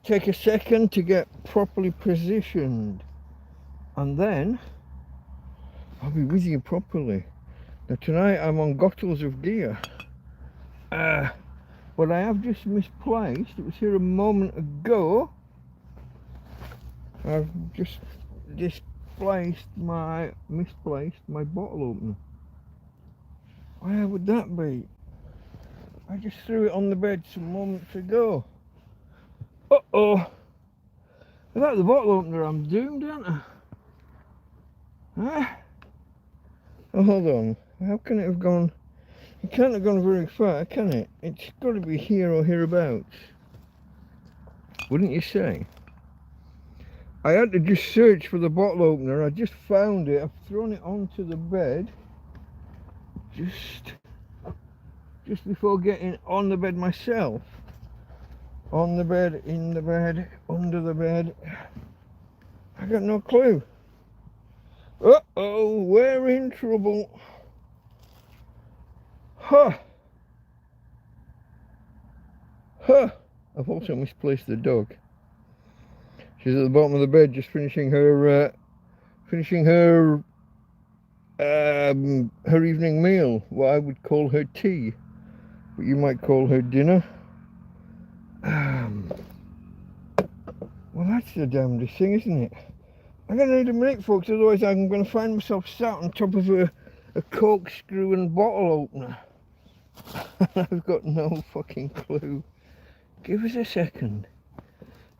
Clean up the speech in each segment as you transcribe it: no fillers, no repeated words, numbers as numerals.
take a second to get properly positioned, and then I'll be with you properly. Now tonight I'm on goggles of gear, but I have just misplaced, it was here a moment ago, I've just misplaced my bottle opener. Where would that be? I just threw it on the bed some moments ago. Uh-oh. Without the bottle opener I'm doomed, aren't I? Huh? Oh, hold on. How can it have gone? It can't have gone very far, can it? It's got to be here or hereabouts. Wouldn't you say? I had to just search for the bottle opener. I just found it. I've thrown it onto the bed. Just before getting on the bed myself. On the bed, in the bed, under the bed. I got no clue. Uh-oh, we're in trouble. Huh. Huh. I've also misplaced the dog. She's at the bottom of the bed just finishing her evening meal. What I would call her tea. But you might call her dinner. Well, that's the damnedest thing, isn't it? I'm going to need a minute, folks, otherwise I'm going to find myself sat on top of a corkscrew and bottle opener. I've got no fucking clue. Give us a second.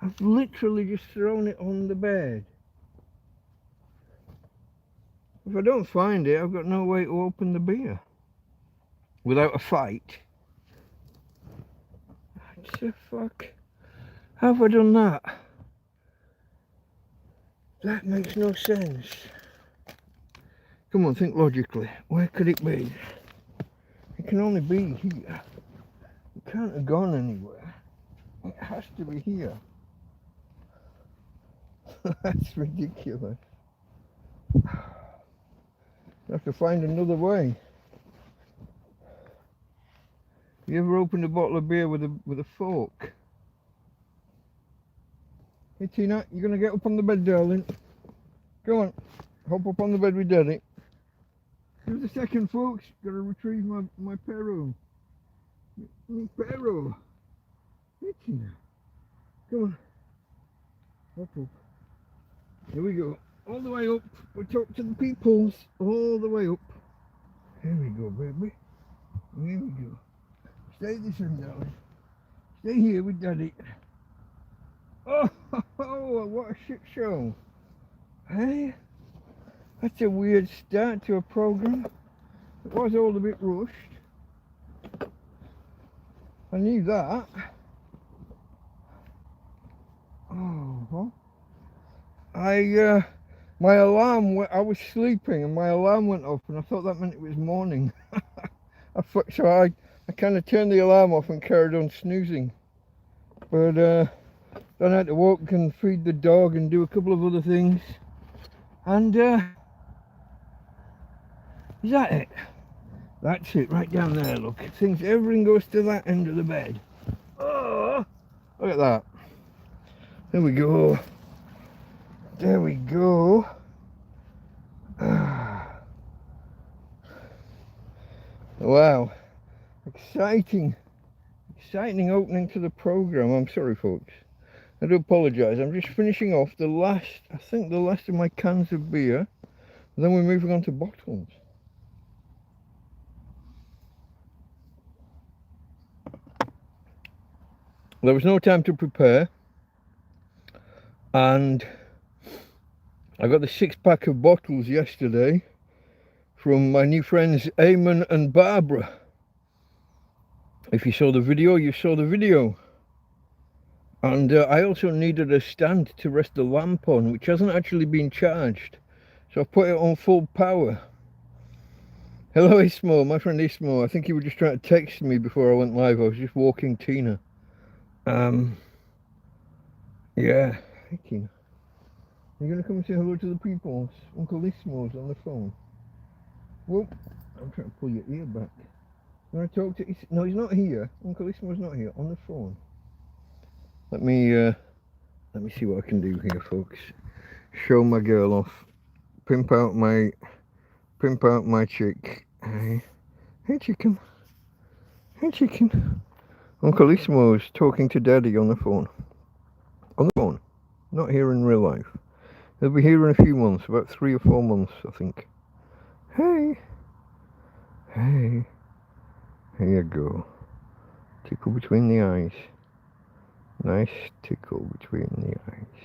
I've literally just thrown it on the bed. If I don't find it, I've got no way to open the beer. Without a fight. What the fuck? How have I done that? That makes no sense. Come on, think logically. Where could it be? It can only be here. It can't have gone anywhere. It has to be here. That's ridiculous. I have to find another way. You ever opened a bottle of beer with a fork? Hey Tina, you're gonna get up on the bed, darling. Go on, hop up on the bed with Daddy. Give us a second, folks. Gotta retrieve my Perro. My Perro. Hey Tina, come on. Hop up. Here we go. All the way up. We'll talk to the peoples. All the way up. Here we go, baby. Here we go. Stay this end, darling. Stay here with Daddy. Oh, what a shit show. Hey? That's a weird start to a program. It was all a bit rushed. I knew that. Oh, my alarm, I was sleeping and my alarm went off and I thought that meant it was morning. So I kind of turned the alarm off and carried on snoozing. But then I had to walk and feed the dog and do a couple of other things. And is that it? That's it, right down there, look. Everything goes to that end of the bed. Oh, look at that. There we go. There we go. Wow. Exciting opening to the program. I'm sorry, folks. I do apologise. I'm just finishing off the last of my cans of beer. And then we're moving on to bottles. There was no time to prepare. And I got the 6-pack of bottles yesterday from my new friends Eamon and Barbara. If you saw the video, you saw the video. And I also needed a stand to rest the lamp on, which hasn't actually been charged. So I put it on full power. Hello Ismo, my friend Ismo. I think you were just trying to text me before I went live. I was just walking Tina. Yeah. Hey Tina. Are you going to come and say hello to the people? Uncle Ismo's on the phone. Whoop. I'm trying to pull your ear back. You want to talk to... No, he's not here. Uncle Ismo's not here. On the phone. Let me Let me see what I can do here, folks. Show my girl off. Pimp out my chick. Hey, hey chicken. Hey chicken. Uncle Ismo's talking to Daddy on the phone. On the phone. Not here in real life. He'll be here in a few months, about 3 or 4 months, I think. Hey. Hey. Here you go. Tickle between the eyes. Nice tickle between the eyes.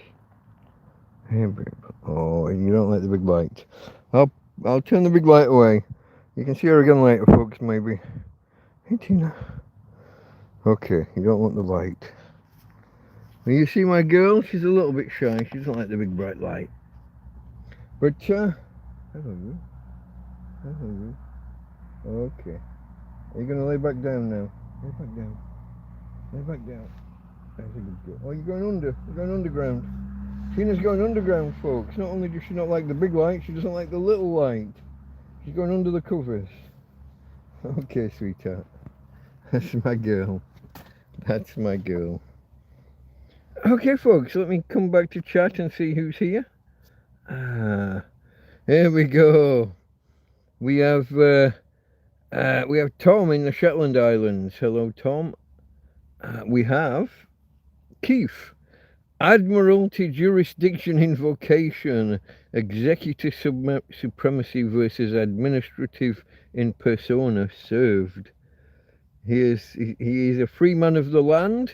Hey, babe. Oh, you don't like the big light. I'll turn the big light away. You can see her again later, folks, maybe. Hey, Tina. Okay, you don't want the light. Well, you see my girl? She's a little bit shy. She doesn't like the big bright light. But, hello you. Hello you. Okay. Are you going to lay back down now? Lay back down. Lay back down. That's a good girl. Oh, you're going under. You're going underground. Tina's going underground, folks. Not only does she not like the big light, she doesn't like the little light. She's going under the covers. Okay, sweetheart. That's my girl. That's my girl. Okay, folks, let me come back to chat and see who's here. Here we go. We have Tom in the Shetland Islands. Hello, Tom. We have Keith. Admiralty jurisdiction invocation. Executive supremacy versus administrative in persona served. He is a free man of the land.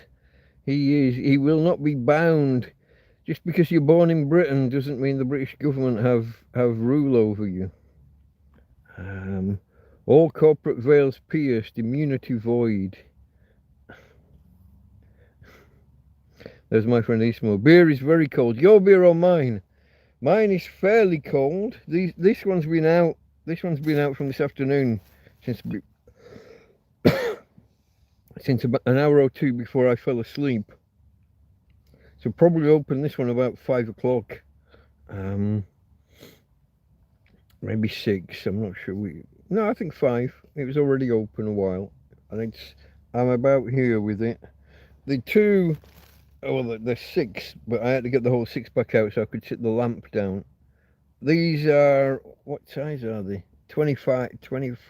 He will not be bound. Just because you're born in Britain doesn't mean the British government have rule over you. All corporate veils pierced, immunity void. There's my friend Ismo. Beer is very cold. Your beer or mine? Mine is fairly cold. This one's been out. This one's been out from this afternoon since about an hour or two before I fell asleep. So probably open this one about 5 o'clock. Maybe 6. I'm not sure. No, I think 5. It was already open a while, and I'm about here with it. The two. Oh, well, they're 6, but I had to get the whole 6-pack out so I could sit the lamp down. These are, what size are they? 25.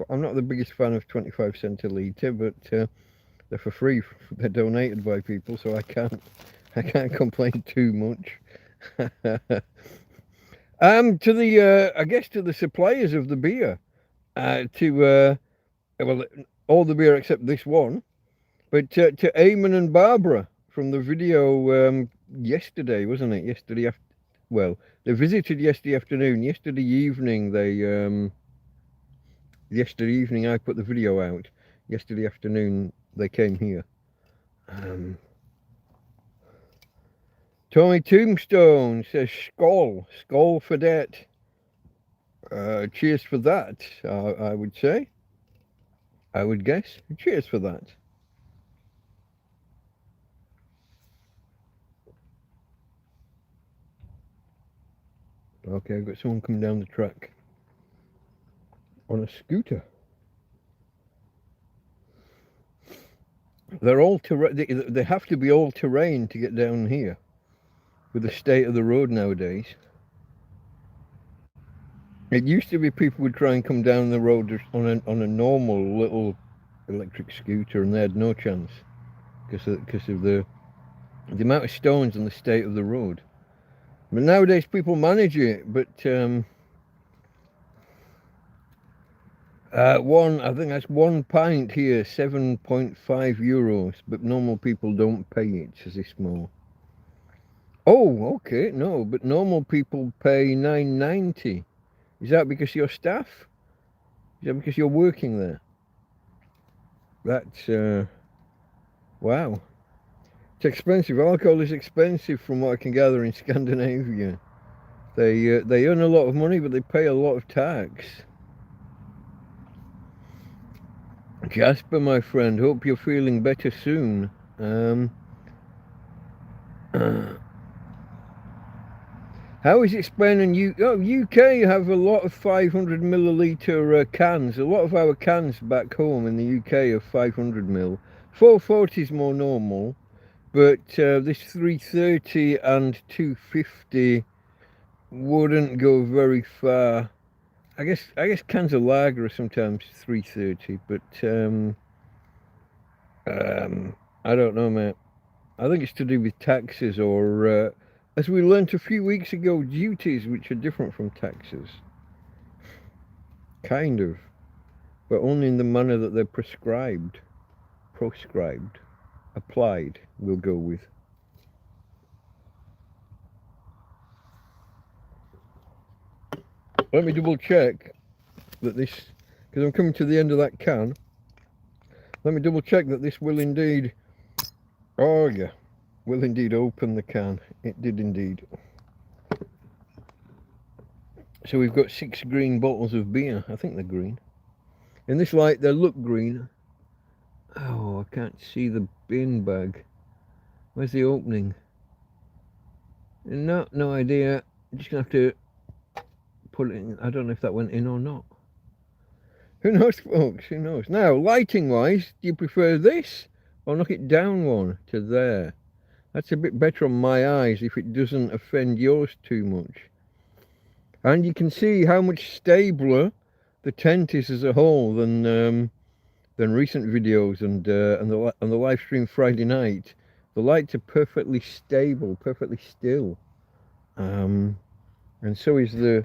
I'm not the biggest fan of 25 centilitre, but they're for free. They're donated by people, so I can't complain too much. To the I guess to the suppliers of the beer, well, all the beer except this one, but to Eamon and Barbara from the video yesterday, wasn't it? Yesterday well, they visited yesterday afternoon. Yesterday evening I put the video out. Yesterday afternoon they came here. Tommy Tombstone says Skoll for that. Cheers for that, I would say. I would guess. Cheers for that. Okay, I've got someone coming down the track on a scooter. They're all they have to be all terrain to get down here with the state of the road nowadays. It used to be people would try and come down the road on a normal little electric scooter, and they had no chance because of the amount of stones and the state of the road. But nowadays people manage it. But I think that's 1 pint here, 7.5 euros. But normal people don't pay it, says this more. Oh, okay, no, but normal people pay $9.90. Is that because you're staff? Is that because you're working there? That's wow. It's expensive. Alcohol is expensive from what I can gather in Scandinavia. They earn a lot of money, but they pay a lot of tax. Jasper, my friend, hope you're feeling better soon. How is it Spain and UK have a lot of 500 milliliter cans. A lot of our cans back home in the UK are 500 ml. 440 is more normal. But this 330 and 250 wouldn't go very far. I guess cans of lager are sometimes 330, but I don't know, mate. I think it's to do with taxes, or as we learnt a few weeks ago, duties, which are different from taxes. Kind of, but only in the manner that they're proscribed, applied, we'll go with. Let me double check that this, because I'm coming to the end of that can. Let me double check that this will indeed, oh yeah, will indeed open the can. It did indeed. So we've got 6 green bottles of beer. I think they're green. In this light, they look green. Oh, I can't see the bin bag. Where's the opening? No idea. I'm just gonna have to put it in. I don't know if that went in or not. Who knows, folks? Who knows? Now, lighting-wise, do you prefer this or knock it down one to there? That's a bit better on my eyes if it doesn't offend yours too much. And you can see how much stabler the tent is as a whole than recent videos and the live stream Friday night. The lights are perfectly stable, perfectly still, and so is the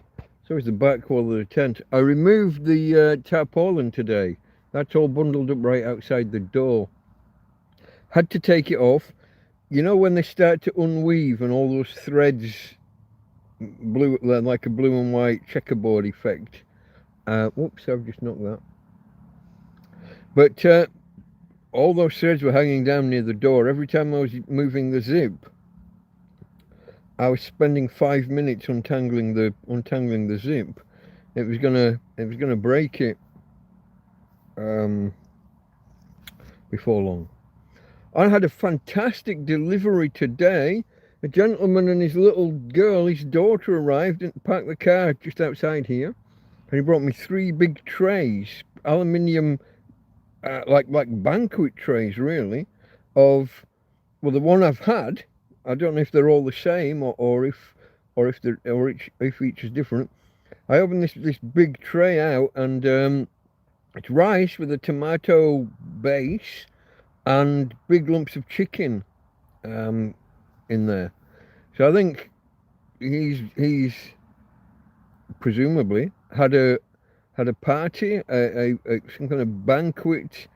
back wall of the tent. I removed the tarpaulin today. That's all bundled up right outside the door. Had to take it off. You know when they start to unweave and all those threads blue, like a blue and white checkerboard effect. Whoops, I've just knocked that. But all those threads were hanging down near the door. Every time I was moving the zip, I was spending 5 minutes untangling the zip. It was gonna break it before long. I had a fantastic delivery today. A gentleman and his little girl, his daughter, arrived and parked the car just outside here, and he brought me 3 big trays, aluminium, like banquet trays, really, of, well, the one I've had. I don't know if they're all the same or if each is different. I opened this big tray out, and it's rice with a tomato base and big lumps of chicken in there. So I think he's presumably had a party, some kind of banquet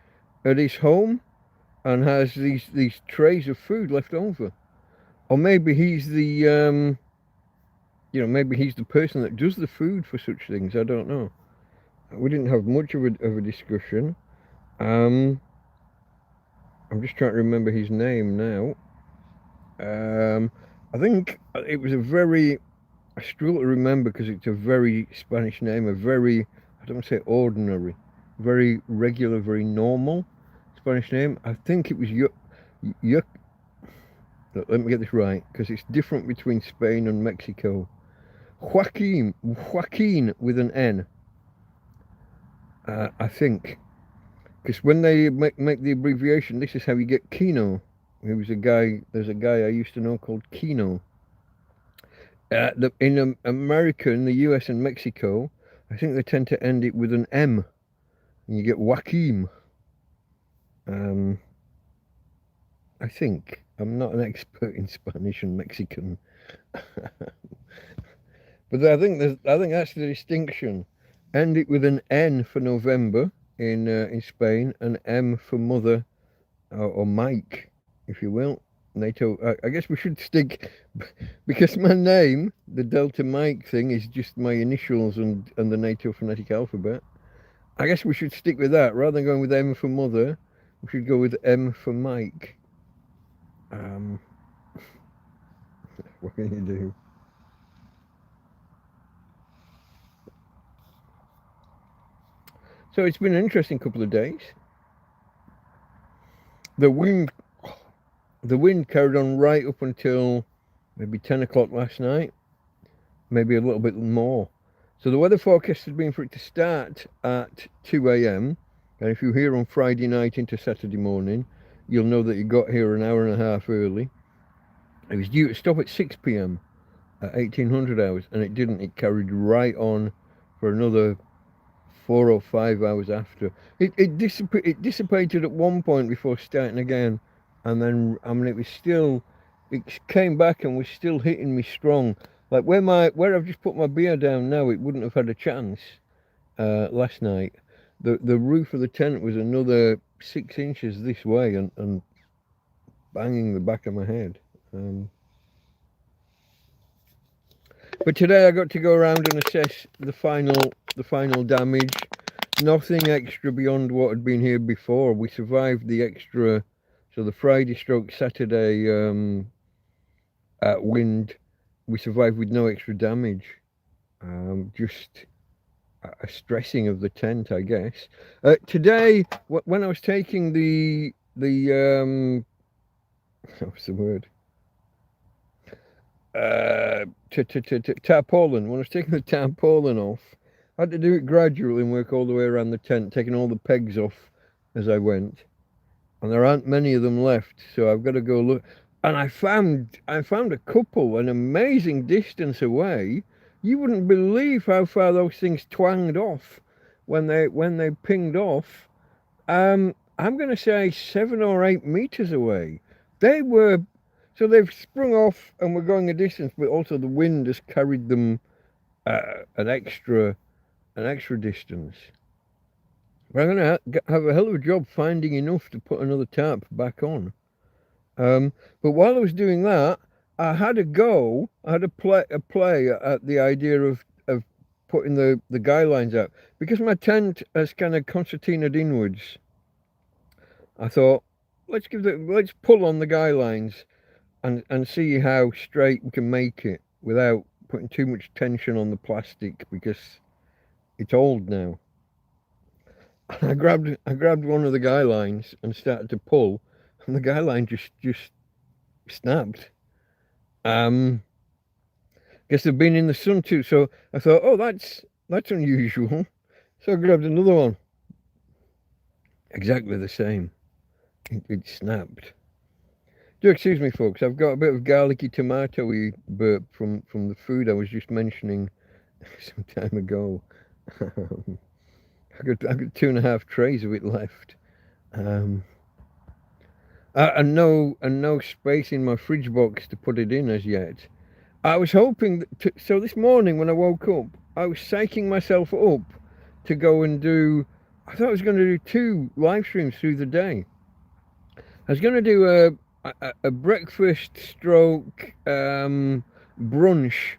at his home, and has these trays of food left over. Or maybe he's the maybe he's the person that does the food for such things. I don't know. We didn't have much of a discussion. I'm just trying to remember his name now. I think it was I struggle to remember because it's a very Spanish name, I don't want to say ordinary, very regular, very normal Spanish name. I think it was let me get this right, because it's different between Spain and Mexico. Joaquin with an N. I think. Because when they make the abbreviation, this is how you get Kino. There's a guy I used to know called Kino. In America, in the US and Mexico, I think they tend to end it with an M. And you get Joaquin. I think. I'm not an expert in Spanish and Mexican. But I think that's the distinction. End it with an N for November in Spain, and M for mother, or Mike, if you will. NATO. I guess we should stick, because my name, the Delta Mike thing, is just my initials and the NATO phonetic alphabet. I guess we should stick with that rather than going with M for mother. We should go with M for Mike. What can you do? So it's been an interesting couple of days. The wind carried on right up until maybe 10 o'clock last night, maybe a little bit more. So the weather forecast has been for it to start at 2 a.m. and if you're here on Friday night into Saturday morning, you'll know that you got here an hour and a half early. It was due to stop at 6 p.m. at 1800 hours, and it didn't. It carried right on for another 4 or 5 hours after. It dissipated at one point before starting again, and then it came back and was still hitting me strong. Like where I've just put my beer down now, it wouldn't have had a chance last night. The roof of the tent was another 6 inches this way, and banging the back of my head. But today I got to go around and assess the final damage. Nothing extra beyond what had been here before. We survived the extra, so the Friday stroke Saturday wind, we survived with no extra damage. Just a stressing of the tent, I guess. Today, when I was taking the what's the word? Tarpaulin. When I was taking the tarpaulin off, I had to do it gradually and work all the way around the tent, taking all the pegs off as I went. And there aren't many of them left, so I've got to go look. And I found a couple an amazing distance away. You wouldn't believe how far those things twanged off when they pinged off. I'm going to say 7 or 8 meters away. So they've sprung off and were going a distance, but also the wind has carried them an extra distance. But I'm going to have a hell of a job finding enough to put another tarp back on. But while I was doing that, I had a play at the idea of putting the guy lines out. Because my tent has kind of concertinaed inwards, I thought, let's pull on the guy lines and see how straight we can make it without putting too much tension on the plastic, because it's old now. And I grabbed one of the guy lines and started to pull, and the guy line just snapped. Guess they've been in the sun too, so I thought, oh, that's unusual. So I grabbed another one. Exactly the same. It snapped. Do excuse me, folks. I've got a bit of garlicky tomatoey burp from the food I was just mentioning some time ago. I got 2.5 trays of it left, and no space in my fridge box to put it in as yet. I was hoping so this morning when I woke up, I was psyching myself up to go and do. I thought I was going to do 2 live streams through the day. I was going to do a breakfast stroke brunch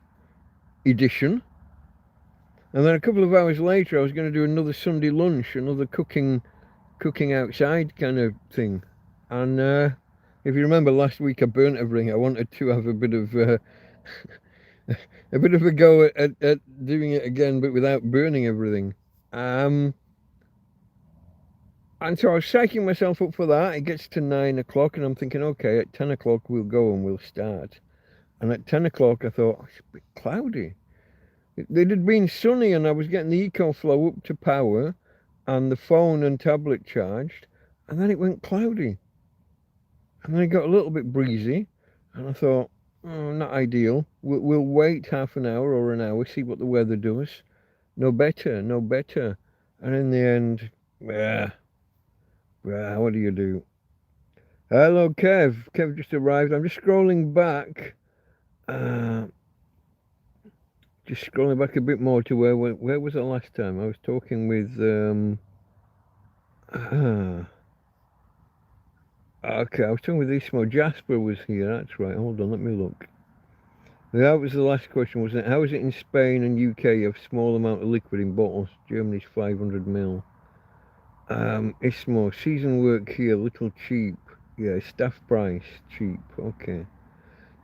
edition, and then a couple of hours later I was going to do another Sunday lunch, another cooking outside kind of thing. And if you remember last week I burnt everything. I wanted to have a bit of a go at doing it again, but without burning everything. And so I was psyching myself up for that. It gets to 9 o'clock and I'm thinking, okay, at 10 o'clock we'll go and we'll start. And at 10 o'clock I thought, oh, it's a bit cloudy. It had been sunny and I was getting the EcoFlow up to power and the phone and tablet charged, and then it went cloudy. And then it got a little bit breezy, and I thought, oh, not ideal. We'll wait half an hour or an hour, see what the weather does. No better. And in the end, what do you do? Hello, Kev. Kev just arrived. I'm just scrolling back. Just scrolling back a bit more to where was it last time? I was talking with okay, I was talking with Ismo. Jasper was here, that's right. Hold on, let me look. That was the last question, wasn't it? How is it in Spain and UK? You have small amount of liquid in bottles. Germany's 500 ml. Ismo, season work here, little cheap. Yeah, staff price, cheap. Okay.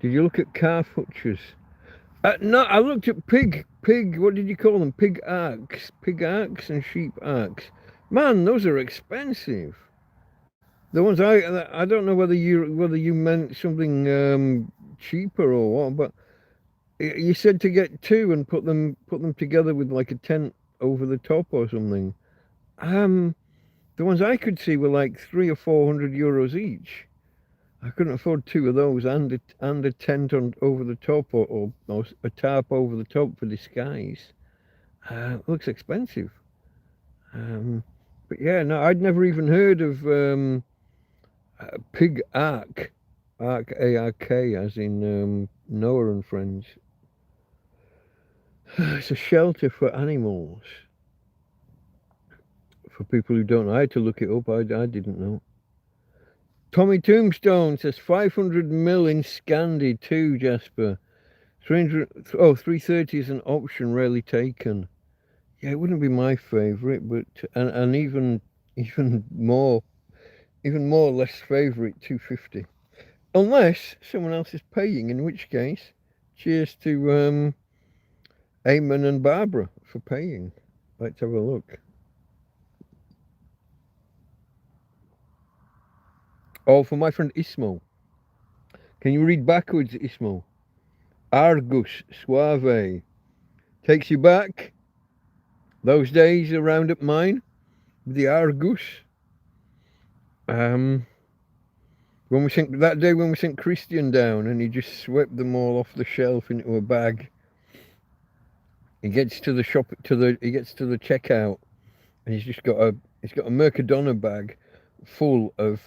Did you look at calf hutches? No, I looked at pig, what did you call them? Pig arcs and sheep arcs. Man, those are expensive. The ones I don't know whether you meant something cheaper or what, but you said to get 2 and put them together with like a tent over the top or something. The ones I could see were like 300 or 400 euros each. I couldn't afford two of those and a tent on over the top or a tarp over the top for disguise. It looks expensive. But yeah, no, I'd never even heard of Pig Ark. Ark, A-R-K, as in Noah and Friends. It's a shelter for animals. For people who don't know, I had to look it up. I didn't know. Tommy Tombstone says 500 mil in Scandi too, Jasper. 330 is an option rarely taken. Yeah, it wouldn't be my favourite, but and even more less favourite 250. Unless someone else is paying, in which case, cheers to Eamon and Barbara for paying. Let's have a look. Oh, for my friend Ismo. Can you read backwards, Ismo? Argus Suave. Takes you back. Those days around at mine. The Argus. When we sent that day when we sent Christian down and he just swept them all off the shelf into a bag. He gets to the shop he gets to the checkout and he's got a Mercadona bag full of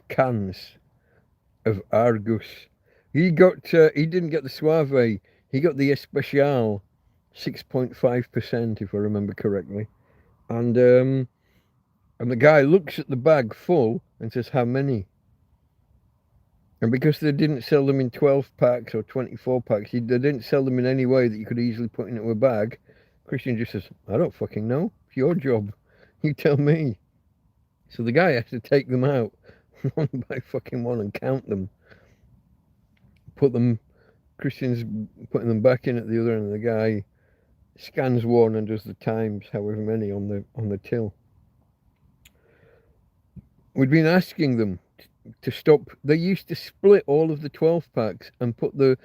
cans of Argus. He didn't get the Suave, he got the Especial 6.5%, if I remember correctly. And the guy looks at the bag full and says, "How many?" And because they didn't sell them in 12 packs or 24 packs, they didn't sell them in any way that you could easily put into a bag. Christian just says, "I don't fucking know. It's your job. You tell me." So the guy has to take them out one by fucking one and count them. Christian's putting them back in at the other end, and the guy scans one and does the times, however many, on the till. We'd been asking them to stop. They used to split all of the 12 packs and put the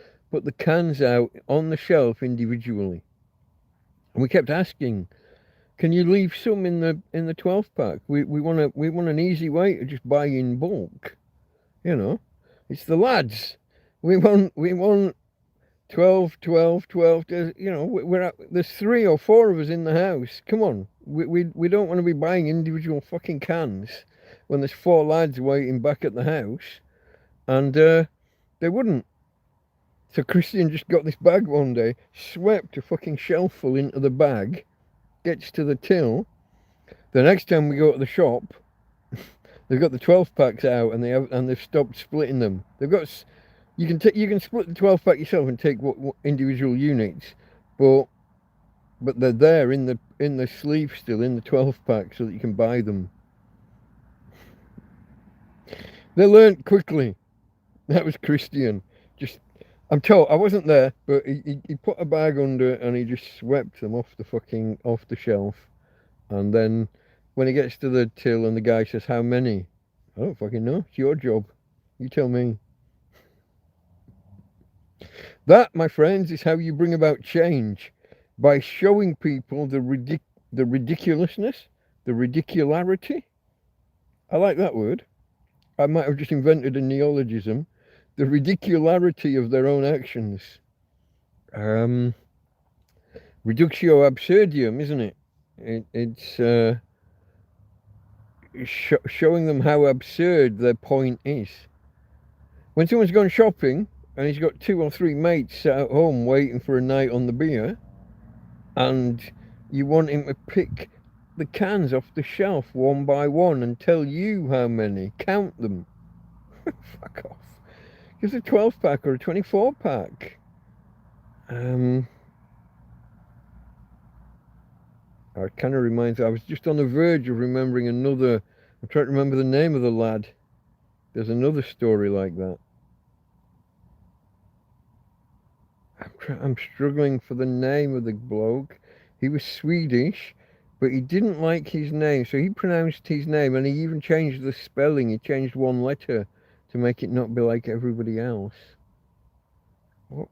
cans out on the shelf individually. And we kept asking, "Can you leave some in the 12 pack? We want an easy way to just buy in bulk. You know, it's the lads. We want 12. You know, there's 3 or 4 of us in the house. Come on, we don't want to be buying individual fucking cans when there's 4 lads waiting back at the house." And they wouldn't. So Christian just got this bag one day, swept a fucking shelf full into the bag, gets to the till. The next time we go to the shop, they've got the 12 packs out and they've stopped splitting them. They've got you can split the 12 pack yourself and take what individual units, but they're there in the sleeve still in the 12 pack so that you can buy them. They learnt quickly. That was Christian. I'm told, I wasn't there, but he put a bag under and he just swept them off the shelf. And then when he gets to the till and the guy says, "How many?" "I don't fucking know. It's your job. You tell me." That, my friends, is how you bring about change. By showing people the ridiculousness, the ridicularity. I like that word. I might have just invented a neologism. The ridicularity of their own actions. Reductio absurdium, isn't it? It's showing them how absurd their point is. When someone's gone shopping and he's got 2 or 3 mates sat at home waiting for a night on the beer, and you want him to pick the cans off the shelf one by one and tell you how many, count them. Fuck off. Give a 12 pack or a 24 pack. It kind of reminds me, I was just on the verge of remembering another. I'm trying to remember the name of the lad. There's another story like that. I'm struggling for the name of the bloke. He was Swedish, but he didn't like his name, so he pronounced his name, and he even changed the spelling. He changed one letter to make it not be like everybody else. What?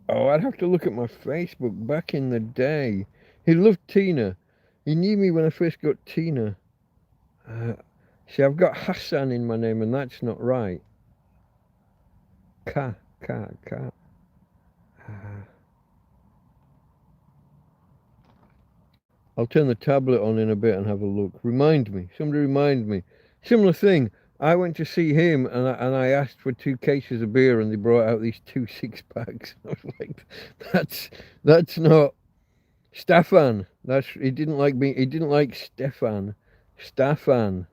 Oh, I'd have to look at my Facebook back in the day. He loved Tina. He knew me when I first got Tina. See, I've got Hassan in my name, and that's not right. Ka. I'll turn the tablet on in a bit and have a look. Remind me. Somebody remind me. Similar thing. I went to see him and I asked for 2 cases of beer and they brought out these 2 6-packs. I was like, that's not Stefan. He didn't like me. He didn't like Stefan. Staffan.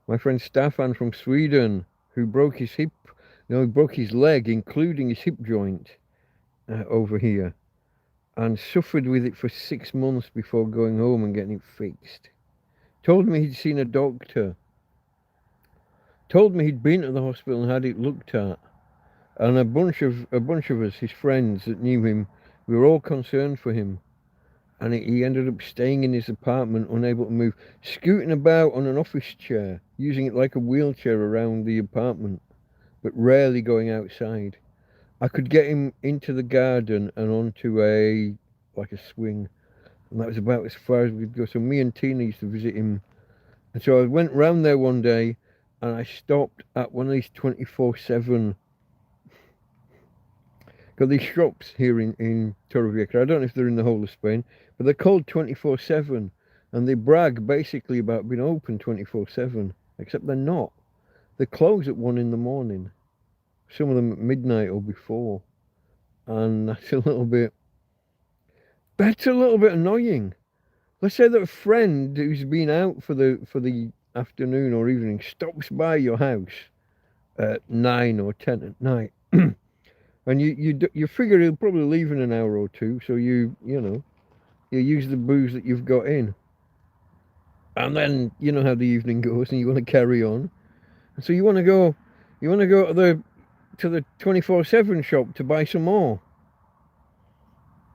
My friend Staffan from Sweden, who broke his hip. No, he broke his leg, including his hip joint, over here, and suffered with it for 6 months before going home and getting it fixed. Told me he'd seen a doctor. Told me he'd been to the hospital and had it looked at. And a bunch of us, his friends that knew him, we were all concerned for him. And he ended up staying in his apartment, unable to move, scooting about on an office chair, using it like a wheelchair around the apartment, but rarely going outside. I could get him into the garden and onto a swing, and that was about as far as we could go. So me and Tina used to visit him, and so I went round there one day, and I stopped at one of these 24/7. Got these shops here in Torrevieja. I don't know if they're in the whole of Spain, but they're called 24/7, and they brag basically about being open 24/7, except they're not. They close at 1 in the morning. Some of them at midnight or before, and that's a little bit annoying. Let's say that a friend who's been out for the afternoon or evening stops by your house at 9 or 10 at night, and you figure he'll probably leave in an hour or two, so you use the booze that you've got in, and then you know how the evening goes, and you want to carry on, and so you want to go to the 24/7 shop to buy some more,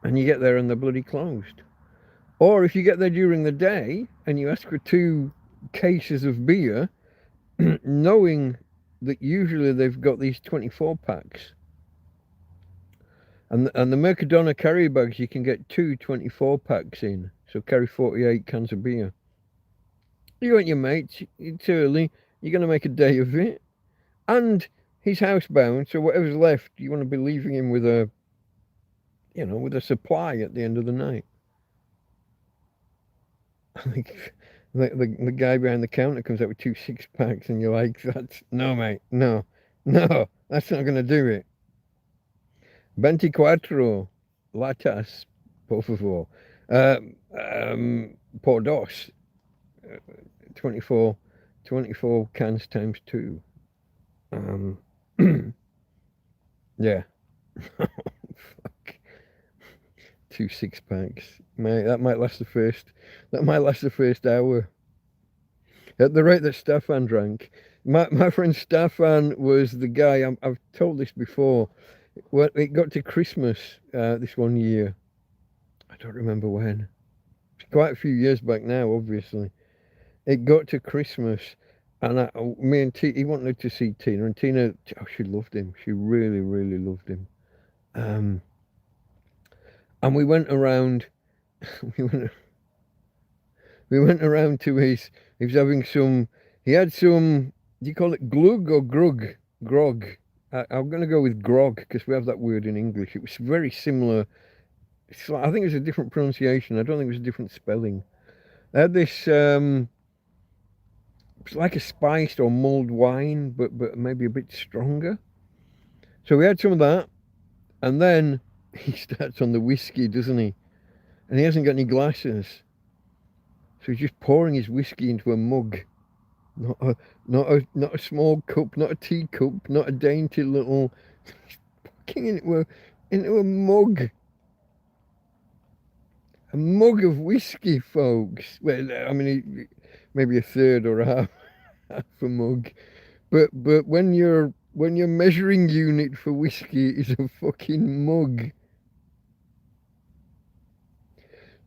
and you get there and they're bloody closed. Or if you get there during the day and you ask for 2 cases of beer, knowing that usually they've got these 24 packs, and the Mercadona carry bags, you can get 2 24 packs in, so carry 48 cans of beer. You want your mates, it's early, you're going to make a day of it, and he's housebound, so whatever's left, you want to be leaving him with a supply at the end of the night. Like the guy behind the counter comes out with 2 6-packs, and you're like, no, mate, no, that's not going to do it. 24 latas, por favor. Por dos. 24 cans times 2. Yeah. Fuck. 2 6-packs. Mate, that might last the first hour. At the rate that Stefan drank. My friend Stefan was the guy, I've told this before, when it got to Christmas this one year. I don't remember when. It's quite a few years back now, obviously. It got to Christmas, and me and he wanted to see Tina, and Tina, she loved him. She really, really loved him. And we went around. We went around to his. He was having some. He had some. Do you call it glug or grug? Grog. I'm going to go with grog because we have that word in English. It was very similar. I think it was a different pronunciation. I don't think it was a different spelling. They had this. It's like a spiced or mulled wine, but maybe a bit stronger. So we had some of that, and then he starts on the whiskey, doesn't he? And he hasn't got any glasses, so he's just pouring his whiskey into a mug, not a small cup, not a teacup, not a dainty little, fucking into a mug of whiskey, folks. Well, I mean, maybe a third or half a mug, but when your measuring unit for whiskey is a fucking mug.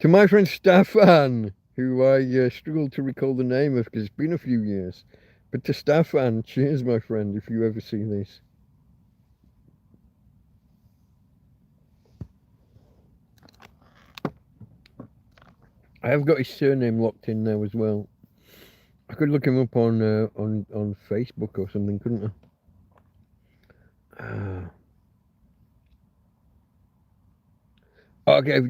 To my friend Stefan, who I struggle to recall the name of because it's been a few years, but to Stefan, cheers, my friend, if you ever see this. I have got his surname locked in now as well. I could look him up on Facebook or something, couldn't I? Okay,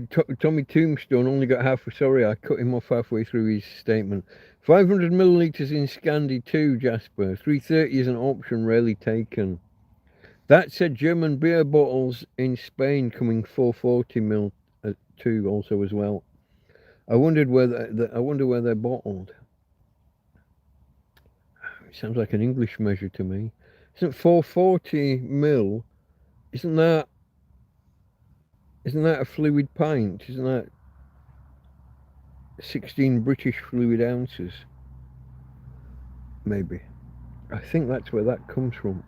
Tommy Tombstone only got half. Sorry, I cut him off halfway through his statement. 500 millilitres in Scandi 2, Jasper. 330 is an option rarely taken. That said, German beer bottles in Spain coming 440 ml at 2 also as well. I wondered where I wonder where they're bottled. It sounds like an English measure to me. Isn't 440 ml? Isn't that a fluid pint? Isn't that 16 British fluid ounces? Maybe. I think that's where that comes from.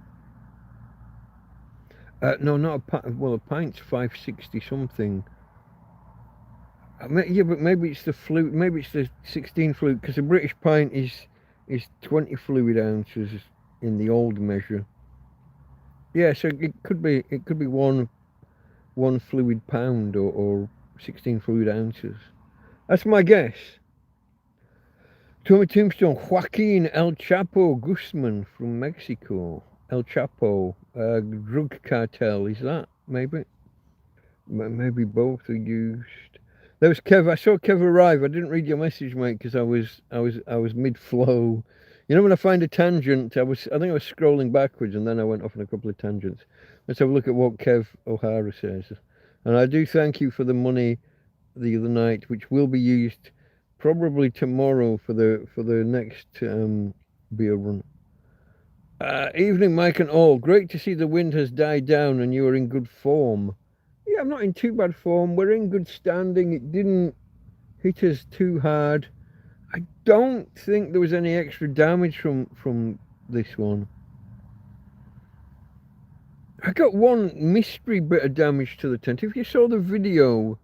No, not a pint. Well, a pint's 560 something. Yeah, but maybe it's the fluid. Maybe it's the 16 fluid, because a British pint is 20 fluid ounces in the old measure. Yeah, so it could be one fluid pound or 16 fluid ounces. That's my guess. Tommy Tombstone, Joaquin El Chapo Guzman from Mexico. El Chapo, drug cartel, is that? Maybe? Maybe both are used. There was Kev. I saw Kev arrive. I didn't read your message, mate, because I was mid-flow. You know, when I find a tangent, I think I was scrolling backwards, and then I went off on a couple of tangents. Let's have a look at what Kev O'Hara says. And I do thank you for the money the other night, which will be used probably tomorrow for the next beer run. Evening, Mike and all. Great to see the wind has died down and you are in good form. Yeah, I'm not in too bad form. We're in good standing. It didn't hit us too hard. I don't think there was any extra damage from this one. I got one mystery bit of damage to the tent. If you saw the video,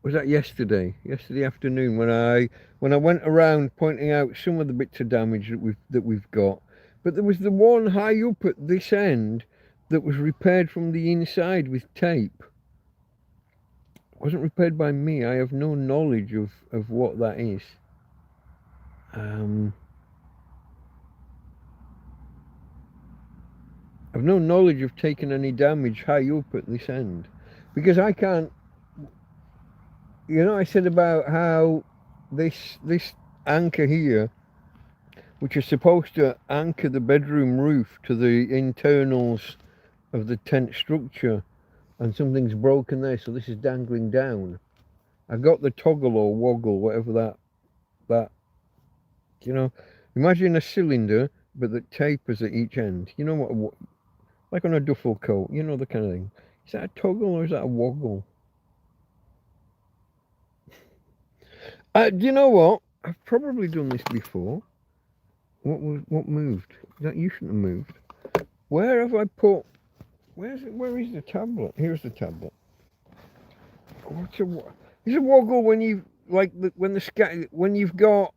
was that yesterday afternoon, when I went around pointing out some of the bits of damage that we've got. But there was the one high up at this end that was repaired from the inside with tape. It wasn't repaired by me. I have no knowledge of what that is. I've no knowledge of taking any damage high up at this end, because I can't. You know, I said about how this anchor here, which is supposed to anchor the bedroom roof to the internals of the tent structure, and something's broken there, so this is dangling down. I got the toggle or woggle, whatever that, you know, imagine a cylinder, but that tapers at each end. You know what, like on a duffel coat, you know, the kind of thing. Is that a toggle or is that a woggle? Do you know what? I've probably done this before. What moved? That you shouldn't have moved. Where have I put? Where is the tablet? Here's the tablet. It's a woggle when you when you've got.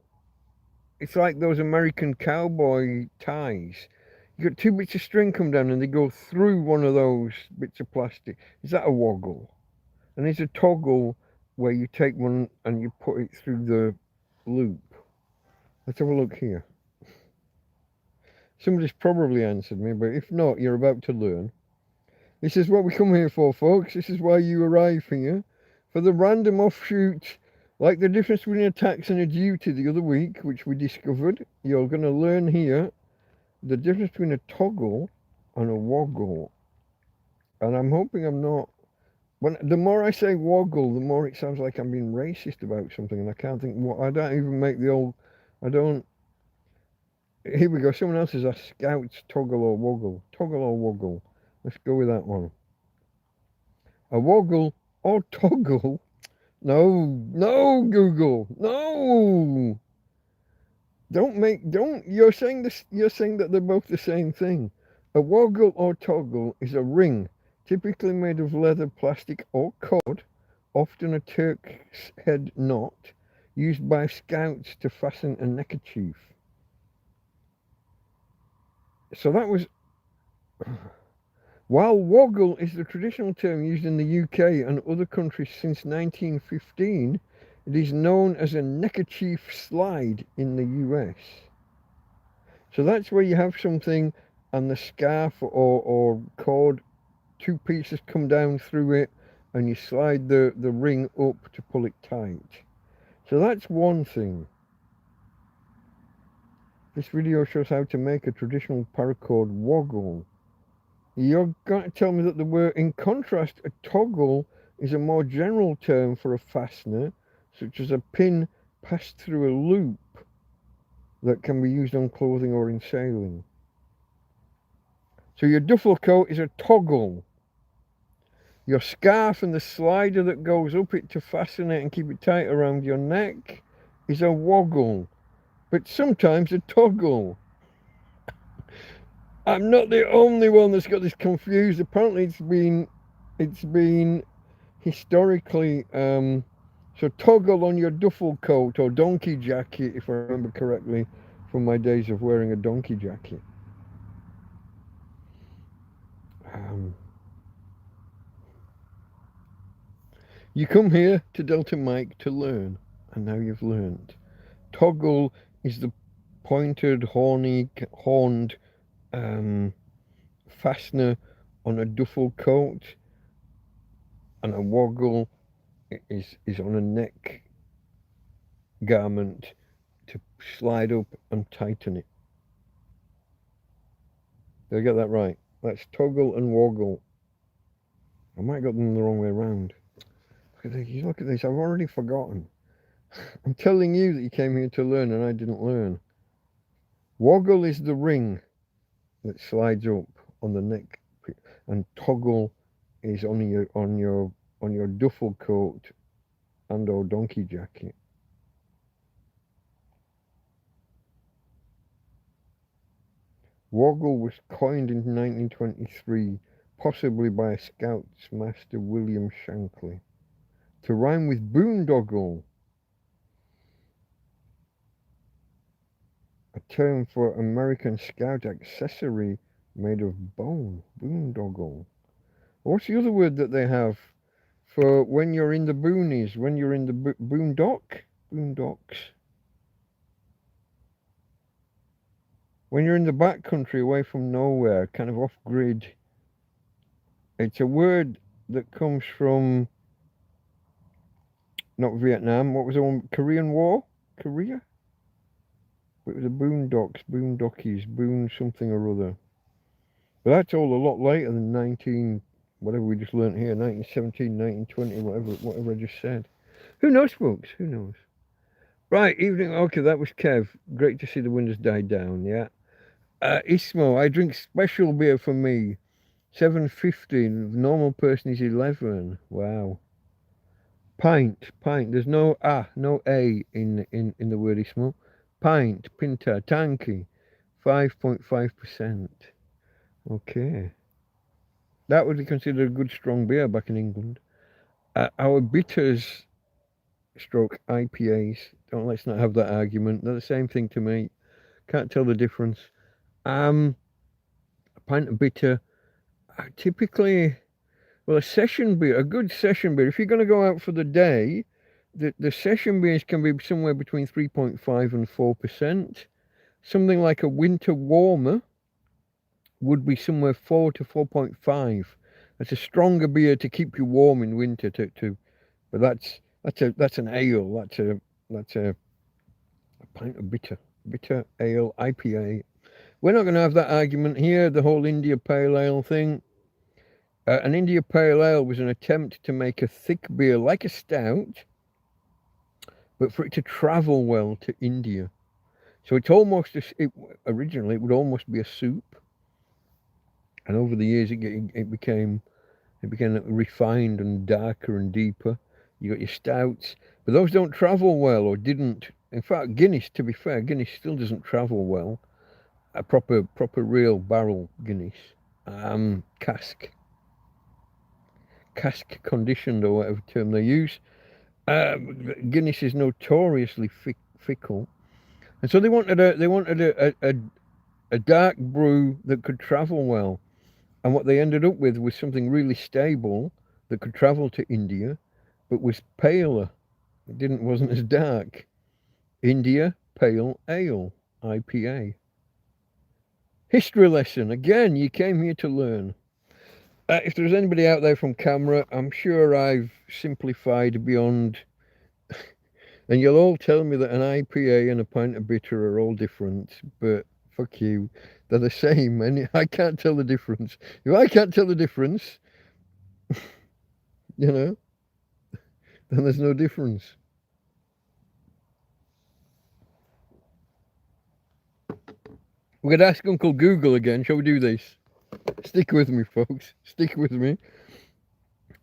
It's like those American cowboy ties. You got two bits of string come down and they go through one of those bits of plastic. Is that a woggle? And there's a toggle where you take one and you put it through the loop. Let's have a look here. Somebody's probably answered me, but if not, you're about to learn. This is what we come here for, folks. This is why you arrive here. For the random offshoot, like the difference between a tax and a duty the other week, which we discovered, you're going to learn here the difference between a toggle and a woggle. And I'm hoping I'm not. The more I say woggle, the more it sounds like I'm being racist about something, and I can't think what. I don't even make the old. I don't. Here we go. Someone else has asked Scouts toggle or woggle. Toggle or woggle. Let's go with that one. A woggle or toggle? No, Google. No. You're saying this. You're saying that they're both the same thing. A woggle or toggle is a ring, typically made of leather, plastic, or cord, often a Turk's head knot, used by Scouts to fasten a neckerchief. So that was. While woggle is the traditional term used in the UK and other countries since 1915, It is known as a neckerchief slide in the US. So that's where you have something and the scarf or cord, two pieces come down through it and you slide the ring up to pull it tight. So that's one thing. This video shows how to make a traditional paracord woggle. You're going to tell me that the word, in contrast, a toggle is a more general term for a fastener, such as a pin passed through a loop that can be used on clothing or in sailing. So your duffel coat is a toggle. Your scarf and the slider that goes up it to fasten it and keep it tight around your neck is a woggle, but sometimes a toggle. I'm not the only one that's got this confused. Apparently it's been historically, so toggle on your duffel coat or donkey jacket, if I remember correctly from my days of wearing a donkey jacket. You come here to Delta Mike to learn, and now you've learned. Toggle is the pointed, horned fastener on a duffel coat, and a woggle is on a neck garment to slide up and tighten it. Did I get that right? That's toggle and woggle. I might have got them the wrong way around. Look at this, I've already forgotten. I'm telling you that you came here to learn and I didn't learn. Woggle is the ring that slides up on the neck, and toggle is on your duffel coat and or donkey jacket. Woggle was coined in 1923, possibly by a Scouts master William Shankly, to rhyme with boondoggle, a term for American Scout accessory made of bone. Boondoggle. What's the other word that they have for when you're in the boonies, when you're in the boondocks? When you're in the backcountry, away from nowhere, kind of off-grid. It's a word that comes from, not Vietnam, what was the one, Korean War? Korea? It was the boondocks, boondockies, boon something or other. But that's all a lot later than whatever we just learnt here, 1917, 1920, whatever I just said. Who knows, folks? Who knows? Right, evening. Okay, that was Kev. Great to see the windows die down, yeah. Ismo, I drink special beer for me. 7.50. Normal person is 11. Wow. Pint. There's no A in the word Ismo. Pint, Pinta, Tanky. 5.5%. Okay. That would be considered a good strong beer back in England. Our bitters stroke IPAs. Let's not have that argument. They're the same thing to me. Can't tell the difference. A pint of bitter. Typically, well, a session beer, a good session beer. If you're going to go out for the day, the session beers can be somewhere between 3.5 and 4%. Something like a winter warmer would be somewhere 4 to 4.5. That's a stronger beer to keep you warm in winter. But that's an ale. That's a pint of bitter ale IPA. We're not going to have that argument here. The whole India Pale Ale thing. An India Pale Ale was an attempt to make a thick beer like a stout, but for it to travel well to India. So it's almost originally it would almost be a soup, and over the years it became refined and darker and deeper. You got your stouts, but those don't travel well, or didn't. In fact, Guinness, to be fair, Guinness still doesn't travel well. A proper real barrel Guinness, cask conditioned or whatever term they use. Guinness is notoriously fickle, and so they wanted a dark brew that could travel well, and what they ended up with was something really stable that could travel to India, but was paler. It wasn't as dark. India Pale Ale, IPA. History lesson. Again, you came here to learn. If there's anybody out there from camera, I'm sure I've simplified beyond. And you'll all tell me that an IPA and a pint of bitter are all different, but fuck you. They're the same, and I can't tell the difference. If I can't tell the difference, you know, then there's no difference. We're going to ask Uncle Google again. Shall we do this? Stick with me, folks. Stick with me.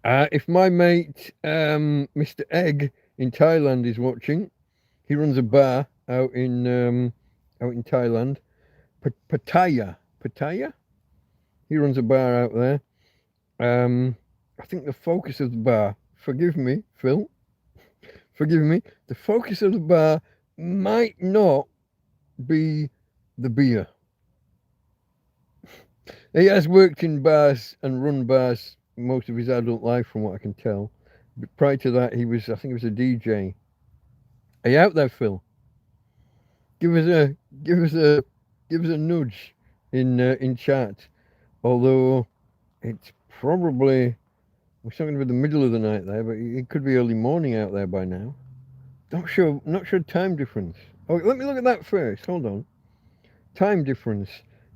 If my mate, Mr. Egg in Thailand is watching, he runs a bar out in Thailand. Pattaya. He runs a bar out there. I think the focus of the bar, forgive me, Phil, forgive me, the focus of the bar might not be the beer. He has worked in bars and run bars most of his adult life, from what I can tell. But prior to that, I think he was a DJ. Are you out there, Phil? Give us a nudge in chat. Although it's probably, we're not going to be the middle of the night there, but it could be early morning out there by now. Not sure time difference. Oh, let me look at that first. Hold on. Time difference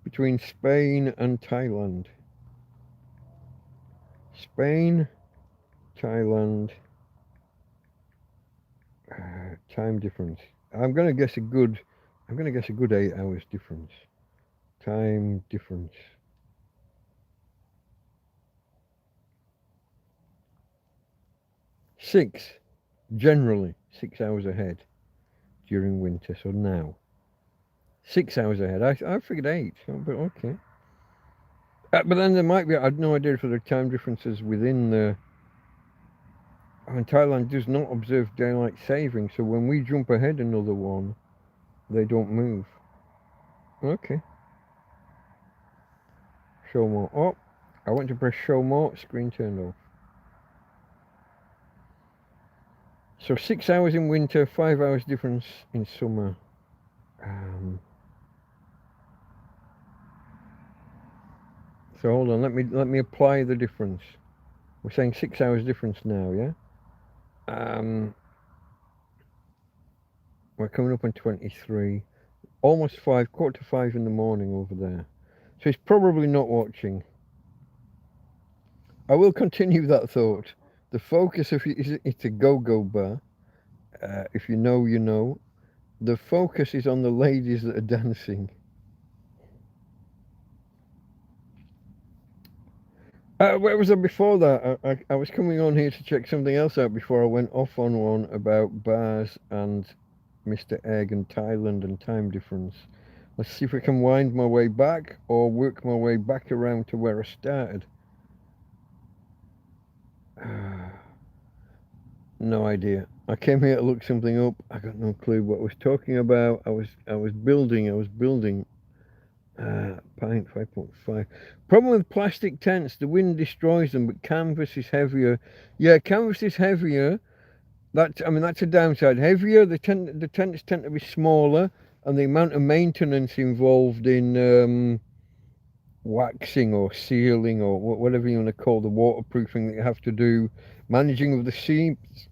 between Spain and Thailand. Spain, Thailand, time difference. I'm gonna guess a good 8 hours difference. Time difference. Generally 6 hours ahead during winter. So now 6 hours ahead. I figured 8, but okay. But then there might be, I had no idea if there are time differences within the. I mean, Thailand does not observe daylight saving, so when we jump ahead another one, they don't move. Okay. Show more. Oh, I went to press show more, screen turned off. So 6 hours in winter, 5 hours difference in summer. So hold on, let me apply the difference. We're saying 6 hours difference now, yeah? We're coming up on 23. Almost 5, quarter to 5 in the morning over there. So he's probably not watching. I will continue that thought. The focus of it's a go-go bar. If you know, you know. The focus is on the ladies that are dancing. Where was I before that? I was coming on here to check something else out before I went off on one about bars and Mr. Egg and Thailand and time difference. Let's see if I can wind my way back or work my way back around to where I started. No idea. I came here to look something up. I got no clue what I was talking about. I was building. Pint 5.5. Problem with plastic tents, the wind destroys them, but canvas is heavier. Yeah, canvas is heavier. That's a downside. Heavier, the tents tend to be smaller, and the amount of maintenance involved in waxing or sealing or whatever you want to call the waterproofing that you have to do, managing of the seams.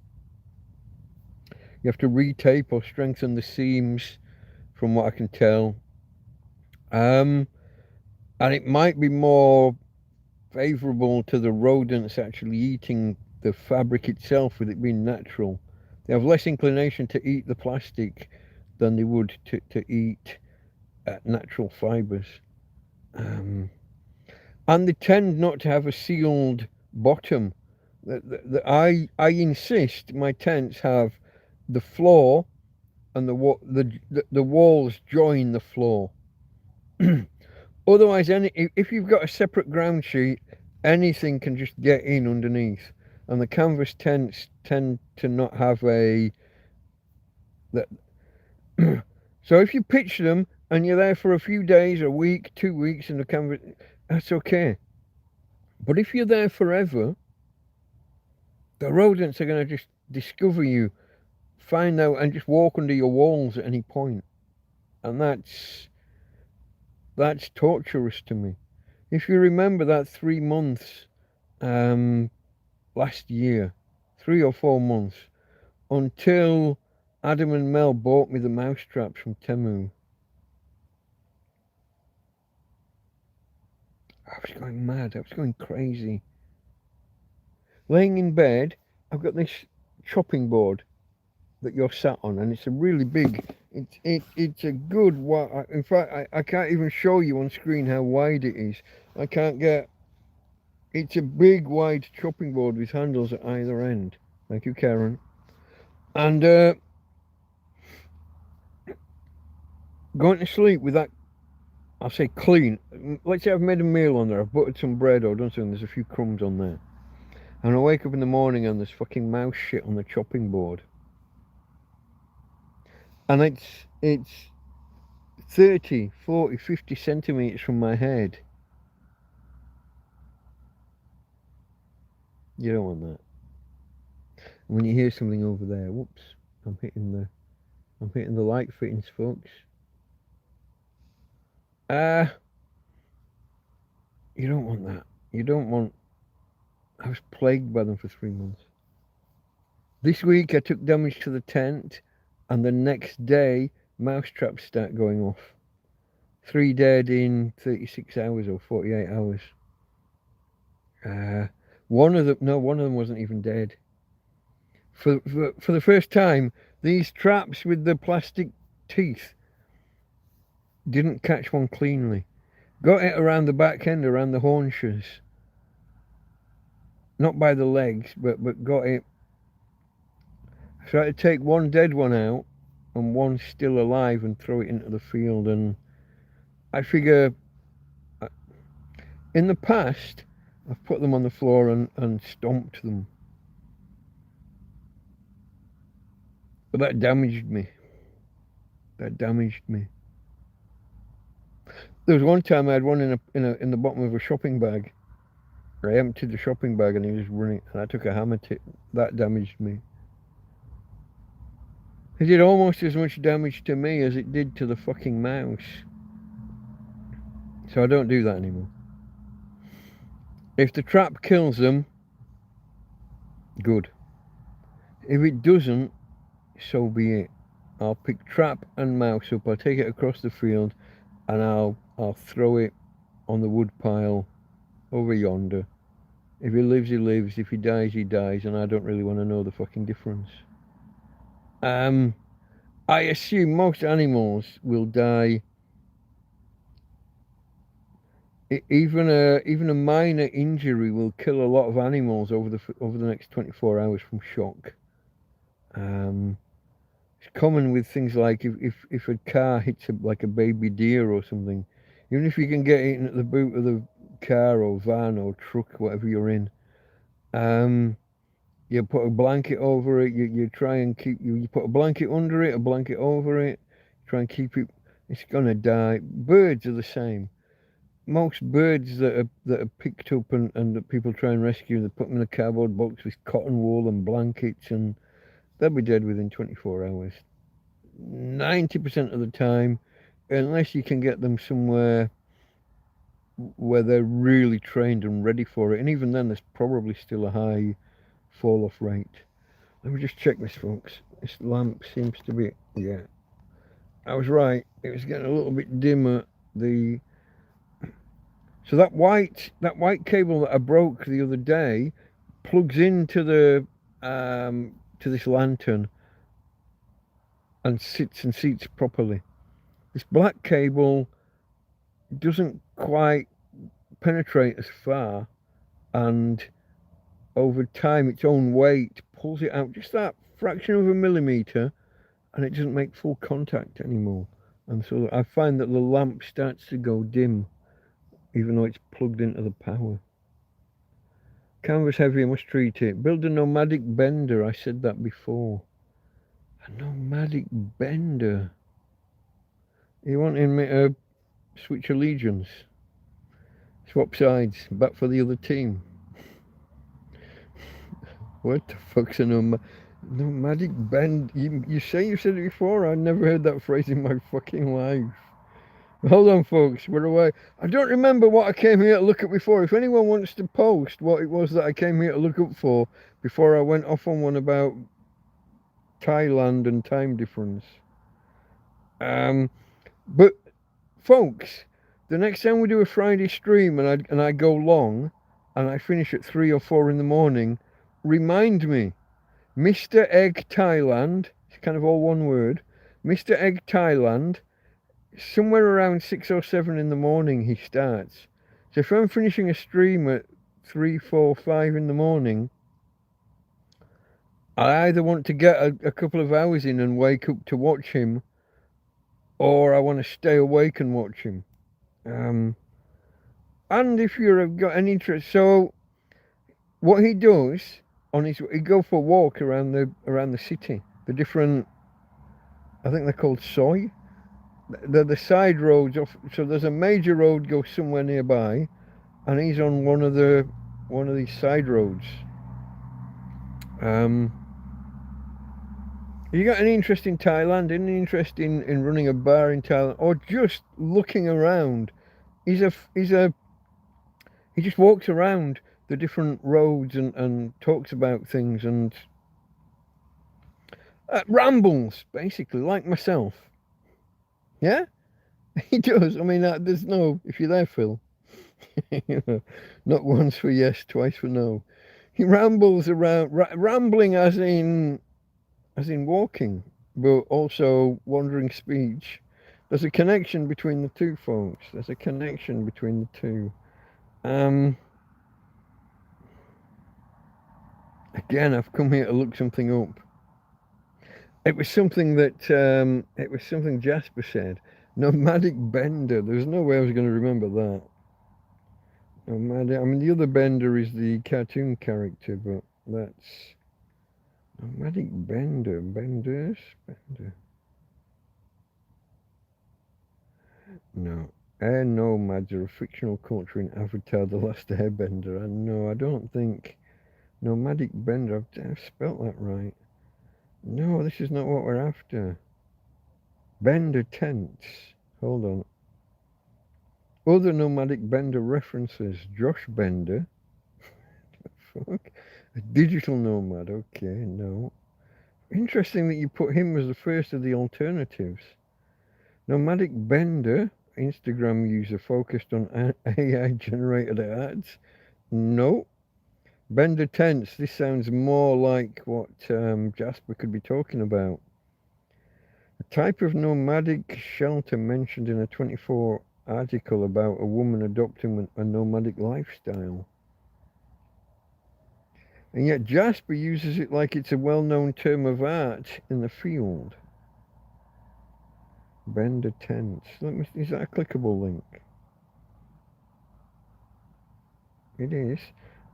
You have to retape or strengthen the seams, from what I can tell. And it might be more favourable to the rodents actually eating the fabric itself, with it being natural. They have less inclination to eat the plastic than they would to eat natural fibres. And they tend not to have a sealed bottom. I insist my tents have the floor and the walls join the floor. Otherwise, if you've got a separate ground sheet, anything can just get in underneath. And the canvas tents tend to not have a. So if you pitch them and you're there for a few days, a week, 2 weeks in the canvas, that's okay. But if you're there forever, the rodents are going to just discover you find out and just walk under your walls at any point. And that's torturous to me. If you remember that 3 months last year, 3 or 4 months, until Adam and Mel bought me the mouse traps from Temu, I was going mad. I was going crazy. Laying in bed, I've got this chopping board that you're sat on, and it's a really big. It's a good. In fact, I can't even show you on screen how wide it is. I can't get. It's a big, wide chopping board with handles at either end. Thank you, Karen. And going to sleep with that, I'll say clean. Let's say I've made a meal on there. I've buttered some bread or done something. There's a few crumbs on there. And I wake up in the morning and there's fucking mouse shit on the chopping board. And it's 30, 40, 50 centimetres from my head. You don't want that. When you hear something over there, whoops, I'm hitting the light fittings, folks. You don't want that. You don't want. I was plagued by them for 3 months. This week I took damage to the tent, and the next day mouse traps start going off. 3 dead in 36 hours or 48 hours. One of them wasn't even dead. For the first time, these traps with the plastic teeth didn't catch one cleanly. Got it around the back end, around the haunches. Not by the legs, but got it. So I had to take one dead one out and one still alive and throw it into the field. And I figure, in the past, I've put them on the floor and stomped them. But that damaged me. There was one time I had one in the bottom of a shopping bag. I emptied the shopping bag and he was running, and I took a hammer tip. That damaged me. It did almost as much damage to me as it did to the fucking mouse. So I don't do that anymore. If the trap kills them, good. If it doesn't, so be it. I'll pick trap and mouse up, I'll take it across the field, and I'll throw it on the wood pile over yonder. If he lives, he lives. If he dies, he dies, and I don't really want to know the fucking difference. I assume most animals will die. Even a minor injury will kill a lot of animals over the next 24 hours from shock. It's common with things like if a car hits like a baby deer or something, even if you can get it at the boot of the car or van or truck, whatever you're in, you put a blanket over it, you try and keep, you put a blanket under it, a blanket over it, try and keep it, it's gonna die. Birds are the same. Most birds that are picked up and that people try and rescue, they put them in a cardboard box with cotton wool and blankets, and they'll be dead within 24 hours. 90% of the time, unless you can get them somewhere where they're really trained and ready for it. And even then, there's probably still a high fall-off rate. Let me just check this, folks. This lamp seems to be, yeah. I was right. It was getting a little bit dimmer. So that white cable that I broke the other day plugs into the to this lantern and seats properly. This black cable doesn't quite penetrate as far, and over time its own weight pulls it out just that fraction of a millimeter, and it doesn't make full contact anymore. And so I find that the lamp starts to go dim even though it's plugged into the power. Canvas heavy, I must treat it. Build a nomadic bender, I said that before. A nomadic bender. You wanting me to switch allegiance? Swap sides, back for the other team. What the fuck's a nomad? Nomadic bend. You say you said it before? I never heard that phrase in my fucking life. Hold on, folks. We're away. I don't remember what I came here to look at before. If anyone wants to post what it was that I came here to look up for before I went off on one about Thailand and time difference. But folks, the next time we do a Friday stream and I go long and I finish at 3 or 4 in the morning, remind me. Mr. Egg Thailand, it's kind of all one word. Mr. Egg Thailand, somewhere around 6 or 7 in the morning he starts. So if I'm finishing a stream at 3, 4, 5 in the morning, I either want to get a couple of hours in and wake up to watch him, or I want to stay awake and watch him. And if you've got any interest, so what he does he go for a walk around the city, the different, I think they're called soy. They're the side roads off. So there's a major road goes somewhere nearby, and he's on one of these side roads. You got any interest in Thailand? Any interest in running a bar in Thailand, or just looking around? He just walks around the different roads and talks about things and rambles, basically, like myself. Yeah, he does. I mean, there's no. If you're there, Phil, not once for yes, twice for no. He rambles around, rambling as in walking, but also wandering speech. There's a connection between the two, folks. There's a connection between the two. Again, I've come here to look something up. It was something Jasper said. Nomadic Bender. There's no way I was going to remember that. Nomadic. I mean, the other Bender is the cartoon character, but that's Nomadic Bender. Bender. No. Air Nomads are a fictional culture in Avatar: The Last Airbender. I don't think Nomadic Bender. I've spelt that right. No, this is not what we're after. Bender tents. Hold on. Other nomadic Bender references. Josh Bender. Fuck. A digital nomad. Okay, no. Interesting that you put him as the first of the alternatives. Nomadic Bender. Instagram user focused on AI generated ads. No. Bender tents. This sounds more like what Jasper could be talking about. A type of nomadic shelter mentioned in a 24 article about a woman adopting a nomadic lifestyle. And yet Jasper uses it like it's a well-known term of art in the field. Bender tents. Is that a clickable link? It is.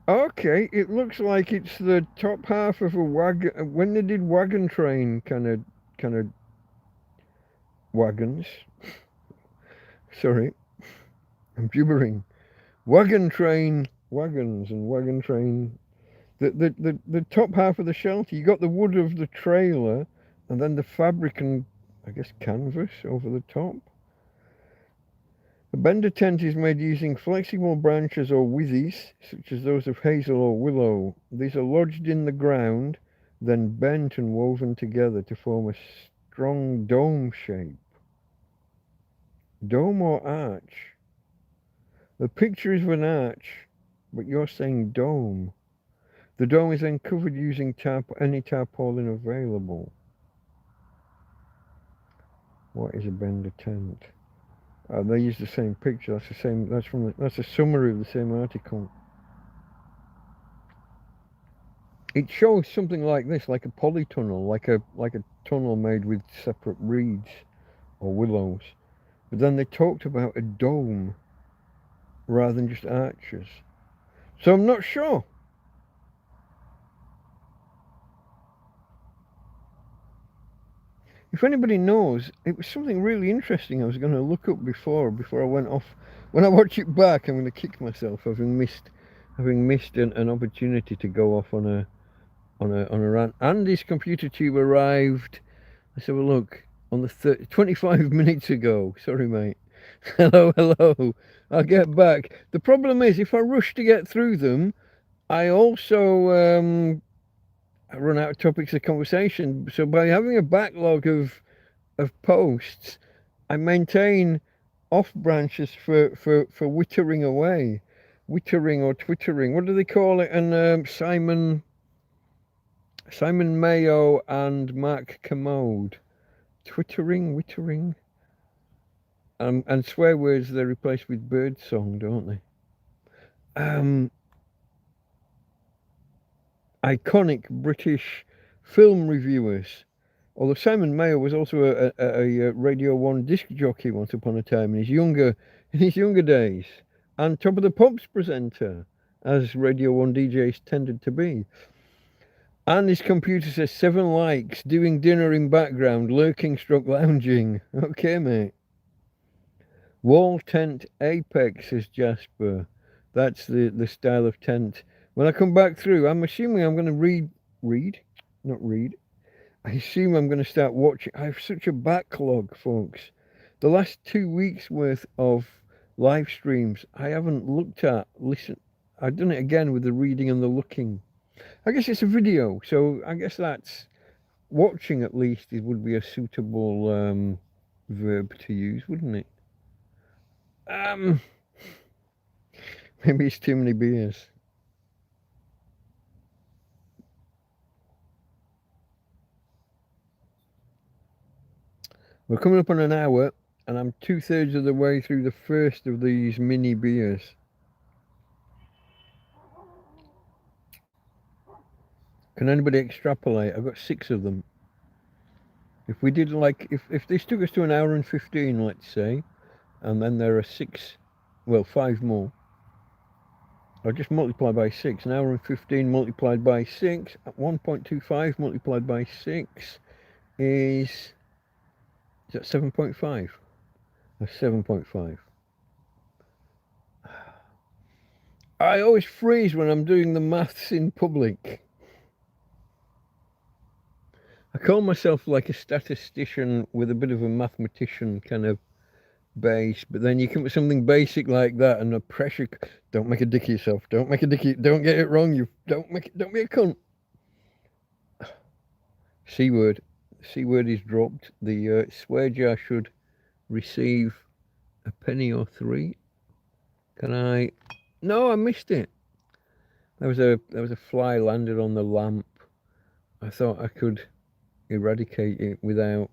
Okay, it looks like it's the top half of a wagon. When they did wagon train kind of wagons. Sorry, I'm gibbering. Wagon train wagons and wagon train. The top half of the shelter. You got the wood of the trailer, and then the fabric and I guess canvas over the top. A Bender tent is made using flexible branches or withies, such as those of hazel or willow. These are lodged in the ground, then bent and woven together to form a strong dome shape. Dome or arch? The picture is of an arch, but you're saying dome. The dome is then covered using any tarpaulin available. What is a Bender tent? They use the same picture. That's the same. That's a summary of the same article. It shows something like this, like a polytunnel, like a tunnel made with separate reeds or willows. But then they talked about a dome rather than just arches. So I'm not sure. If anybody knows, it was something really interesting I was going to look up before I went off. When I watch it back, I'm going to kick myself having missed an opportunity to go off on on a rant. Andy's computer tube arrived. Let's have a look. On the 25 minutes ago. Sorry, mate. Hello, hello. I'll get back. The problem is, if I rush to get through them, I also I run out of topics of conversation. So by having a backlog of posts, I maintain off branches for wittering away. Wittering or twittering. What do they call it? And Simon Mayo and Mark Commode. Twittering, wittering. And swear words they replace with bird song, don't they? Iconic British film reviewers. Although Simon Mayo was also a Radio 1 disc jockey once upon a time in his younger days, and Top of the Pops presenter, as Radio 1 DJs tended to be. And his computer says 7 likes, doing dinner in background, lurking stroke lounging. Okay, mate. Wall tent apex, says Jasper. That's the style of tent. When I come back through, I'm assuming I'm going to I assume I'm going to start watching. I have such a backlog, folks. The last 2 weeks worth of live streams I haven't looked at. Listen, I've done it again with the reading and the looking. I guess it's a video, so I guess that's watching at least. It would be a suitable verb to use, wouldn't it? Maybe it's too many beers. We're coming up on an hour, and I'm 2/3 of the way through the first of these mini beers. Can anybody extrapolate? I've got 6 of them. If we did if this took us to an hour and 15, let's say, and then there are 5 more. I'll just multiply by 6. An hour and 15 multiplied by 6, 1.25 multiplied by 6 is that 7.5? That's 7.5. I always freeze when I'm doing the maths in public. I call myself like a statistician with a bit of a mathematician kind of base, but then you come with something basic like that and the pressure. Don't make a dick of yourself. Don't make a dick. Don't get it wrong. Don't be a cunt. C word. C word is dropped. The swear jar should receive a penny or 3. Can I? No, I missed it. There was a fly landed on the lamp. I thought I could eradicate it without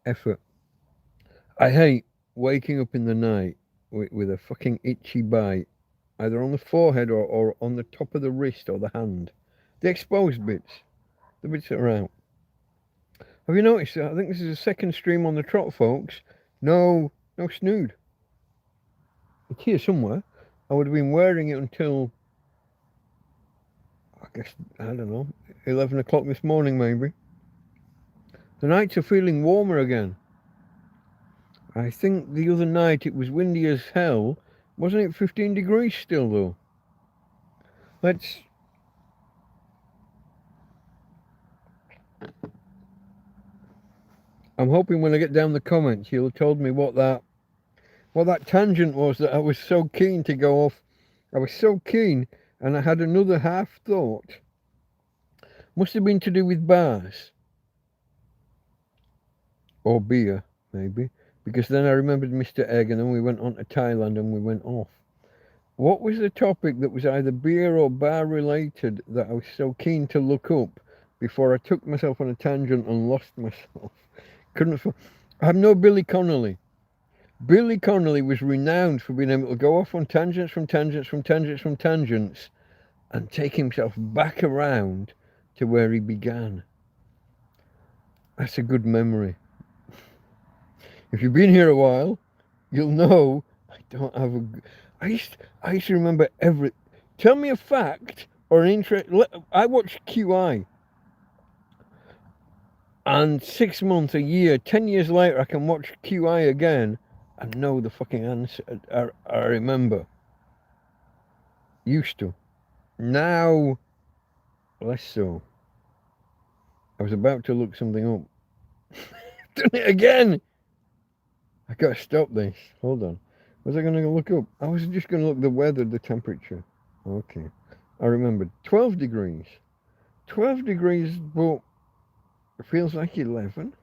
effort. I hate waking up in the night with a fucking itchy bite, either on the forehead or on the top of the wrist or the hand. The exposed bits, the bits that are out. Have you noticed that? I think this is the second stream on the trot, folks. No snood. It's here somewhere. I would have been wearing it until, I guess, I don't know, 11 o'clock this morning maybe. The nights are feeling warmer again. I think the other night it was windy as hell. Wasn't it 15 degrees still though? I'm hoping when I get down the comments you'll have told me what that tangent was that I was so keen to go off. I was so keen and I had another half thought. Must have been to do with bars. Or beer, maybe. Because then I remembered Mr. Egg and then we went on to Thailand and we went off. What was the topic that was either beer or bar related that I was so keen to look up before I took myself on a tangent and lost myself? I'm no Billy Connolly. Billy Connolly was renowned for being able to go off on tangents from tangents from tangents from tangents and take himself back around to where he began. That's a good memory. If you've been here a while, you'll know I don't have a. I used to remember every. Tell me a fact or an interest. I watch QI, and 6 months, a year, 10 years later, I can watch QI again and know the fucking answer. I remember. Used to. Now, less so. I was about to look something up. Done it again! I gotta stop this. Hold on. Was I gonna look up? I was just gonna look the weather, the temperature. Okay. I remembered. 12 degrees. 12 degrees, but it feels like 11.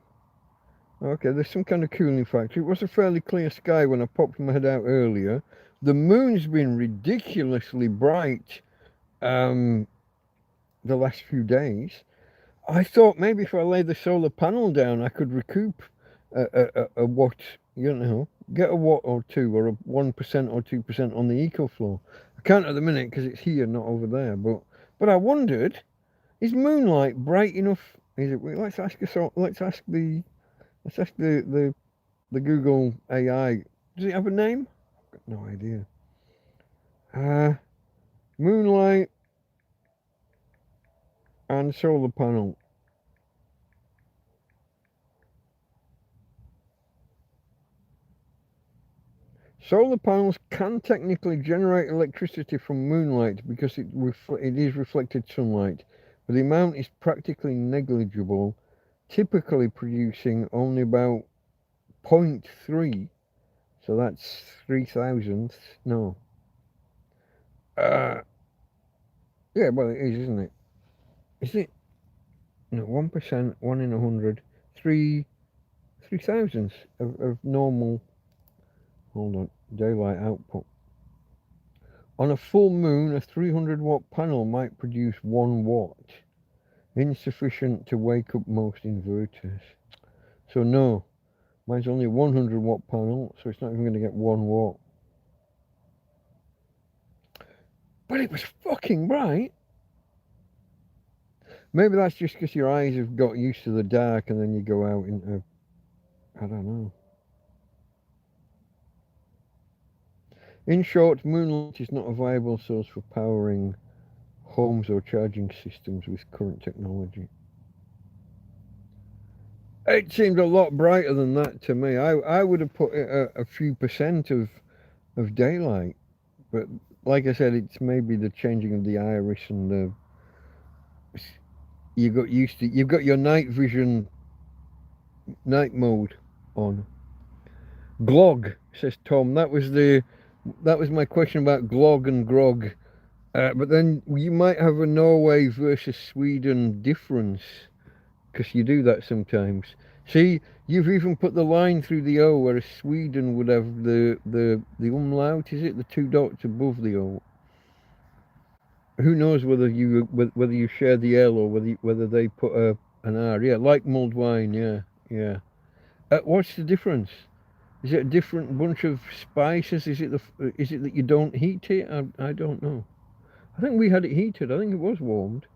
Okay, there's some kind of cooling factor. It was a fairly clear sky when I popped my head out earlier. The moon's been ridiculously bright the last few days. I thought maybe if I lay the solar panel down, I could recoup a watt, you know, get a watt or two, or a 1% or 2% on the EcoFlow. I can't at the minute because it's here, not over there. But I wondered, is moonlight bright enough? Is it? Let's ask the Google AI. Does it have a name? I've got no idea. Moonlight and solar panel. Solar panels can technically generate electricity from moonlight because it is reflected sunlight, but the amount is practically negligible, typically producing only about 0.3, so that's 3,000th, no. Yeah, well it is, isn't it? Is it? No, 1%, 1 in 100, 3,000ths of normal, hold on, daylight output. On a full moon, a 300-watt panel might produce 1 watt, insufficient to wake up most inverters. So no, mine's only a 100-watt panel, so it's not even going to get 1 watt. But it was fucking bright. Maybe that's just because your eyes have got used to the dark and then you go out into, I don't know. In short, moonlight is not a viable source for powering homes or charging systems with current technology. It seemed a lot brighter than that to me. I would have put it a few percent of daylight, but like I said, it's maybe the changing of the iris and the you got used to. You've got your night vision, night mode on. Glog, says Tom. That was my question about glog and grog. But then you might have a Norway versus Sweden difference, because you do that sometimes. See, you've even put the line through the O, whereas Sweden would have the umlaut, is it? The 2 dots above the O. Who knows whether you share the L or whether they put an R? Yeah, like mulled wine. Yeah. What's the difference? Is it a different bunch of spices? Is it that you don't heat it? I don't know. I think we had it heated. I think it was warmed.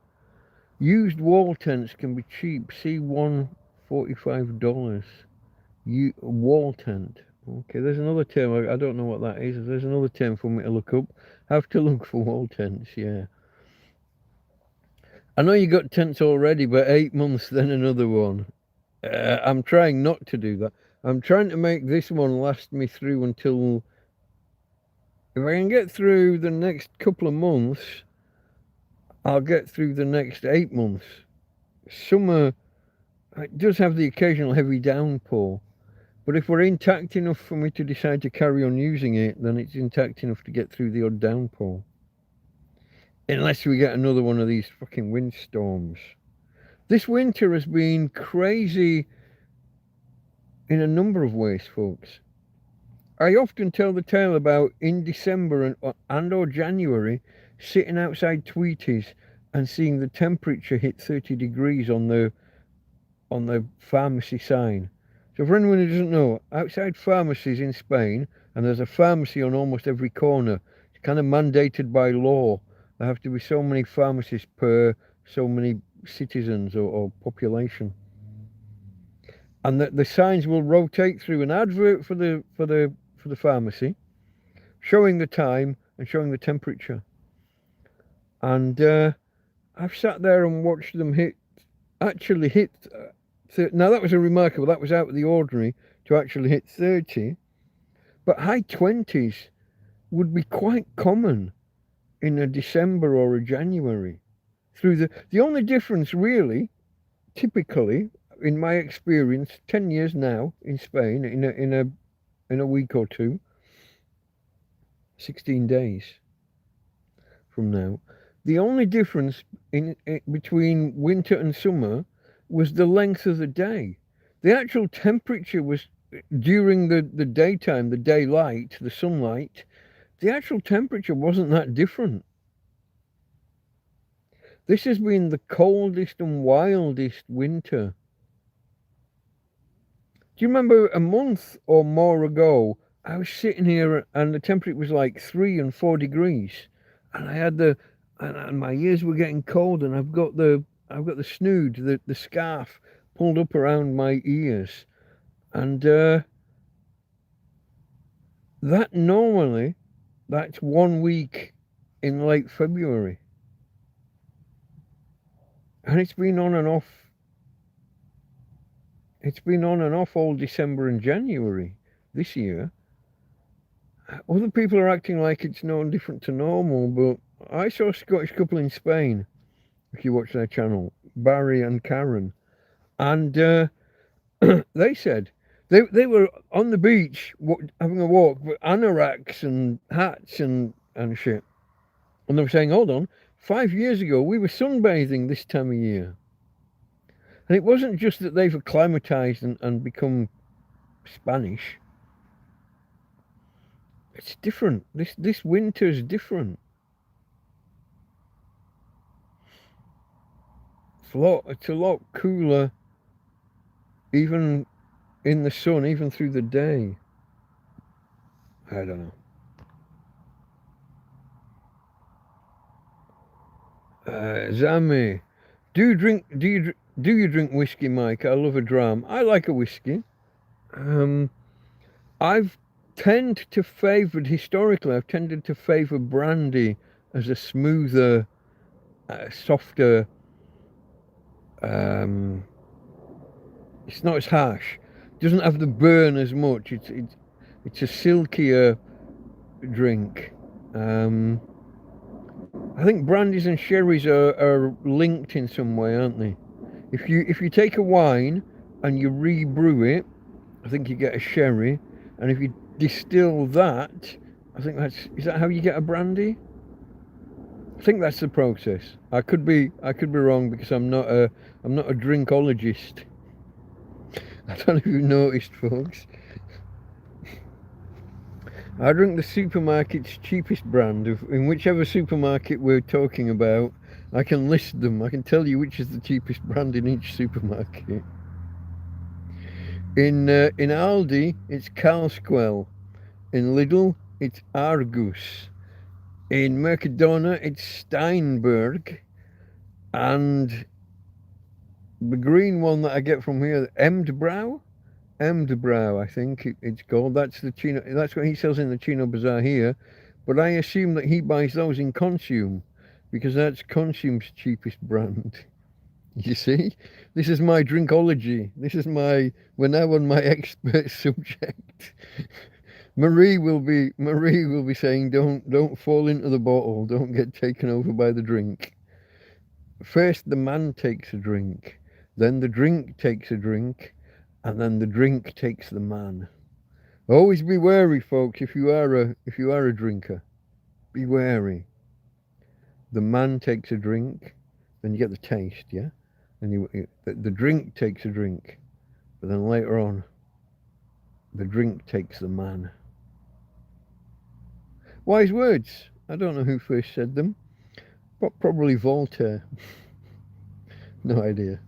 Used wall tents can be cheap. See $145. Wall tent. Okay, there's another term. I don't know what that is. There's another term for me to look up. Have to look for wall tents. Yeah. I know you got tents already, but 8 months, then another one. I'm trying not to do that. I'm trying to make this one last me through until... If I can get through the next couple of months, I'll get through the next 8 months. Summer, it does have the occasional heavy downpour, but if we're intact enough for me to decide to carry on using it, then it's intact enough to get through the odd downpour. Unless we get another one of these fucking windstorms. This winter has been crazy in a number of ways, folks. I often tell the tale about in December and or January sitting outside Tweety's and seeing the temperature hit 30 degrees on the pharmacy sign. So for anyone who doesn't know, outside pharmacies in Spain, and there's a pharmacy on almost every corner, it's kind of mandated by law. There have to be so many pharmacies per so many citizens or population. And the signs will rotate through an advert for the pharmacy, showing the time and showing the temperature. And I've sat there and watched them actually hit. Now that was a remarkable. That was out of the ordinary to actually hit 30, but high 20s would be quite common in a December or a January. through the only difference really, typically, in my experience, 10 years now in Spain, in a week or two, 16 days from now, the only difference in between winter and summer was the length of the day. The actual temperature was during the daytime, the daylight, the sunlight, the actual temperature wasn't that different. This has been the coldest and wildest winter. Do you remember a month or more ago, I was sitting here and the temperature was like 3 and 4 degrees, and I had and my ears were getting cold, and I've got the snood, the scarf pulled up around my ears, and that normally, that's 1 week in late February, and it's been on and off. It's been on and off all December and January this year. Other people are acting like it's no different to normal, but I saw a Scottish couple in Spain, if you watch their channel, Barry and Karen, and they said they were on the beach having a walk with anoraks and hats and shit. And they were saying, hold on, 5 years ago we were sunbathing this time of year. And it wasn't just that they've acclimatized and become Spanish. It's different. This winter's different. It's a lot cooler, even in the sun, even through the day. I don't know. Zami, do you drink whiskey, Mike? I love a dram. I like a whiskey. I've tended to favour brandy as a smoother, softer. It's not as harsh. It doesn't have the burn as much. It's a silkier drink. I think brandies and sherries are linked in some way, aren't they? If you take a wine and you rebrew it, I think you get a sherry, and if you distill that, I think is that how you get a brandy? I think that's the process. I could be wrong because I'm not a drinkologist. I don't know if you've noticed, folks. I drink the supermarket's cheapest brand. In whichever supermarket we're talking about, I can list them. I can tell you which is the cheapest brand in each supermarket. In Aldi, it's Carlsquell. In Lidl, it's Argus. In Mercadona, it's Steinberg. And the green one that I get from here, Emdbrow, I think it's called. That's the Chino. That's what he sells in the Chino Bazaar here. But I assume that he buys those in Consume, because that's Consume's cheapest brand. You see, this is my drinkology. We're now on my expert subject. Marie will be saying, don't fall into the bottle. Don't get taken over by the drink. First, the man takes a drink, then the drink takes a drink, and then the drink takes the man. Always be wary, folks. If you are a drinker, be wary. The man takes a drink, then you get the taste, yeah, and the drink takes a drink, but then later on, the drink takes the man. Wise words. I don't know who first said them, but probably Voltaire. No idea.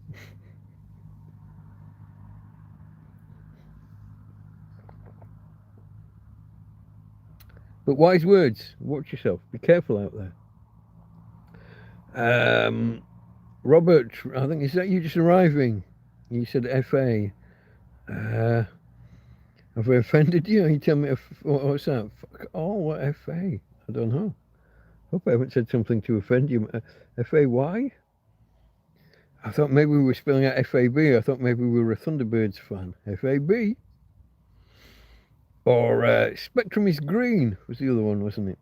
But wise words. Watch yourself. Be careful out there. Robert, I think, is that you just arriving? You said FA. Have I offended you? You tell me, what's that? Fuck all, what FA? I don't know. Hope I haven't said something to offend you. FAY? I thought maybe we were spelling out FAB. I thought maybe we were a Thunderbirds fan. FAB? Or Spectrum is Green was the other one, wasn't it?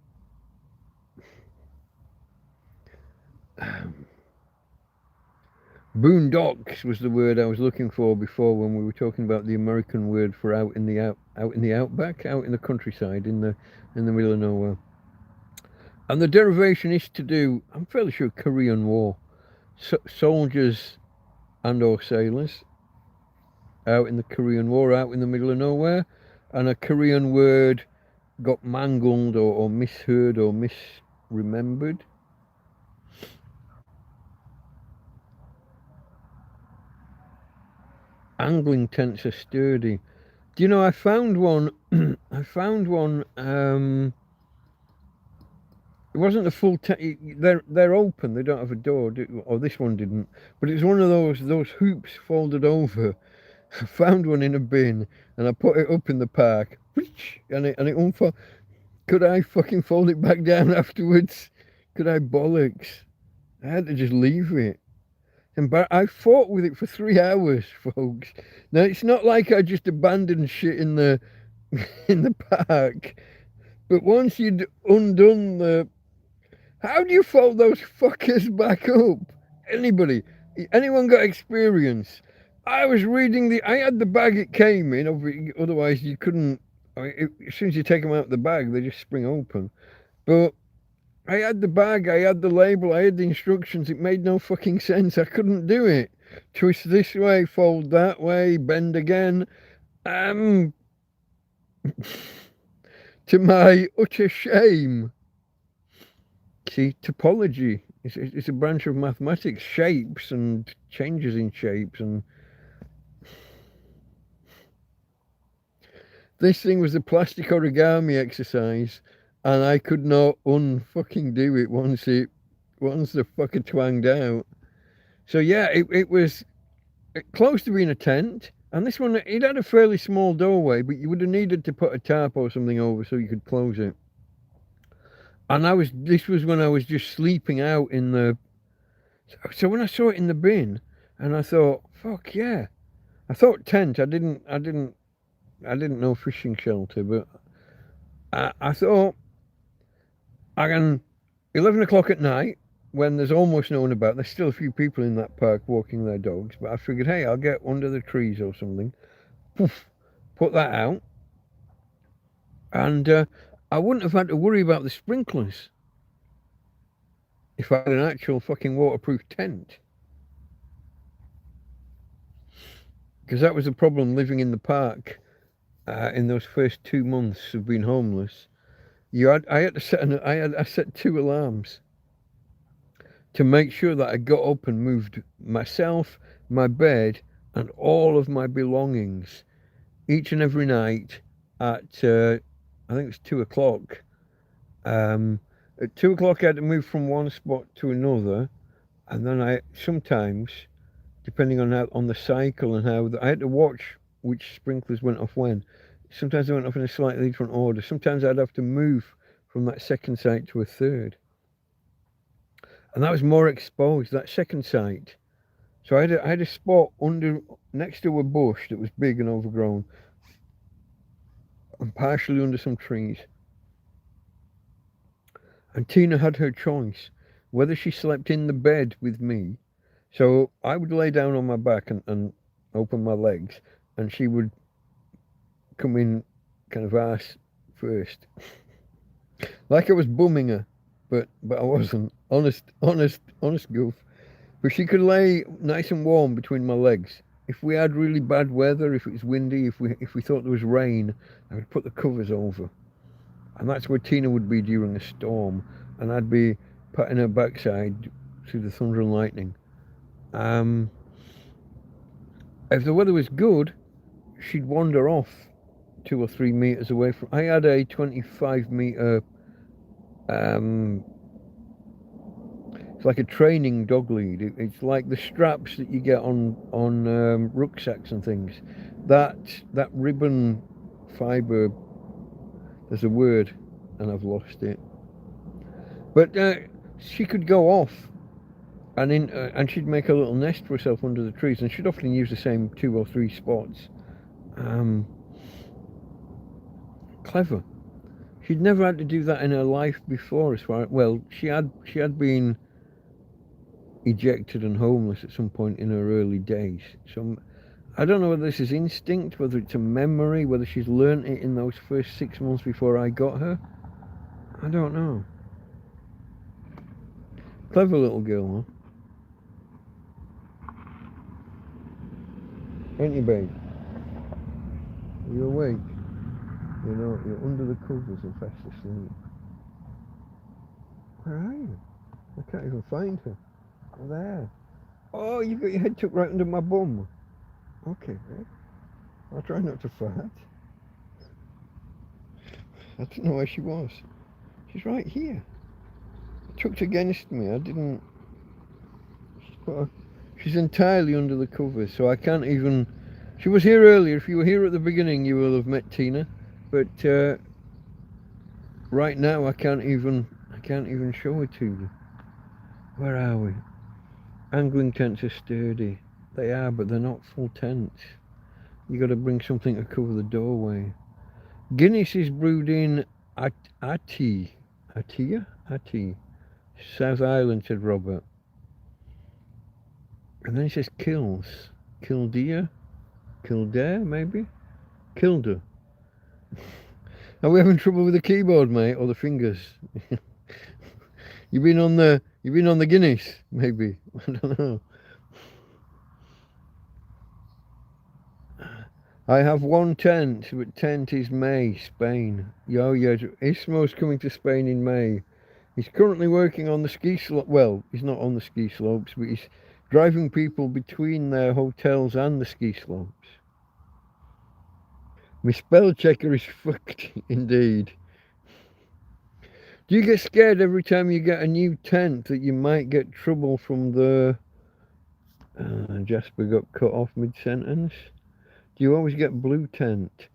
Boondocks was the word I was looking for before when we were talking about the American word for out in the outback, out in the countryside, in the middle of nowhere. And the derivation is to do, I'm fairly sure, Korean War. Soldiers and or sailors out in the Korean War, out in the middle of nowhere, and a Korean word got mangled or misheard or misremembered. Angling tents are sturdy. Do you know, I found one, I found one, it wasn't a full tent, they're open, they don't have a door, or this one didn't, but it was one of those hoops folded over. I found one in a bin, and I put it up in the park, and it unfolded. Could I fucking fold it back down afterwards? Could I bollocks? I had to just leave it. And I fought with it for 3 hours, folks. Now it's not like I just abandoned shit in the in the park. But once you'd undone the, how do you fold those fuckers back up? Anybody? Anyone got experience? I was reading I had the bag it came in. Otherwise you couldn't. As soon as you take them out of the bag, they just spring open. But I had the bag, I had the label, I had the instructions. It made no fucking sense. I couldn't do it. Twist this way, fold that way, bend again. To my utter shame. See, topology it's a branch of mathematics, shapes and changes in shapes. And this thing was a plastic origami exercise. And I could not unfucking do it once the fucker twanged out. So yeah, it was close to being a tent. And this one, it had a fairly small doorway, but you would have needed to put a tarp or something over so you could close it. And this was when I was just sleeping out in the, so when I saw it in the bin, and I thought, fuck yeah. I thought tent, I didn't know fishing shelter, but I thought, 11 o'clock at night, when there's almost no one about, there's still a few people in that park walking their dogs, but I figured, hey, I'll get under the trees or something, poof, put that out, and I wouldn't have had to worry about the sprinklers if I had an actual fucking waterproof tent. Because that was the problem living in the park in those first 2 months of being homeless. I had to I set 2 alarms to make sure that I got up and moved myself, my bed, and all of my belongings each and every night at I think it was 2 o'clock. At 2 o'clock I had to move from one spot to another, and then I sometimes, depending on the cycle and how I had to watch which sprinklers went off when. Sometimes they went off in a slightly different order. Sometimes I'd have to move from that second site to a third. And that was more exposed, that second site. So I had a spot next to a bush that was big and overgrown, and partially under some trees. And Tina had her choice, whether she slept in the bed with me. So I would lay down on my back and open my legs, and she would come in kind of ass first. Like I was bumming her, but I wasn't. Honest goof. But she could lay nice and warm between my legs. If we had really bad weather, if it was windy, if we thought there was rain, I would put the covers over. And that's where Tina would be during a storm, and I'd be patting her backside through the thunder and lightning. If the weather was good, she'd wander off 2 or 3 meters away from. I had a 25-meter. It's like a training dog lead. It's like the straps that you get on rucksacks and things. That ribbon fiber. There's a word, and I've lost it. But she could go off, and she'd make a little nest for herself under the trees, and she'd often use the same 2 or 3 spots. Clever. She'd never had to do that in her life before, as far well, she had been ejected and homeless at some point in her early days. So I don't know whether this is instinct, whether it's a memory, whether she's learnt it in those first 6 months before I got her. I don't know. Clever little girl, huh? Ain't you, babe? Are you awake? You know, you're under the covers and fast asleep. Where are you? I can't even find her. Oh, there. Oh, you got your head tucked right under my bum. Okay, babe. I'll try not to fart. I didn't know where she was. She's right here. Tucked against me. I didn't... She's entirely under the covers, so I can't even... She was here earlier. If you were here at the beginning, you will have met Tina. But right now, I can't even show it to you. Where are we? Angling tents are sturdy. They are, but they're not full tents. You got to bring something to cover the doorway. Guinness is brewed in Ati, South Island, said Robert. And then he says Kills. Kildare, maybe? Kilda. Are we having trouble with the keyboard, mate, or the fingers? You've been on the Guinness, maybe. I don't know. I have one tent, but tent is May, Spain. Yeah, Ismo's coming to Spain in May. He's currently working on the ski slope. Well, he's not on the ski slopes, but he's driving people between their hotels and the ski slopes. My spell checker is fucked, indeed. Do you get scared every time you get a new tent that you might get trouble from the... Jasper got cut off mid-sentence. Do you always get blue tent?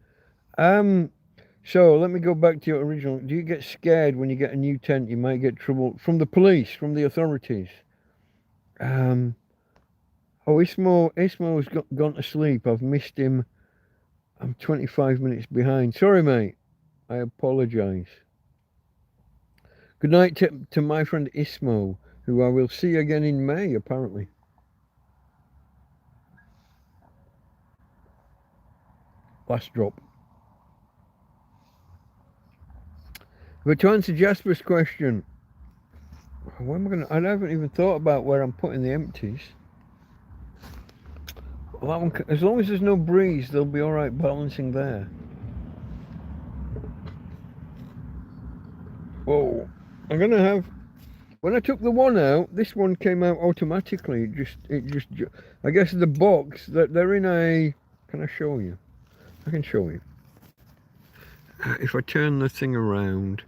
So let me go back to your original. Do you get scared when you get a new tent you might get trouble from the police, from the authorities? Oh, Ismo's gone to sleep. I've missed him. I'm 25 minutes behind. Sorry, mate. I apologise. Good night to my friend Ismo, who I will see again in May, apparently. Last drop. But to answer Jasper's question, where am I going to... I haven't even thought about where I'm putting the empties. Well, that one, as long as there's no breeze, they'll be all right balancing there. Whoa. I'm going to have... When I took the one out, this one came out automatically. It just I guess the box, they're in a... Can I show you? I can show you. If I turn the thing around...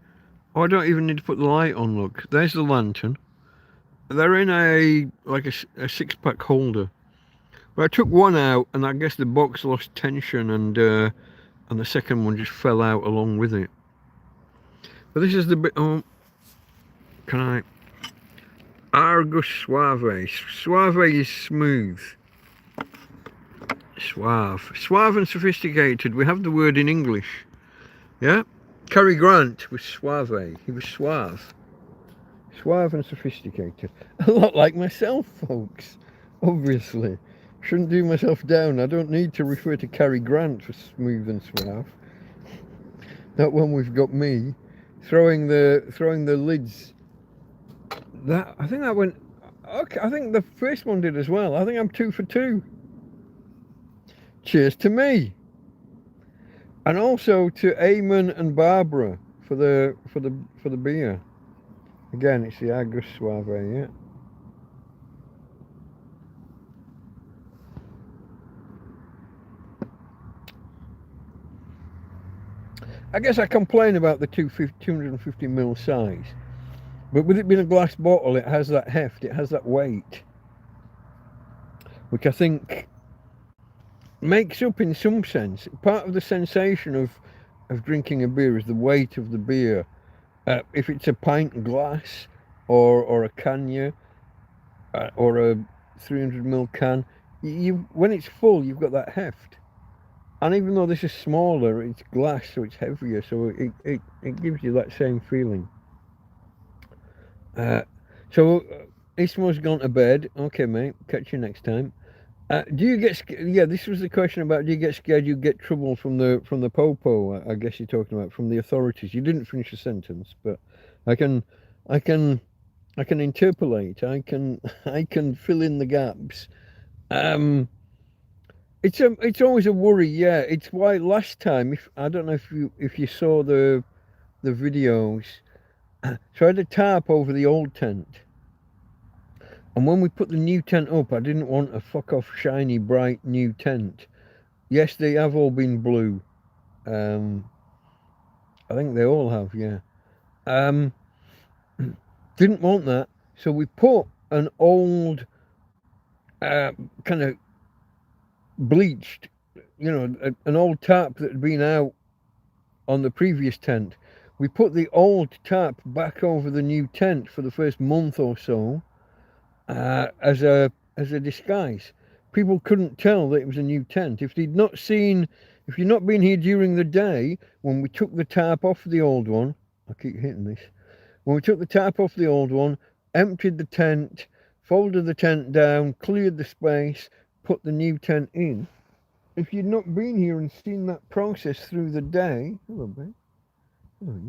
Oh, I don't even need to put the light on, look. There's the lantern. They're in a six-pack holder. But I took one out, and I guess the box lost tension, and the second one just fell out along with it. But this is the bit... Oh, can I... Argus Suave. Suave is smooth. Suave. Suave and sophisticated. We have the word in English. Yeah? Cary Grant was suave. He was suave. Suave and sophisticated. A lot like myself, folks. Obviously. Shouldn't do myself down. I don't need to refer to Cary Grant for smooth and suave. That one we've got me throwing the lids. That, I think that went... Okay, I think the first one did as well. I think I'm 2 for 2. Cheers to me. And also to Eamon and Barbara for the beer. Again, it's the Argus Suave, yeah. I guess I complain about the 250ml size, but with it being a glass bottle, it has that heft, it has that weight, which I think makes up in some sense. Part of the sensation of drinking a beer is the weight of the beer. If it's a pint glass or a canya or a 300ml can, when it's full, you've got that heft. And even though this is smaller, it's glass, so it's heavier, so it gives you that same feeling. So Ismo's gone to bed. Okay, mate. Catch you next time. Do you get yeah? This was the question about, do you get scared you get trouble from the popo? I guess you're talking about from the authorities. You didn't finish the sentence, but I can, I can, I can interpolate. I can I can fill in the gaps. Um, it's always a worry. Yeah, it's why last time, if I don't know if you saw the videos. So I had a tarp over the old tent, and when we put the new tent up, I didn't want a fuck off shiny bright new tent. Yes, they have all been blue. Um, I think they all have, yeah. Um, didn't want that, so we put an old, uh, kind of bleached, an old tarp that had been out on the previous tent. We put the old tarp back over the new tent for the first month or so, as a disguise. People couldn't tell that it was a new tent. If you'd not been here during the day when we took the tarp off the old one, I keep hitting this. When we took the tarp off the old one, emptied the tent, folded the tent down, cleared the space, put the new tent in. If you'd not been here and seen that process through the day, hello, babe. Hello,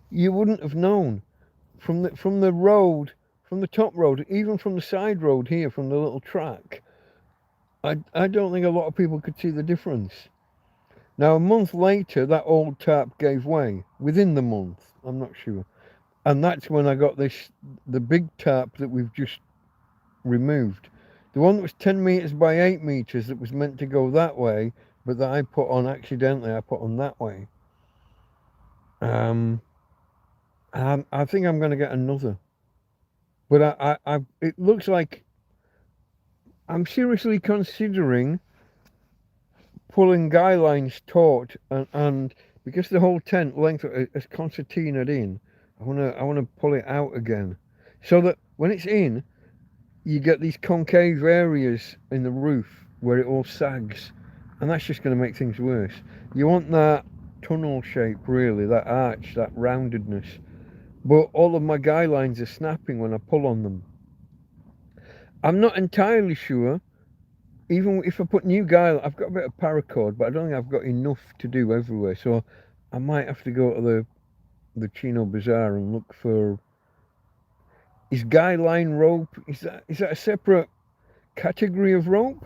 you wouldn't have known from the road, from the top road, even from the side road here, from the little track. I don't think a lot of people could see the difference. Now, a month later, that old tarp gave way. Within the month, I'm not sure. And that's when I got the big tarp that we've just removed. The one that was 10 metres by 8 metres that was meant to go that way, but that I put on accidentally, I put on that way. I think I'm going to get another. But it looks like I'm seriously considering pulling guy lines taut, and because the whole tent length is concertinaed in, I wanna pull it out again, so that when it's in, you get these concave areas in the roof where it all sags, and that's just going to make things worse. You want that tunnel shape, really, that arch, that roundedness. But all of my guy lines are snapping when I pull on them. I'm not entirely sure. Even if I put new guy, I've got a bit of paracord, but I don't think I've got enough to do everywhere. So I might have to go to the Chino Bazaar and look for. Is guy line rope? Is that a separate category of rope?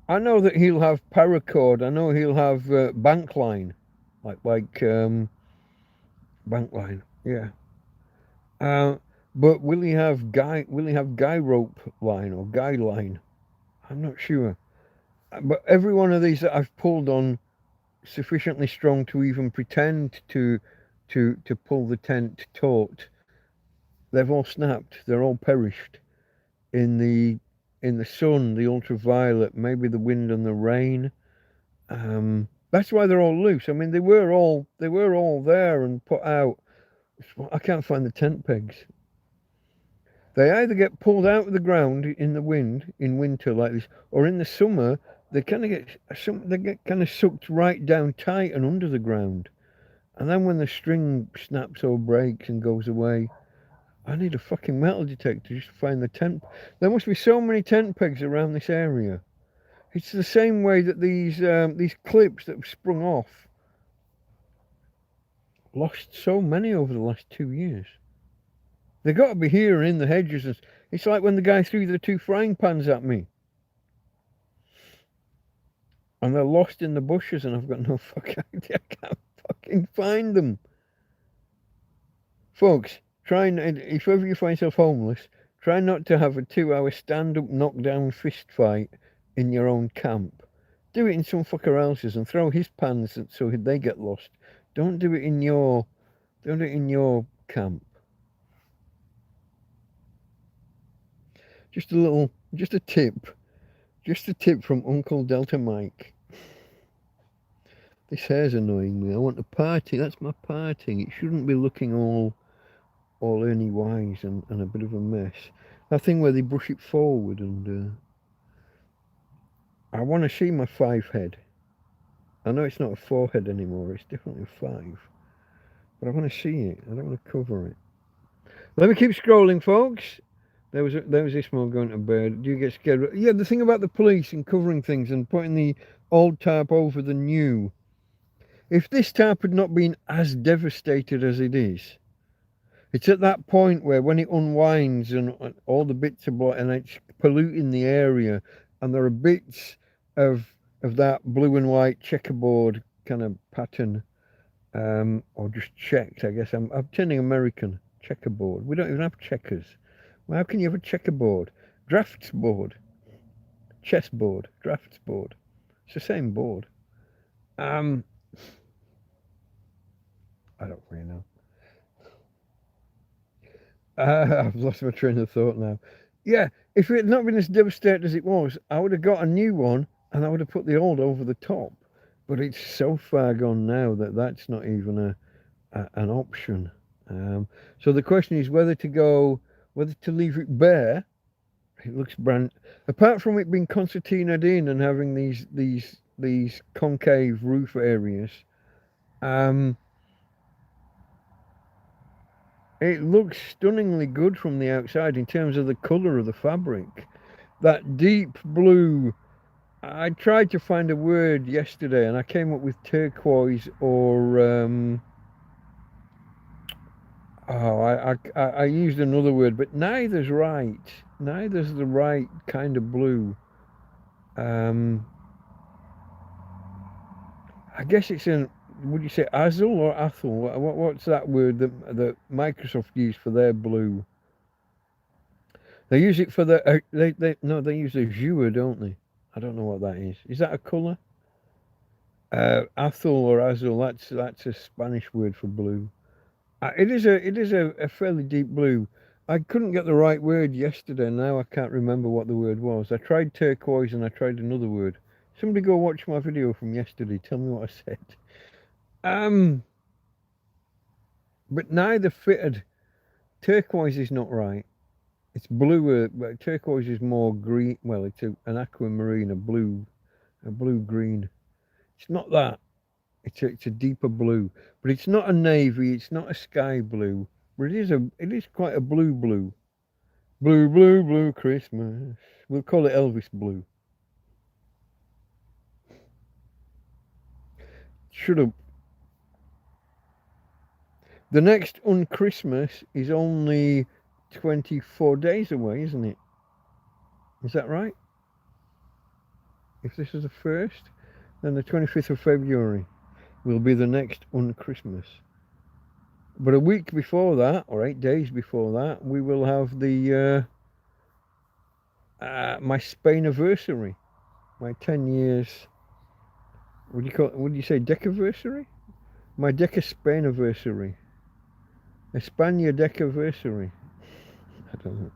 I know that he'll have paracord. I know he'll have bank line, like bank line. Yeah. Uh, but will he have guy? Will he have guy rope line or guy line? I'm not sure. But every one of these that I've pulled on sufficiently strong to even pretend to pull the tent taut, they've all snapped. They're all perished in the sun, the ultraviolet, maybe the wind and the rain. That's why they're all loose. I mean, they were all there and put out. I can't find the tent pegs. They either get pulled out of the ground in the wind in winter like this, or in the summer they get kind of sucked right down tight and under the ground. And then when the string snaps or breaks and goes away, I need a fucking metal detector just to find the tent. There must be so many tent pegs around this area. It's the same way that these clips that have sprung off. Lost so many over the last 2 years. They got to be here in the hedges. It's like when the guy threw the 2 frying pans at me. And they're lost in the bushes, and I've got no fucking idea. I can't fucking find them. Folks, if ever you find yourself homeless, try not to have a 2-hour stand-up knockdown fist fight in your own camp. Do it in some fucker else's and throw his pans so they get lost. Don't do it in your camp. Just a tip from Uncle Delta Mike. This hair's annoying me. I want a parting. That's my parting. It shouldn't be looking all Ernie Wise and a bit of a mess. That thing where they brush it forward, and I want to see my 5 head. I know it's not a 4 head anymore. It's definitely a 5. But I want to see it. I don't want to cover it. Let me keep scrolling, folks. There was this one going to bed. Do you get scared? Yeah, the thing about the police and covering things and putting the old tarp over the new. If this tarp had not been as devastated as it is, it's at that point where when it unwinds and all the bits are blown and it's polluting the area, and there are bits of that blue and white checkerboard kind of pattern, or just checked. I guess I'm turning American. Checkerboard. We don't even have checkers. Well, how can you have a checkerboard? Drafts board, chessboard, drafts board. It's the same board. I don't really know. I've lost my train of thought now. Yeah, if it had not been as devastated as it was, I would have got a new one and I would have put the old over the top. But it's so far gone now that that's not even an option. So the question is whether to leave it bare. It looks brand. Apart from it being concertinaed in and having these concave roof areas, it looks stunningly good from the outside in terms of the colour of the fabric. That deep blue. I tried to find a word yesterday and I came up with turquoise or I used another word, but neither's right. Neither's the right kind of blue. I guess it's an. Would you say azul or athel? What's that word that Microsoft used for their blue? They use it for the. They use azure, don't they? I don't know what that is. Is that a colour? Athel or azul. That's a Spanish word for blue. It is a fairly deep blue. I couldn't get the right word yesterday. Now I can't remember what the word was. I tried turquoise and I tried another word. Somebody go watch my video from yesterday. Tell me what I said. But neither fitted. Turquoise is not right. It's blue. Turquoise is more green. Well, it's an aquamarine, a blue green. It's not that. It's a deeper blue, but it's not a navy. It's not a sky blue, but it is quite a blue blue. Blue, blue, blue Christmas. We'll call it Elvis blue. Should have. The next Christmas is only 24 days away, isn't it? Is that right? If this is the first, then the 25th of February will be the next Christmas. But a week before that, or 8 days before that, we will have the my Spain anniversary, my 10 years. What do you call it? Would you say decaversary? My Deca Spain anniversary. España decaversary. I don't know.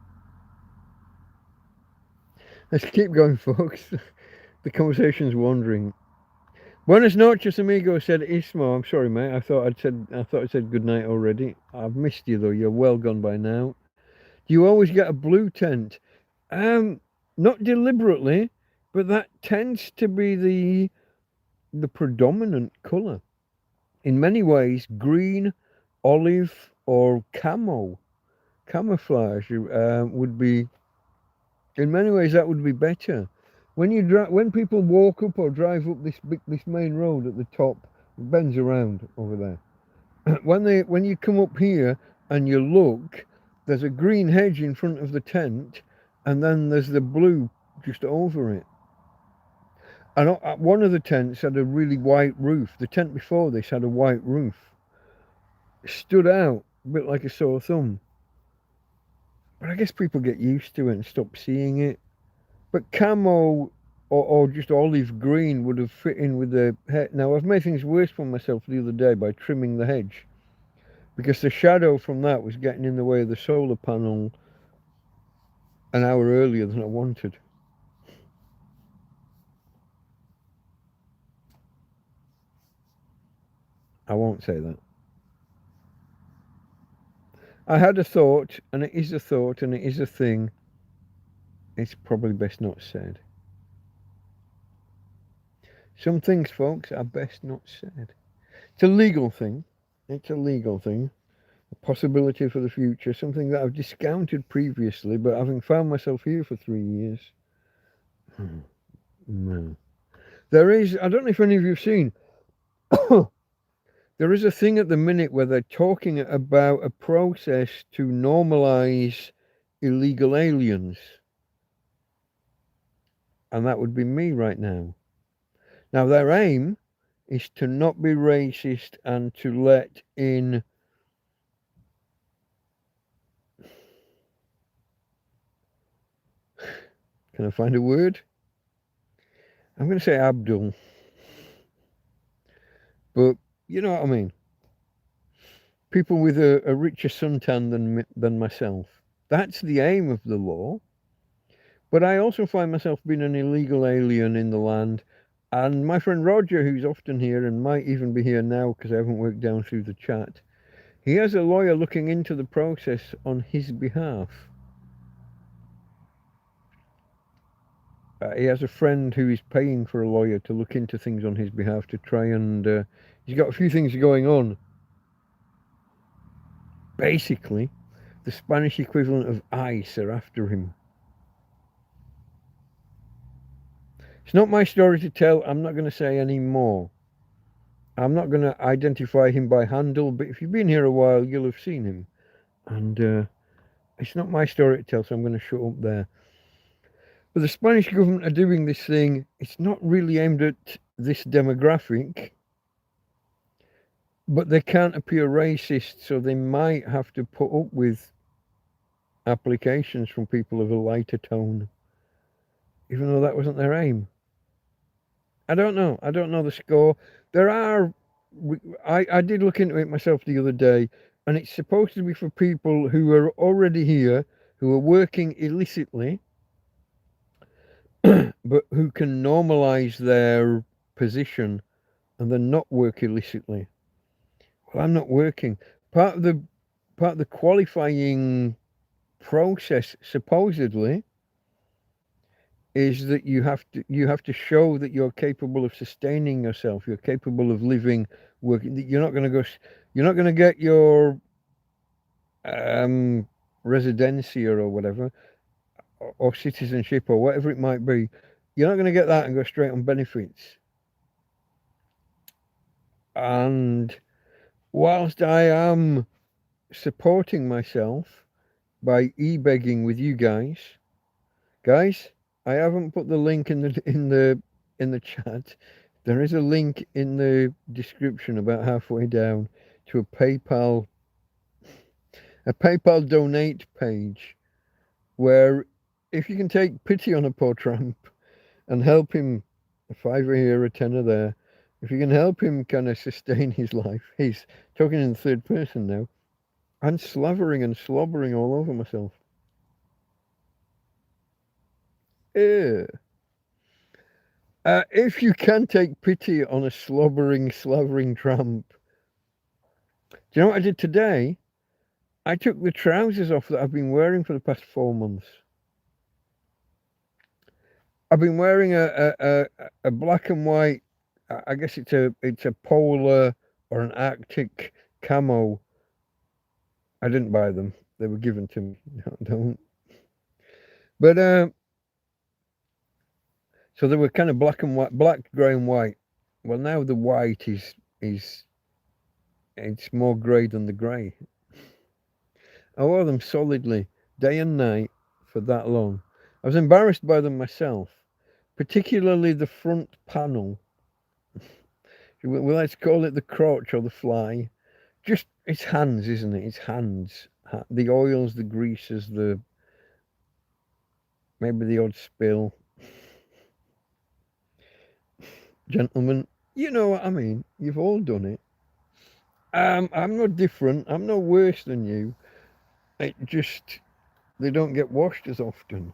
Let's keep going, folks. The conversation's wandering. Buenas noches, amigo, said Ismo. I'm sorry, mate. I thought I said good night already. I've missed you though. You're well gone by now. Do you always get a blue tent? Not deliberately, but that tends to be the predominant colour. In many ways, green, olive, or camouflage would be. In many ways, that would be better. When people walk up or drive up this main road at the top, it bends around over there. When you come up here and you look, there's a green hedge in front of the tent, and then there's the blue just over it. And one of the tents had a really white roof. The tent before this had a white roof. It stood out a bit like a sore thumb. But I guess people get used to it and stop seeing it. But camo or just olive green would have fit in with the hedge. Now, I've made things worse for myself the other day by trimming the hedge, because the shadow from that was getting in the way of the solar panel an hour earlier than I wanted. I won't say that. I had a thought, and it is a thought, and it is a thing. It's probably best not said. Some things, folks, are best not said. It's a legal thing. It's a legal thing. possibility for the future, something that I've discounted previously, but having found myself here for 3 years. No. There is, I don't know if any of you have seen, there is a thing at the minute where they're talking about a process to normalise illegal aliens. And that would be me right now. Now, their aim is to not be racist and to let in can I find a word? I'm going to say Abdul. But you know what I mean. People with a richer suntan than myself. That's the aim of the law. But I also find myself being an illegal alien in the land. And my friend Roger, who's often here and might even be here now because I haven't worked down through the chat, he has a lawyer looking into the process on his behalf. He has a friend who is paying for a lawyer to look into things on his behalf to try and he's got a few things going on. Basically, the Spanish equivalent of ICE are after him. It's not my story to tell. I'm not going to say any more. I'm not going to identify him by handle, but if you've been here a while, you'll have seen him. And it's not my story to tell, so I'm going to shut up there. But the Spanish government are doing this thing. It's not really aimed at this demographic, but they can't appear racist, so they might have to put up with applications from people of a lighter tone, even though that wasn't their aim. I don't know. I don't know the score. There are. I did look into it myself the other day, and it's supposed to be for people who are already here, who are working illicitly, but who can normalise their position and then not work illicitly. Well, I'm not working. Part of the qualifying process, supposedly, is that you have to show that you're capable of sustaining yourself. You're capable of living, working. You're not going to get your residencia or whatever, or citizenship or whatever it might be. You're not going to get that and go straight on benefits. And whilst I am supporting myself by e-begging with you guys, I haven't put the link in the chat. There is a link in the description about halfway down to a PayPal donate page where if you can take pity on a poor tramp and help him, a fiver here, a tenner there, if you can help him kind of sustain his life. He's talking in the third person now. I'm slavering and slobbering all over myself. If you can take pity on a slobbering, slavering tramp, do you know what I did today? I took the trousers off that I've been wearing for the past 4 months. I've been wearing a black and white, I guess it's a polar or an Arctic camo. I didn't buy them. They were given to me. No, don't. But so they were kind of black and white, black, grey and white. Well, now the white is it's more grey than the grey. I wore them solidly, day and night, for that long. I was embarrassed by them myself, particularly the front panel. Well, let's call it the crotch or the fly. Just, it's hands, isn't it? It's hands. The oils, the greases, maybe the odd spill. Gentlemen, you know what I mean. You've all done it. I'm not different. I'm no worse than you. It just, they don't get washed as often.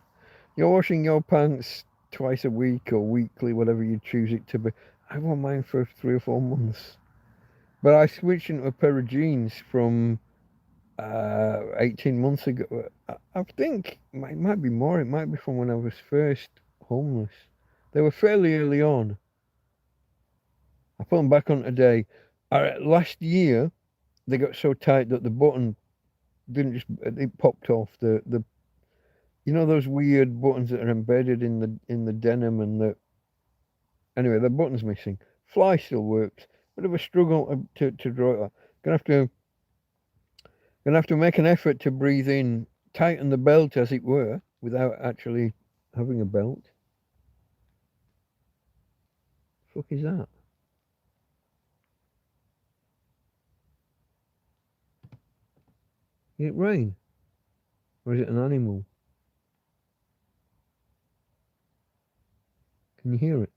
You're washing your pants twice a week or weekly, whatever you choose it to be. I wore mine for 3 or 4 months. But I switched into a pair of jeans from 18 months ago. I think it might be more. It might be from when I was first homeless. They were fairly early on. I put them back on today. Last year, they got so tight that the button didn't just, it popped off. The you know those weird buttons that are embedded in the denim, and the anyway, the button's missing. Fly still works. Bit of a struggle to draw it up. Gonna have to make an effort to breathe in, tighten the belt as it were, without actually having a belt. Fuck is that? Is it rain? Or is it an animal? Can you hear it?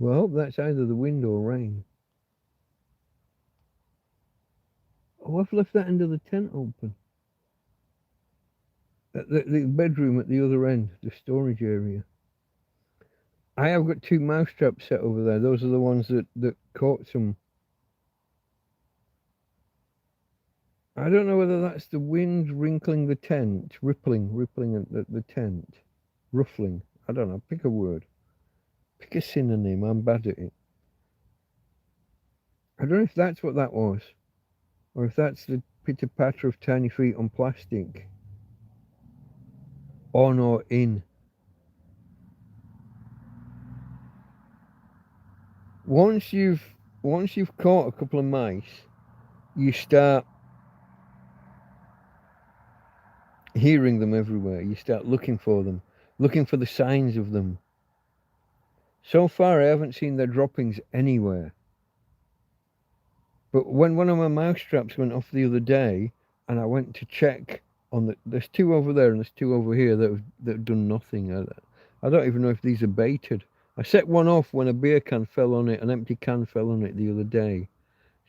Well, that's either the wind or rain. Oh, I've left that end of the tent open. The bedroom at the other end, the storage area. I have got 2 mouse traps set over there. Those are the ones that caught some. I don't know whether that's the wind wrinkling the tent, rippling the tent, ruffling. I don't know. Pick a word. Pick a synonym. I'm bad at it. I don't know if that's what that was, or if that's the pitter patter of tiny feet on plastic. On or in. Once you've caught a couple of mice, you start hearing them everywhere. You start looking for them, looking for the signs of them. So far, I haven't seen their droppings anywhere. But when one of my mouse traps went off the other day, and I went to check on there's 2 over there and there's 2 over here that have done nothing. I don't even know if these are baited. I set one off when a beer can fell on it, an empty can fell on it the other day.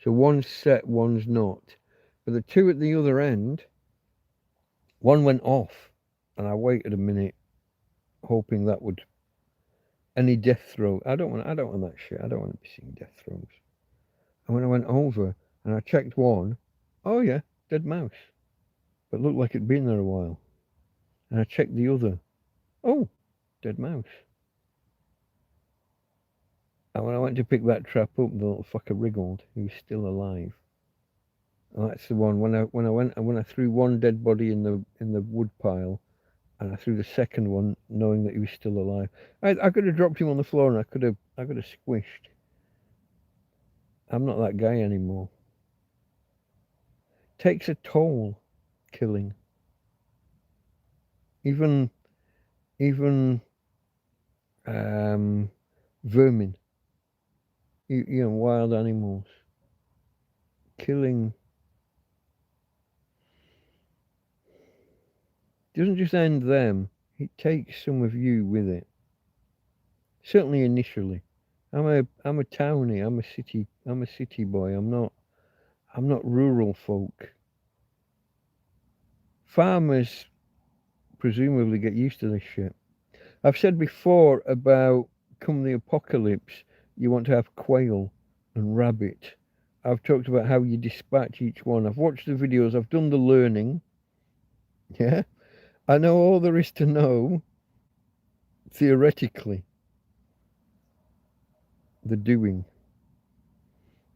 So one's set, one's not. But the 2 at the other end, one went off, and I waited a minute, hoping that would any death throw. I don't want that shit. I don't want to be seeing death throws. And when I went over and I checked one, oh yeah, dead mouse, but looked like it'd been there a while. And I checked the other, oh, dead mouse. And when I went to pick that trap up, the little fucker wriggled. He was still alive. And that's the one. When I threw one dead body in the wood pile, and I threw the second one, knowing that he was still alive. I could have dropped him on the floor, and I could have squished. I'm not that guy anymore. Takes a toll, killing. Even vermin. You know, wild animals. Killing doesn't just end them, it takes some of you with it. Certainly initially. I'm a townie, I'm a city boy. I'm not rural folk. Farmers presumably get used to this shit. I've said before about come the apocalypse, you want to have quail and rabbit. I've talked about how you dispatch each one. I've watched the videos, I've done the learning. Yeah. I know all there is to know, theoretically. The doing.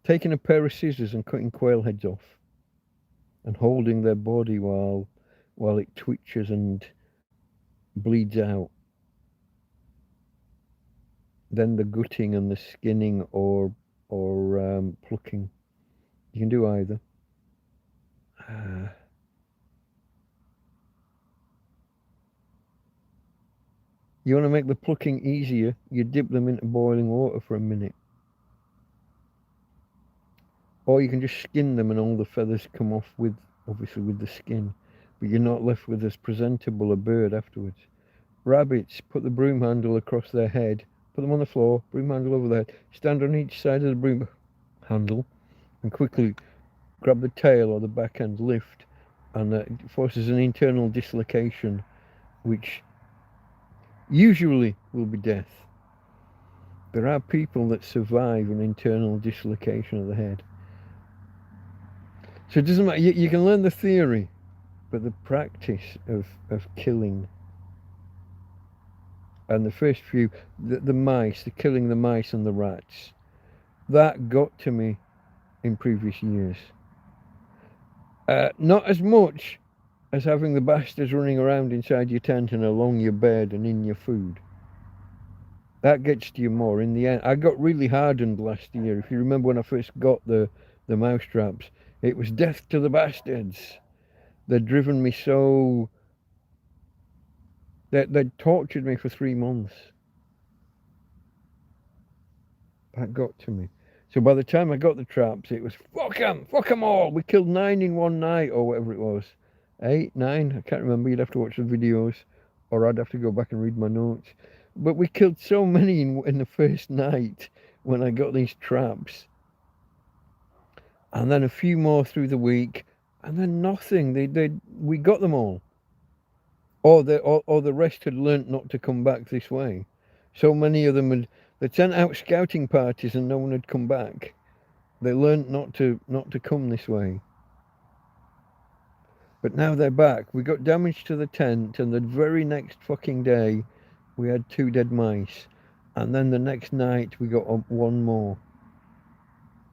Taking a pair of scissors and cutting quail heads off. And holding their body while it twitches and bleeds out. Then the gutting and the skinning or plucking. You can do either. You want to make the plucking easier, you dip them into boiling water for a minute. Or you can just skin them and all the feathers come off with, obviously with the skin. But you're not left with as presentable a bird afterwards. Rabbits, put the broom handle across their head, put them on the floor, broom handle over their head, stand on each side of the broom handle and quickly grab the tail or the back end lift, and it forces an internal dislocation which usually will be death. There are people that survive an internal dislocation of the head. So it doesn't matter, you can learn the theory, but the practice of killing, and the first few, the mice, the killing the mice and the rats, that got to me in previous years. Not as much as having the bastards running around inside your tent and along your bed and in your food. That gets to you more in the end. I got really hardened last year. If you remember when I first got the mouse traps, it was death to the bastards. They'd driven me so... They'd tortured me for 3 months. That got to me. So by the time I got the traps, it was fuck 'em all. We killed 9 in one night, or whatever it was. 8, 9, I can't remember. You'd have to watch the videos, or I'd have to go back and read my notes. But we killed so many in the first night when I got these traps. And then a few more through the week, and then nothing. We got them all. Or the rest had learnt not to come back this way. So many of them they'd sent out scouting parties and no one had come back. They learnt not to come this way. But now they're back. We got damage to the tent, and the very next fucking day we had 2 dead mice. And then the next night we got 1 more.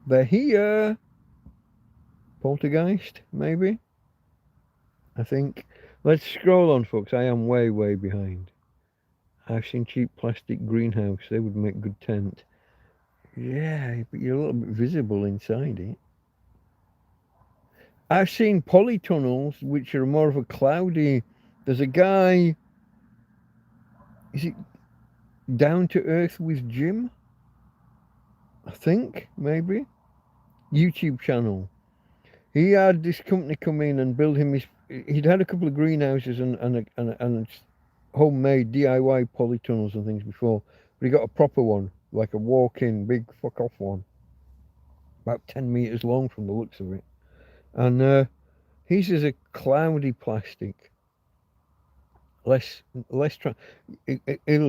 They're here. Poltergeist, maybe? I think. Let's scroll on, folks. I am way, way behind. I've seen cheap plastic greenhouse. They would make good tent. Yeah, but you're a little bit visible inside it. I've seen polytunnels, which are more of a cloudy... There's a guy... Is it Down to Earth with Jim? I think, maybe. YouTube channel. He had this company come in and build him his... He'd had a couple of greenhouses and homemade DIY polytunnels and things before. But he got a proper one, like a walk-in, big fuck-off one. About 10 metres long from the looks of it. And his is a cloudy plastic. It'll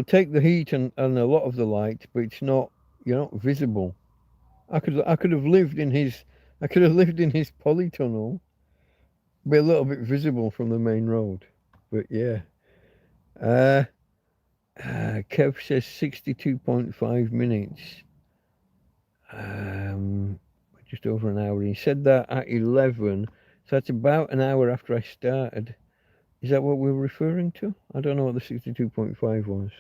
take the heat and a lot of the light, but it's not... You're not visible. I could have lived in his... I could have lived in his polytunnel, be a little bit visible from the main road. But yeah. Kev says 62.5 minutes. Just over an hour. He said that at 11, so that's about an hour after I started. Is that what we're referring to? I don't know what the 62.5 was.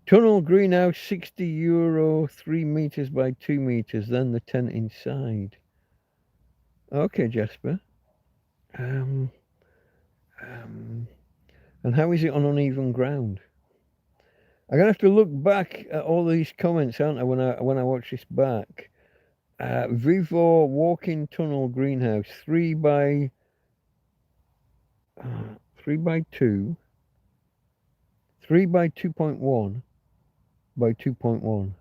Tunnel greenhouse, €60, 3 meters by 2 meters, then the tent inside. Okay, Jasper. And how is it on uneven ground? I'm gonna have to look back at all these comments, aren't I, when I watch this back. Vivo walk-in tunnel greenhouse, 3 by 2, 3 by 2.1 by 2.1,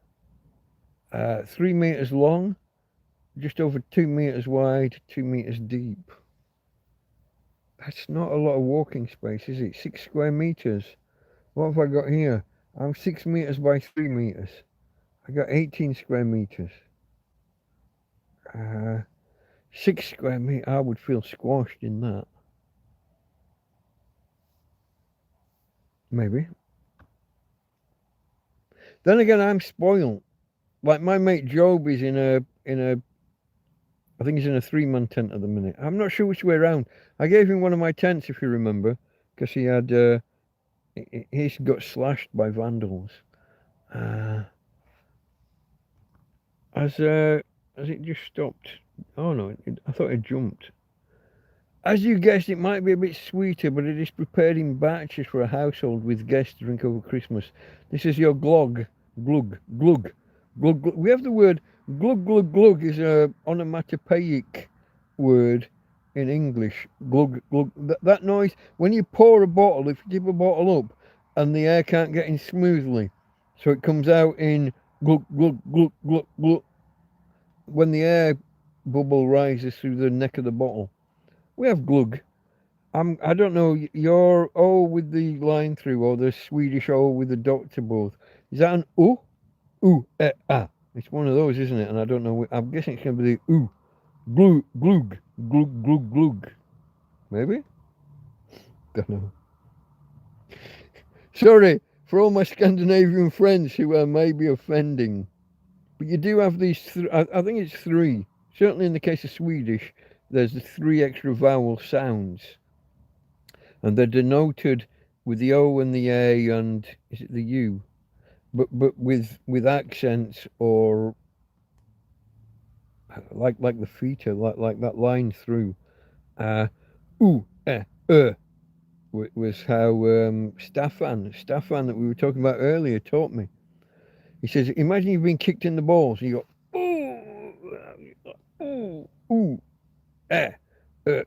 3 meters long, just over 2 meters wide, 2 meters deep. That's not a lot of walking space, is it? 6 square meters. What have I got here? I'm 6 meters by 3 meters. I got 18 square meters. 6 square meters. I would feel squashed in that. Maybe. Then again, I'm spoiled. Like my mate Job is in a I think he's in a 3-man tent at the minute. I'm not sure which way around. I gave him one of my tents, if you remember, because he had he's got slashed by vandals. Has it just stopped? Oh no, I thought it jumped. As you guessed, it might be a bit sweeter, but it is prepared in batches for a household with guests to drink over Christmas. This is your glug, glug, glug, glug, glug. We have the word glug, glug, glug is a onomatopoeic word in English. Glug, glug. That noise, when you pour a bottle, if you tip a bottle up and the air can't get in smoothly, so it comes out in glug, glug, glug, glug, glug. When the air bubble rises through the neck of the bottle. We have glug. I don't know, your O with the line through, or the Swedish O with the dot to both. Is that an O? Ah. It's one of those, isn't it? And I don't know, I'm guessing it's going to be the glug, glug, glug, glug, glug. Maybe? Don't know. Sorry for all my Scandinavian friends who I may be offending. But you do have these, I think it's three. Certainly in the case of Swedish, there's the three extra vowel sounds. And they're denoted with the O and the A and, is it the U? But with accents or like the feature, like that line through. Ooh, was how Staffan that we were talking about earlier taught me. He says, imagine you've been kicked in the balls and you go, ooh,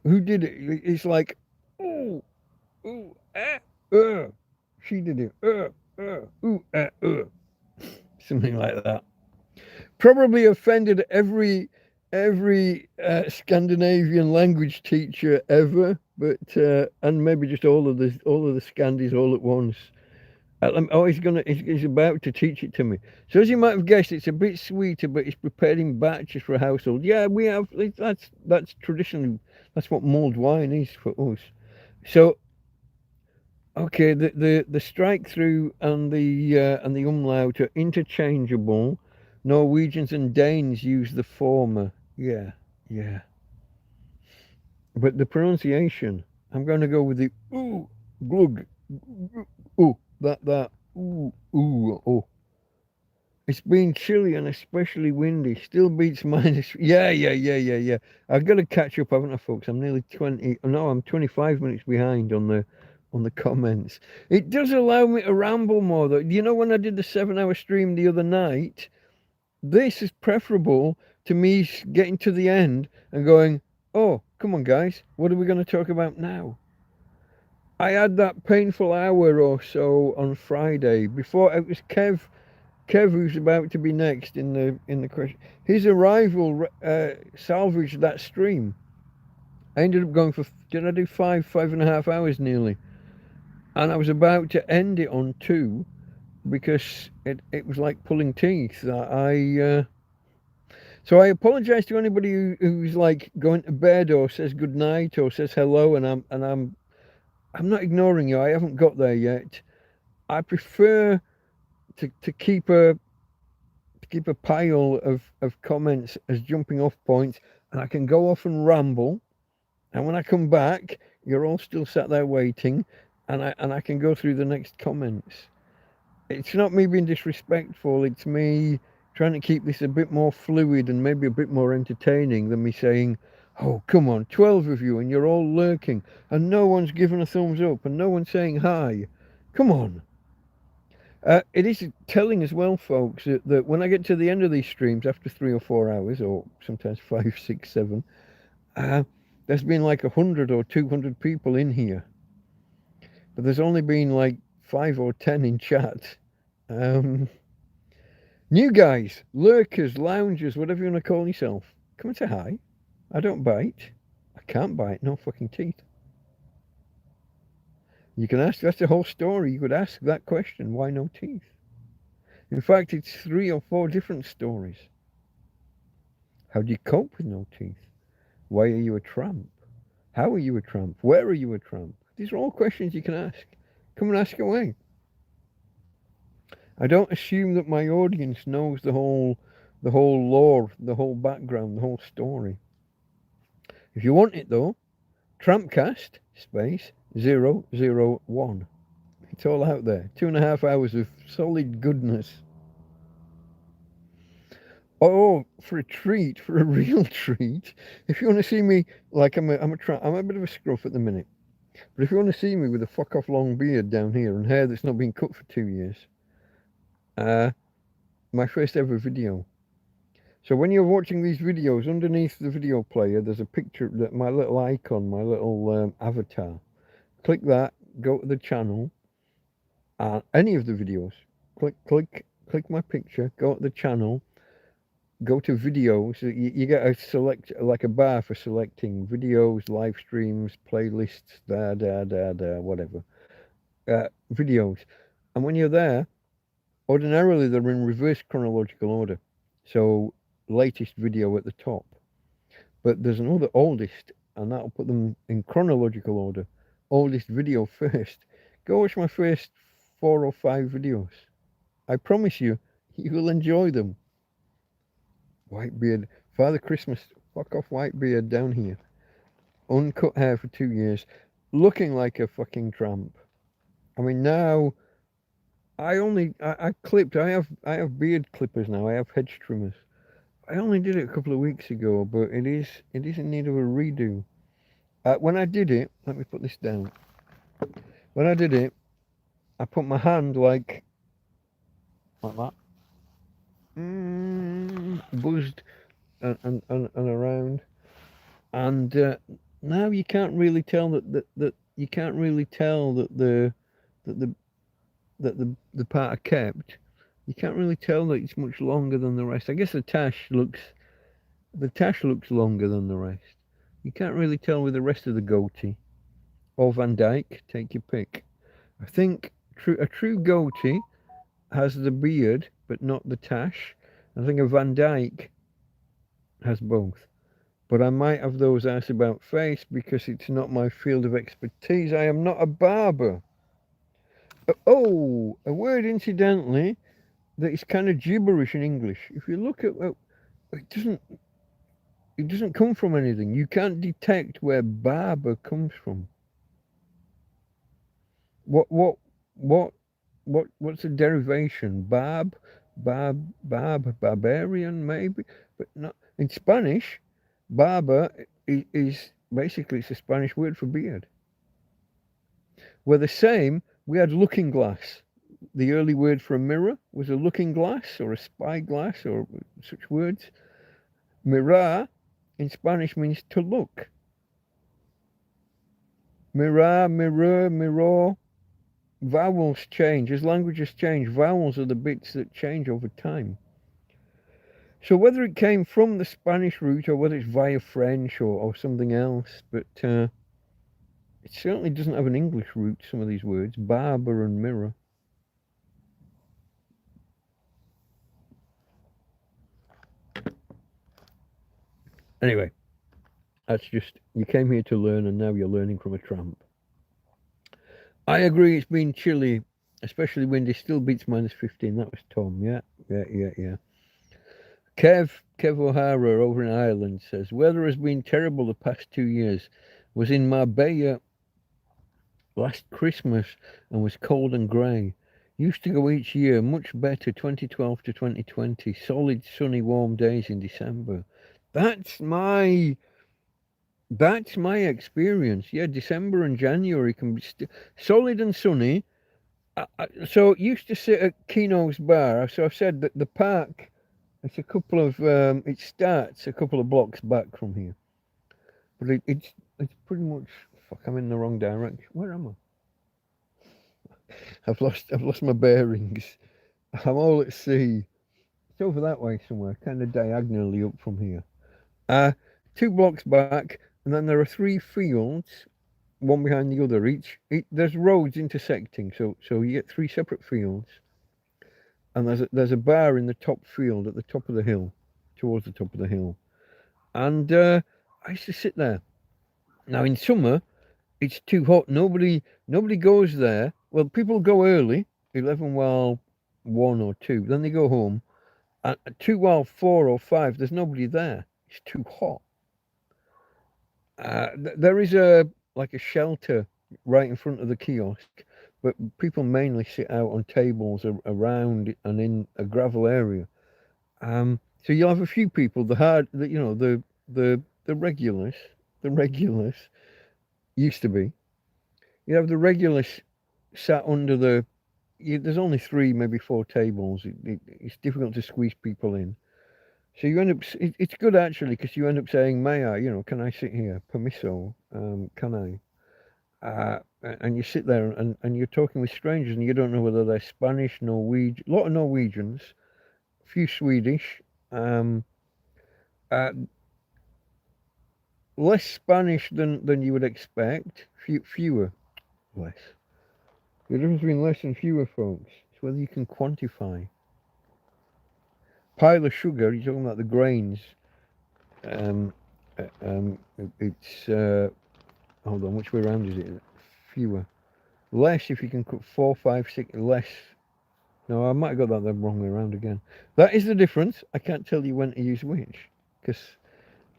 who did it? It's like, ooh, she did it, something like that. Probably offended every Scandinavian language teacher ever, but and maybe just all of the Scandis all at once. He's about to teach it to me. So as you might have guessed, it's a bit sweeter, but it's prepared in batches for a household. Yeah, we have. That's traditionally that's what mulled wine is for us. So okay, the strike through and the umlaut are interchangeable. Norwegians and Danes use the former. Yeah, yeah. But the pronunciation, I'm going to go with the ooh, glug, ooh, that, ooh, oh. It's been chilly and especially windy. Still beats minus. Yeah. I've got to catch up, haven't I, folks? I'm nearly 20. No, I'm 25 minutes behind on the comments. It does allow me to ramble more, though. You know, when I did the 7-hour stream the other night, this is preferable to me getting to the end and going, oh, come on, guys, what are we going to talk about now? I had that painful hour or so on Friday before it was Kev, who's about to be next in the question. His arrival salvaged that stream. I ended up going for, did I do 5.5 hours nearly? And I was about to end it on 2 because it was like pulling teeth. So I apologise to anybody who's like going to bed or says good night or says hello, and I'm not ignoring you. I haven't got there yet. I prefer to keep a pile of comments as jumping off points, and I can go off and ramble. And when I come back, you're all still sat there waiting, and I can go through the next comments. It's not me being disrespectful. It's me trying to keep this a bit more fluid and maybe a bit more entertaining than me saying, oh, come on, 12 of you, and you're all lurking, and no one's given a thumbs up, and no one's saying hi. Come on. It is telling as well, folks, that when I get to the end of these streams after 3 or 4 hours, or sometimes 5, 6, 7, there's been like 100 or 200 people in here. But there's only been like 5 or 10 in chat. New guys, lurkers, loungers, whatever you want to call yourself, come and say hi. I don't bite. I can't bite, no fucking teeth. You can ask, that's the whole story. You could ask that question, why no teeth? In fact, it's 3 or 4 different stories. How do you cope with no teeth? Why are you a tramp? How are you a tramp? Where are you a tramp? These are all questions you can ask. Come and ask away. I don't assume that my audience knows the whole lore, the whole background, the whole story. If you want it though, TrampCast space 001. It's all out there. 2.5 hours of solid goodness. Oh, for a treat, for a real treat. If you want to see me, like I'm a bit of a scruff at the minute. But if you want to see me with a fuck off long beard down here and hair that's not been cut for 2 years, my first ever video. So when you're watching these videos, underneath the video player, there's a picture, that my little icon, my little avatar. Click that, go to the channel, any of the videos. Click my picture, go to the channel, go to videos. You get a select, like a bar for selecting videos, live streams, playlists, whatever. Videos. And when you're there, ordinarily they're in reverse chronological order. So latest video at the top. But there's another oldest and that'll put them in chronological order. Oldest video first. Go watch my first 4 or 5 videos. I promise you, you will enjoy them. Whitebeard, Father Christmas, fuck off Whitebeard down here. Uncut hair for 2 years, looking like a fucking tramp. I mean now, I clipped. I have beard clippers now. I have hedge trimmers. I only did it a couple of weeks ago, but it is in need of a redo. When I did it, let me put this down. When I did it, I put my hand like that, buzzed and around, and now you can't really tell that you can't really tell that the part I kept. You can't really tell that it's much longer than the rest. I guess the tash looks longer than the rest. You can't really tell with the rest of the goatee. Or Van Dyke, take your pick. I think a true goatee has the beard, but not the tash. I think a Van Dyke has both. But I might have those ass about face because it's not my field of expertise. I am not a barber. Oh, a word incidentally that is kind of gibberish in English. If you look at it doesn't come from anything. You can't detect where barber comes from. What's the derivation? Barbarian maybe, but not in Spanish. Barber is basically it's a Spanish word for beard. We're the same. We had looking glass. The early word for a mirror was a looking glass or a spyglass or such words. Mirar in Spanish means to look. Mirar, mirror, mirror. Vowels change. As languages change, vowels are the bits that change over time. So whether it came from the Spanish root or whether it's via French or something else, but it certainly doesn't have an English root, some of these words. Barber and mirror. Anyway, that's just, you came here to learn and now you're learning from a tramp. I agree it's been chilly, especially windy, still beats -15. That was Tom, yeah. Kev O'Hara over in Ireland says, weather has been terrible the past 2 years. Was in Marbella last Christmas and was cold and grey. Used to go each year, much better, 2012 to 2020. Solid, sunny, warm days in December. That's my experience. Yeah, December and January can be solid and sunny. So used to sit at Keno's bar. So I've said that the park, it's a couple of, it starts a couple of blocks back from here. But it's pretty much, fuck, I'm in the wrong direction. Where am I? I've lost my bearings. I'm all at sea. It's over that way somewhere, kind of diagonally up from here. 2 blocks back, and then there are 3 fields, one behind the other. There's roads intersecting, so you get 3 separate fields. And there's a bar in the top field at the top of the hill, towards the top of the hill. And I used to sit there. Now in summer, it's too hot. Nobody goes there. Well, people go early, 11 while 1 or 2. Then they go home. At 2 while 4 or 5, there's nobody there. It's too hot. There is a shelter right in front of the kiosk, but people mainly sit out on tables around and in a gravel area. So you'll have a few people, the regulars used to be. You have the regulars sat under there's only 3, maybe 4 tables. It's difficult to squeeze people in. So you end up, it's good actually, because you end up saying, may I, can I sit here? Permiso, can I? And you sit there and you're talking with strangers and you don't know whether they're Spanish, Norwegian, a lot of Norwegians, a few Swedish, less Spanish than you would expect, fewer, less. The difference between less and fewer folks is whether you can quantify. Pile of sugar, you're talking about the grains, It's hold on, which way around is it? Fewer, less. If you can cut 4, 5, 6, less. No, I might have got that the wrong way around again. That is the difference. I can't tell you when to use which, because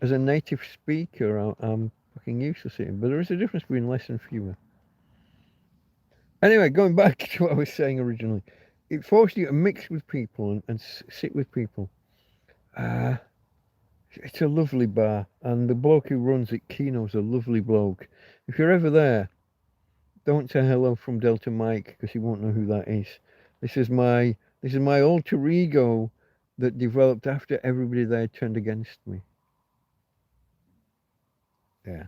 as a native speaker, I'm fucking useless at it. But there is a difference between less and fewer. Anyway, going back to what I was saying originally, it forced you to mix with people and sit with people. It's a lovely bar, and the bloke who runs it, Keno's a lovely bloke. If you're ever there, don't say hello from Delta Mike, because he won't know who that is. This is my alter ego that developed after everybody there turned against me. Yeah,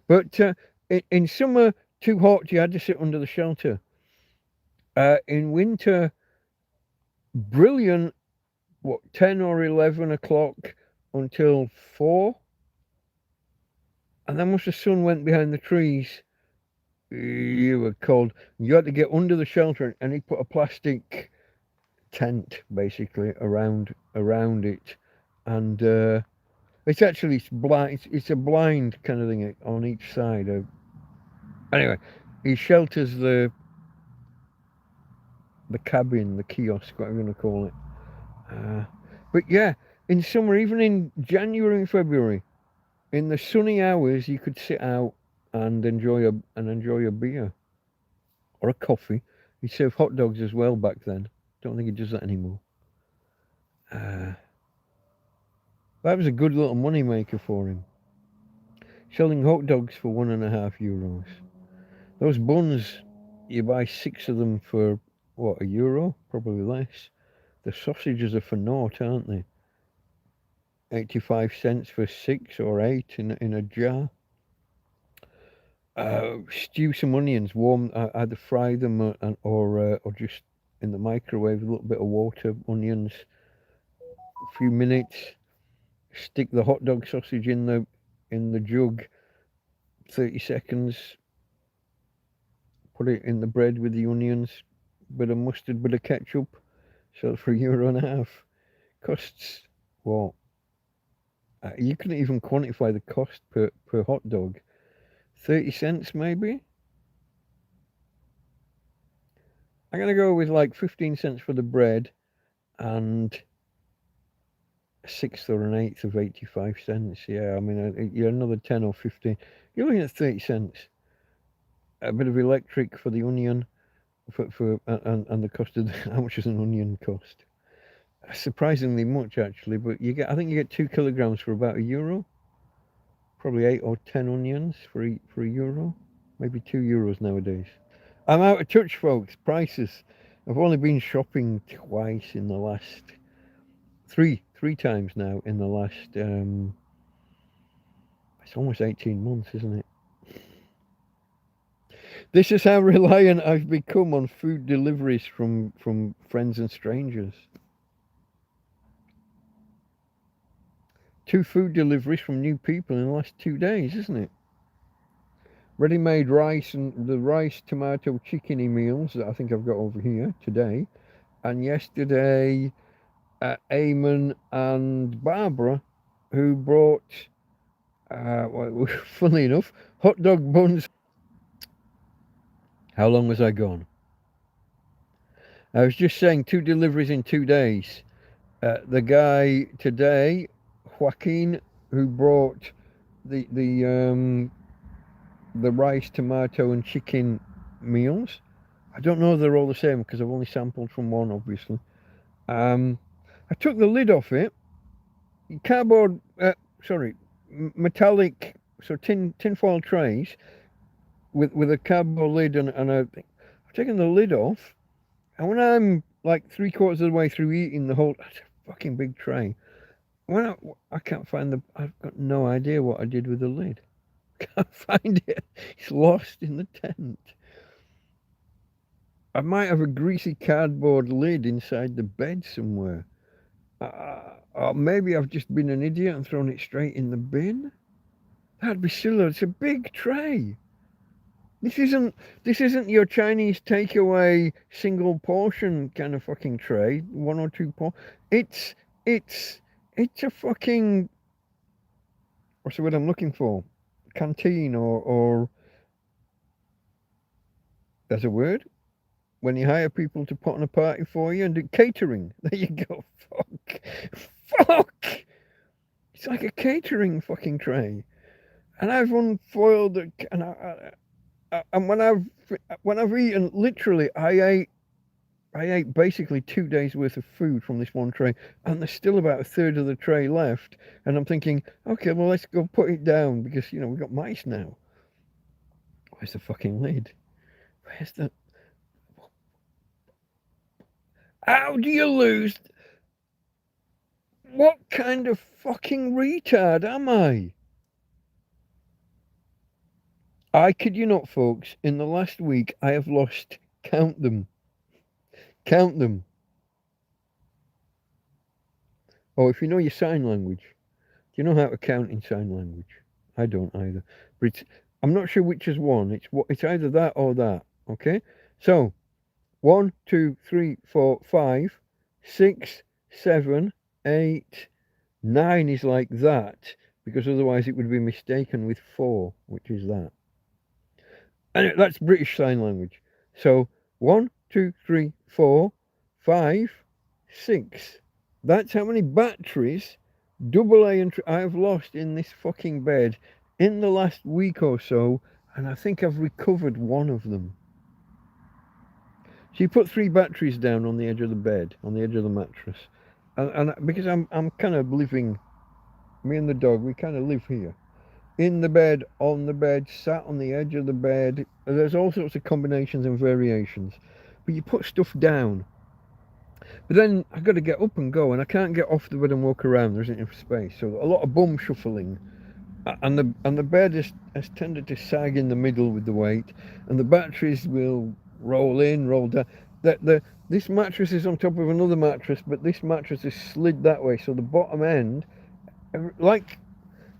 but in summer too hot, you had to sit under the shelter. In winter, brilliant. What, 10 or 11 o'clock until 4, and then once the sun went behind the trees, you were cold. You had to get under the shelter, and he put a plastic tent basically around it, and it's blind. It's a blind kind of thing on each side. Anyway, he shelters the cabin, the kiosk, whatever you want to call it. But yeah, in summer, even in January and February, in the sunny hours, you could sit out and enjoy a beer or a coffee. He served hot dogs as well back then. Don't think he does that anymore. That was a good little money maker for him. Selling hot dogs for €1.50. Those buns, you buy 6 of them for what, €1? Probably less. The sausages are for naught, aren't they? 85 cents for 6 or 8 in a jar. Stew some onions, warm, either fry them or just in the microwave, a little bit of water, onions, a few minutes. Stick the hot dog sausage in the jug, 30 seconds. Put it in the bread with the onions, bit of mustard, bit of ketchup. So for €1.50, costs what? You couldn't even quantify the cost per hot dog. 30 cents maybe? I'm going to go with like 15 cents for the bread and a sixth or an eighth of 85 cents. Yeah, I mean, you're another 10 or 15. You're looking at 30 cents. A bit of electric for the onion and the cost of how much does an onion cost? Surprisingly much, actually, but I think you get 2 kilograms for about €1. Probably 8 or 10 onions for €1. Maybe €2 nowadays. I'm out of touch, folks. Prices. I've only been shopping twice in the last three times now in the last. It's almost 18 months, isn't it? This is how reliant I've become on food deliveries from friends and strangers. 2 food deliveries from new people in the last 2 days, isn't it? Ready-made rice and the rice, tomato, chickeny meals that I think I've got over here today. And yesterday, Eamon and Barbara, who brought, well, funnily enough, hot dog buns. How long was I gone? I was just saying 2 deliveries in 2 days. The guy today, Joaquin, who brought the rice, tomato, and chicken meals. I don't know if they're all the same because I've only sampled from one, obviously. I took the lid off it. Cardboard, metallic, so tin foil trays with a cardboard lid and I've taken the lid off. And when I'm like 3/4 of the way through eating the whole, that's a fucking big tray. When I can't find I've got no idea what I did with the lid. Can't find it. It's lost in the tent. I might have a greasy cardboard lid inside the bed somewhere. Or maybe I've just been an idiot and thrown it straight in the bin. That'd be silly. It's a big tray. This isn't your Chinese takeaway single portion kind of fucking tray. 1 or 2 portions. It's a fucking what's the word I'm looking for? Canteen or there's a word when you hire people to put on a party for you and do catering. There you go. Fuck. It's like a catering fucking tray, and I've unfoiled it, and and when I've eaten, literally, I ate basically 2 days worth of food from this one tray, and there's still about a third of the tray left. And I'm thinking, okay, well, let's go put it down because we've got mice now. Where's the fucking lid? Where's the? How do you lose? What kind of fucking retard am I? I kid you not, folks. In the last week, I have lost. Count them. Oh, if you know your sign language, do you know how to count in sign language? I don't either. But I'm not sure which is one. It's either that or that. Okay? So, 1, 2, 3, 4, 5, 6, 7, 8, 9 is like that, because otherwise it would be mistaken with 4, which is that. And that's British Sign Language. So 1, 2, 3, 4, 5, 6. That's how many batteries AA and I have lost in this fucking bed in the last week or so, and I think I've recovered one of them. So you put 3 batteries down on the edge of the bed, on the edge of the mattress, and because I'm kind of living, me and the dog, we kind of live here. In the bed, on the bed, sat on the edge of the bed. There's all sorts of combinations and variations. But you put stuff down. But then I've got to get up and go, and I can't get off the bed and walk around. There isn't enough space. So a lot of bum shuffling. And the bed has tended to sag in the middle with the weight. And the batteries will roll in, roll down. This mattress is on top of another mattress, but this mattress is slid that way. So the bottom end, like...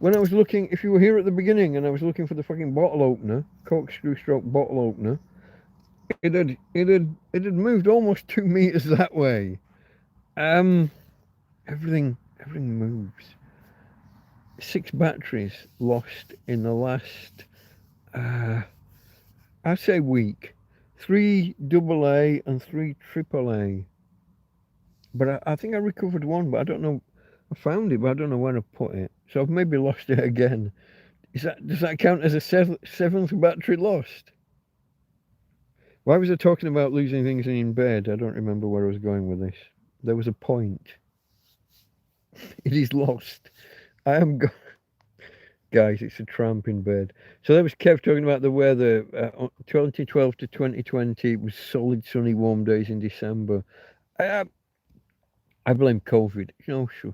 When I was looking, if you were here at the beginning and I was looking for the fucking bottle opener, corkscrew stroke bottle opener, it had moved almost 2 meters that way. Everything moves. 6 batteries lost in the last, I'd say week. 3 AA and 3 AAA. But I think I recovered one, but I don't know. I found it, but I don't know where I put it. So I've maybe lost it again. Does that count as a 7th battery lost? Why was I talking about losing things in bed? I don't remember where I was going with this. There was a point. It is lost. I am guys, it's a tramp in bed. So that was Kev talking about the weather. 2012 to 2020 was solid sunny warm days in December. I blame COVID. Shush.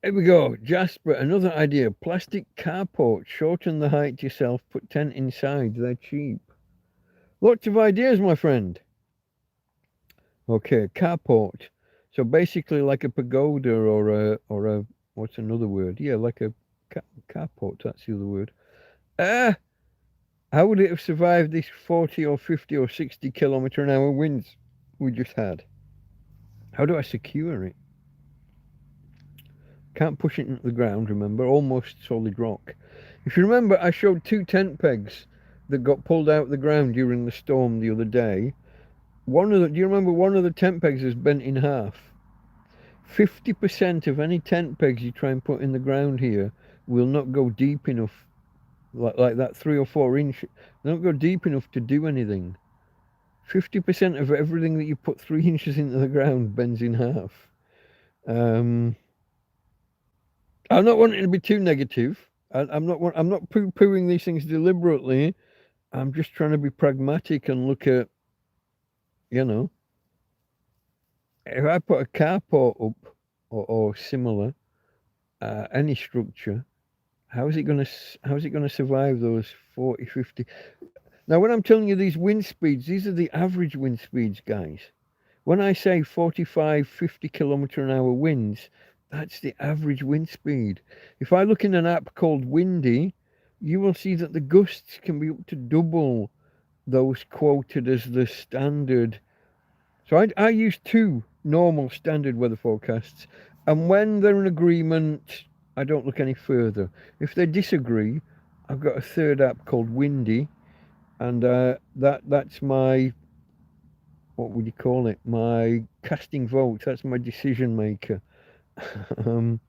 Here we go. Jasper, another idea. Plastic carport. Shorten the height yourself. Put tent inside. They're cheap. Lots of ideas, my friend. Okay, carport. So basically like a pagoda or a what's another word? Yeah, like a carport. That's the other word. How would it have survived this 40 or 50 or 60 kilometre an hour winds we just had? How do I secure it? Can't push it into the ground, remember? Almost solid rock. If you remember, I showed 2 tent pegs that got pulled out of the ground during the storm the other day. Do you remember one of the tent pegs is bent in half? 50% of any tent pegs you try and put in the ground here will not go deep enough, like that 3 or 4 inch. They don't go deep enough to do anything. 50% of everything that you put 3 inches into the ground bends in half. I'm not wanting to be too negative. I'm not poo-pooing these things deliberately. I'm just trying to be pragmatic and look at, if I put a carport up or similar, any structure, how is it going to survive those 40, 50? Now, when I'm telling you these wind speeds, these are the average wind speeds, guys. When I say 45, 50 kilometre an hour winds, that's the average wind speed. If I look in an app called Windy, you will see that the gusts can be up to double those quoted as the standard. So I use 2 normal standard weather forecasts, and when they're in agreement, I don't look any further. If they disagree, I've got a third app called Windy, and that's my, what would you call it? My casting votes. That's my decision maker. um,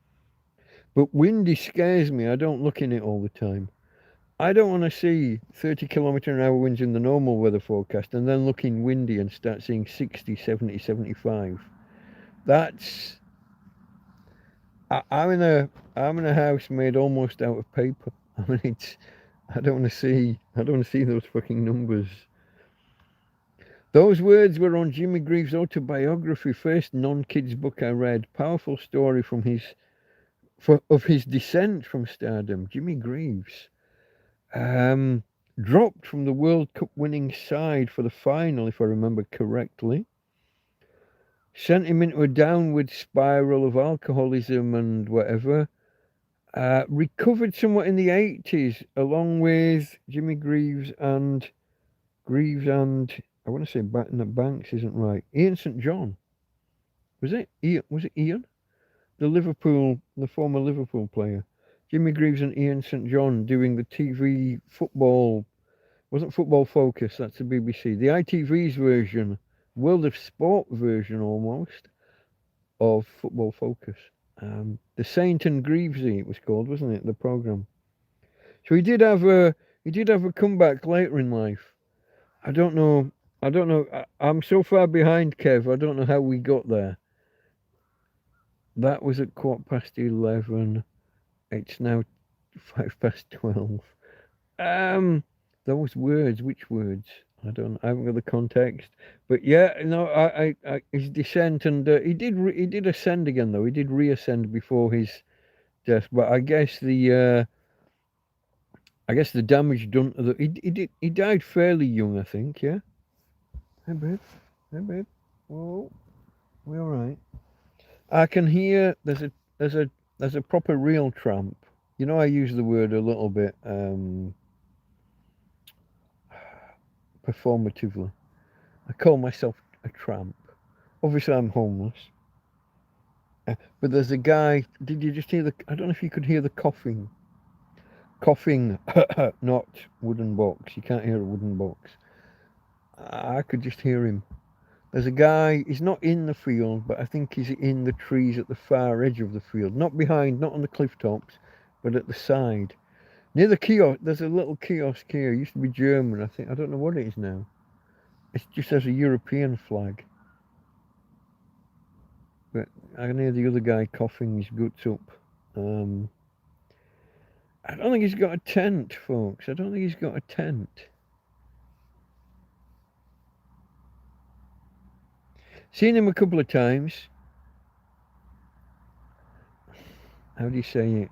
but Windy scares me. I don't look in it all the time. I don't want to see 30 km/h winds in the normal weather forecast and then look in Windy and start seeing 60, 70, 75. That's I'm in a house made almost out of paper. I mean, I don't want to see those fucking numbers. Those words were on Jimmy Greaves' autobiography, first non-kids book I read. Powerful story from of his descent from stardom. Jimmy Greaves, dropped from the World Cup winning side for the final, if I remember correctly. Sent him into a downward spiral of alcoholism and whatever. Recovered somewhat in the 80s, along with Jimmy Greaves and I want to say Banks isn't right. Ian St. John. Was it Ian? Was it Ian? The former Liverpool player. Jimmy Greaves and Ian St. John doing the TV football. Wasn't Football Focus, that's the BBC. The ITV's version, World of Sport version almost, of Football Focus. The Saint and Greavesy it was called, wasn't it? The programme. So he did have a comeback later in life. I don't know. I'm so far behind, Kev. I don't know how we got there. That was at 11:15. It's now 12:05. Those words. Which words? I haven't got the context. But yeah, no. His descent, and he did ascend again though. He did reascend before his death. But I guess the damage done. He died fairly young. I think. Yeah. Hey babe. Hey babe. Whoa. We all right? I can hear there's a proper real tramp. You know, I use the word a little bit performatively. I call myself a tramp. Obviously, I'm homeless. But there's a guy. Did you just hear the? I don't know if you could hear the coughing. Coughing, not wooden box. You can't hear a wooden box. I could just hear him. There's a guy. He's not in the field, but I think he's in the trees at the far edge of the field. Not behind, not on the cliff tops, but at the side. Near the kiosk, there's a little kiosk here. It used to be German, I think. I don't know what it is now. It just has a European flag. But I can hear the other guy coughing his guts up. I don't think he's got a tent, folks. I don't think he's got a tent. Seen him a couple of times. How do you say it?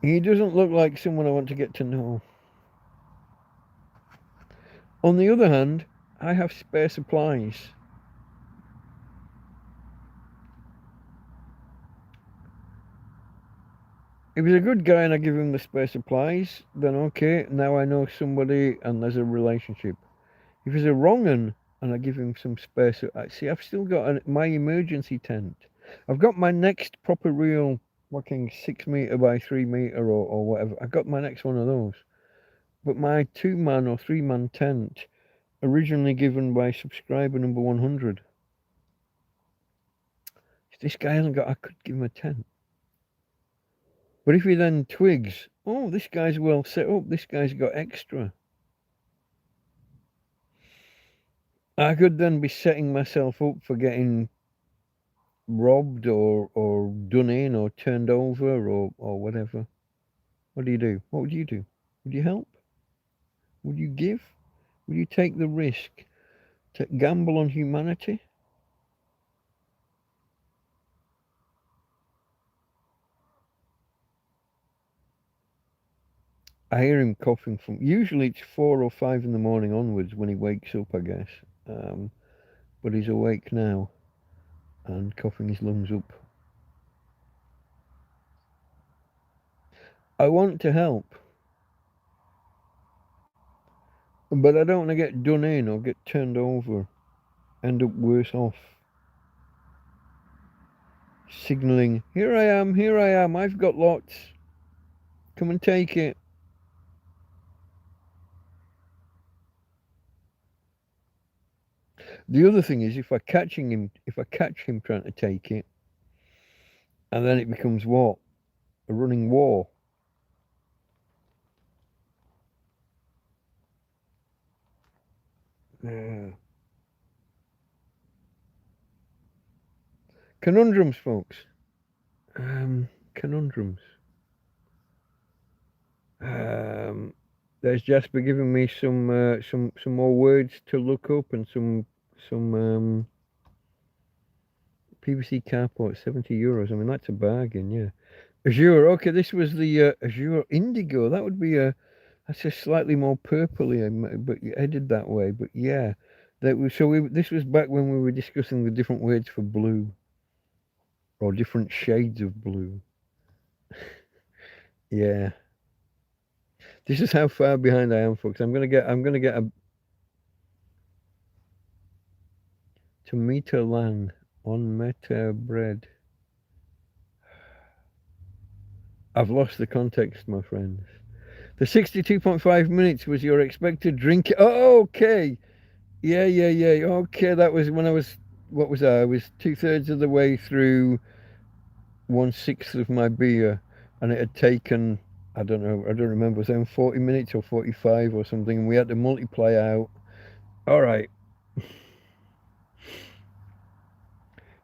He doesn't look like someone I want to get to know. On the other hand, I have spare supplies. If he's a good guy and I give him the spare supplies, then okay, now I know somebody and there's a relationship. If he's a wrong 'un and I give him some spare, see, I've still got my emergency tent. I've got my next proper real fucking 6 meter by 3 meter or whatever. I got my next one of those. But my 2-man or 3-man tent, originally given by subscriber number 100. If this guy hasn't got, I could give him a tent. But if he then twigs, oh, this guy's well set up, this guy's got extra, I could then be setting myself up for getting robbed or done in or turned over or whatever. What do you do? What would you do? Would you help? Would you give? Would you take the risk to gamble on humanity? I hear him coughing from. Usually it's 4 or 5 in the morning onwards when he wakes up, I guess. But he's awake now and coughing his lungs up. I want to help, but I don't want to get done in or get turned over, end up worse off. Signalling, here I am, I've got lots. Come and take it. The other thing is, if I catch him trying to take it, and then it becomes what? A running war. Yeah. Conundrums, folks. Conundrums. There's Jasper giving me some more words to look up and some PVC carport, €70. I mean, that's a bargain, yeah. Azure, okay, this was the Azure Indigo. That would be that's a slightly more purpley, but headed that way. But yeah, this was back when we were discussing the different words for blue, or different shades of blue. Yeah. This is how far behind I am, folks. I'm gonna get a tomato lang on meta bread. I've lost the context, my friends. The 62.5 minutes was your expected drink. Oh, okay. Yeah. Okay, that was when I was, what was I? I was 2/3 of the way through 1/6 of my beer, and it had taken, I don't know, I don't remember, it was 40 minutes or 45 or something, and we had to multiply out. All right.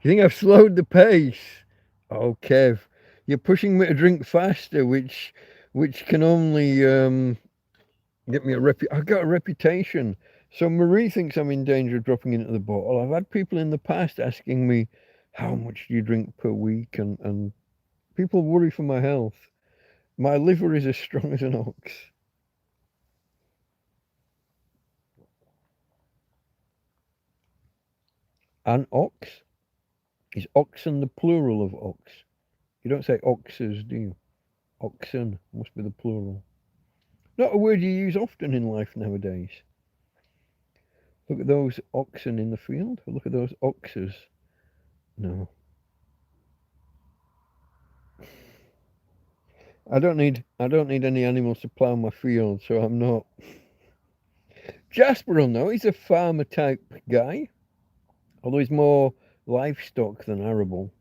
You think I've slowed the pace? Oh, Kev, you're pushing me to drink faster, which can only get me I've got a reputation. So Marie thinks I'm in danger of dropping into the bottle. I've had people in the past asking me, how much do you drink per week? And people worry for my health. My liver is as strong as an ox. An ox? Is oxen the plural of ox? You don't say oxes, do you? Oxen must be the plural. Not a word you use often in life nowadays. Look at those oxen in the field. Look at those oxes. No. I don't need any animals to plough my field, so I'm not. Jasper will know. He's a farmer type guy, although he's more livestock than arable.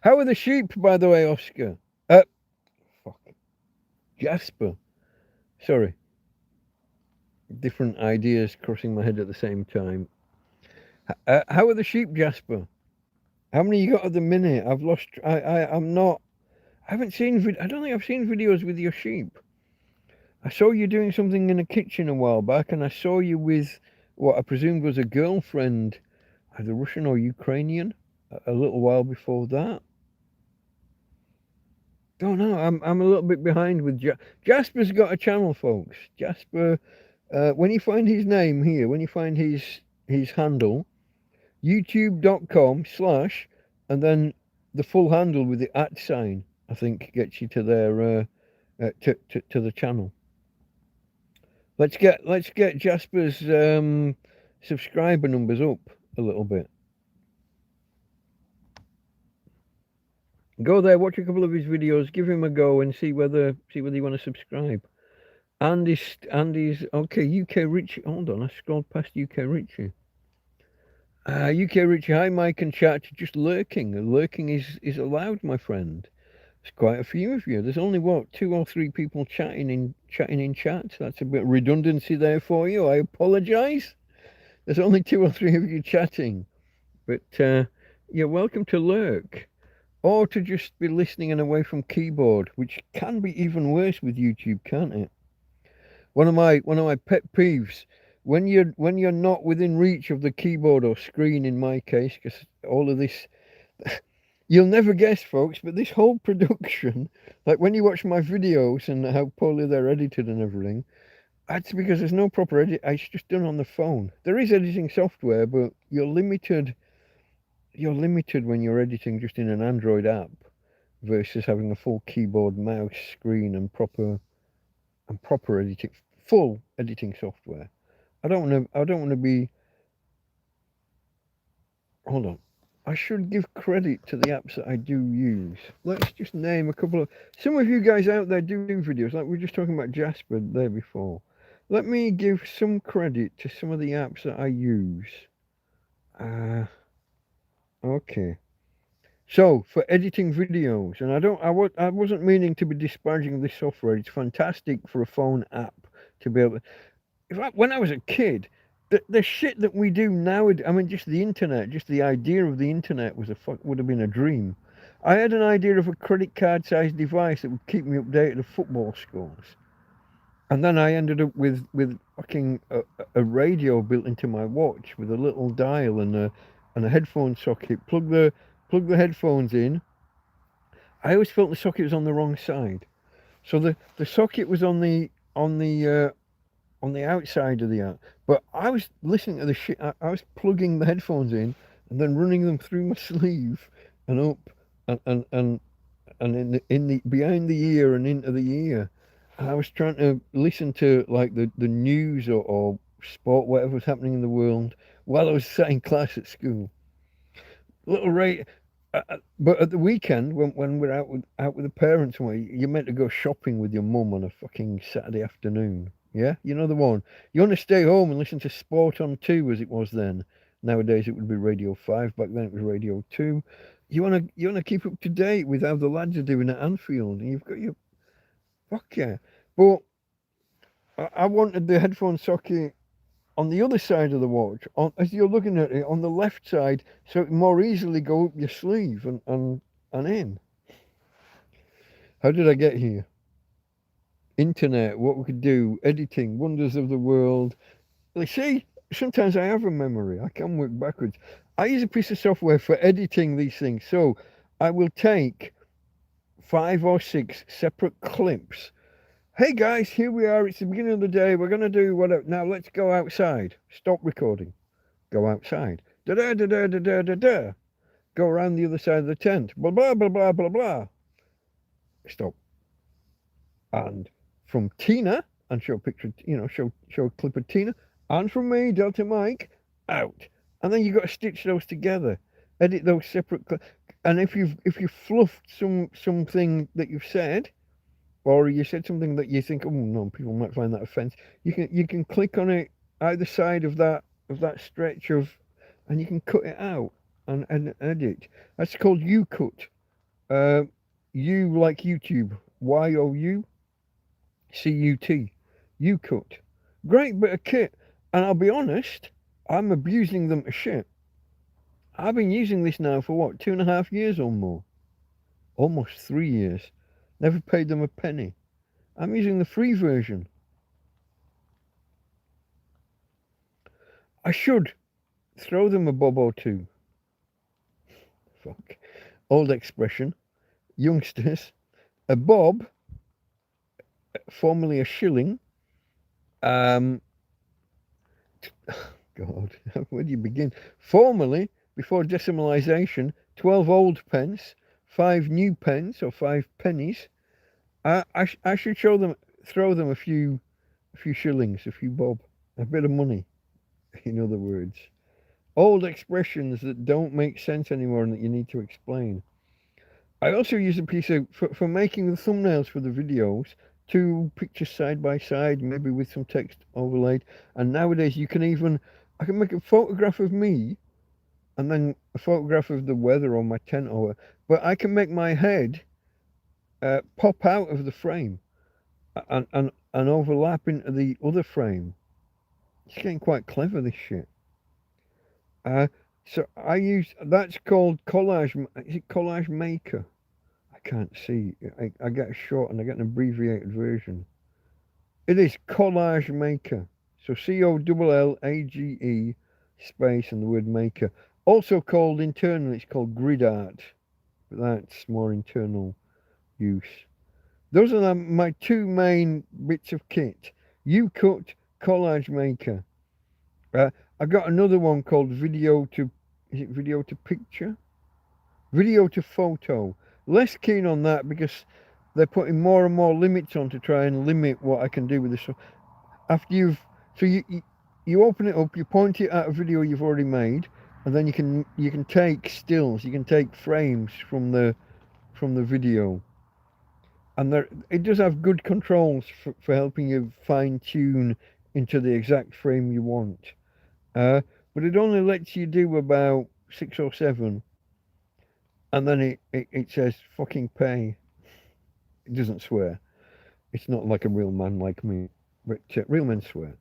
How are the sheep, by the way, Oscar? Fuck. Jasper. Sorry. Different ideas crossing my head at the same time. How are the sheep, Jasper? How many you got at the minute? I've lost. I'm not. I haven't seen. I don't think I've seen videos with your sheep. I saw you doing something in the kitchen a while back, and I saw you with what I presumed was a girlfriend, either Russian or Ukrainian, a little while before that. Oh no, I'm a little bit behind with Jasper's got a channel, folks. Jasper, when you find his name here, when you find his handle, youtube.com/ and then the full handle with the @ sign, I think gets you to their to the channel. Let's get Jasper's subscriber numbers up a little bit. Go there, watch a couple of his videos, give him a go, and see whether you want to subscribe. Andy's okay. UK Richie, hold on, I scrolled past UK Richie. UK Richie, hi Mike and chat. Just lurking. Lurking is allowed, my friend. There's quite a few of you. There's only what 2 or 3 people chatting in chat. That's a bit of redundancy there for you. I apologise. There's only 2 or 3 of you chatting, but you're welcome to lurk, or to just be listening and away from keyboard, which can be even worse with YouTube, can't it? One of my pet peeves, when you're not within reach of the keyboard or screen, in my case, because all of this. You'll never guess, folks, but this whole production, like when you watch my videos and how poorly they're edited and everything, that's because there's no proper edit. It's just done on the phone. There is editing software, but you're limited when you're editing just in an Android app versus having a full keyboard, mouse, screen, and proper full editing software. I don't want to be hold on. I should give credit to the apps that I do use. Let's just name a couple of. Some of you guys out there do videos, like we were just talking about Jasper there before. Let me give some credit to some of the apps that I use. Okay. So for editing videos, and I wasn't meaning to be disparaging this software. It's fantastic for a phone app to be able to. In fact, when I was a kid, the shit that we do nowadays, I mean, just the internet, just the idea of the internet would have been a dream. I had an idea of a credit card sized device that would keep me updated of football scores. And then I ended up with fucking a radio built into my watch with a little dial and a headphone socket. Plug the headphones in. I always felt the socket was on the wrong side, so the socket was on the outside of the app. But I was listening to the shit. I was plugging the headphones in and then running them through my sleeve and up and in the behind the ear and into the ear. I was trying to listen to like the news or sport, whatever was happening in the world, while I was sat in class at school. Little Ray, but at the weekend when we're out with the parents, you're meant to go shopping with your mum on a fucking Saturday afternoon. Yeah, you know the one. You want to stay home and listen to Sport on 2 as it was then. Nowadays it would be Radio 5. Back then it was Radio 2. You wanna keep up to date with how the lads are doing at Anfield, and you've got your fuck yeah. But I wanted the headphone socket on the other side of the watch, as you're looking at it, on the left side, so it can more easily go up your sleeve and in. How did I get here? Internet, what we could do, editing, wonders of the world. See, sometimes I have a memory. I can work backwards. I use a piece of software for editing these things. So I will take 5 or 6 separate clips. Hey guys, here we are. It's the beginning of the day. We're going to do whatever. Now let's go outside. Stop recording. Go outside. Da da da da da da da da. Go around the other side of the tent. Blah blah blah blah blah blah. Stop. And from Tina, and show a picture, show a clip of Tina, and from me, Delta Mike, out. And then you've got to stitch those together. Edit those separate clips. And if you've fluffed something that you've said, or you said something that you think, oh no, people might find that offensive, you can click on it either side of that stretch of, and you can cut it out and edit. That's called U-cut. U like YouTube, YOU, CUT, U-cut. Great bit of kit, and I'll be honest, I'm abusing them to shit. I've been using this now for what, 2.5 years or more, almost 3 years. Never paid them a penny. I'm using the free version. I should throw them a bob or two. Fuck. Old expression. Youngsters. A bob, formerly a shilling. God, where do you begin? Formerly, before decimalisation, 12 old pence. 5 new pence or 5 pennies. I should throw them a few shillings, a few bob, a bit of money. In other words, old expressions that don't make sense anymore and that you need to explain. I also use a piece of for making the thumbnails for the videos. 2 pictures side by side, maybe with some text overlaid. And nowadays I can make a photograph of me and then a photograph of the weather or my tent but I can make my head pop out of the frame and overlap into the other frame. It's getting quite clever, this shit. So that's called collage. Is it Collage Maker? I can't see. I get a short and I get an abbreviated version. It is Collage Maker. So COLLAGE space and the word maker. Also called internally, it's called grid art. But that's more internal use. Those are my 2 main bits of kit. U-cut, Collage Maker. I got another one called video to picture? Video to photo. Less keen on that because they're putting more and more limits on to try and limit what I can do with this. After you open it up, you point it at a video you've already made, and then you can take stills, you can take frames from the video, and there it does have good controls for helping you fine tune into the exact frame you want. But it only lets you do about 6 or 7, and then it says fucking pay. It doesn't swear. It's not like a real man like me, but real men swear.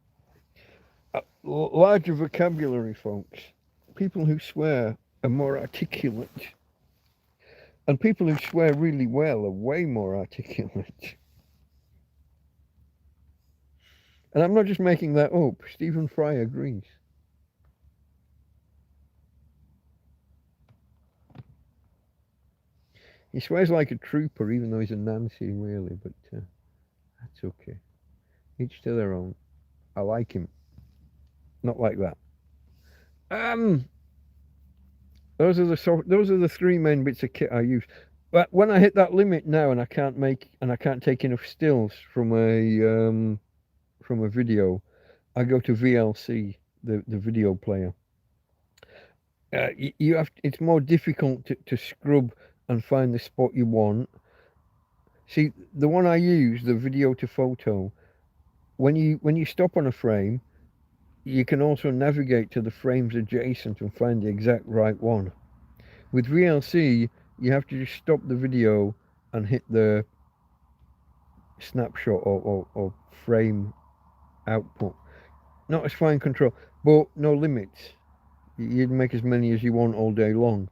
Larger vocabulary, folks. People who swear are more articulate, and people who swear really well are way more articulate. And I'm not just making that up. Stephen Fry agrees. He swears like a trooper, even though he's a Nancy, really, but that's okay. Each to their own. I like him. Not like that. Those are the 3 main bits of kit I use. But when I hit that limit now, and I can't take enough stills from a video, I go to VLC, the video player. You have it's more difficult to scrub and find the spot you want. See, the one I use, the video to photo, when you stop on a frame, you can also navigate to the frames adjacent and find the exact right one. With VLC, you have to just stop the video and hit the snapshot or frame output. Not as fine control, but no limits. You'd make as many as you want all day long.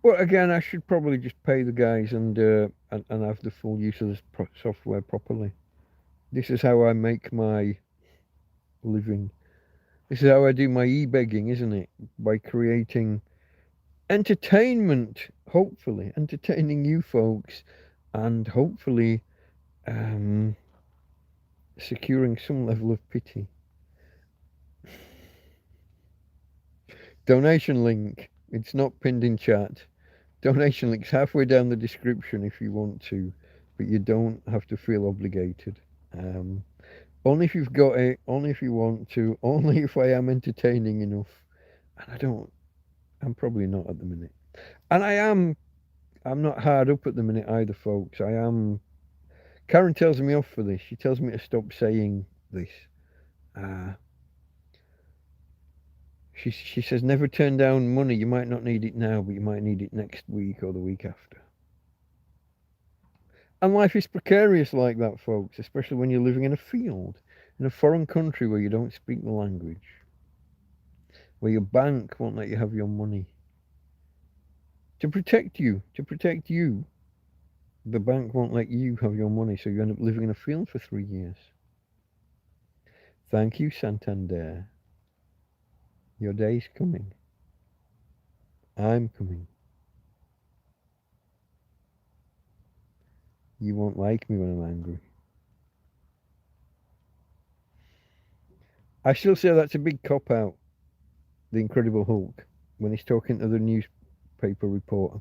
But again, I should probably just pay the guys and have the full use of the software properly. This is how I make my living. This is how I do my e-begging, isn't it? By creating entertainment, hopefully, entertaining you folks, and hopefully securing some level of pity. Donation link. It's not pinned in chat. Donation link's halfway down the description if you want to, but you don't have to feel obligated. Only if you've got it, only if you want to, only if I am entertaining enough. And I'm probably not at the minute. And I'm not hard up at the minute either, folks. Karen tells me off for this. She tells me to stop saying this. She says, never turn down money. You might not need it now, but you might need it next week or the week after. And life is precarious like that, folks, especially when you're living in a field, in a foreign country where you don't speak the language, where your bank won't let you have your money. To protect you, the bank won't let you have your money, so you end up living in a field for 3 years. Thank you, Santander. Your day's coming. I'm coming. You won't like me when I'm angry. I still say that's a big cop-out, the Incredible Hulk, when he's talking to the newspaper reporter.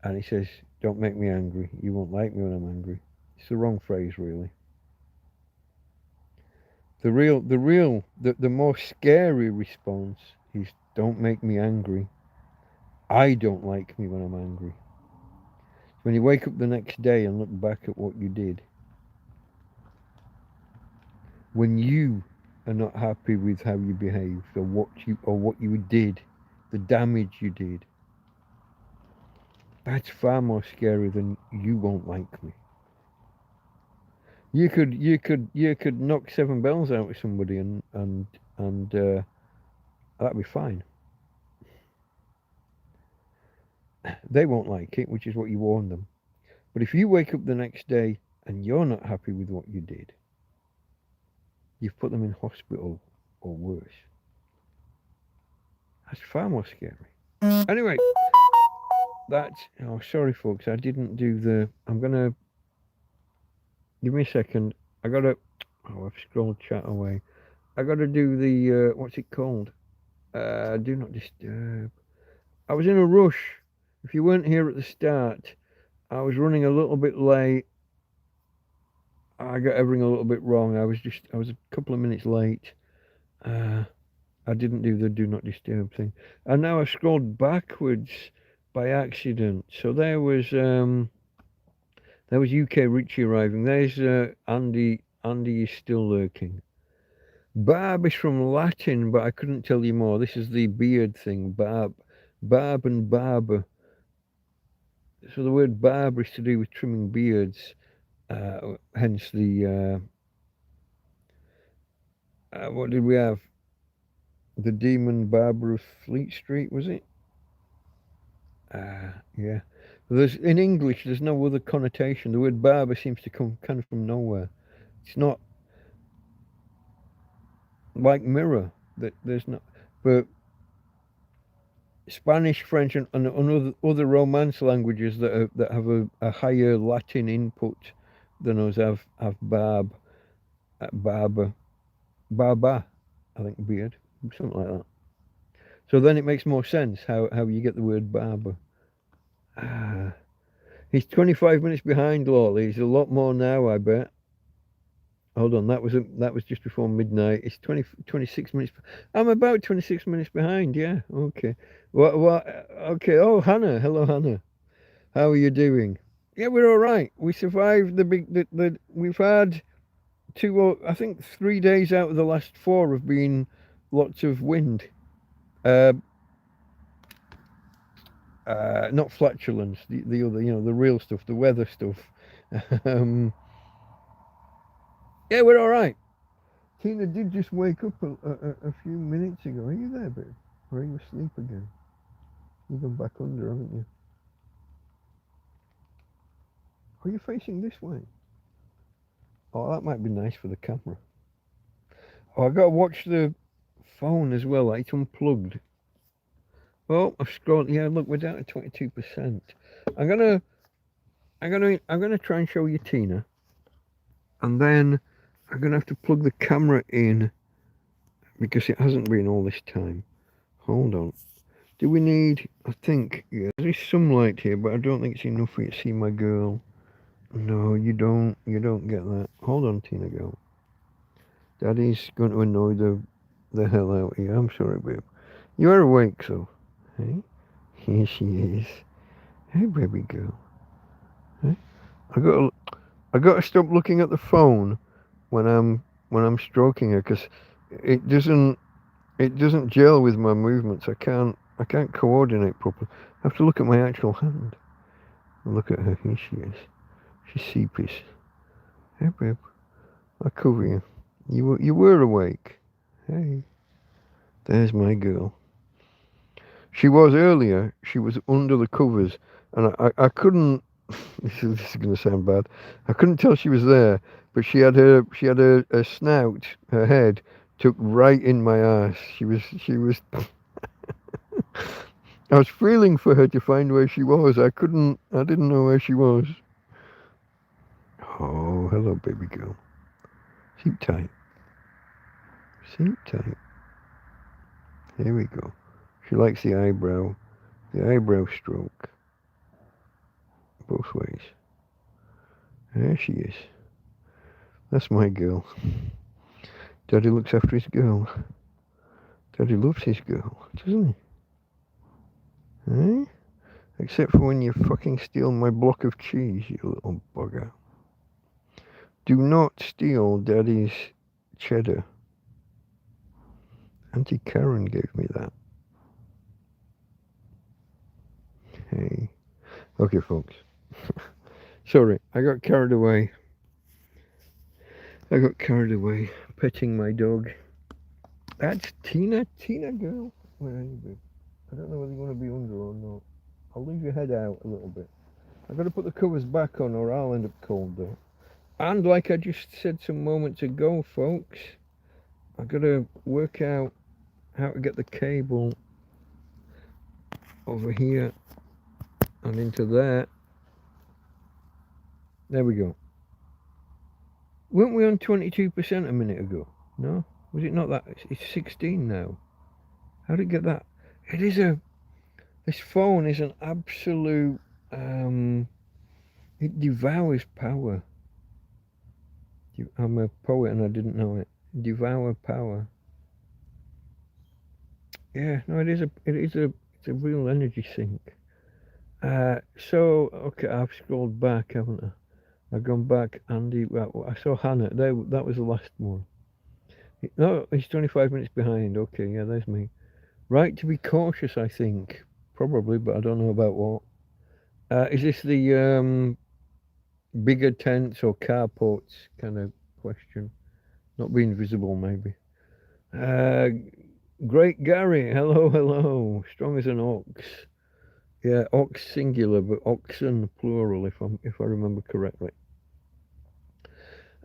And he says, don't make me angry. You won't like me when I'm angry. It's the wrong phrase, really. The more scary response is, don't make me angry. I don't like me when I'm angry. When you wake up the next day and look back at what you did, when you are not happy with how you behaved or what you did, the damage you did, that's far more scary than you won't like me. You could knock 7 bells out of somebody and that'd be fine. They won't like it, which is what you warned them. But if you wake up the next day and you're not happy with what you did, you've put them in hospital or worse. That's far more scary. Anyway, sorry folks, I didn't do I'm gonna, give me a second. I've scrolled chat away. I gotta do the, what's it called? Do not disturb. I was in a rush. If you weren't here at the start, I was running a little bit late. I got everything a little bit wrong. I was a couple of minutes late. I didn't do the do not disturb thing. And now I scrolled backwards by accident. So there was UK Richie arriving. There's Andy. Andy is still lurking. Barb is from Latin, but I couldn't tell you more. This is the beard thing. Barb and barber. So the word barber is to do with trimming beards. Hence the what did we have? The Demon Barber of Fleet Street, was it? Yeah. There's in English. There's no other connotation. The word barber seems to come kind of from nowhere. It's not like mirror. That there's not, but Spanish, French, and other Romance languages that have a higher Latin input than us have barber, barba, I think beard, something like that. So then it makes more sense how you get the word barber. Ah, he's 25 minutes behind, Lawley. He's a lot more now, I bet. Hold on, that was just before midnight. It's 26 minutes. I'm about 26 minutes behind. Yeah, okay. What? Okay. Oh, Hannah. Hello, Hannah. How are you doing? Yeah, we're all right. We survived we've had I think 3 days out of the last four have been lots of wind. Uh, not flatulence. The other, the real stuff, the weather stuff. um, yeah, we're all right. Tina did just wake up a few minutes ago. Are you there, babe? Or are you asleep again? You've gone back under, haven't you? Are you facing this way? Oh, that might be nice for the camera. Oh, I gotta watch the phone as well. It's unplugged. Oh, I've scrolled. Yeah, look, we're down to 22%. I'm gonna try and show you Tina, and then I'm gonna have to plug the camera in because it hasn't been all this time. Hold on. Do we need? I think yeah. There's some light here, but I don't think it's enough for you to see my girl. No, you don't. You don't get that. Hold on, Tina girl. Daddy's going to annoy the hell out of you. I'm sorry, babe. You are awake, so. Hey, here she is. Hey, baby girl. Hey, I got to stop looking at the phone when I'm stroking her because it doesn't gel with my movements. I can't coordinate properly. I have to look at my actual hand. Look at her. Here she is. She's seepish. Hey, babe. I cover you. You were awake. Hey. There's my girl. She was earlier. She was under the covers, and I couldn't. This is going to sound bad. I couldn't tell she was there, but she had her snout, her head tucked right in my ass. She was. I was feeling for her to find where she was. I couldn't. I didn't know where she was. Oh, hello, baby girl. Sleep tight. Sleep tight. Here we go. She likes the eyebrow stroke. Both ways. There she is. That's my girl. Daddy looks after his girl. Daddy loves his girl, doesn't he? Eh? Except for when you fucking steal my block of cheese, you little bugger. Do not steal Daddy's cheddar. Auntie Karen gave me that. Hey. Okay, folks. Sorry, I got carried away. Petting my dog. That's Tina girl. Where are you, babe? I don't know whether you want to be under or not. I'll leave your head out a little bit. I've got to put the covers back on or I'll end up cold though. And like I just said some moments ago, folks, I've got to work out how to get the cable over here and into there. There we go. Weren't we on 22% a minute ago? No? Was it not that? It's 16 now. How did it get that? This phone is an absolute, it devours power. I'm a poet and I didn't know it. Devour power. Yeah, no, it's a real energy sink. So okay, I've scrolled back, haven't I? I've gone back. Andy, well, I saw Hannah. That was the last one. No, he's 25 minutes behind. Okay, yeah, there's me. Right to be cautious, I think. Probably, but I don't know about what. Is this the bigger tents or carports kind of question? Not being visible, maybe. Uh, Great Gary, hello, hello. Strong as an ox. Yeah, ox singular, but oxen plural, if I remember correctly.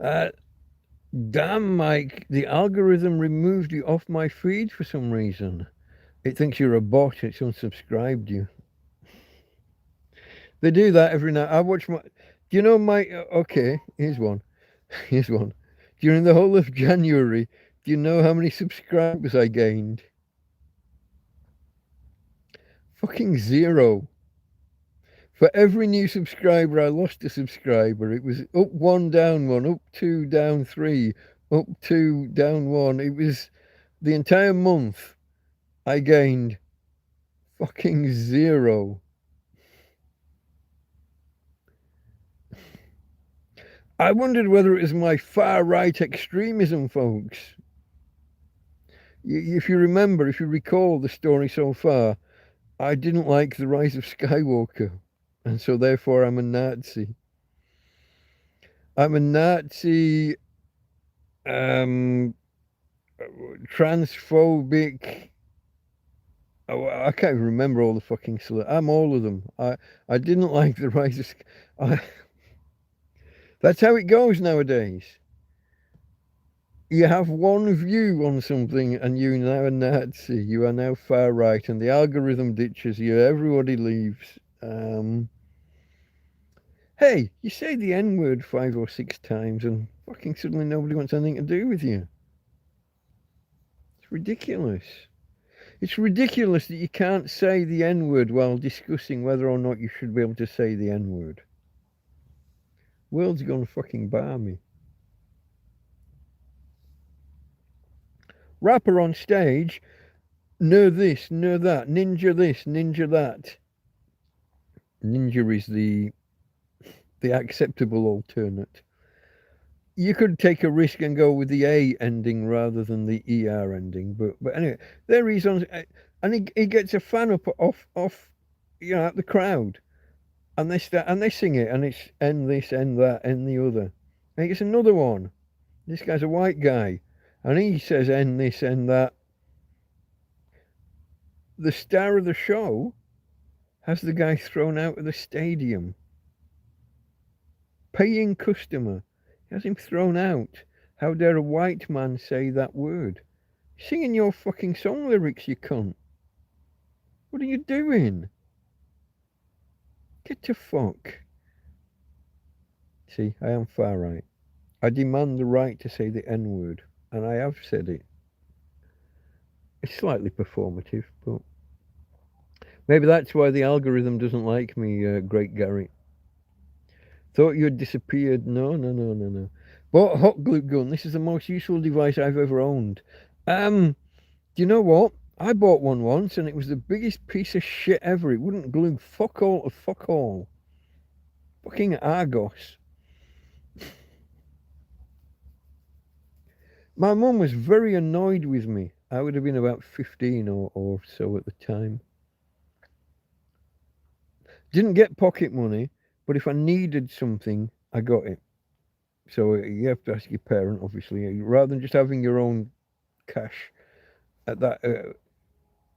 Uh, Damn, Mike, the algorithm removed you off my feed for some reason. It thinks you're a bot. It's unsubscribed you. They do that every night. I watch my. Do you know my? Okay, here's one. Here's one. During the whole of January, do you know how many subscribers I gained? Fucking zero. For every new subscriber, I lost a subscriber. It was up one, down one, up two, down three, up two, down one. It was the entire month I gained fucking zero. I wondered whether it was my far right extremism, folks. If you remember, if you recall the story so far, I didn't like the rise of Skywalker, and so therefore I'm a Nazi. I'm a Nazi, um, transphobic. Oh, I can't even remember all the fucking I'm all of them. I didn't like the rise of. I, that's how it goes nowadays. You have one view on something and you're now a Nazi. You are now far right, and the algorithm ditches you. Everybody leaves. Hey, you say the N word 5 or 6 times, and fucking suddenly nobody wants anything to do with you. It's ridiculous. It's ridiculous that you can't say the N word while discussing whether or not you should be able to say the N word. World's gone fucking balmy. Rapper on stage, no this, no that, ninja this, ninja that. Ninja is the acceptable alternate. You could take a risk and go with the A ending rather than the ER ending, but anyway, there he's on, and he gets a fan up off, at the crowd, and they sing it, and it's end this, end that, end the other, and he gets another one. This guy's a white guy, and he says end this, end that. The star of the show has the guy thrown out of the stadium. Paying customer has him thrown out. How dare a white man say that word? Singing your fucking song lyrics, you cunt. What are you doing? Get to fuck. See, I am far right. I demand the right to say the N word, and I have said it. It's slightly performative, but maybe that's why the algorithm doesn't like me, Great Gary. Thought you had disappeared. No. Bought a hot glue gun. This is the most useful device I've ever owned. Do you know what? I bought one once and it was the biggest piece of shit ever. It wouldn't glue fuck all to fuck all. Fucking Argos. My mum was very annoyed with me. I would have been about 15 or so at the time. Didn't get pocket money, but if I needed something, I got it. So you have to ask your parent, obviously, rather than just having your own cash at that.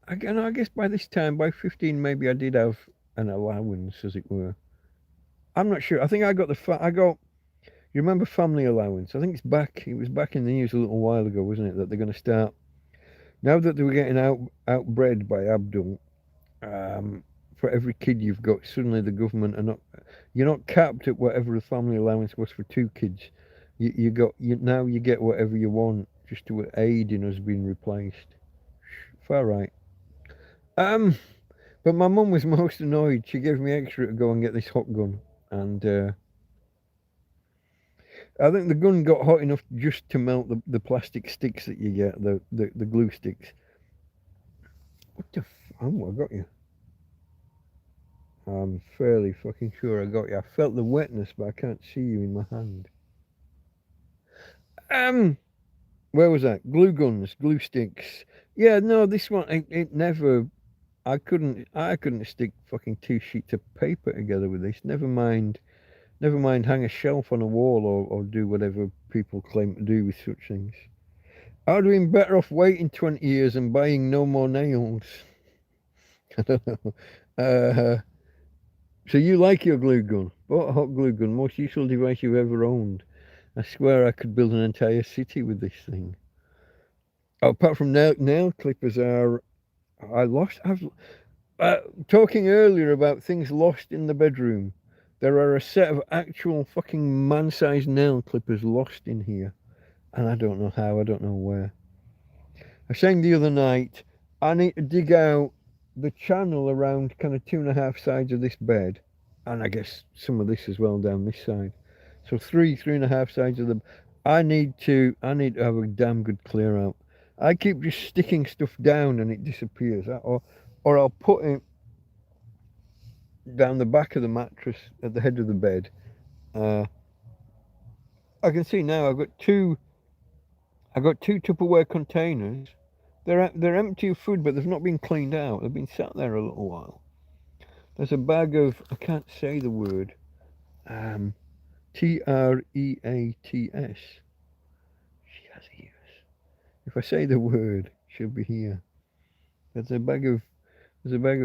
Again, I guess by this time, by 15, maybe I did have an allowance, as it were. I'm not sure. I think I got you remember family allowance? I think it was back in the news a little while ago, wasn't it? That they're going to start, now that they were getting outbred by Abdul, for every kid you've got, suddenly the government you're not capped at whatever the family allowance was for 2 kids. Now you get whatever you want just to aid in us being replaced. Far right. But my mum was most annoyed. She gave me extra to go and get this hot gun, and I think the gun got hot enough just to melt the plastic sticks that you get, the glue sticks. Oh, I got you. I'm fairly fucking sure I got you. I felt the wetness, but I can't see you in my hand. Where was that? Glue guns, glue sticks. Yeah, no, this one, it never. I couldn't stick fucking 2 sheets of paper together with this. Never mind hang a shelf on a wall or do whatever people claim to do with such things. I'd have been better off waiting 20 years and buying no more nails. I don't know. So you like your glue gun? Bought a hot glue gun, most useful device you've ever owned. I swear I could build an entire city with this thing. Oh, apart from nail clippers I've talking earlier about things lost in the bedroom. There are a set of actual fucking man-sized nail clippers lost in here. And I don't know how, I don't know where. I was saying the other night, I need to dig out the channel around kind of 2.5 sides of this bed. And I guess some of this as well down this side. So 3.5 sides of the... I need to have a damn good clear out. I keep just sticking stuff down and it disappears. Or I'll put it down the back of the mattress at the head of the bed. I can see now I've got two Tupperware containers. They're empty of food, but they've not been cleaned out. They've been sat there a little while. There's a bag of, I can't say the word, Treats. She has ears. If I say the word, she'll be here. There's a bag of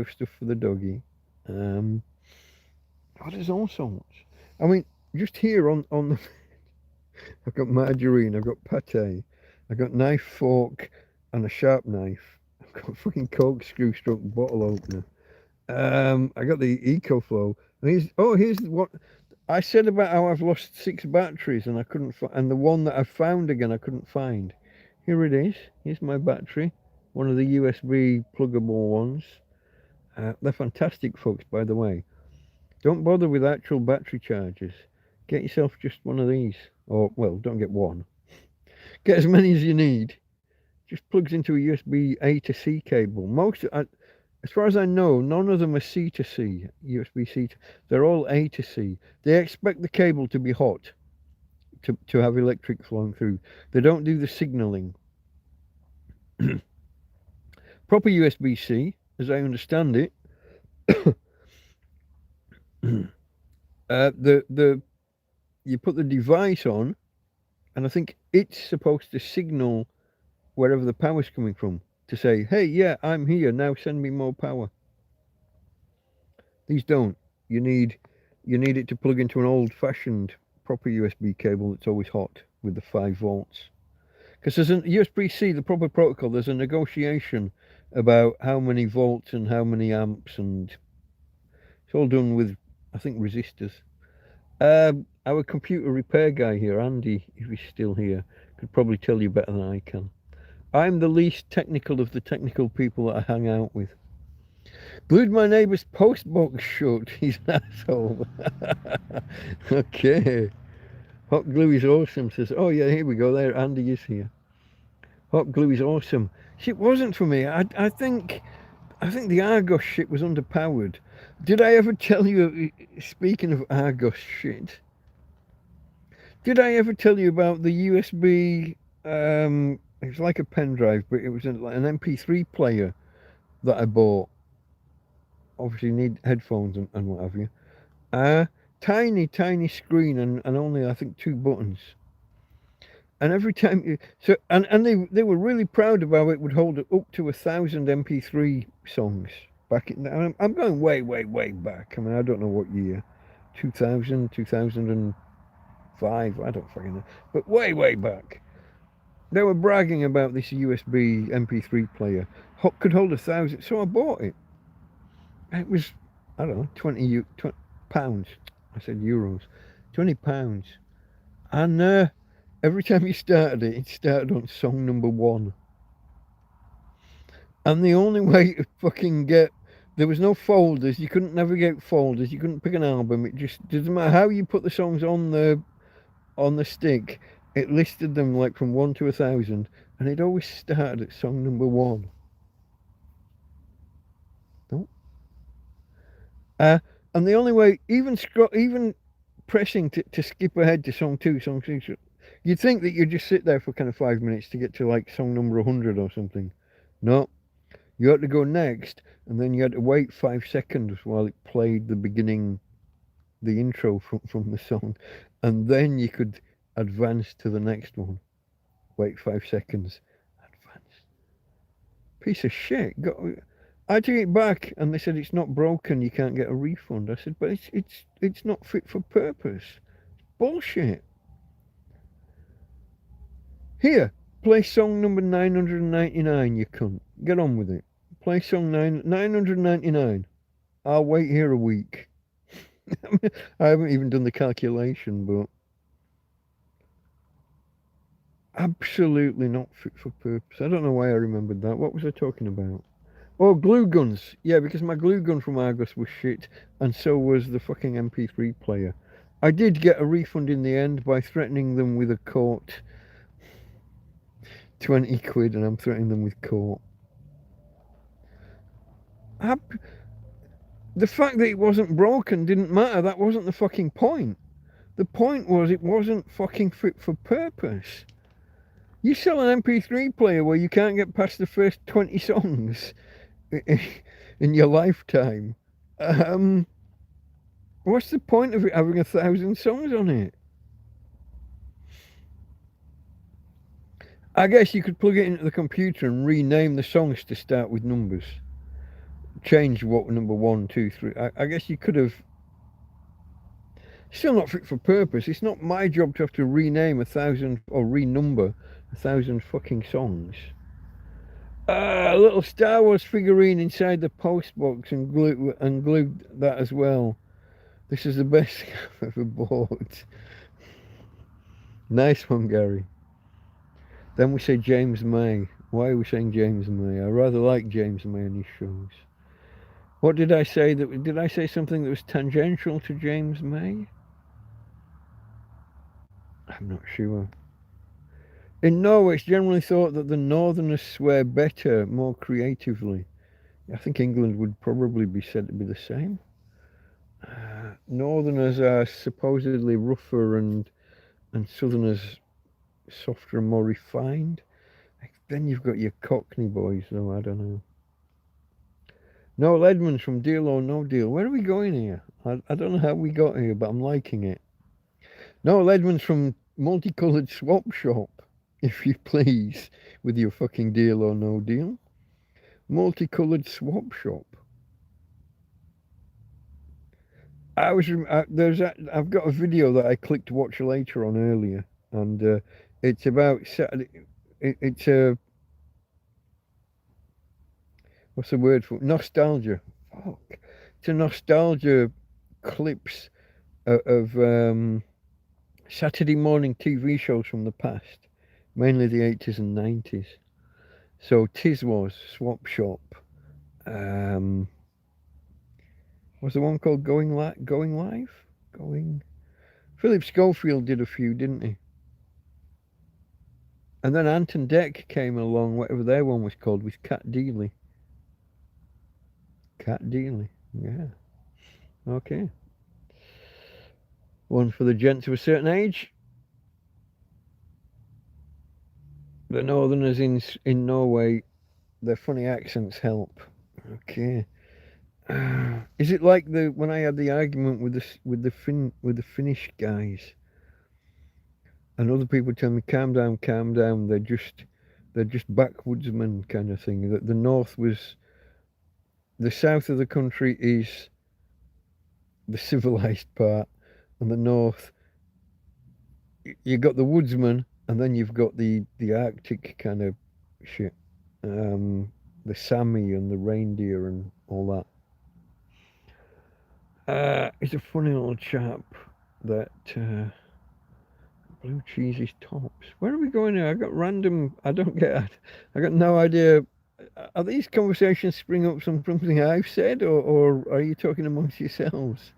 stuff for the doggy. There's all sorts. I mean, just here on the, I've got margarine, I've got pate, I've got knife, fork, and a sharp knife. I've got a fucking corkscrew stroke bottle opener. I got the EcoFlow. And here's what I said about how I've lost 6 batteries and I couldn't and the one that I found again I couldn't find. Here it is. Here's my battery. One of the USB pluggable ones. They're fantastic, folks, by the way. Don't bother with actual battery chargers. Get yourself just one of these. Or, well, don't get one. Get as many as you need. Just plugs into a USB A to C cable. As far as I know, none of them are C to C, USB-C. They're all A to C. They expect the cable to be hot to have electric flowing through. They don't do the signaling. Proper USB-C, as I understand it, you put the device on, and I think it's supposed to signal wherever the power's coming from to say, hey, yeah, I'm here, now send me more power. These don't. You need it to plug into an old-fashioned proper USB cable that's always hot with the 5 volts. Because there's a USB-C, the proper protocol, there's a negotiation about how many volts and how many amps, and it's all done with, I think, resistors. Our computer repair guy here, Andy, if he's still here, could probably tell you better than I can. I'm the least technical of the technical people that I hang out with. Glued my neighbour's postbox shut. He's an asshole. Okay. Hot glue is awesome, says. Oh yeah, here we go. There, Andy is here. Hot glue is awesome. Shit wasn't for me. I think the Argos shit was underpowered. Did I ever tell you? Speaking of Argos shit, did I ever tell you about the USB? It was like a pen drive, but it was an MP3 player that I bought. Obviously, need headphones and what have you. Tiny screen and only I think 2 buttons. And every time they were really proud of how it would hold up to 1,000 MP3 songs back in. I'm going way back. I mean, I don't know what year, 2000, 2005. I don't fucking know, but way back. They were bragging about this USB MP3 player. Could hold 1,000, so I bought it. It was, I don't know, 20 pounds. I said euros. £20. And every time you started it, it started on song number 1. And the only way to fucking there was no folders. You couldn't navigate folders. You couldn't pick an album. It just doesn't matter how you put the songs on the stick. It listed them like from 1 to 1,000, and it always started at song number 1. And the only way, even pressing to skip ahead to song 2, song 3, you'd think that you'd just sit there for kind of 5 minutes to get to like song number 100 or something. No, you had to go next, and then you had to wait 5 seconds while it played the beginning, the intro from the song, and then you could advance to the next one. Wait 5 seconds, advance. Piece of shit. I took it back, and they said it's not broken. You can't get a refund. I said, but it's not fit for purpose. Bullshit. Here, play song number 999. You cunt. Get on with it. Play song 999. I'll wait here a week. I haven't even done the calculation, but absolutely not fit for purpose. I don't know why I remembered that. What was I talking about? Oh, glue guns. Yeah, because my glue gun from Argos was shit, and so was the fucking MP3 player. I did get a refund in the end by threatening them with a court. 20 quid, and I'm threatening them with court. The fact that it wasn't broken didn't matter. That wasn't the fucking point. The point was it wasn't fucking fit for purpose. You sell an MP3 player where you can't get past the first 20 songs in your lifetime. What's the point of it having 1,000 songs on it? I guess you could plug it into the computer and rename the songs to start with numbers. Change what number 1, 2, 3. I guess you could have. Still not fit for purpose. It's not my job to have to rename 1,000 or renumber 1,000 fucking songs. A little Star Wars figurine inside the post box and glued that as well. This is the best thing I've ever bought. Nice one, Gary. Then we say James May. Why are we saying James May? I rather like James May and his shows. What did I say? Did I say something that was tangential to James May? I'm not sure. In Norway, it's generally thought that the Northerners swear better, more creatively. I think England would probably be said to be the same. Northerners are supposedly rougher and Southerners softer and more refined. Then you've got your Cockney boys, though, I don't know. Noel Edmonds from Deal or No Deal. Where are we going here? I don't know how we got here, but I'm liking it. Noel Edmonds from Multicoloured Swap Shop, if you please, with your fucking Deal or No Deal. Multicoloured Swap Shop. I've got a video that I clicked watch later on earlier, and it's about it's a what's the word for it? Nostalgia? Fuck, it's a nostalgia clips of Saturday morning TV shows from the past, mainly the 80s and 90s. So Tiswas, Swap Shop. What's the one called Going Live? Philip Schofield did a few, didn't he? And then Ant and Dec came along, whatever their one was called, with Cat Dealey. Cat Dealey, yeah. Okay. One for the gents of a certain age. The Northerners in Norway, their funny accents help. Okay. Is it like when I had the argument with the Finnish guys, and other people tell me calm down, they're just backwoodsmen kind of thing. That the south of the country is the civilized part, and the north you got the woodsman, and then you've got the Arctic kind of shit, the Sami and the reindeer and all that. He's a funny little chap that blue cheesy tops. Where are we going now? I got random. I got no idea. Are these conversations spring up from something I've said, or are you talking amongst yourselves?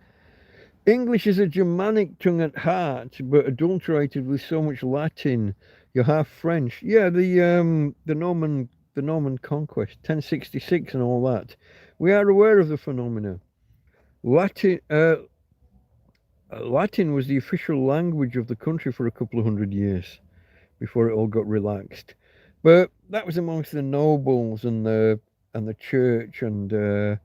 English is a Germanic tongue at heart, but adulterated with so much Latin. You're half French. Yeah, the Norman conquest, 1066 and all that. We are aware of the phenomena. Latin, Latin was the official language of the country for a couple of hundred years before it all got relaxed. But that was amongst the nobles and the church and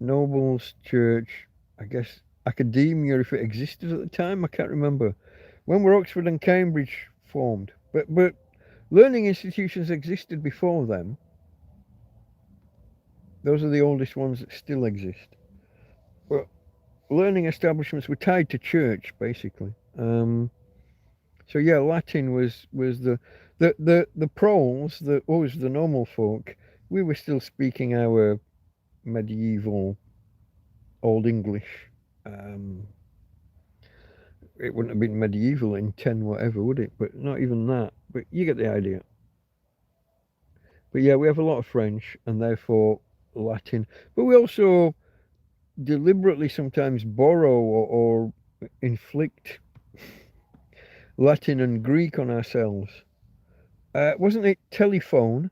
nobles, church, I guess academia if it existed at the time. I can't remember when were Oxford and Cambridge formed. But learning institutions existed before them. Those are the oldest ones that still exist. But learning establishments were tied to church basically. So yeah, Latin was the proles, the normal folk. We were still speaking our medieval Old English. It wouldn't have been medieval in 10 whatever, would it? But not even that. But you get the idea. But yeah, we have a lot of French and therefore Latin. But we also deliberately sometimes borrow or inflict Latin and Greek on ourselves. Wasn't it telephone?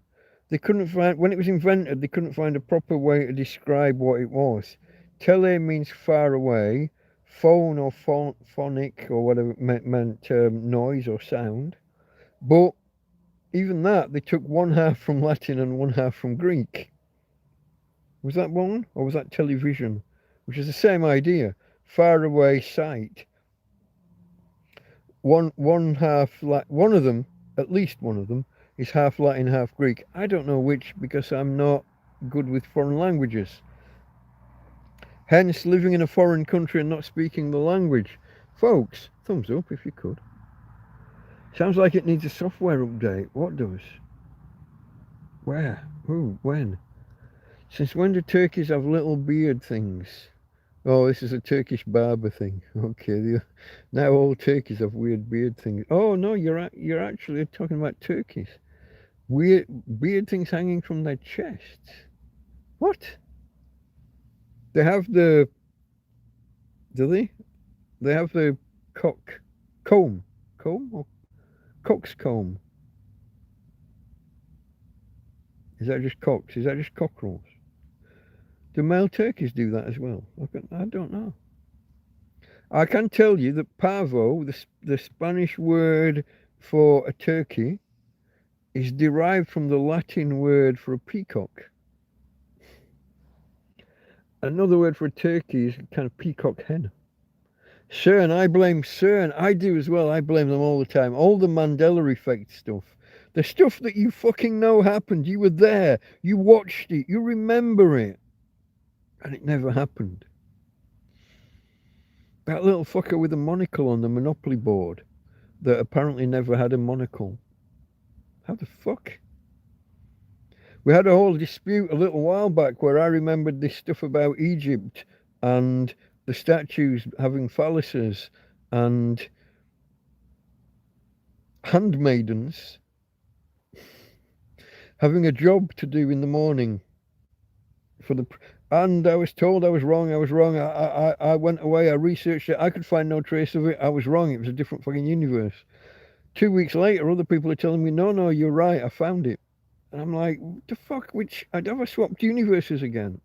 They couldn't find, when it was invented, they couldn't find a proper way to describe what it was. Tele means far away, phone or phonic or whatever meant noise or sound. But even that, they took one half from Latin and one half from Greek. Was that one? Or was that television? Which is the same idea. Far away sight. One half, one of them, at least one of them, is half Latin, half Greek. I don't know which because I'm not good with foreign languages. Hence, living in a foreign country and not speaking the language. Folks, thumbs up if you could. Sounds like it needs a software update. What does? Where? Who? When? Since when do turkeys have little beard things? Oh, this is a Turkish barber thing. Okay, now all turkeys have weird beard things. Oh no, you're actually talking about turkeys. Weird beard things hanging from their chests. What? They have the. Do they? They have the comb or coxcomb. Is that just cocks? Is that just cockerels? Do male turkeys do that as well? I don't know. I can tell you that pavo, the Spanish word for a turkey, is derived from the Latin word for a peacock. Another word for a turkey is kind of peacock hen. CERN, I blame CERN. I do as well. I blame them all the time. All the Mandela effect stuff. The stuff that you fucking know happened. You were there. You watched it. You remember it. And it never happened. That little fucker with a monocle on the Monopoly board that apparently never had a monocle. How the fuck? We had a whole dispute a little while back where I remembered this stuff about Egypt and the statues having phalluses and handmaidens having a job to do in the morning for the. And I was told I was wrong. I went away. I researched it. I could find no trace of it. I was wrong. It was a different fucking universe. 2 weeks later, other people are telling me, no, you're right. I found it. And I'm like, what the fuck? I'd ever swapped universes again.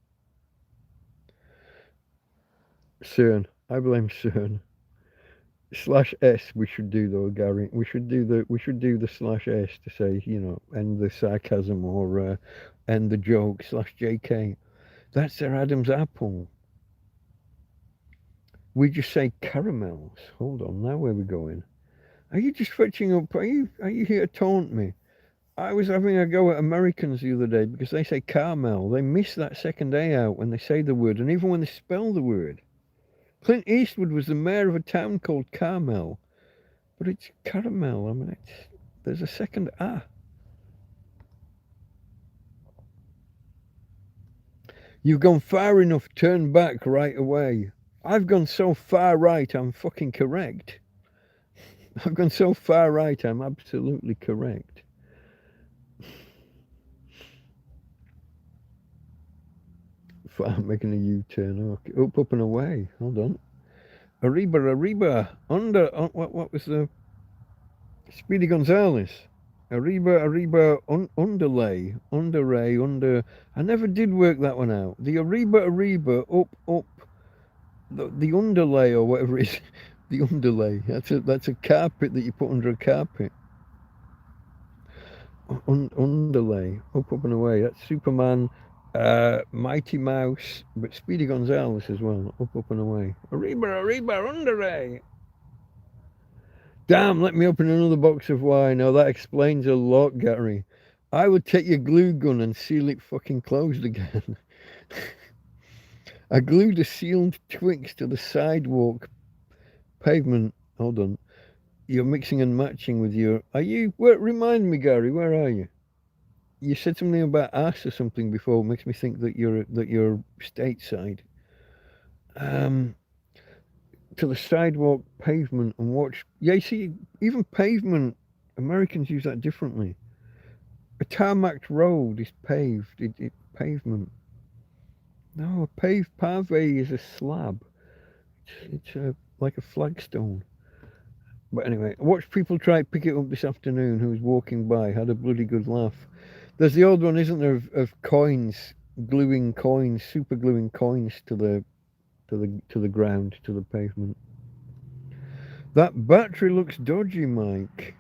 CERN. I blame CERN. /S we should do though, Gary. We should do the /S to say, end the sarcasm or end the joke /JK. That's their Adam's apple. We just say caramels. Hold on, now where are we going? Are you just fetching up? Are you here to taunt me? I was having a go at Americans the other day because they say caramel. They miss that second A out when they say the word, and even when they spell the word. Clint Eastwood was the mayor of a town called Carmel, but it's caramel. I mean, there's a second A. You've gone far enough, turn back right away. I've gone so far right, I'm fucking correct. I've gone so far right, I'm absolutely correct. Making a U-turn. Okay. Up and away. Hold on. Arriba. Under. What was the. Speedy Gonzales. Arriba, underlay. Under. I never did work that one out. The Arriba, up. the underlay or whatever it is. The underlay. That's a carpet that you put under a carpet. Underlay. Up and away. That's Superman, Mighty Mouse, but Speedy Gonzales as well. Up and away. Arriba, underlay. Damn, let me open another box of wine. Oh, that explains a lot, Gary. I would take your glue gun and seal it fucking closed again. I glued a sealed Twix to the sidewalk pavement. Hold on. You're mixing and matching with your... Are you... remind me, Gary, where are you? You said something about ass or something before. It makes me think that you're stateside. To the sidewalk pavement and watch... Yeah, you see, even pavement, Americans use that differently. A tarmac road is paved. It pavement. No, a pave is a slab. It's like a flagstone. But anyway, I watched people try to pick it up this afternoon who was walking by, had a bloody good laugh. There's the old one, isn't there, of coins, gluing coins, super gluing coins to the ground, to the pavement. That battery looks dodgy, Mike.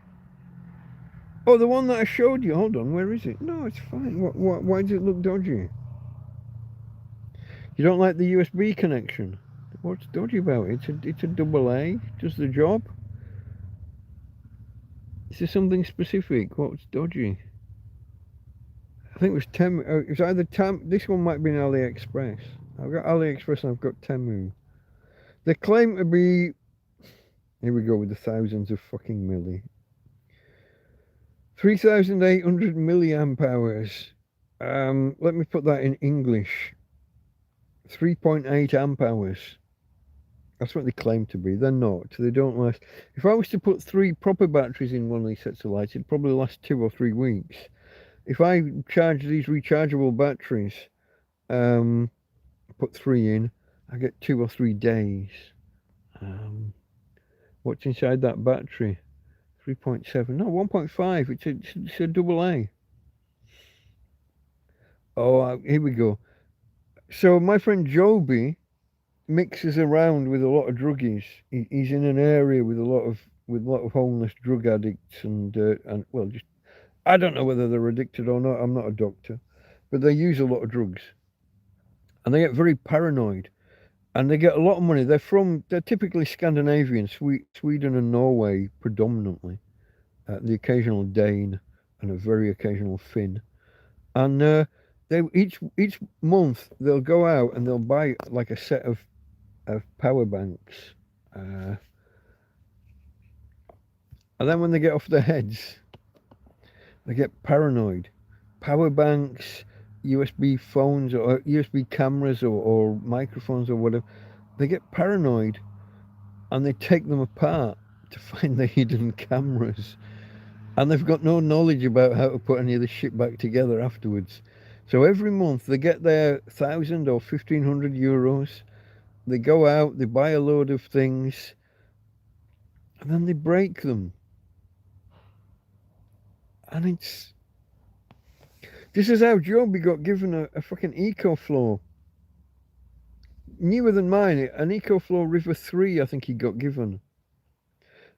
Oh, the one that I showed you. Hold on, where is it? No, it's fine. Why does it look dodgy? You don't like the USB connection? What's dodgy about it? It's a double A. Does the job? Is there something specific? What's dodgy? I think it was Temu. It was either This one might be an AliExpress. I've got AliExpress and I've got Temu. They claim to be... Here we go with the thousands of fucking milli. 3,800 milliamp hours. Let me put that in English. 3.8 amp hours. That's what they claim to be. They're not. They don't last. If I was to put 3 proper batteries in one of these sets of lights, it'd probably last 2 or 3 weeks. If I charge these rechargeable batteries, put 3 in, I get 2 or 3 days. What's inside that battery? 3.7. No, 1.5. It's a double A. Oh, here we go. So my friend Joby mixes around with a lot of druggies. He's in an area with a lot of homeless drug addicts and well, just I don't know whether they're addicted or not. I'm not a doctor, but they use a lot of drugs, and they get very paranoid, and they get a lot of money. They're typically Scandinavian, Sweden and Norway predominantly, the occasional Dane and a very occasional Finn, and they each month they'll go out and they'll buy like a set of power banks, and then when they get off their heads, they get paranoid. Power banks, USB phones, or USB cameras, or microphones, or whatever. They get paranoid, and they take them apart to find the hidden cameras, and they've got no knowledge about how to put any of the shit back together afterwards. So every month they get their 1,000 or 1,500 euros. They go out, they buy a load of things, and then they break them. And this is how Joby got given a fucking EcoFlow. Newer than mine, an EcoFlow River 3 I think he got given.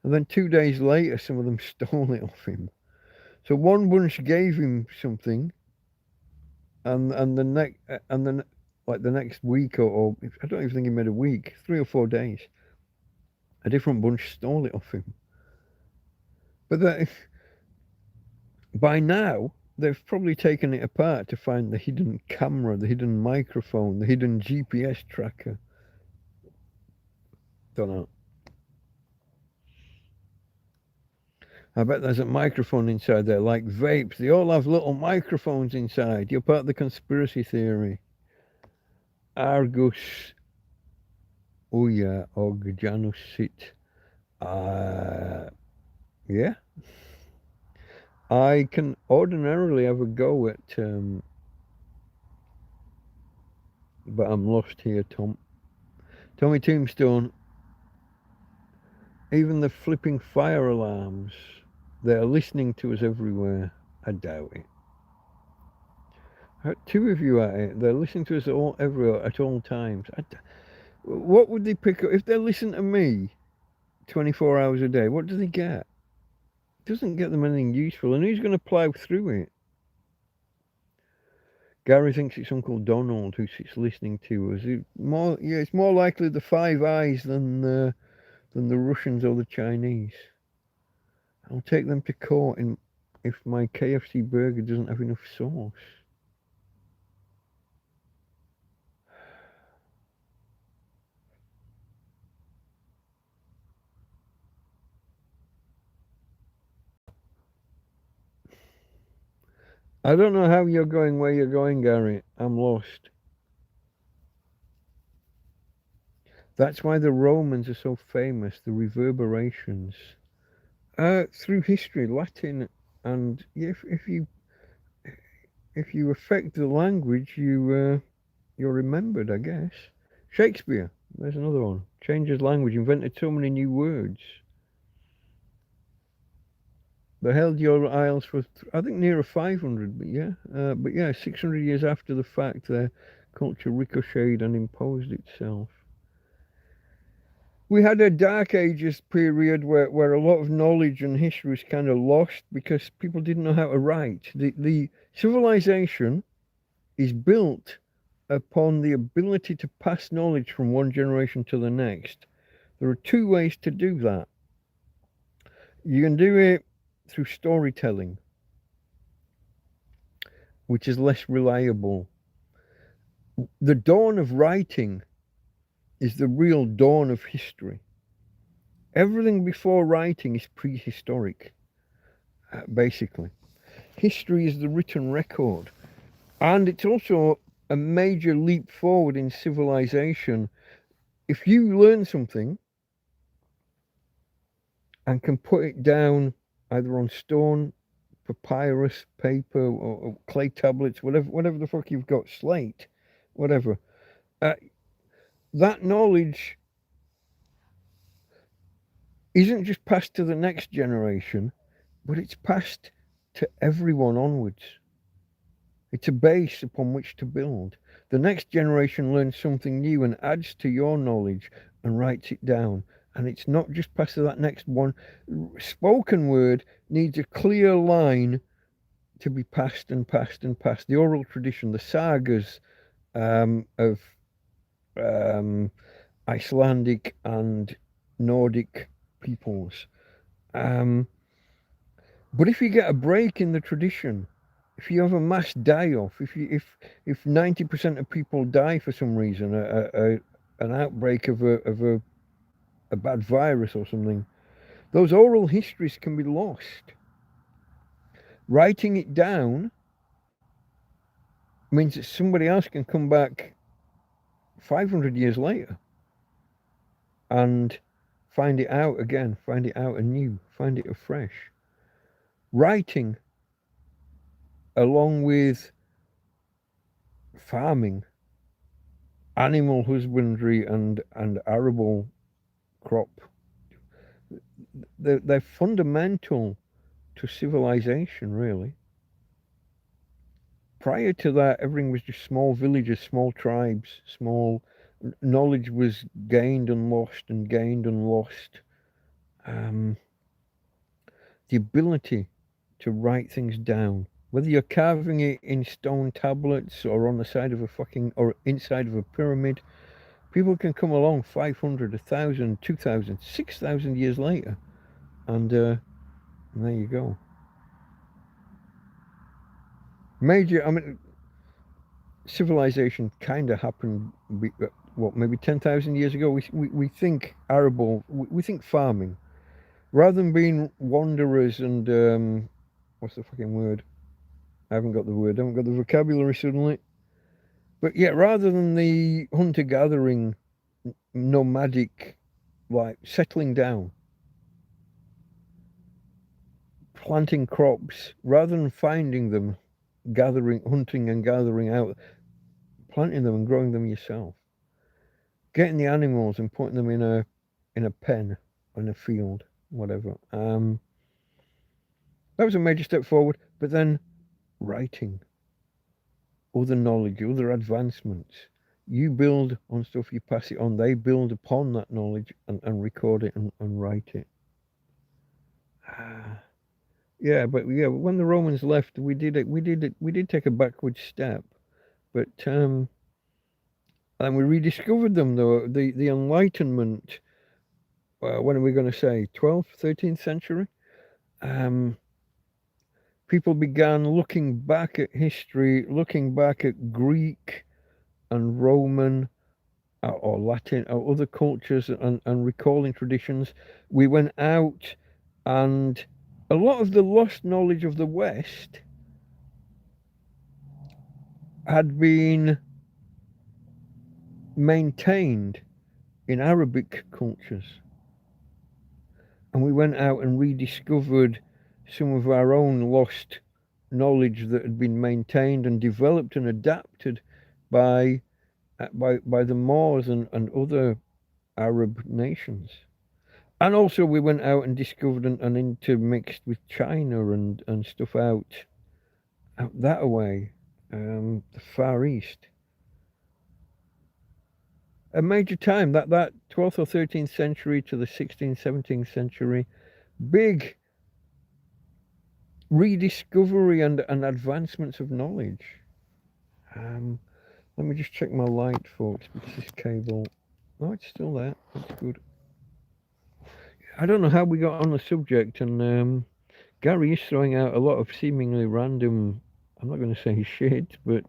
And then 2 days later some of them stole it off him. So one bunch gave him something, and the next week or I don't even think he made a week, 3 or 4 days, a different bunch stole it off him. But by now they've probably taken it apart to find the hidden camera, the hidden microphone, the hidden GPS tracker. Don't know. I bet there's a microphone inside there, like vapes. They all have little microphones inside. You're part of the conspiracy theory. Argus. Oh yeah, Janus-sit. Yeah. I can ordinarily have a go at, but I'm lost here, Tom. Tommy Tombstone. Even the flipping fire alarms, they're listening to us everywhere. I doubt it. I got 2 of you at it. They're listening to us everywhere at all times. What would they pick up if they listen to me 24 hours a day? What do they get? It doesn't get them anything useful, and who's going to plough through it? Gary thinks it's Uncle Donald who sits listening to us. It's more likely the Five Eyes than the Russians or the Chinese. I'll take them to court if my KFC burger doesn't have enough sauce. I don't know how you're going where you're going, Gary. I'm lost. That's why the Romans are so famous, the reverberations. Through history, Latin, and if you affect the language, you're remembered, I guess. Shakespeare, there's another one. Changed language, invented so many new words. They held your isles for, I think, nearer 500, but yeah, 600 years after the fact, their culture ricocheted and imposed itself. We had a Dark Ages period where a lot of knowledge and history was kind of lost because people didn't know how to write. The civilization is built upon the ability to pass knowledge from one generation to the next. There are two ways to do that. You can do it through storytelling, which is less reliable. The dawn of writing is the real dawn of history. Everything before writing is prehistoric, basically. History is the written record. And it's also a major leap forward in civilization. If you learn something and can put it down either on stone, papyrus, paper, or clay tablets, whatever the fuck you've got, slate, whatever, that knowledge isn't just passed to the next generation, but it's passed to everyone onwards. It's a base upon which to build. The next generation learns something new and adds to your knowledge and writes it down. And it's not just passed to that next one. Spoken word needs a clear line to be passed and passed and passed. The oral tradition, the sagas of Icelandic and Nordic peoples. But if you get a break in the tradition, if you have a mass die-off, if 90% of people die for some reason, an outbreak of a bad virus or something, those oral histories can be lost. Writing it down means that somebody else can come back 500 years later and find it out again, find it out anew, find it afresh. Writing, along with farming, animal husbandry, and arable crop, they're fundamental to civilization, really. Prior to that, everything was just small villages, small tribes, small knowledge was gained and lost and gained and lost. The ability to write things down, whether you're carving it in stone tablets or on the side of or inside of a pyramid, people can come along 500, 1,000, 2,000, 6,000 years later, and there you go. Civilization kind of happened, maybe 10,000 years ago. We think arable, we think farming. Rather than being wanderers and, what's the fucking word? I haven't got the word, I haven't got the vocabulary suddenly. But yeah, rather than the hunter-gathering, nomadic, like settling down, planting crops, rather than finding them, hunting and gathering out, planting them and growing them yourself, getting the animals and putting them in a pen, in a field, whatever. That was a major step forward. But then writing, other knowledge, other advancements. you build on stuff, you pass it on. They build upon that knowledge and record it and write it. Yeah, but yeah, when the Romans left, we did take a backward step, but and we rediscovered them though. The Enlightenment. When are we going to say 12th, 13th century? Um, People began looking back at history, looking back at Greek and Roman or Latin or other cultures and recalling traditions. We went out and a lot of the lost knowledge of the West had been maintained in Arabic cultures. And we went out and rediscovered some of our own lost knowledge that had been maintained and developed and adapted by by the Moors and other Arab nations. And also we went out and discovered and intermixed with China and stuff out that way, the Far East. A major time, that 12th or 13th century to the 16th, 17th century, big rediscovery and advancements of knowledge. Let me just check my light, folks, because this cable, oh, it's still there. That's good. I don't know how we got on the subject, and Gary is throwing out a lot of seemingly random, I'm not going to say shit, but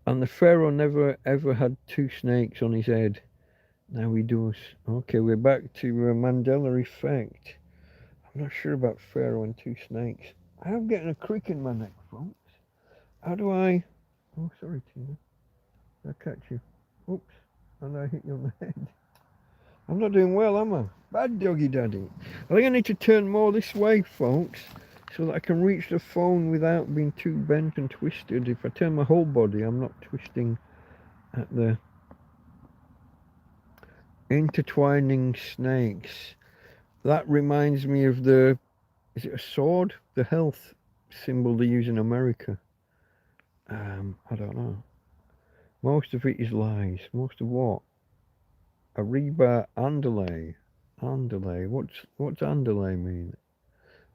and the pharaoh never ever had two snakes on his head. Now he does. Okay, we're back to Mandela effect. I'm not sure about pharaoh and two snakes. I'm getting a crick in my neck, folks. How do I... Oh, sorry, Tina. I'll catch you. Oops. And I hit you on the head. I'm not doing well, am I? Bad doggy daddy. I think I need to turn more this way, folks, so that I can reach the phone without being too bent and twisted. If I turn my whole body, I'm not twisting at the intertwining snakes. That reminds me of the... Is it a sword? The health symbol they use in America. I don't know. Most of it is lies. Most of what? Arriba Andalay. Andalay. What's Andalay mean?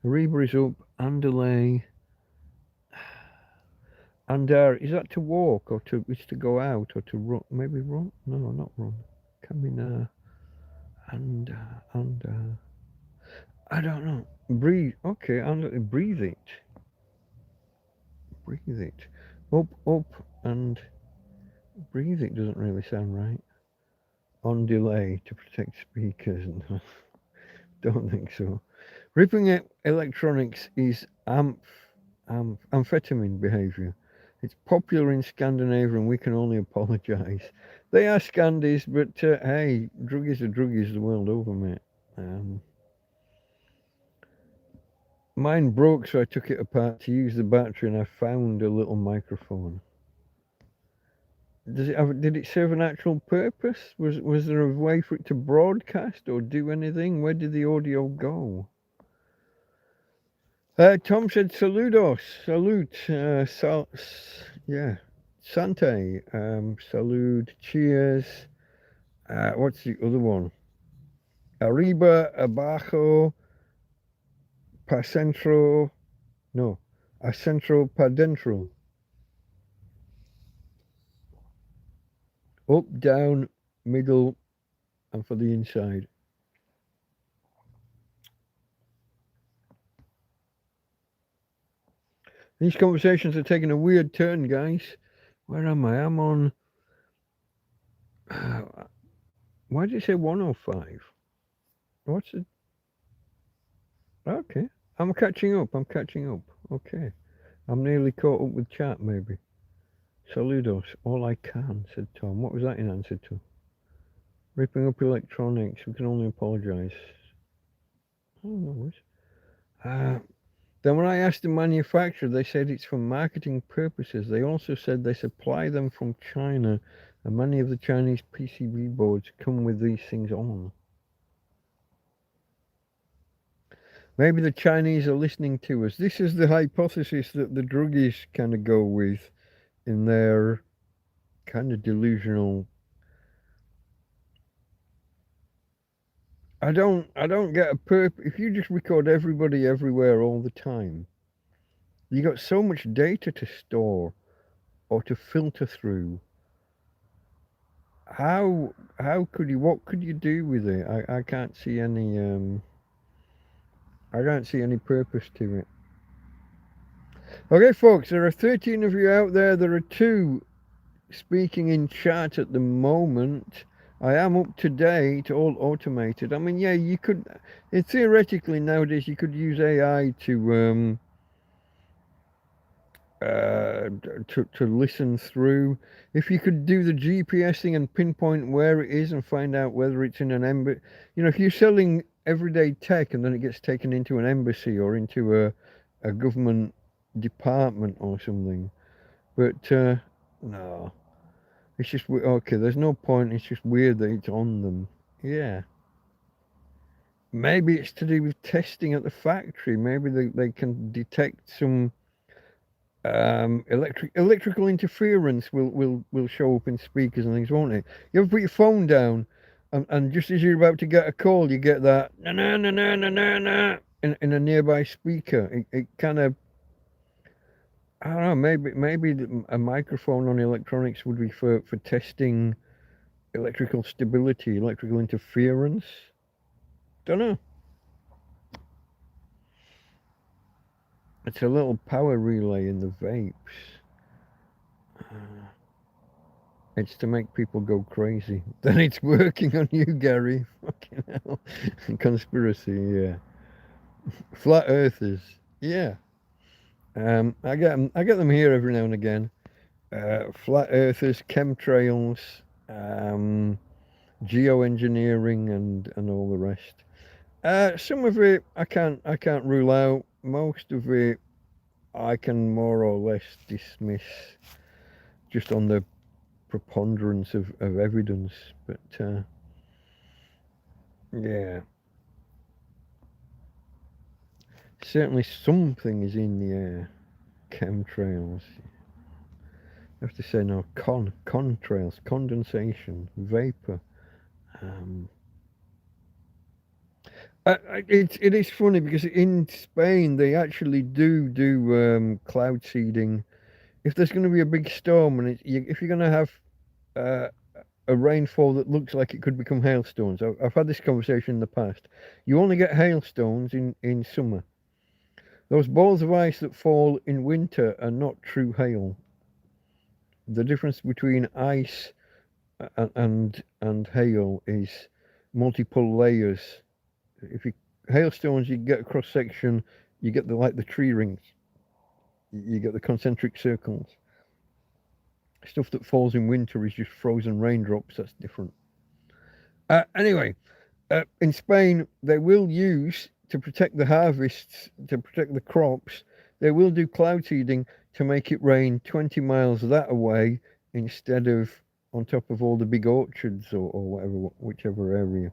Arriba is up. Andalay. Andar. Is that to walk or to? Is to go out or to run? Maybe run? No, not run. Caminar. And I don't know. Breathe. Okay. And breathe it. Breathe it. Up and breathe it doesn't really sound right. On delay to protect speakers. Don't think so. Ripping electronics is amphetamine behaviour. It's popular in Scandinavia and we can only apologise. They are Scandies, but hey, druggies are druggies the world over, mate. Mine broke, so I took it apart to use the battery and I found a little microphone. Did it serve an actual purpose? Was there a way for it to broadcast or do anything? Where did the audio go? Tom said saludos, salute, yeah, Sante, salute, cheers. What's the other one? Arriba, abajo, pa centro, no, a centro pa dentro. Up, down, middle, and for the inside. These conversations are taking a weird turn, guys. Where am I? I'm on... why did it say 105? What's it? Okay. I'm catching up. Okay. I'm nearly caught up with chat, maybe. Saludos. All I can, said Tom. What was that in answer to? Ripping up electronics. We can only apologise. Oh, no worries. Then when I asked the manufacturer, they said it's for marketing purposes. They also said they supply them from China, and many of the Chinese PCB boards come with these things on. Maybe the Chinese are listening to us. This is the hypothesis that the druggies kind of go with in their kind of delusional. I don't get a if you just record everybody everywhere all the time, you got so much data to store or to filter through. How could you, what could you do with it? I can't see any I can't see any purpose to it. Okay folks, there are 13 of you out there. There are 2 speaking in chat at the moment. I am up to date, all automated. I mean, yeah, you could, theoretically nowadays you could use AI to listen through. If you could do the GPS thing and pinpoint where it is and find out whether it's in an embassy, if you're selling everyday tech and then it gets taken into an embassy or into a government department or something. But no, it's just okay. There's no point. It's just weird that it's on them. Yeah. Maybe it's to do with testing at the factory. Maybe they can detect some electrical interference will show up in speakers and things, won't it? You ever put your phone down and just as you're about to get a call, you get that na na na na na na na in a nearby speaker. It kind of, I don't know. Maybe a microphone on electronics would be for testing electrical stability, electrical interference. Don't know. It's a little power relay in the vapes. It's to make people go crazy. Then it's working on you, Gary. Fucking hell. Conspiracy, yeah. Flat earthers, yeah. I get them here every now and again. Flat earthers, chemtrails, geoengineering, and all the rest. Some of it I can't rule out. Most of it I can more or less dismiss just on the preponderance of evidence. But yeah, certainly something is in the air. Chemtrails. I have to say no. Contrails, condensation, vapor. It is funny because in Spain they actually do cloud seeding. If there's going to be a big storm and if you're going to have uh, a rainfall that looks like it could become hailstones, I've had this conversation in the past. You only get hailstones in summer. Those balls of ice that fall in winter are not true hail. The difference between ice and hail is multiple layers. If you hailstones, you get a cross section, you get the tree rings, you get the concentric circles. Stuff that falls in winter is just frozen raindrops. That's different. Anyway, in Spain, they will use to protect the harvests, to protect the crops. They will do cloud seeding to make it rain 20 miles that away instead of on top of all the big orchards or whatever, whichever area.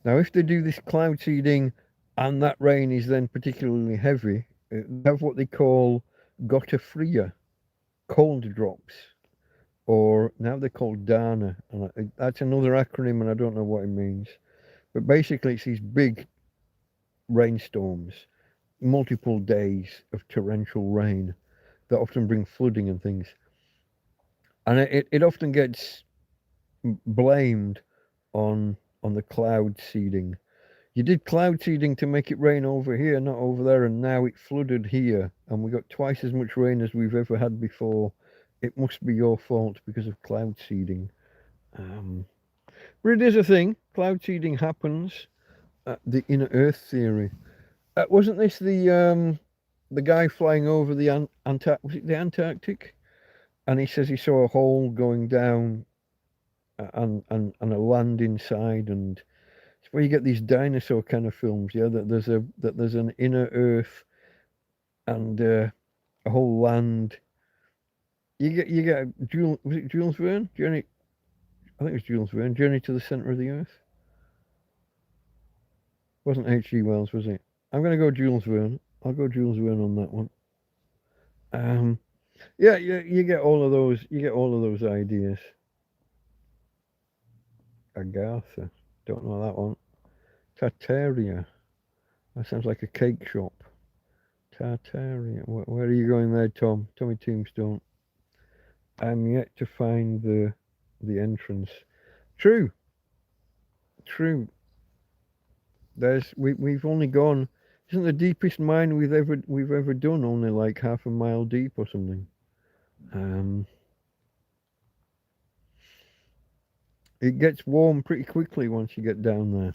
Now, if they do this cloud seeding and that rain is then particularly heavy, they have what they call gota fria, cold drops, or now they're called DANA, and that's another acronym, and I don't know what it means. But basically, it's these big rainstorms, multiple days of torrential rain that often bring flooding and things. And it often gets blamed on the cloud seeding. You did cloud seeding to make it rain over here, not over there, and now it flooded here, and we got twice as much rain as we've ever had before. It must be your fault because of cloud seeding. But it is a thing. Cloud seeding happens. The inner Earth theory. Wasn't this the guy flying over the was it the Antarctic? And he says he saw a hole going down and a land inside, and it's where you get these dinosaur kind of films. Yeah, that there's an inner Earth and a whole land. You get was it Jules Verne? Journey, I think it was Jules Verne. Journey to the Center of the Earth. Wasn't H.G. Wells, was it? I'm gonna go Jules Verne. I'll go Jules Verne on that one. Yeah, you get all of those. You get all of those ideas. Agatha, don't know that one. Tartaria. That sounds like a cake shop. Tartaria. Where are you going there, Tom? Tommy Tombstone. I'm yet to find the entrance. True, true. We've only gone. Isn't the deepest mine we've ever done only like half a mile deep or something? Um, it gets warm pretty quickly once you get down there.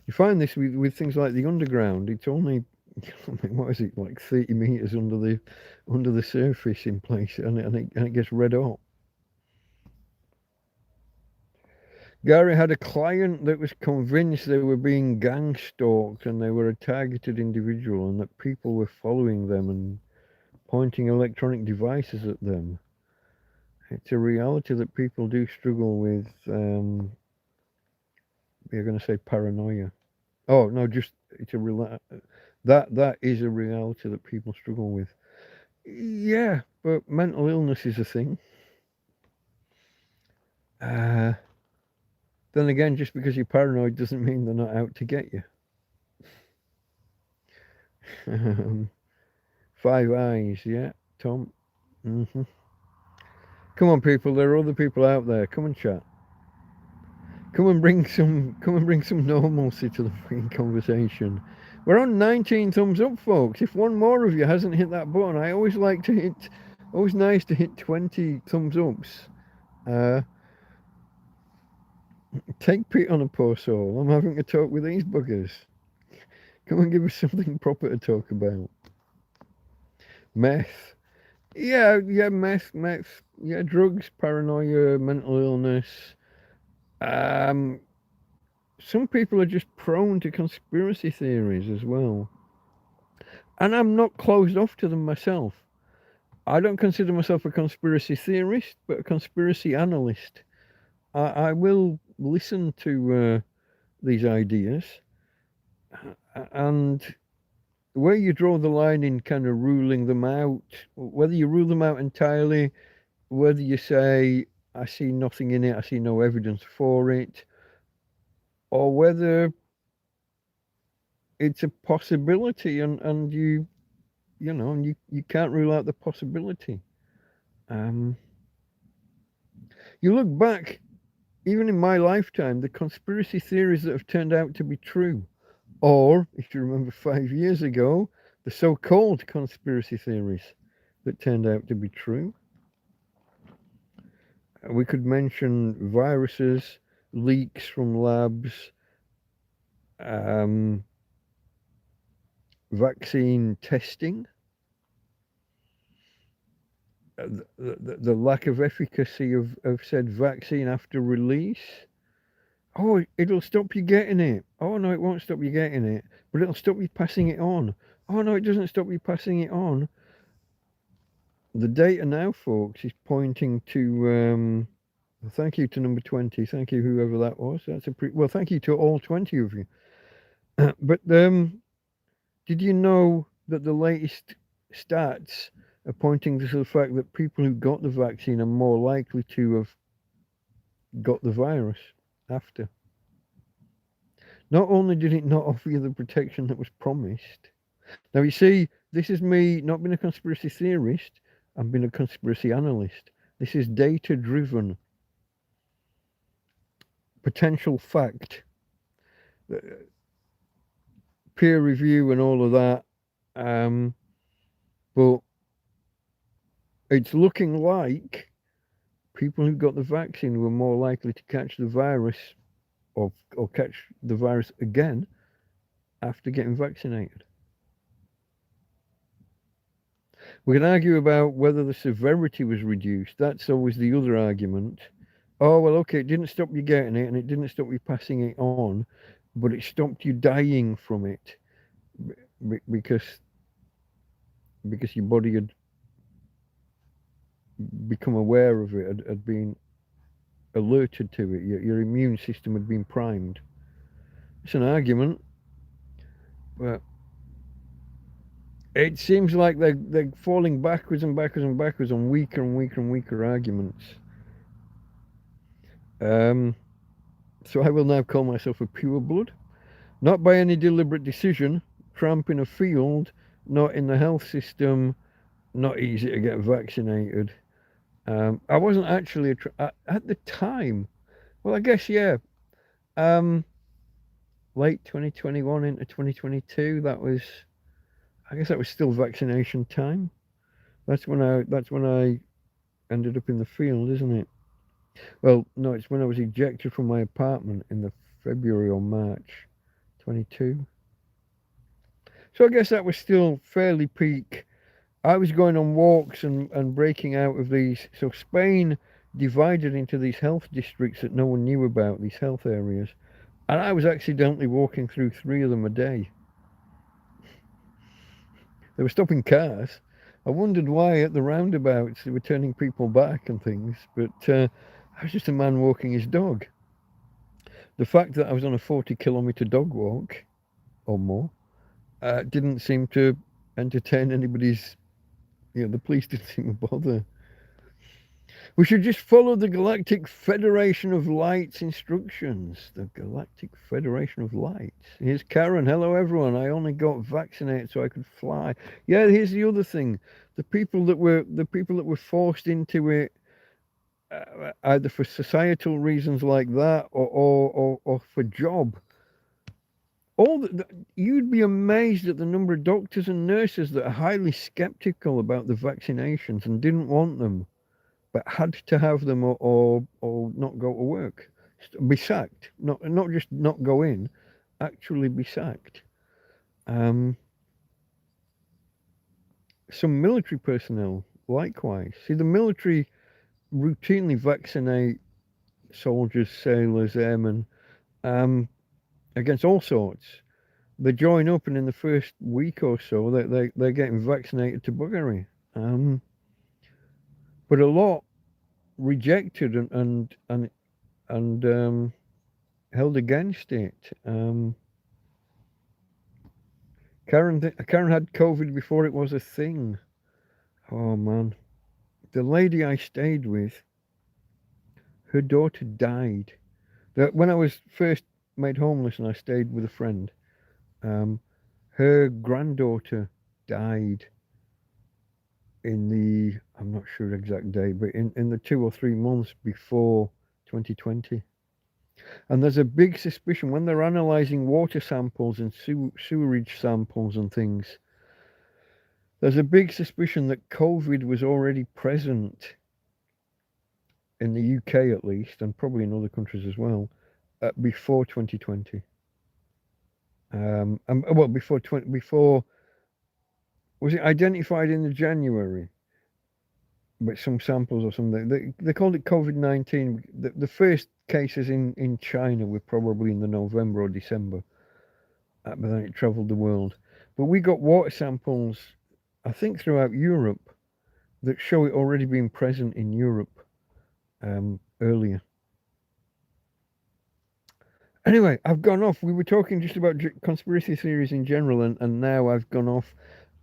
You find this with things like the underground. It's only, I mean, what is it, like 30 meters under the surface in place, and it gets red hot. Gary had a client that was convinced they were being gang stalked and they were a targeted individual and that people were following them and pointing electronic devices at them. It's a reality that people do struggle with. You're going to say paranoia. Oh no, just it's a that is a reality that people struggle with. Yeah, but mental illness is a thing. Uh, then again, just because you're paranoid doesn't mean they're not out to get you. Five eyes, yeah, Tom. Hmm. Come on, people. There are other people out there. Come and chat. Come and bring some. Come and bring some normalcy to the freaking conversation. We're on 19 thumbs up, folks. If one more of you hasn't hit that button, I always like to hit. Always nice to hit 20 thumbs ups. Uh, Take Pete on a poor soul. I'm having a talk with these buggers. Come and give us something proper to talk about. Meth. Yeah, meth. Yeah, drugs, paranoia, mental illness. Um, some people are just prone to conspiracy theories as well. And I'm not closed off to them myself. I don't consider myself a conspiracy theorist, but a conspiracy analyst. I will listen to these ideas, and where you draw the line in kind of ruling them out, whether you rule them out entirely, whether you say, I see nothing in it, I see no evidence for it, or whether it's a possibility and you can't rule out the possibility. Um, you look back, even in my lifetime, the conspiracy theories that have turned out to be true, or if you remember 5 years ago, the so-called conspiracy theories that turned out to be true. We could mention viruses, leaks from labs, um, vaccine testing, the lack of efficacy of said vaccine after release. Oh, it'll stop you getting it. Oh, no, it won't stop you getting it, but it'll stop you passing it on. Oh, no, it doesn't stop you passing it on. The data now, folks, is pointing to. Thank you to number 20. Thank you, whoever that was. That's well. Thank you to all 20 of you. But did you know that the latest stats are pointing to the fact that people who got the vaccine are more likely to have got the virus after? Not only did it not offer you the protection that was promised. Now, you see, this is me not being a conspiracy theorist, I'm being a conspiracy analyst. This is data driven, potential fact, peer review, and all of that. But it's looking like people who got the vaccine were more likely to catch the virus or catch the virus again after getting vaccinated. We can argue about whether the severity was reduced. That's always the other argument. Oh, well, okay, it didn't stop you getting it and it didn't stop you passing it on, but it stopped you dying from it because your body had become aware of it, had been alerted to it. Your immune system had been primed. It's an argument, but It seems like they're falling backwards and backwards and backwards on weaker and weaker and weaker arguments. So I will now call myself a pureblood, not by any deliberate decision. Tramp in a field, not in the health system, not easy to get vaccinated. I wasn't actually at the time. Well, I guess yeah. Um, Late 2021 into 2022. I guess that was still vaccination time. That's when I ended up in the field, isn't it? Well, no, it's when I was ejected from my apartment in the February or March 22. So I guess that was still fairly peak. I was going on walks and breaking out of these. So Spain divided into these health districts that no one knew about, these health areas. And I was accidentally walking through 3 of them a day. They were stopping cars. I wondered why at the roundabouts they were turning people back and things, but I was just a man walking his dog. The fact that I was on a 40-kilometre dog walk or more didn't seem to entertain anybody's. The police didn't seem to bother. We should just follow the Galactic Federation of Light's instructions. The Galactic Federation of Lights. Here's Karen. Hello, everyone. I only got vaccinated so I could fly. Yeah, here's the other thing. The people that were forced into it, either for societal reasons like that or for job. You'd be amazed at the number of doctors and nurses that are highly skeptical about the vaccinations and didn't want them, but had to have them or not go to work, be sacked. Not just not go in, actually be sacked. Some military personnel, likewise. See, the military routinely vaccinate soldiers, sailors, airmen against all sorts. They join up, and in the first week or so, they're getting vaccinated to buggery. But a lot rejected and held against it. Karen had COVID before it was a thing. Oh man, the lady I stayed with, her daughter died. When I was first made homeless and I stayed with a friend, her granddaughter died in the, I'm not sure the exact date, but in the 2 or 3 months before 2020. And there's a big suspicion when they're analysing water samples and sewerage samples and things. There's a big suspicion that COVID was already present in the UK at least, and probably in other countries as well, before 2020. Before was it identified in the January? But some samples or something. They called it COVID-19. The first cases in China were probably in the November or December, but then it travelled the world. But we got water samples, I think, throughout Europe that show it already being present in Europe earlier. Anyway, I've gone off. We were talking just about conspiracy theories in general, and now I've gone off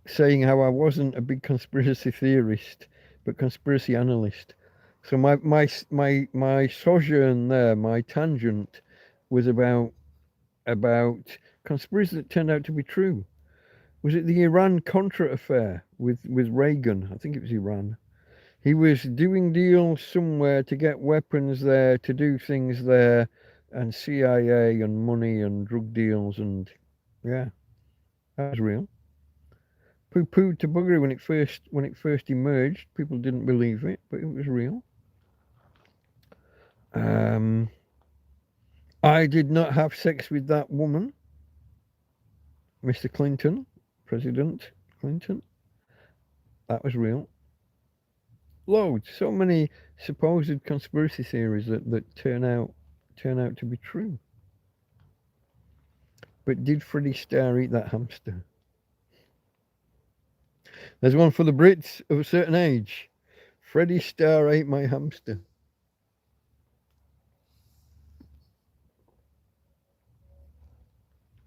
saying how I wasn't a big conspiracy theorist, but conspiracy analyst. So my sojourn there, my tangent, was about conspiracy that turned out to be true. Was it the Iran-Contra affair with Reagan? I think it was Iran. He was doing deals somewhere to get weapons there, to do things there, and CIA and money and drug deals, and yeah, that was real. Poo-pooed to buggery when it first emerged. People didn't believe it, but it was real. I did not have sex with that woman, Mr. Clinton, President Clinton. That was real. Loads, so many supposed conspiracy theories that turn out to be true. But did Freddie Starr eat that hamster? There's one for the Brits of a certain age. Freddie Starr ate my hamster.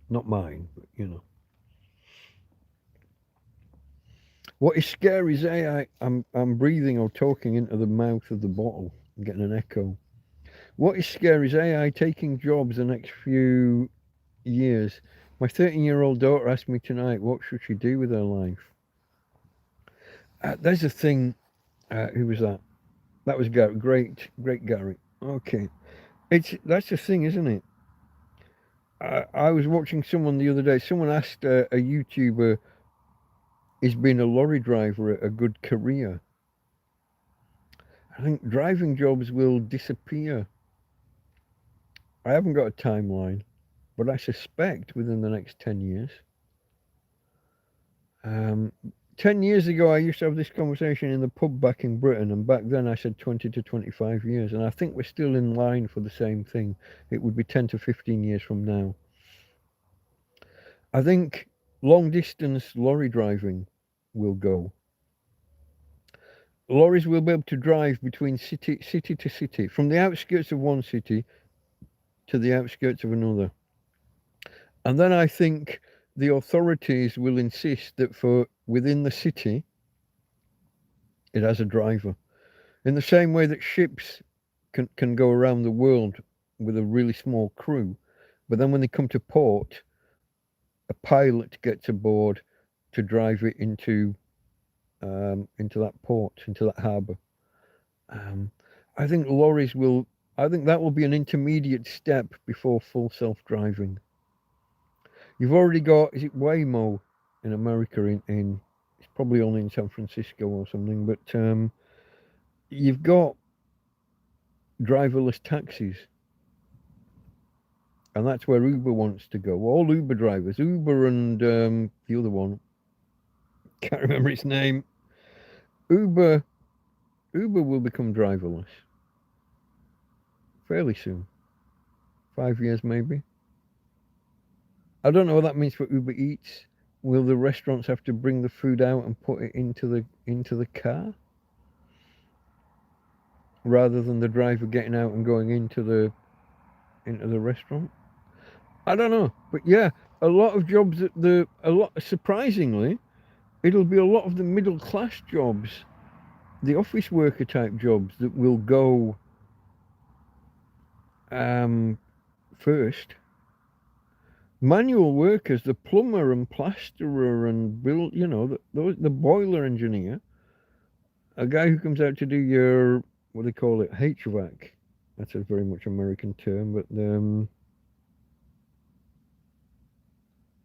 Not mine, but you know. What is scary is AI. I'm breathing or talking into the mouth of the bottle. I'm getting an echo. What is scary is AI taking jobs the next few years. My 13-year-old daughter asked me tonight, what should she do with her life? There's a thing. Who was that? That was Gary. Great Gary. Okay. That's the thing, isn't it? I was watching someone the other day. Someone asked a YouTuber, is being a lorry driver a good career? I think driving jobs will disappear. I haven't got a timeline, but I suspect within the next 10 years. 10 years ago, I used to have this conversation in the pub back in Britain, and back then I said 20 to 25 years, and I think we're still in line for the same thing. It would be 10 to 15 years from now. I think long distance lorry driving will go. Lorries will be able to drive between city to city, from the outskirts of one city to the outskirts of another. And then I think the authorities will insist that for within the city, it has a driver. In the same way that ships can go around the world with a really small crew, but then when they come to port, a pilot gets aboard to drive it into that port, into that harbour. I think lorries will. I think that will be an intermediate step before full self-driving. You've already got, is it Waymo in America? In it's probably only in San Francisco or something, but you've got driverless taxis, and that's where Uber wants to go. All Uber drivers, Uber and the other one, can't remember its name. Uber will become driverless fairly soon. 5 years maybe. I don't know what that means for Uber Eats. Will the restaurants have to bring the food out and put it into the car, rather than the driver getting out and going into the restaurant? I don't know, but yeah, a lot of jobs surprisingly, it'll be a lot of the middle class jobs, the office worker type jobs that will go first. Manual workers, the plumber and plasterer and the boiler engineer, a guy who comes out to do your, what do they call it, HVAC. That's a very much American term, but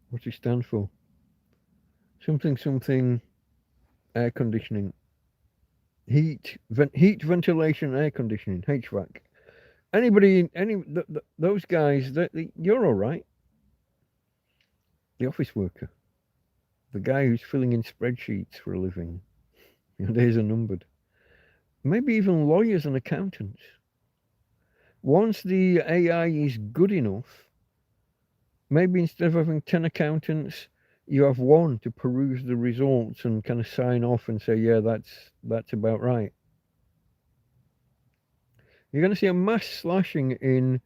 what's it stand for? Something air conditioning, heat, ventilation, air conditioning, HVAC. Those guys, you're all right. The office worker, the guy who's filling in spreadsheets for a living, your days are numbered. Maybe even lawyers and accountants. Once the AI is good enough, maybe instead of having 10 accountants, you have one to peruse the results and kind of sign off and say, yeah, that's about right. You're going to see a mass slashing in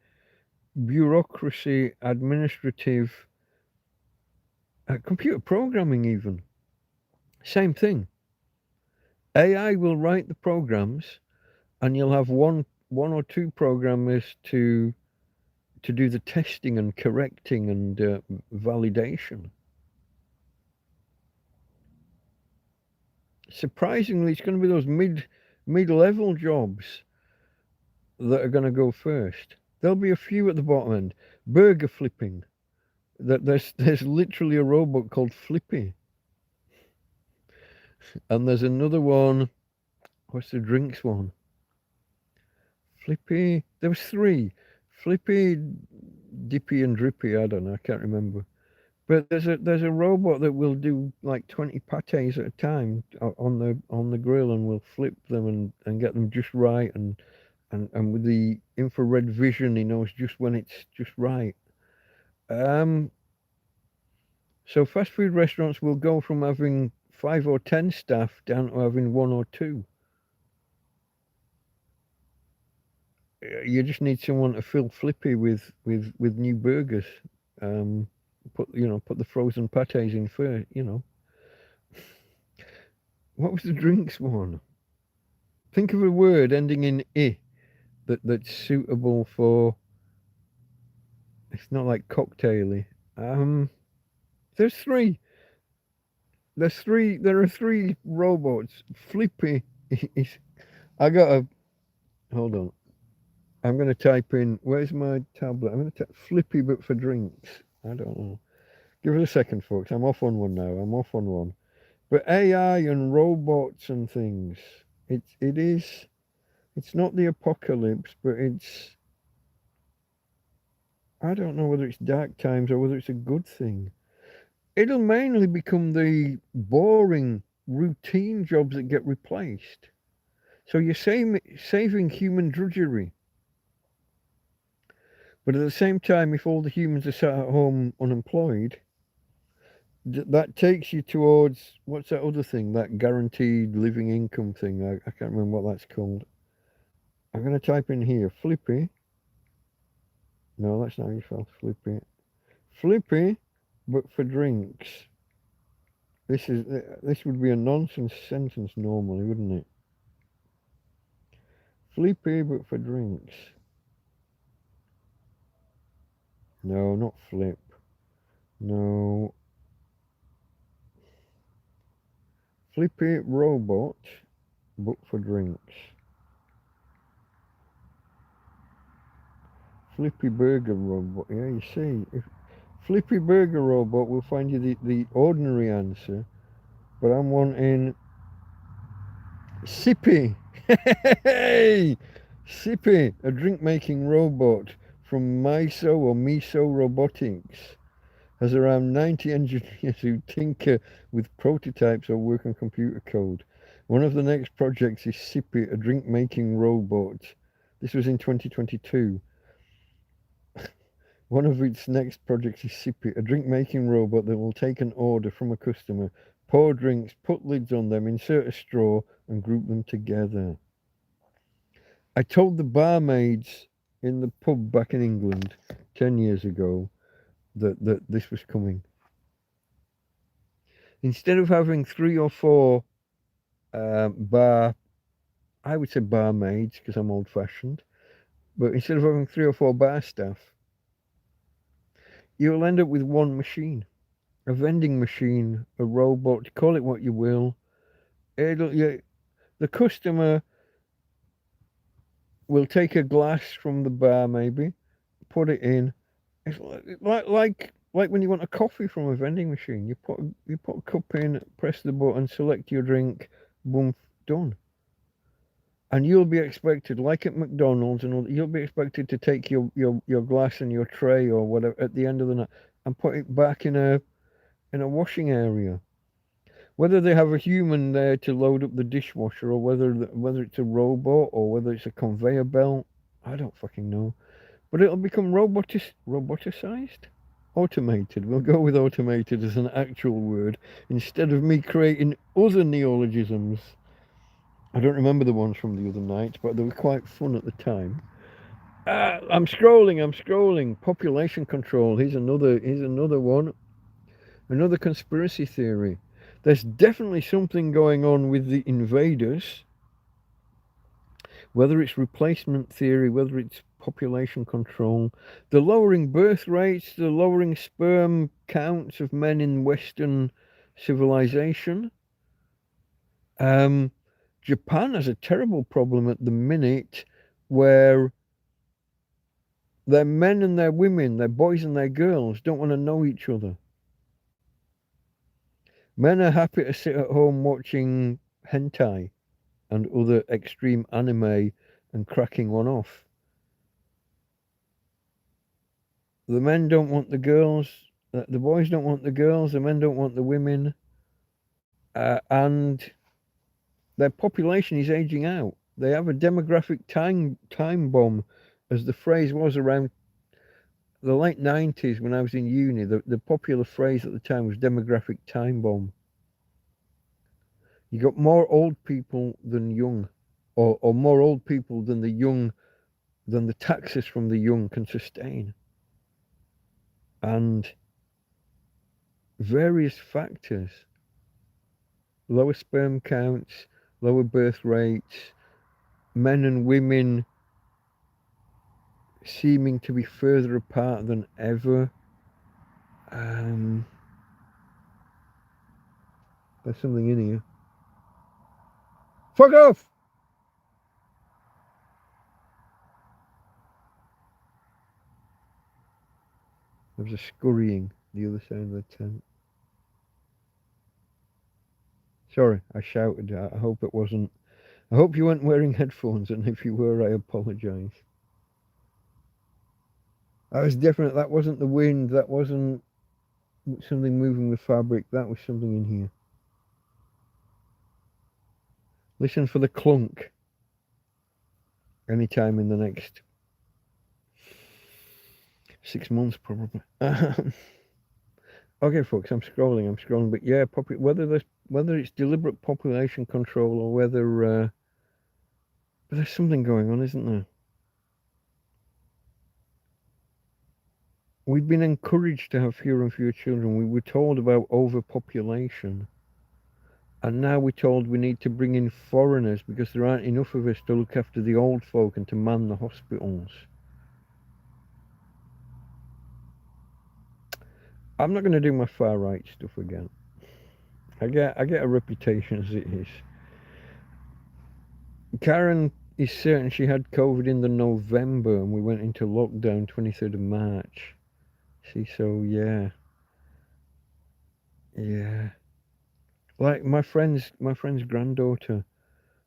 bureaucracy, administrative, computer programming even. Same thing. AI will write the programs, and you'll have one or two programmers to do the testing and correcting and validation. Surprisingly, it's going to be those mid-level jobs that are going to go first. There'll be a few at the bottom end. Burger flipping. There's literally a robot called Flippy. And there's another one. What's the drinks one? Flippy. There was three. Flippy, Dippy, and Drippy. I don't know. I can't remember. But there's a robot that will do like 20 pates at a time on the grill, and will flip them and get them just right, and with the infrared vision, he knows just when it's just right. So fast food restaurants will go from having 5 or 10 staff down to having 1 or 2. You just need someone to fill Flippy with new burgers. Put the frozen pates in first. What was the drinks one? Think of a word ending in I that's suitable for. It's not like cocktaily. There's three. There's three. There are three robots. Flippy is. I got a. Hold on. I'm going to type in. Where's my tablet? I'm going to type Flippy, but for drinks. I don't know. Give it a second, folks. I'm off on one now. I'm off on one. But AI and robots and things. It is. It's not the apocalypse, but it's. I don't know whether it's dark times or whether it's a good thing. It'll mainly become the boring, routine jobs that get replaced. So you're saving human drudgery. But at the same time, if all the humans are sat at home unemployed, that takes you towards, what's that other thing? That guaranteed living income thing. I can't remember what that's called. I'm going to type in here, Flippy. No, that's not how you spell Flippy. Flippy, but for drinks. This would be a nonsense sentence normally, wouldn't it? Flippy, but for drinks. No, not flip. No. Flippy robot, but for drinks. Flippy burger robot. Yeah, you see, if Flippy burger robot will find you the ordinary answer, but I'm wanting Sippy. Hey, Sippy, a drink making robot from Miso Robotics. Has around 90 engineers who tinker with prototypes or work on computer code. One of the next projects is Sippy, a drink-making robot. This was in 2022. One of its next projects is Sippy, a drink-making robot that will take an order from a customer, pour drinks, put lids on them, insert a straw, and group them together. I told the barmaids in the pub back in England 10 years ago that this was coming. Instead of having 3 or 4 I would say barmaids because I'm old-fashioned, but instead of having 3 or 4 bar staff, you'll end up with one machine, a vending machine, a robot, call it what you will. The customer will take a glass from the bar, maybe, put it in. It's like when you want a coffee from a vending machine. You put a cup in, press the button, select your drink, boom, done. And you'll be expected, like at McDonald's, and you'll be expected to take your glass and your tray or whatever at the end of the night and put it back in a washing area. Whether they have a human there to load up the dishwasher, or whether it's a robot or whether it's a conveyor belt, I don't fucking know. But it'll become roboticized? Automated. We'll go with automated as an actual word instead of me creating other neologisms. I don't remember the ones from the other night, but they were quite fun at the time. I'm scrolling. Population control. Here's another one. Another conspiracy theory. There's definitely something going on with the invaders. Whether it's replacement theory, whether it's population control, the lowering birth rates, the lowering sperm counts of men in Western civilization. Japan has a terrible problem at the minute where their men and their women, their boys and their girls don't want to know each other. Men are happy to sit at home watching hentai and other extreme anime and cracking one off. The men don't want the girls, the boys don't want the girls, the men don't want the women, and their population is aging out. They have a demographic time bomb, as the phrase was around the late 90s when I was in uni. The popular phrase at the time was demographic time bomb. You got more old people than young, or more old people than the taxes from the young can sustain. And various factors lower sperm counts, lower birth rates, men and women seeming to be further apart than ever. There's something in here. Fuck off! There was a scurrying the other side of the tent. Sorry, I shouted. I hope it wasn't. I hope you weren't wearing headphones, and if you were, I apologise. That was different. That wasn't the wind. That wasn't something moving the fabric. That was something in here. Listen for the clunk anytime in the next 6 months, probably. Okay, folks, I'm scrolling, but yeah, whether it's deliberate population control or whether, but there's something going on, isn't there? We've been encouraged to have fewer and fewer children. We were told about overpopulation. And now we're told we need to bring in foreigners because there aren't enough of us to look after the old folk and to man the hospitals. I'm not going to do my far right stuff again. I get a reputation as it is. Karen is certain she had COVID in the November and we went into lockdown 23rd of March. See, so yeah. Like my friend's granddaughter,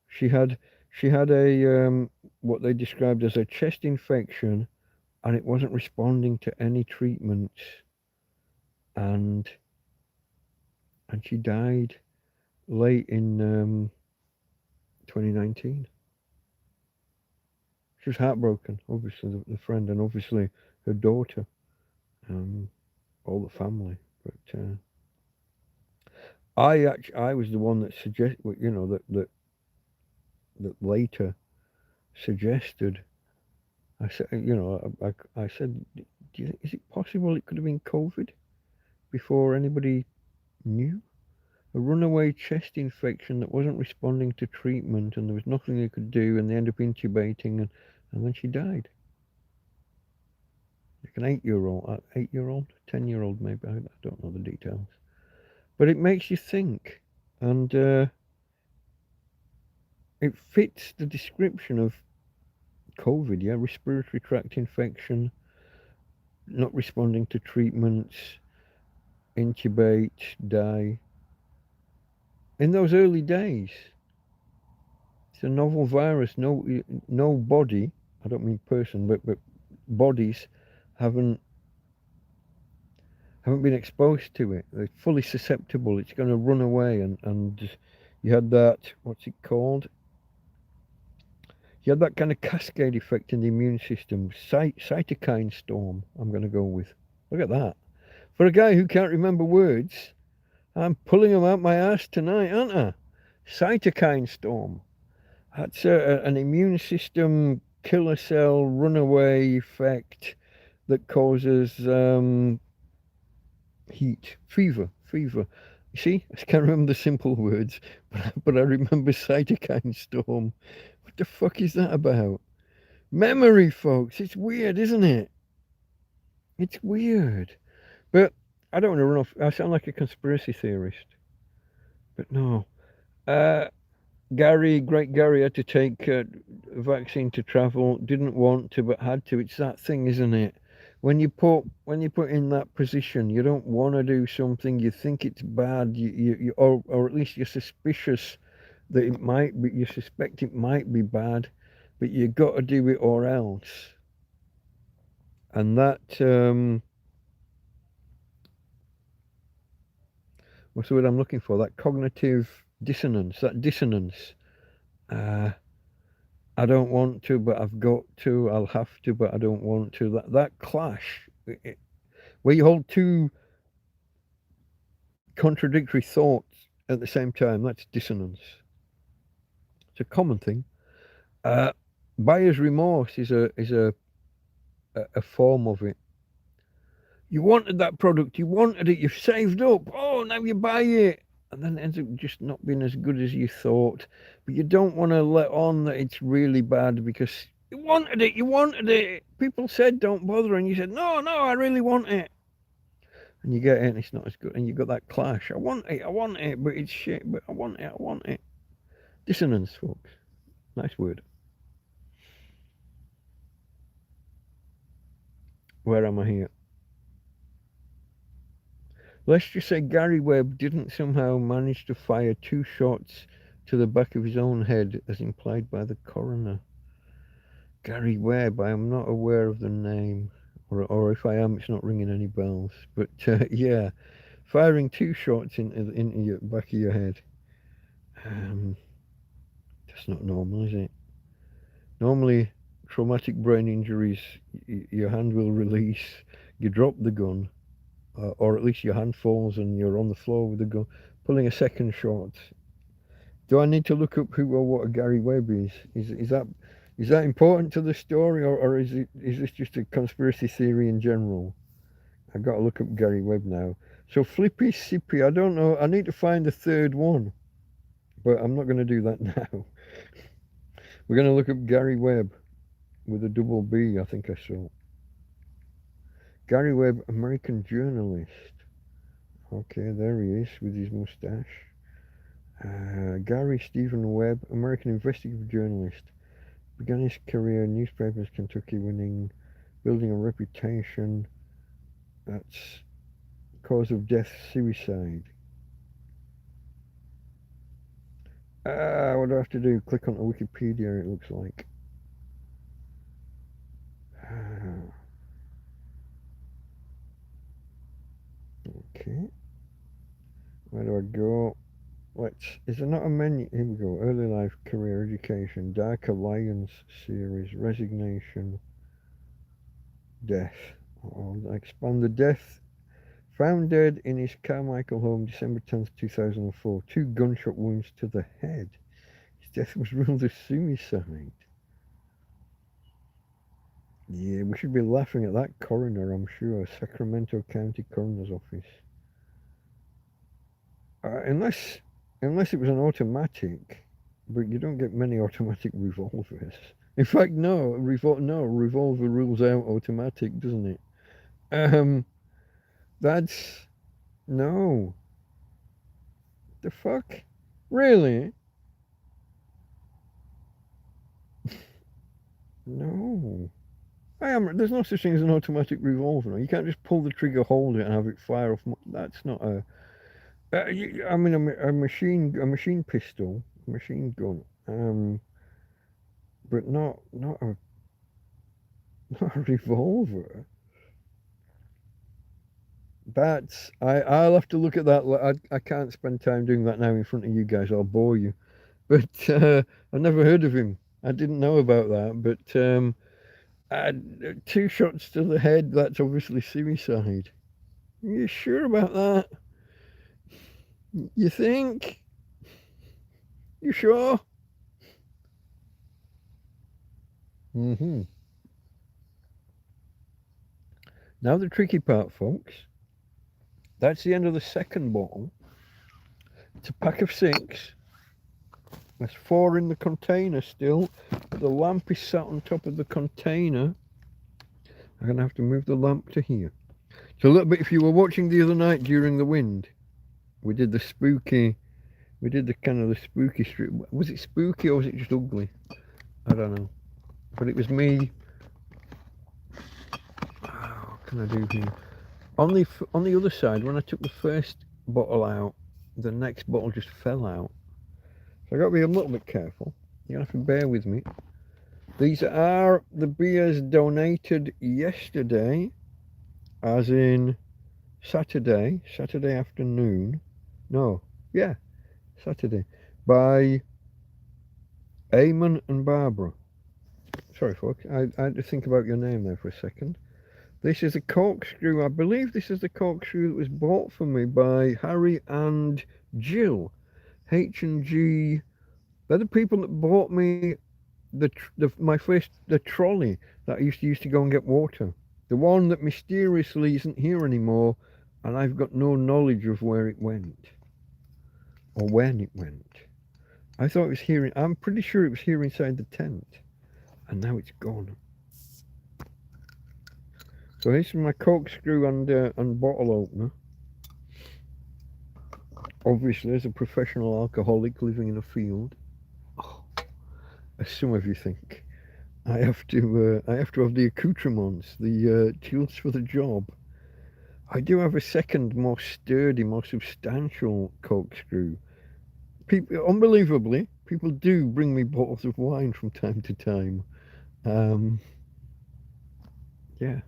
she had a what they described as a chest infection, and it wasn't responding to any treatment, and she died late in 2019. She was heartbroken, obviously the friend, and obviously her daughter, all the family, but. I was the one that suggested, that later suggested. I said, I said, is it possible it could have been COVID before anybody knew? A runaway chest infection that wasn't responding to treatment, and there was nothing they could do, and they ended up intubating, and then she died. Like an 8-year-old, 10-year-old maybe. I don't know the details. But it makes you think, and it fits the description of COVID, yeah, respiratory tract infection, not responding to treatments, intubate, die. In those early days, it's a novel virus. No body, I don't mean person, but bodies haven't been exposed to it. They're fully susceptible. It's going to run away, and you had that, what's it called? You had that kind of cascade effect in the immune system. Cytokine storm, I'm going to go with. Look at that. For a guy who can't remember words, I'm pulling them out my ass tonight, aren't I? Cytokine storm. That's an immune system killer cell runaway effect that causes heat, fever. You see, I can't remember the simple words, but I remember cytokine storm. What the fuck is that about? Memory, folks. It's weird, isn't it? It's weird. But I don't want to run off. I sound like a conspiracy theorist. But no. Great Gary had to take a vaccine to travel. Didn't want to, but had to. It's that thing, isn't it? When you put in that position, you don't want to do something. You think it's bad. Or at least you're suspicious that it might be. You suspect it might be bad, but you got to do it or else. And that what's the word I'm looking for? That cognitive dissonance. That dissonance. I don't want to, but I've got to. I'll have to, but I don't want to. That clash, where you hold two contradictory thoughts at the same time, that's dissonance. It's a common thing. Buyer's remorse is a form of it. You wanted that product, you wanted it, you've saved up. Oh, now you buy it. and then it ends up just not being as good as you thought. But you don't want to let on that it's really bad because you wanted it. You wanted it. People said don't bother, and you said no, I really want it. And you get it, and it's not as good, and you got that clash. I want it, but it's shit. But I want it. Dissonance, folks. Nice word. Where am I here? Let's just say Gary Webb didn't somehow manage to fire 2 shots to the back of his own head, as implied by the coroner. Gary Webb, I am not aware of the name, or if I am, it's not ringing any bells. But yeah, firing 2 shots into your back of your head. That's not normal, is it? Normally, traumatic brain injuries, your hand will release, you drop the gun, or at least your hand falls and you're on the floor with the gun, pulling a second shot. Do I need to look up who or what a Gary Webb is? Is that important to the story, or is this just a conspiracy theory in general? I've got to look up Gary Webb now. So Flippy Sippy, I don't know. I need to find the third one, but I'm not going to do that now. We're going to look up Gary Webb with a double B, I think I saw. Gary Webb, American journalist. Okay, there he is with his mustache. Gary Stephen Webb, American investigative journalist. Began his career in newspapers, Kentucky, building a reputation. That's cause of death, suicide. What do I have to do? Click on Wikipedia, it looks like. Okay. Where do I go? Is there not a menu? Here we go. Early life, career, education, Dark Alliance series, resignation, death. Expand the death. Found dead in his Carmichael home, December 10th, 2004. 2 gunshot wounds to the head. His death was ruled a suicide. Yeah, we should be laughing at that coroner, I'm sure. Sacramento County Coroner's Office. Unless it was an automatic, but you don't get many automatic revolvers. In fact, no, revolver rules out automatic, doesn't it? No. The fuck? Really? No. There's no such thing as an automatic revolver. You can't just pull the trigger, hold it, and have it fire off. That's not a. I mean, a machine pistol, a machine gun, but not a revolver. I'll have to look at that. I can't spend time doing that now in front of you guys. I'll bore you. But I've never heard of him. I didn't know about that. But 2 shots to the head. That's obviously suicide. Are you sure about that? You think? You sure? Mm-hmm. Now the tricky part, folks. That's the end of the second bottle. It's a pack of 6. There's 4 in the container still. The lamp is sat on top of the container. I'm going to have to move the lamp to here. So a little bit, if you were watching the other night during the wind, we did the kind of the spooky strip. Was it spooky or was it just ugly? I don't know. But it was me. What can I do here? On the other side, when I took the first bottle out, the next bottle just fell out. So I got to be a little bit careful. You're going to have to bear with me. These are the beers donated yesterday, as in Saturday afternoon. No, yeah, Saturday, by Eamon and Barbara. Sorry, folks, I had to think about your name there for a second. This is a corkscrew. I believe this is the corkscrew that was bought for me by Harry and Jill. H&G. They're the people that bought me the trolley that I used to go and get water. The one that mysteriously isn't here anymore, and I've got no knowledge of where it went. or when it went. I thought it was here. I'm pretty sure it was here inside the tent, and now it's gone. So here's my corkscrew and bottle opener. Obviously, as a professional alcoholic living in a field, as some of you think, I have to have the accoutrements, the tools for the job. I do have a second, more sturdy, more substantial corkscrew. People, unbelievably, people do bring me bottles of wine from time to time. Yeah.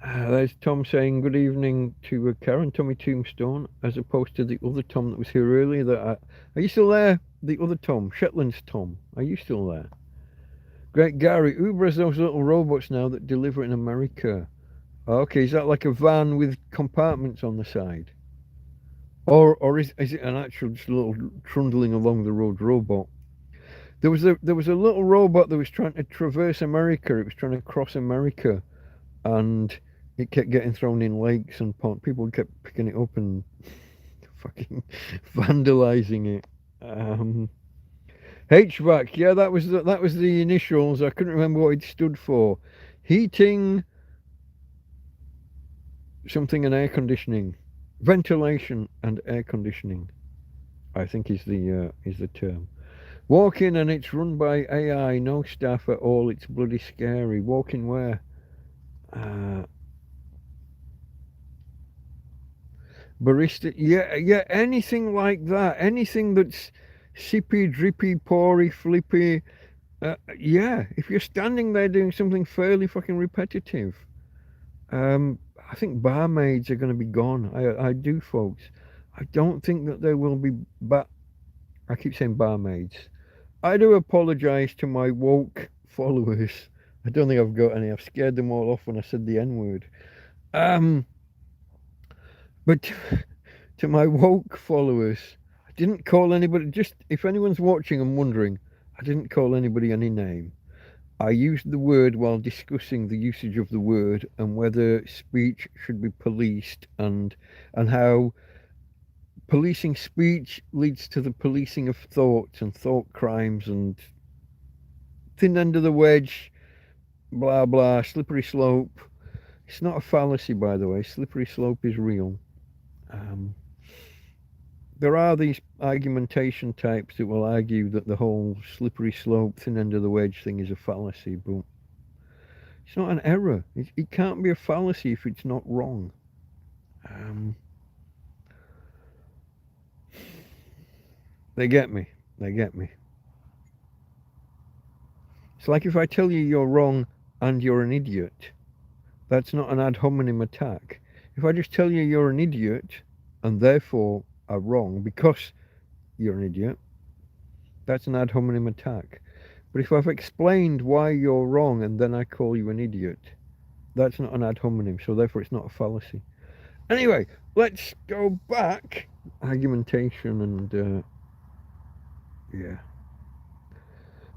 There's Tom saying good evening to Karen, Tommy Tombstone, as opposed to the other Tom that was here earlier. Are you still there? The other Tom, Shetland's Tom. Are you still there? Great Gary, Uber has those little robots now that deliver in America. Okay, is that like a van with compartments on the side? Or is it an actual just little trundling along the road robot? There was a little robot that was trying to traverse America. It was trying to cross America, and it kept getting thrown in lakes and ponds. People kept picking it up and fucking vandalizing it. HVAC, yeah, that was the initials. I couldn't remember what it stood for. Heating, something, and air conditioning, ventilation and air conditioning, I think is the term. Walk in and it's run by AI, no staff at all. It's bloody scary. Walk in where? Barista, yeah, anything like that. Anything that's sippy, drippy, pory, flippy. Yeah, if you're standing there doing something fairly fucking repetitive. I think barmaids are going to be gone. I do, folks. I don't think that there will be I keep saying barmaids. I do apologise to my woke followers. I don't think I've got any. I've scared them all off when I said the N-word. But to my woke followers, I didn't call anybody, just if anyone's watching and wondering, I didn't call anybody any name. I used the word while discussing the usage of the word and whether speech should be policed and how policing speech leads to the policing of thoughts and thought crimes and thin end of the wedge, blah blah, slippery slope. It's not a fallacy, by the way. Slippery slope is real. There are these argumentation types that will argue that the whole slippery slope, thin end of the wedge thing is a fallacy, but it's not an error. It can't be a fallacy if it's not wrong. They get me. It's like if I tell you you're wrong and you're an idiot, that's not an ad hominem attack. If I just tell you you're an idiot and therefore are wrong because you're an idiot, that's an ad hominem attack. But if I've explained why you're wrong and then I call you an idiot, that's not an ad hominem, so therefore it's not a fallacy. Anyway, let's go back. Argumentation and yeah.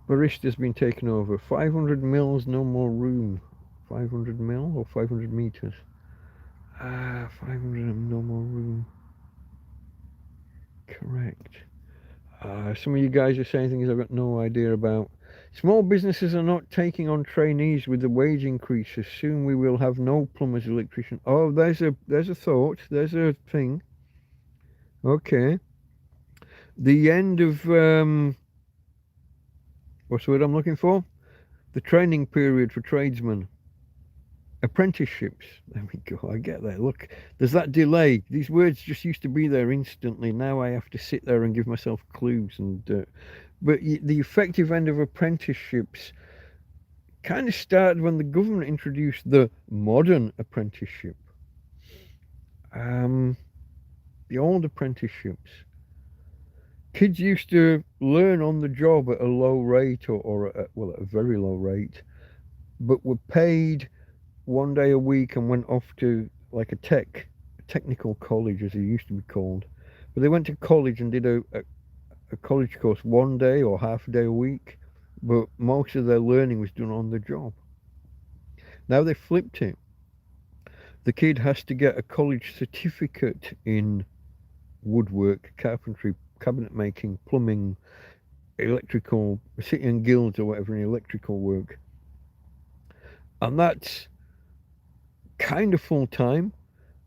Barista's been taken over. 500 mils, no more room. 500 mil or 500 meters? 500, no more room. Correct. Some of you guys are saying things I've got no idea about. Small businesses are not taking on trainees with the wage increases. Soon we will have no plumbers, electricians. Oh, there's a thought. There's a thing. Okay. The end of what's the word I'm looking for? The training period for tradesmen. Apprenticeships. There we go. I get that. Look, there's that delay. These words just used to be there instantly. Now I have to sit there and give myself clues. And but the effective end of apprenticeships kind of started when the government introduced the modern apprenticeship. The old apprenticeships. Kids used to learn on the job at a low rate or at a very low rate, but were paid one day a week and went off to like a technical college, as it used to be called. But they went to college and did a college course one day or half a day a week, but most of their learning was done on the job. Now they flipped it. The kid has to get a college certificate in woodwork, carpentry, cabinet making, plumbing, electrical, sitting in guilds or whatever in electrical work. And that's kind of full time.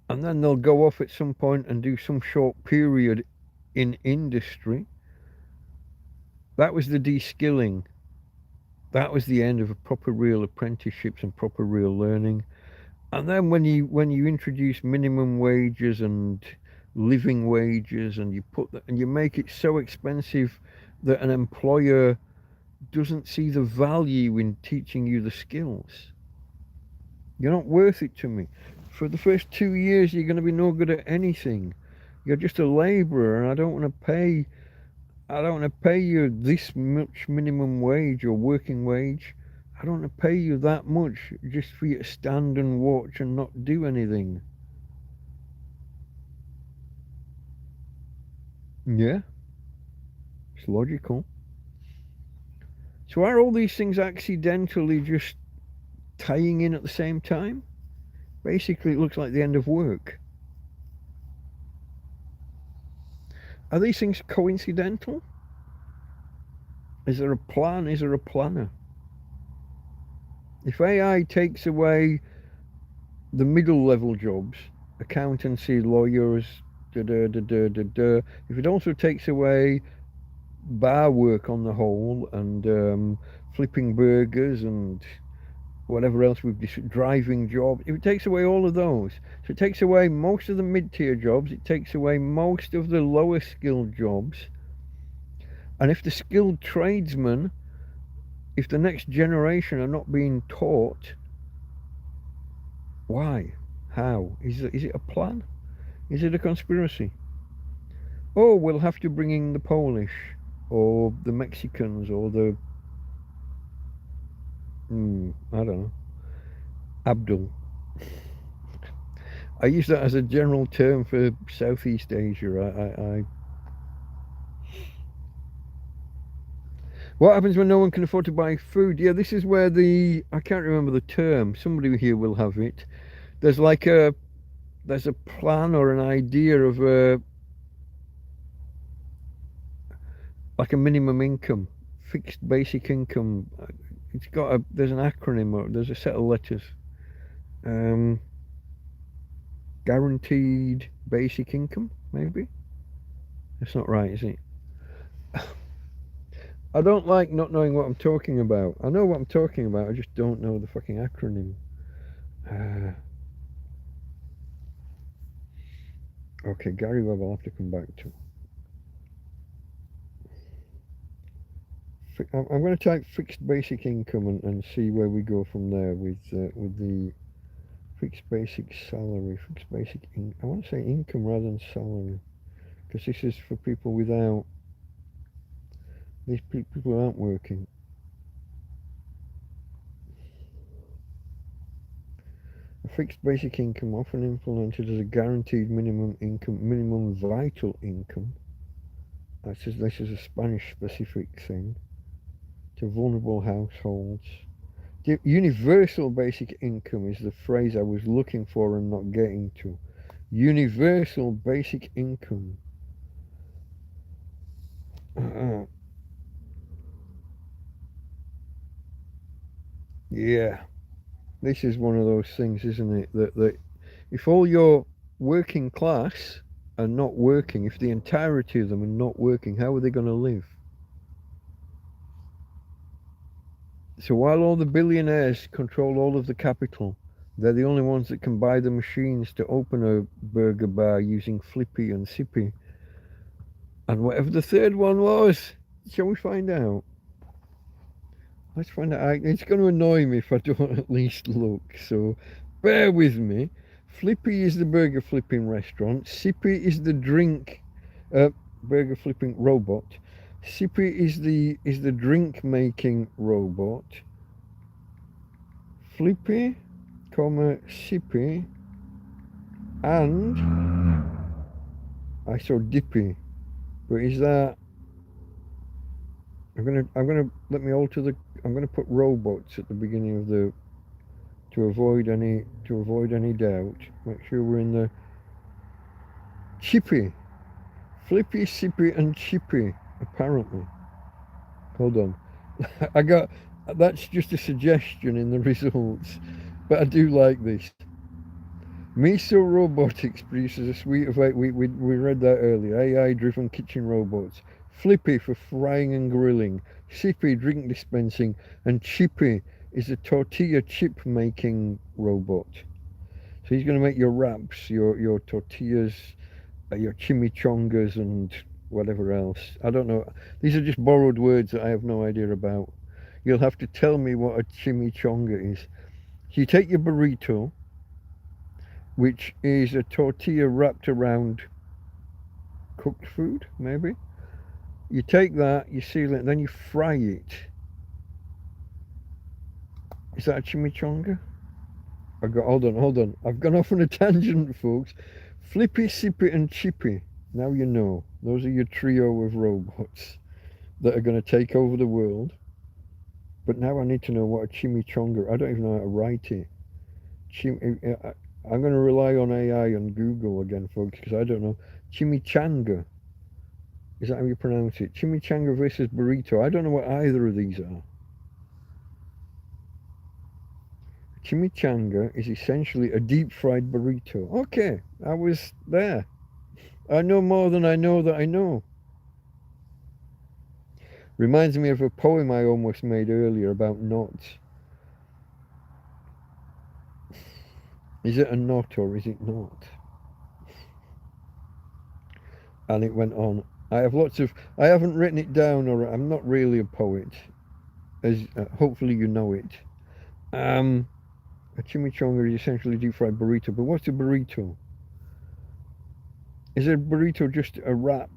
And then they'll go off at some point and do some short period in industry. That was the de-skilling. That was the end of a proper real apprenticeships and proper real learning. And then when you introduce minimum wages and living wages and you make it so expensive that an employer doesn't see the value in teaching you the skills. You're not worth it to me. For the first 2 years you're going to be no good at anything. You're just a labourer, and I don't want to pay you this much minimum wage or working wage. I don't want to pay you that much just for you to stand and watch and not do anything. Yeah, it's logical. So are all these things accidentally just tying in at the same time? Basically, it looks like the end of work. Are these things coincidental? Is there a plan? Is there a planner? If AI takes away the middle level jobs, accountancy, lawyers, if it also takes away bar work on the whole, and flipping burgers and whatever else driving jobs, if it takes away all of those, so it takes away most of the mid-tier jobs, it takes away most of the lower skilled jobs, and if the skilled tradesmen, if the next generation are not being taught, why? How? Is it a plan? Is it a conspiracy? Oh, we'll have to bring in the Polish or the Mexicans or the I don't know, Abdul. I use that as a general term for Southeast Asia. What happens when no one can afford to buy food? Yeah, this is where I can't remember the term. Somebody here will have it. There's a plan or an idea of like a minimum income, fixed basic income. There's an acronym, or there's a set of letters. Guaranteed basic income, maybe? That's not right, is it? I don't like not knowing what I'm talking about. I know what I'm talking about, I just don't know the fucking acronym. Okay, Gary Webb I'll have to come back to. I'm going to type fixed basic income and see where we go from there with the fixed basic salary, fixed basic I want to say income rather than salary, because this is for people without, these people who aren't working. A fixed basic income, often implemented as a guaranteed minimum income, minimum vital income. This is a Spanish specific thing. To vulnerable households. The universal basic income is the phrase I was looking for and not getting to. Universal basic income. Yeah, this is one of those things, isn't it? That if all your working class are not working, if the entirety of them are not working, how are they going to live? So while all the billionaires control all of the capital, they're the only ones that can buy the machines to open a burger bar using Flippy and Sippy. And whatever the third one was, shall we find out? Let's find out. It's going to annoy me if I don't at least look, so bear with me. Flippy is the burger flipping restaurant. Sippy is the burger flipping robot. Sippy is the drink making robot. Flippy, Sippy, and I saw Dippy, but is that? I'm gonna let me alter the. I'm gonna put robots at the beginning of the, to avoid any doubt. Make sure we're in the Chippy. Flippy, Sippy and Chippy, apparently. Hold on. I got... That's just a suggestion in the results. But I do like this. Miso Robotics produces a suite of we read that earlier. AI-driven kitchen robots. Flippy for frying and grilling. Sippy drink dispensing, and Chippy is a tortilla chip making robot. So he's going to make your wraps, your tortillas, your chimichangas, and whatever else. I don't know. These are just borrowed words that I have no idea about. You'll have to tell me what a chimichanga is. So you take your burrito, which is a tortilla wrapped around cooked food, maybe. You take that, you seal it, and then you fry it. Is that a chimichanga? Hold on. I've gone off on a tangent, folks. Flippy, Sippy, and Chippy. Now you know. Those are your trio of robots that are going to take over the world. But now I need to know what a chimichanga. I don't even know how to write it. I'm going to rely on AI and Google again, folks, because I don't know. Chimichanga. Is that how you pronounce it? Chimichanga versus burrito. I don't know what either of these are. Chimichanga is essentially a deep-fried burrito. Okay, I was there. I know more than I know that I know. Reminds me of a poem I almost made earlier about knots. Is it a knot or is it not? And it went on. I haven't written it down, or I'm not really a poet, as hopefully you know it. A chimichanga is essentially a deep-fried burrito, but what's a burrito? Is a burrito just a wrap?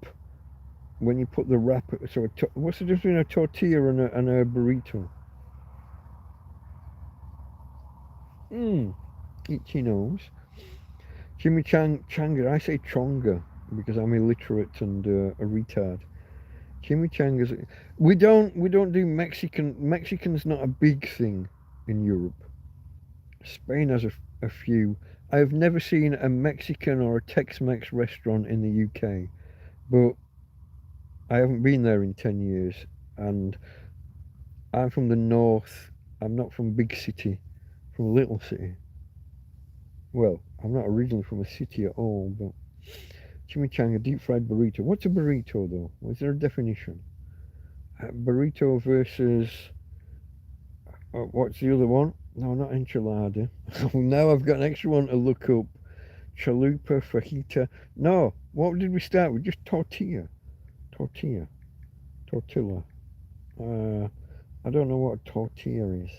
When you put the wrap, so what's the difference between a tortilla and a burrito? Itchy nose. Chimichanga, I say chonga because I'm illiterate and a retard. Chimichangas, we don't do Mexican. Mexican's not a big thing in Europe. Spain has a few. I have never seen a Mexican or a Tex-Mex restaurant in the UK, but I haven't been there in 10 years, and I'm from the north. I'm not from big city, from a little city. Well, I'm not originally from a city at all, but chimichanga, deep-fried burrito. What's a burrito, though? Was there a definition? Burrito versus... what's the other one? No, not enchilada. Now I've got an extra one to look up. Chalupa, fajita. No, what did we start with? Just tortilla. Tortilla. I don't know what a tortilla is.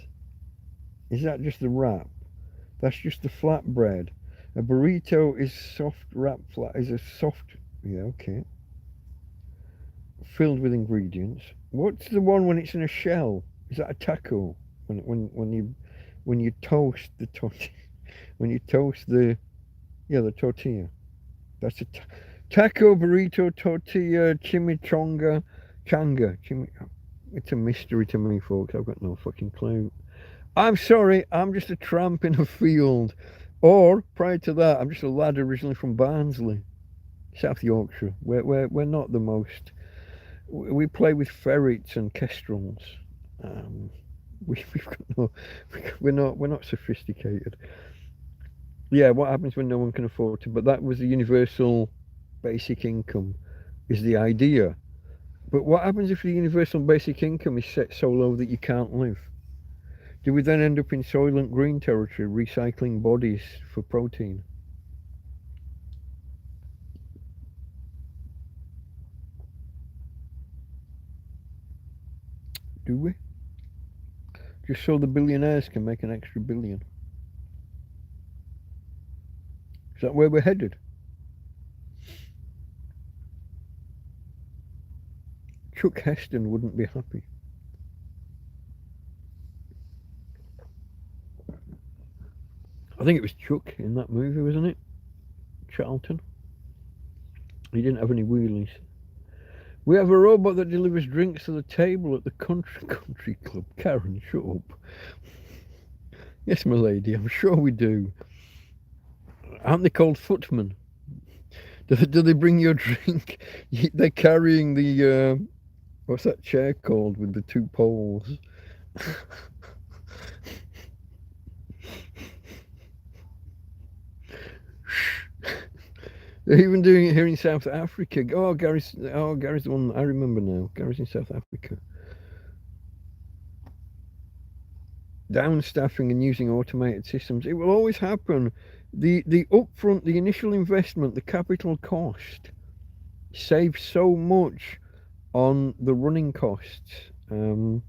Is that just the wrap? That's just the flatbread. A burrito is soft wrap flat. Is a soft. Yeah, okay. Filled with ingredients. What's the one when it's in a shell? Is that a taco? When you toast the tortilla. When you toast the tortilla. That's a taco, burrito, tortilla, chimichanga, It's a mystery to me, folks. I've got no fucking clue. I'm sorry, I'm just a tramp in a field. Or, prior to that, I'm just a lad originally from Barnsley, South Yorkshire. We're not the most... We play with ferrets and kestrels. We're not sophisticated. Yeah, what happens when no one can afford to... But that was the universal basic income, is the idea. But what happens if the universal basic income is set so low that you can't live? Do we then end up in Soylent Green territory, recycling bodies for protein? Do we? Just so the billionaires can make an extra billion. Is that where we're headed? Chuck Heston wouldn't be happy. I think it was Chuck in that movie, wasn't it? Charlton. He didn't have any wheelies. We have a robot that delivers drinks to the table at the country club. Karen, shut up. Yes, my lady, I'm sure we do. Aren't they called footmen? Do they bring you a drink? They're carrying the what's that chair called with the two poles? They're even doing it here in South Africa. Gary's the one I remember now. Gary's in South Africa. Downstaffing and using automated systems. It will always happen. The upfront, the initial investment, the capital cost saves so much on the running costs. It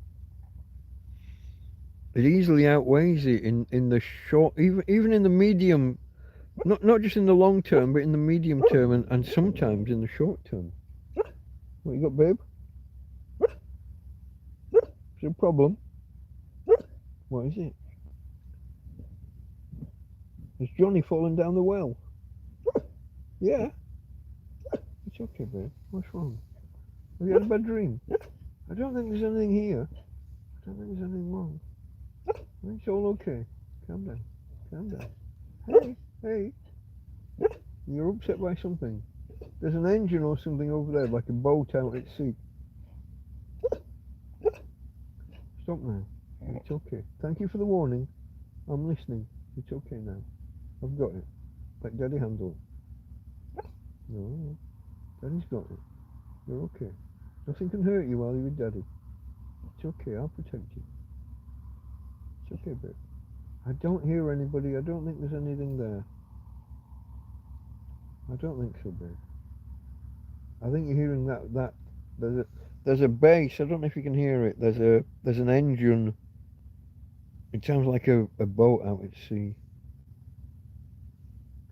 easily outweighs it in the short, even in the medium, not just in the long term, but in the medium term and sometimes in the short term. What you got, babe? Is there a problem? What is it? Has Johnny fallen down the well? Yeah. It's okay, babe. What's wrong? Have you had a bad dream? I don't think there's anything here. I don't think there's anything wrong. It's all okay. Calm down. Calm down. Hey. You're upset by something. There's an engine or something over there, like a boat out at sea. Stop now. It's okay. Thank you for the warning. I'm listening. It's okay now. I've got it. Let Daddy handle it. No. Daddy's got it. You're okay. Nothing can hurt you while you're with Daddy. It's okay. I'll protect you. It's okay, babe. I don't hear anybody. I don't think there's anything there. I don't think so, babe. I think you're hearing that there's a bass. I don't know if you can hear it. There's an engine. It sounds like a boat out at sea.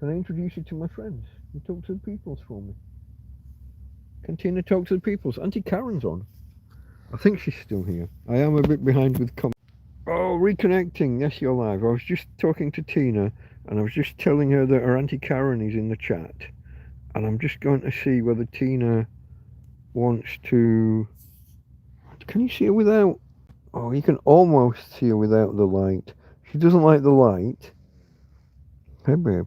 Can I introduce you to my friends? You talk to the peoples for me. Can Tina talk to the peoples? Auntie Karen's on. I think she's still here. I am a bit behind with Oh, reconnecting. Yes, you're live. I was just talking to Tina and I was just telling her that her Auntie Karen is in the chat. And I'm just going to see whether Tina wants to... Can you see her without... Oh, you can almost see her without the light. She doesn't like the light. Hey, babe.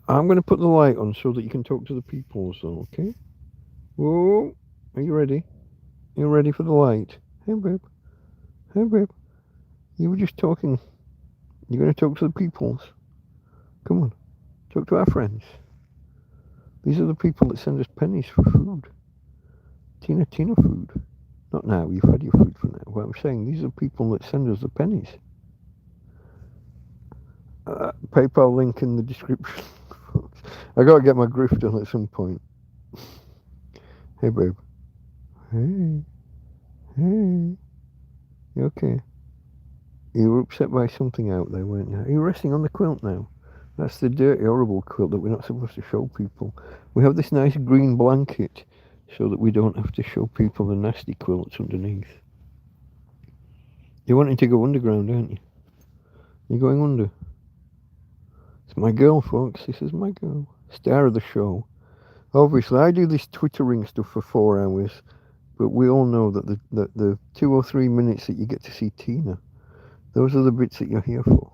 I'm going to put the light on so that you can talk to the people, so, okay? Whoa. Are you ready? You ready for the light? Hey, babe. Hey, babe. You were just talking. You're going to talk to the peoples. Come on. Talk to our friends. These are the people that send us pennies for food. Tina food. Not now, you've had your food for now. What I'm saying, these are people that send us the pennies. PayPal link in the description. I gotta get my grift on at some point. Hey, babe. Hey. You okay? You were upset by something out there, weren't you? Are you resting on the quilt now? That's the dirty, horrible quilt that we're not supposed to show people. We have this nice green blanket so that we don't have to show people the nasty quilts underneath. You're wanting to go underground, aren't you? You're going under. It's my girl, folks. This is my girl. Star of the show. Obviously, I do this twittering stuff for 4 hours, but we all know that the 2 or 3 minutes that you get to see Tina, those are the bits that you're here for.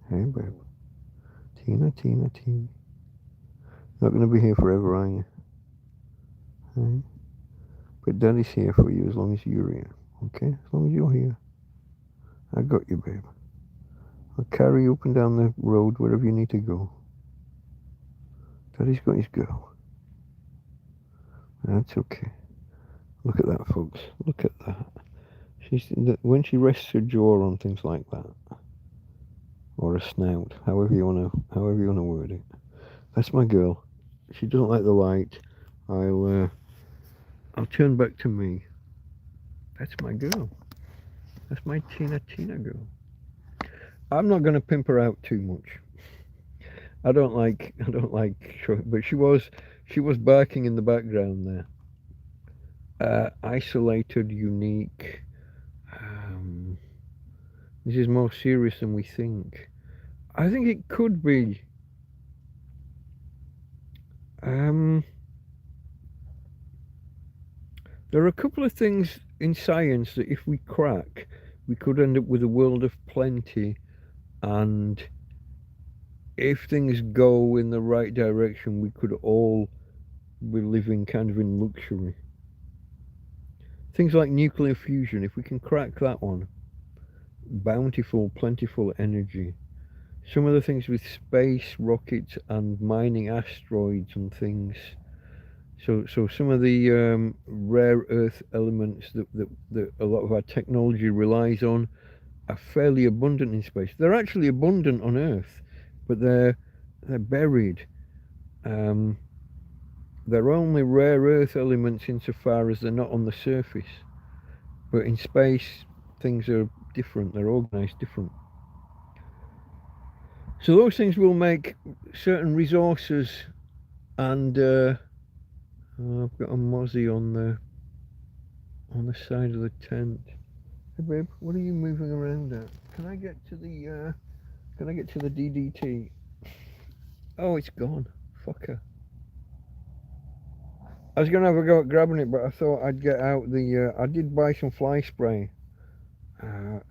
Hey, babe. Tina. Not going to be here forever, are you? Hey? But Daddy's here for you as long as you're here. Okay? As long as you're here. I got you, babe. I'll carry you up and down the road wherever you need to go. Daddy's got his girl. That's okay. Look at that, folks. Look at that. When she rests her jaw on things like that, or a snout, however you wanna word it. That's my girl. She doesn't like the light. I'll turn back to me. That's my girl. That's my Tina girl. I'm not gonna pimp her out too much. I don't like, but she was barking in the background there. Isolated, unique. This is more serious than we think. I think it could be. There are a couple of things in science that if we crack, we could end up with a world of plenty and if things go in the right direction, we could all be living kind of in luxury. Things like nuclear fusion, if we can crack that one, bountiful, plentiful energy. Some of the things with space rockets and mining asteroids and things. So some of the rare earth elements that a lot of our technology relies on are fairly abundant in space. They're actually abundant on Earth, but they're buried. They're only rare earth elements insofar as they're not on the surface. But in space, things are different. They're organized different. So those things will make certain resources, and I've got a mozzie on the side of the tent. Hey babe, what are you moving around at? Can I get to the DDT? Oh, it's gone. Fucker. I was gonna have a go at grabbing it, but I thought I'd get out the. I did buy some fly spray.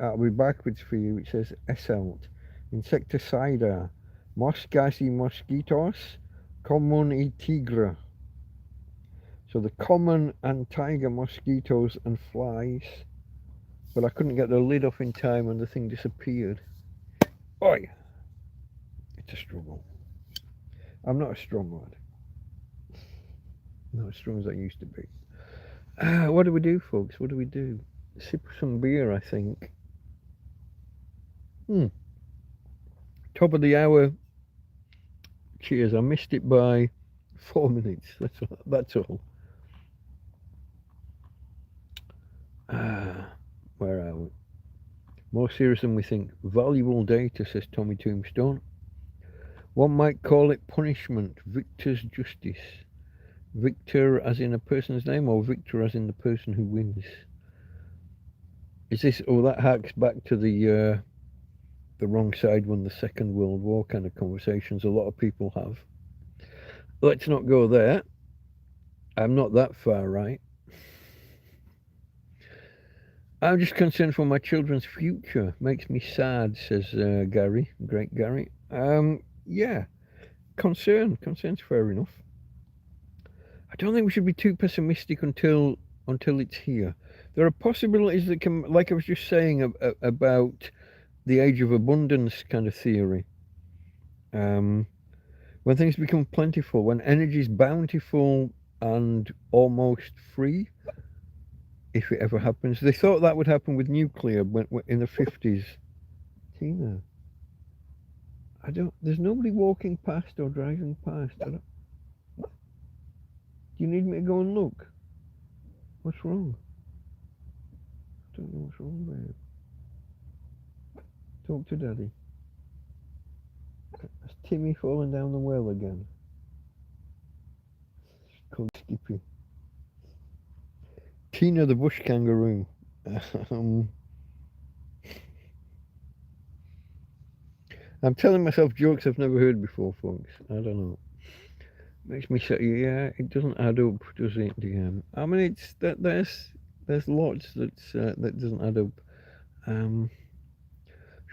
I'll be backwards for you. It says Esselt, Insecticida, Moscas y Mosquitos, Común y Tigre. So the common and tiger mosquitoes and flies. But I couldn't get the lid off in time and the thing disappeared. Oi! It's a struggle. I'm not a strong lad. Not as strong as I used to be. What do we do, folks? What do we do? Sip some beer, I think. Top of the hour. Cheers. I missed it by 4 minutes. That's all. Where are we? More serious than we think. Valuable data, says Tommy Tombstone. One might call it punishment. Victor's justice. Victor as in a person's name, or Victor as in the person who wins? Is this? Oh, that harks back to the wrong side won the Second World War kind of conversations a lot of people have. Let's not go there. I'm not that far right. I'm just concerned for my children's future. Makes me sad, says Gary, great Gary. Yeah, concern's fair enough. I don't think we should be too pessimistic until it's here. There are possibilities that can, like I was just saying about the age of abundance kind of theory. When things become plentiful, when energy is bountiful and almost free, if it ever happens. They thought that would happen with nuclear in the 50s. Tina, there's nobody walking past or driving past. Do you need me to go and look? What's wrong? I don't know what's wrong, babe. Talk to Daddy. Has Timmy fallen down the well again? She's called Skippy. Tina the bush kangaroo. I'm telling myself jokes I've never heard before, folks. I don't know. Makes me say, yeah, it doesn't add up, does it, DM? I mean, it's that there's lots that doesn't add up.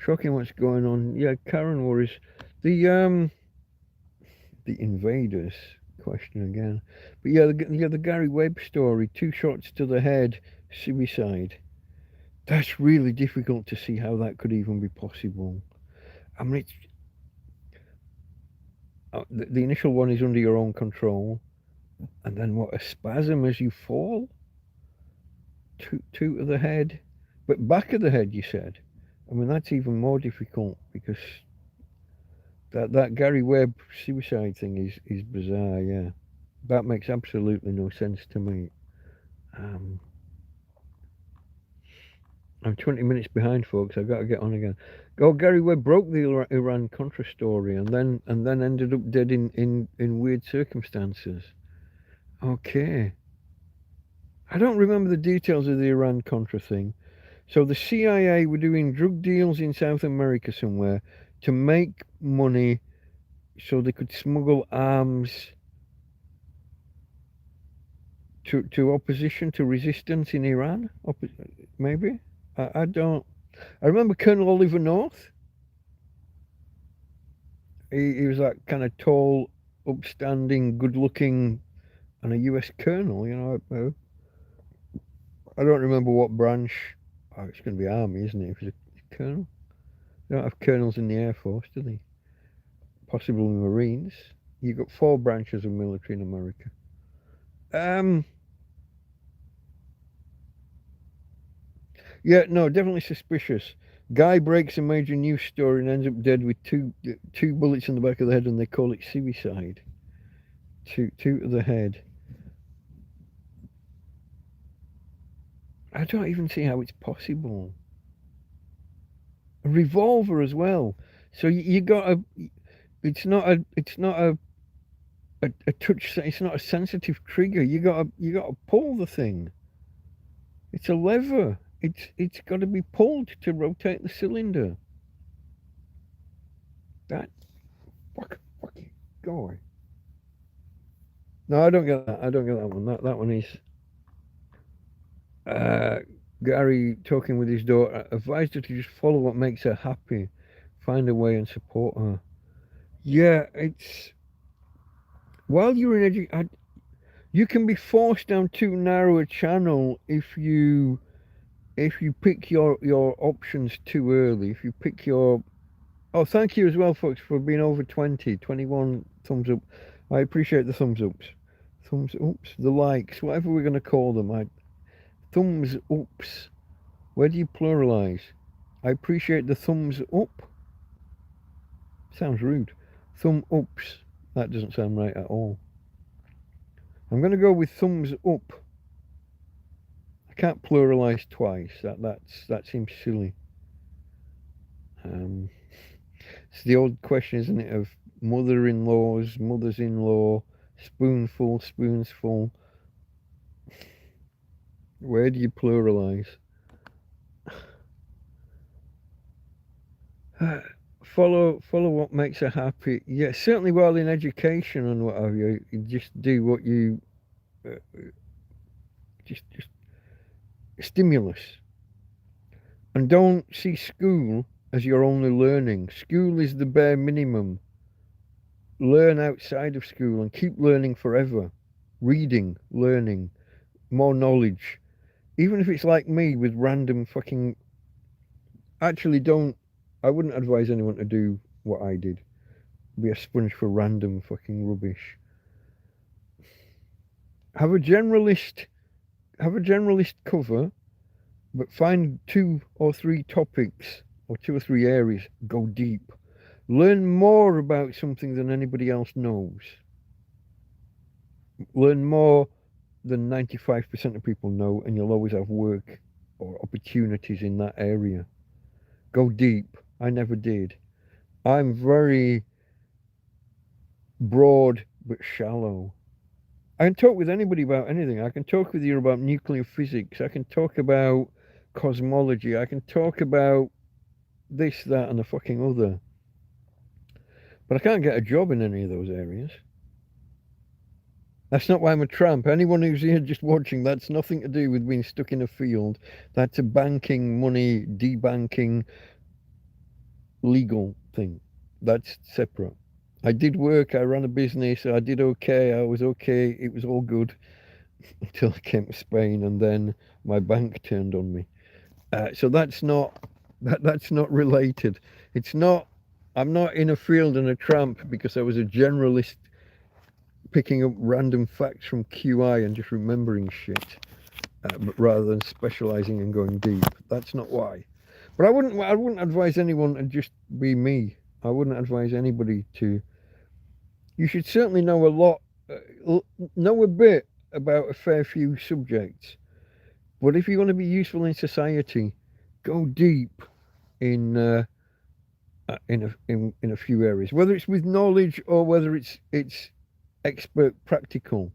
Shocking what's going on. Yeah, Karen worries. The invaders question again. But yeah, the Gary Webb story, 2 shots to the head, suicide. That's really difficult to see how that could even be possible. I mean, it's the initial one is under your own control, and then what, a spasm as you fall? Two to the head, but back of the head, you said. I mean, that's even more difficult because that Gary Webb suicide thing is bizarre. Yeah, that makes absolutely no sense to me. I'm 20 minutes behind, folks. I've got to get on again. Oh, Gary Webb broke the Iran-Contra story and then ended up dead in weird circumstances. Okay. I don't remember the details of the Iran-Contra thing. So the CIA were doing drug deals in South America somewhere to make money so they could smuggle arms to opposition, to resistance in Iran? Maybe? I don't. I remember Colonel Oliver North. He was that kind of tall, upstanding, good-looking, and a U.S. colonel. I don't remember what branch. Oh, it's going to be Army, isn't it? If he's a colonel. They don't have colonels in the Air Force, do they? Possibly Marines. You've got 4 branches of military in America. Yeah, no, definitely suspicious. Guy breaks a major news story and ends up dead with two bullets in the back of the head, and they call it suicide. Two to the head. I don't even see how it's possible. A revolver as well. So you got a. It's not a touch. It's not a sensitive trigger. You got to pull the thing. It's a lever. It's got to be pulled to rotate the cylinder. That fucking guy. No, I don't get that. I don't get that one. That one is Gary talking with his daughter. Advised her to just follow what makes her happy, find a way and support her. Yeah, it's while you're in education, you can be forced down too narrow a channel if you pick your options too early. If you pick your thank you as well, folks, for being over 20, 21 thumbs up. I appreciate the thumbs ups. Thumbs ups, the likes, whatever we're going to call them. Thumbs ups. Where do you pluralize? I appreciate the thumbs up. Sounds rude. Thumb ups. That doesn't sound right at all. I'm going to go with thumbs up. I can't pluralize twice. That seems silly. It's the old question, isn't it, of mother-in-laws, mothers-in-law, spoonful, spoonsful. Where do you pluralize? Follow what makes her happy. Yeah, certainly while in education and what have you, you just do what you just stimulus, and don't see school as your only learning. School is the bare minimum. Learn outside of school and keep learning forever. Reading, learning, more knowledge. Even if it's like me with random fucking. Actually, I wouldn't advise anyone to do what I did. Be a sponge for random fucking rubbish. Have a generalist cover, but find 2 or 3 topics or 2 or 3 areas. Go deep. Learn more about something than anybody else knows. Learn more than 95% of people know, and you'll always have work or opportunities in that area. Go deep. I never did. I'm very broad but shallow. I can talk with anybody about anything. I can talk with you about nuclear physics. I can talk about cosmology. I can talk about this, that, and the fucking other. But I can't get a job in any of those areas. That's not why I'm a tramp. Anyone who's here just watching, that's nothing to do with being stuck in a field. That's a banking, money, debanking, legal thing. That's separate. I did work, I ran a business, I did okay, I was okay, it was all good until I came to Spain, and then my bank turned on me. So that's not related. I'm not in a field and a tramp because I was a generalist picking up random facts from QI and just remembering shit, but rather than specializing and going deep. That's not why. But I wouldn't advise anyone to just be me. I wouldn't advise anybody to. You should certainly know know a bit about a fair few subjects. But if you want to be useful in society, go deep in a few areas, whether it's with knowledge or whether it's expert practical.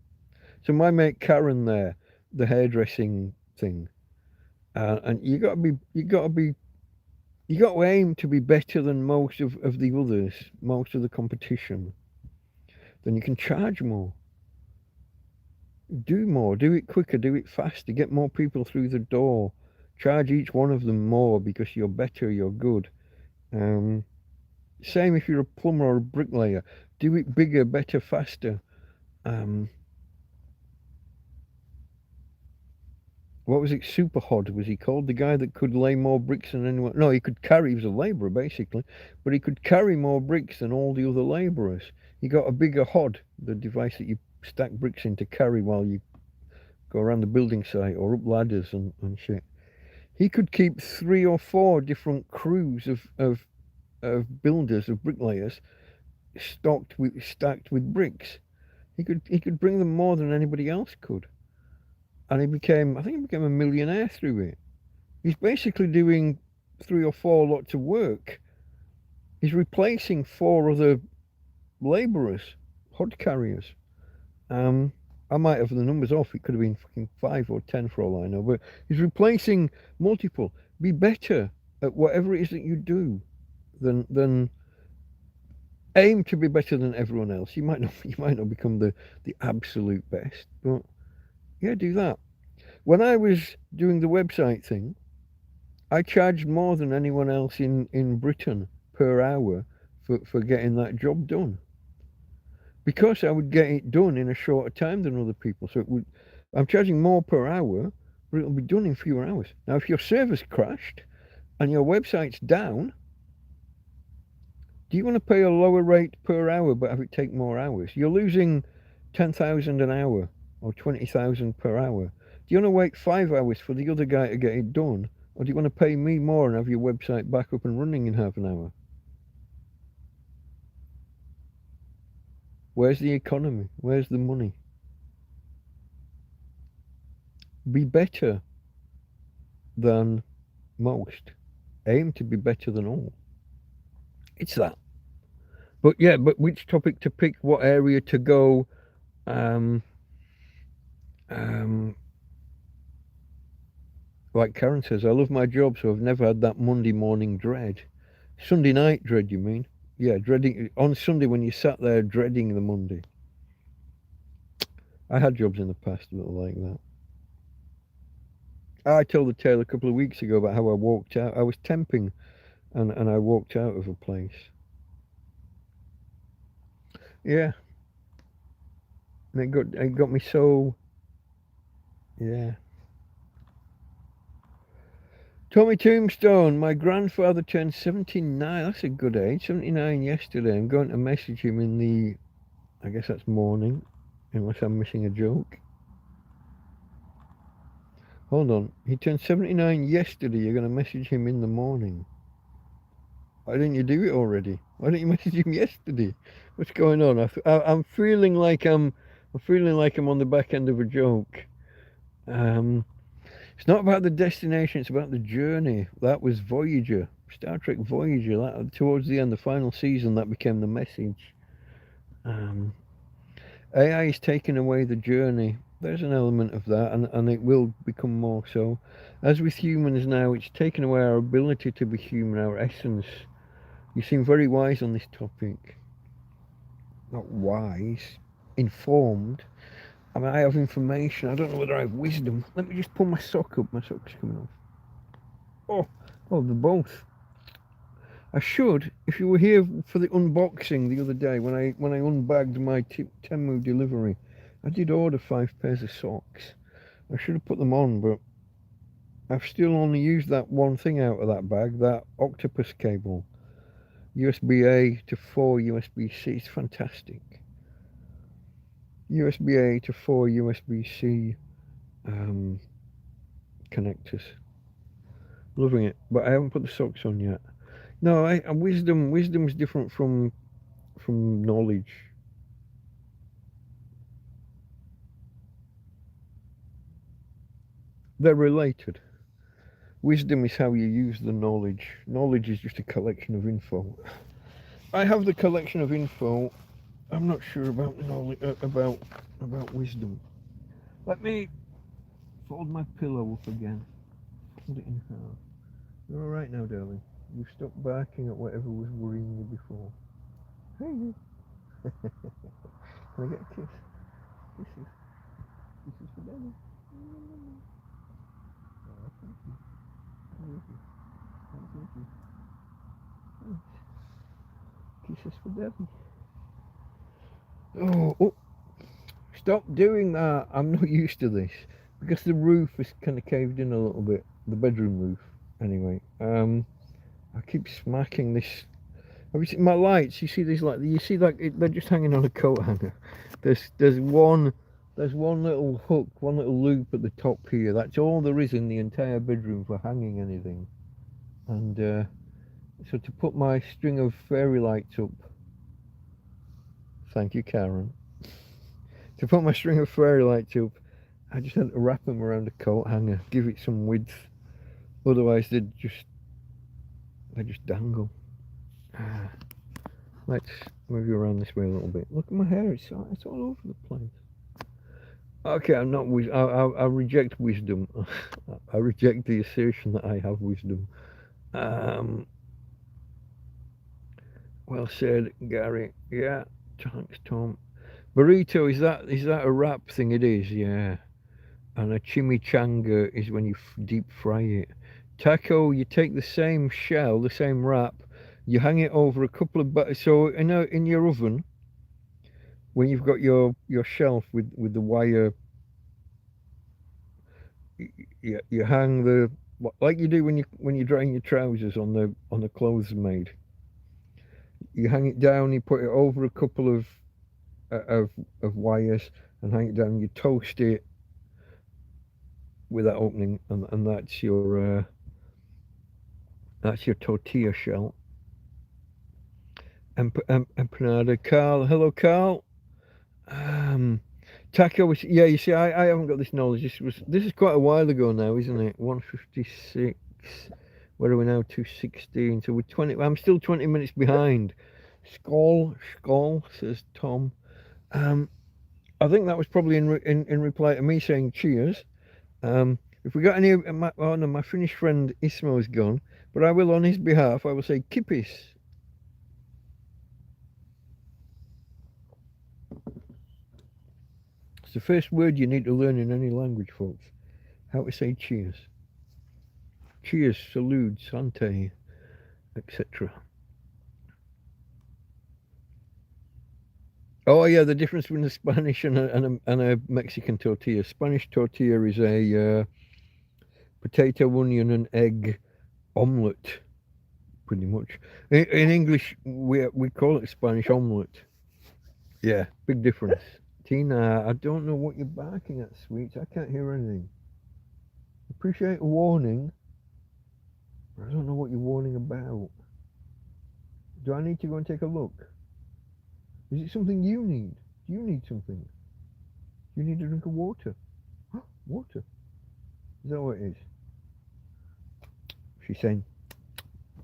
So my mate Karen there, the hairdressing thing, and you got to aim to be better than most of the others, most of the competition. Then you can charge more. Do more, do it quicker, do it faster, get more people through the door. Charge each one of them more because you're better, you're good. Same if you're a plumber or a bricklayer. Do it bigger, better, faster. Um, what was it? Super Hod was he called? The guy that could lay more bricks than anyone. No, he could carry. He was a labourer basically, but he could carry more bricks than all the other labourers. He got a bigger hod, the device that you stack bricks in to carry while you go around the building site or up ladders and shit. He could keep 3 or 4 different crews of builders, of bricklayers, stacked with bricks. He could bring them more than anybody else could, and I think he became a millionaire through it. He's basically doing 3 or 4 lots of work. He's replacing 4 other labourers, hod carriers. I might have the numbers off. It could have been fucking 5 or 10 for all I know. But he's replacing multiple. Be better at whatever it is that you do than aim to be better than everyone else. You might not become the absolute best, but yeah, do that. When I was doing the website thing, I charged more than anyone else in Britain per hour for getting that job done. Because I would get it done in a shorter time than other people. So I'm charging more per hour, but it'll be done in fewer hours. Now, if your server's crashed and your website's down, do you want to pay a lower rate per hour but have it take more hours? You're losing 10,000 an hour or 20,000 per hour. Do you want to wait 5 hours for the other guy to get it done, or do you want to pay me more and have your website back up and running in half an hour? Where's the economy? Where's the money? Be better than most. Aim to be better than all. It's that. But yeah, but which topic to pick, what area to go, um, um, like Karen says, I love my job, so I've never had that Monday morning dread. Sunday night dread, you mean? Yeah, dreading on Sunday when you sat there dreading the Monday. I had jobs in the past that were like that. I told the tale a couple of weeks ago about how I walked out. I was temping and I walked out of a place. Yeah. And it got me so, yeah. Tommy Tombstone, my grandfather turned 79. That's a good age. 79 yesterday. I'm going to message him in the, I guess that's morning, unless I'm missing a joke. Hold on. He turned 79 yesterday. You're going to message him in the morning. Why didn't you do it already? Why didn't you message him yesterday? What's going on? I'm feeling like I'm on the back end of a joke. It's not about the destination, it's about the journey. That was Voyager, Star Trek Voyager. That, towards the end, the final season, that became the message. AI is taking away the journey. There's an element of that, and it will become more so. As with humans now, it's taken away our ability to be human, our essence. You seem very wise on this topic. Not wise, informed. I mean, I have information. I don't know whether I have wisdom. Let me just pull my sock up. My sock's coming off. Oh, they're both. I should, if you were here for the unboxing the other day when I unbagged my Temu delivery, I did order 5 pairs of socks. I should have put them on, but I've still only used that one thing out of that bag, that octopus cable. USB-A to 4 USB-C. It's fantastic. USB-A to 4 USB-C connectors. Loving it, but I haven't put the socks on yet. No, wisdom's different from knowledge. They're related. Wisdom is how you use the knowledge. Knowledge is just a collection of info. I have the collection of info. I'm not sure about knowledge, about wisdom. Let me fold my pillow up again. Fold it in half. You're all right now, darling. You've stopped barking at whatever was worrying you before. Hey. Can I get a kiss? Kisses for daddy. Oh, thank you. Thank you. Thank you. Thanks. for Debbie. Oh, stop doing that. I'm not used to this. Because the roof is kind of caved in a little bit. The bedroom roof, anyway. I keep smacking this. Have you seen my lights? You see these like you see like they're just hanging on a coat hanger. There's one little hook, one little loop at the top here. That's all there is in the entire bedroom for hanging anything. And so to put my string of fairy lights up, thank you, Karen. To put my string of fairy lights up, I just had to wrap them around a coat hanger, give it some width. Otherwise, they just dangle. Let's move you around this way a little bit. Look at my hair; it's all over the place. Okay, I'm not. I reject wisdom. I reject the assertion that I have wisdom. Well said, Gary. Yeah, thanks, Tom. Burrito, is that a wrap thing? It is, yeah. And a chimichanga is when you deep fry it. Taco, you take the same shell, the same wrap, you hang it over a couple of so in your oven, when you've got your shelf with the wire, you hang the like you do when you're drying your trousers on the clothes maid. You hang it down, you put it over a couple of wires and hang it down. You toast it with that opening, and that's your tortilla shell. Empanada. Carl, hello, Carl. Taco was, yeah. You see, I haven't got this knowledge. This is quite a while ago now, isn't it? 1:56. Where are we now? 2:16. So we're 20. I'm still 20 minutes behind. Skål, says Tom. I think that was probably in reply to me saying cheers. If we got any, my Finnish friend Ismo's gone, but I will on his behalf. I will say kippis. It's the first word you need to learn in any language, folks. How to say cheers. Cheers, salute, sante, etc. Oh yeah, the difference between a Spanish and a Mexican tortilla. Spanish tortilla is a potato, onion, and egg omelette, pretty much. In English, we call it Spanish omelette. Yeah, big difference. Tina, I don't know what you're barking at, sweets. I can't hear anything. Appreciate a warning. I don't know what you're warning about. Do I need to go and take a look? Is it something you need? Do you need something? You need a drink of water. Water? Is that what it is? She's saying,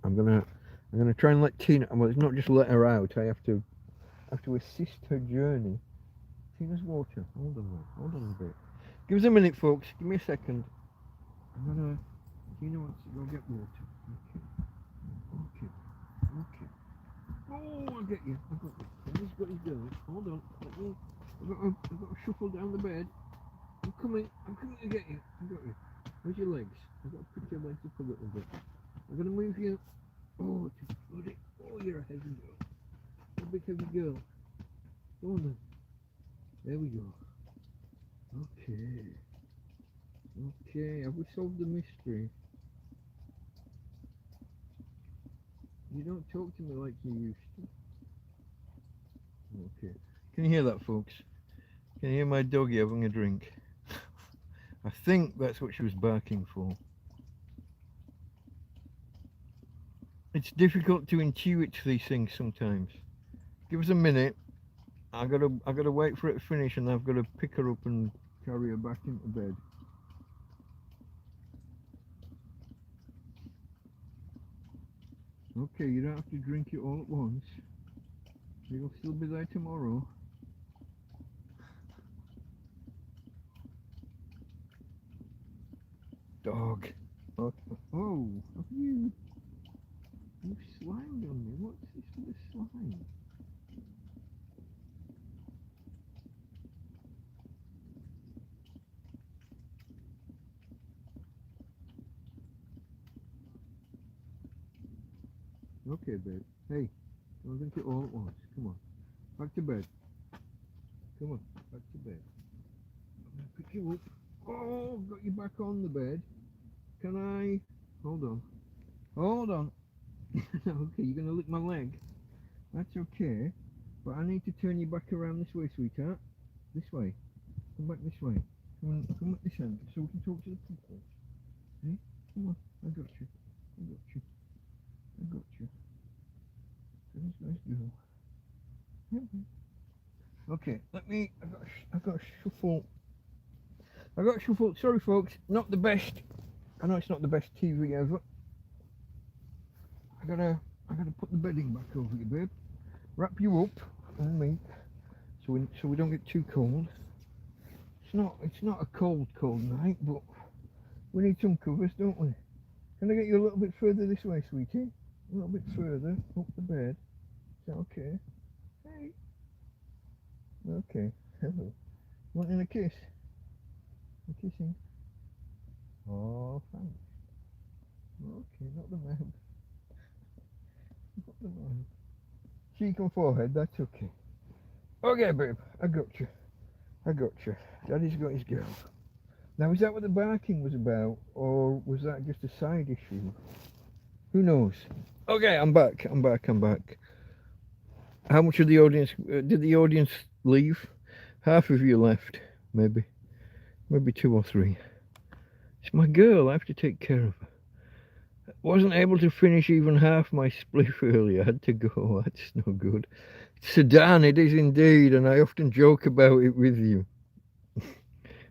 I'm gonna try and let Tina. Well, it's not just let her out. I have to assist her journey. Tina's water. Hold on a bit. Give us a minute, folks. Give me a second. Tina wants to go get water. Okay. Oh, I'll get you. I've got you. He's got his girl. Hold on. I've got to shuffle down the bed. I'm coming to get you. I've got you. Where's your legs? I've got to put your legs up a little bit. I'm going to move you. Oh, you're a heavy girl. A big heavy girl. Go on then. There we go. Okay, have we solved the mystery? You don't talk to me like you used to. Okay. Can you hear that, folks? Can you hear my doggy having a drink? I think that's what she was barking for. It's difficult to intuit these things sometimes. Give us a minute. I gotta wait for it to finish, and I've got to pick her up and carry her back into bed. Okay, you don't have to drink it all at once. You'll still be there tomorrow. Dog. Okay. Oh, you've slimed on me. What's this for the slime? Okay, babe. Hey, Don't drink it all at once. Come on. Back to bed. Come on. Back to bed. I'm going to pick you up. Oh, got you back on the bed. Can I? Hold on. Hold on. Okay, you're going to lick my leg. That's okay. But I need to turn you back around this way, sweetheart. This way. Come back this way. Come back this end so we can talk to the people. Hey, come on. I got you. I got you. I got you. Nice girl. Okay, I got a shuffle. I got a shuffle. Sorry, folks, not the best. I know it's not the best TV ever. I gotta put the bedding back over you, babe. Wrap you up and me, so we don't get too cold. It's not a cold night, but we need some covers, don't we? Can I get you a little bit further this way, sweetie? A little bit further up the bed. Is that okay? Hey. Okay. Hello. Wanting a kiss? A kissing? Oh, thanks. Okay, not the mouth. Not the mouth. Cheek and forehead, that's okay. Okay, babe, I got you. I got you. Daddy's got his girl. Now, is that what the barking was about, or was that just a side issue? Who knows? Okay, I'm back. How much of the audience, did the audience leave? Half of you left, maybe 2 or 3. It's my girl, I have to take care of her. Wasn't able to finish even half my spliff earlier, I had to go, that's no good. Sedan, it is indeed, and I often joke about it with you,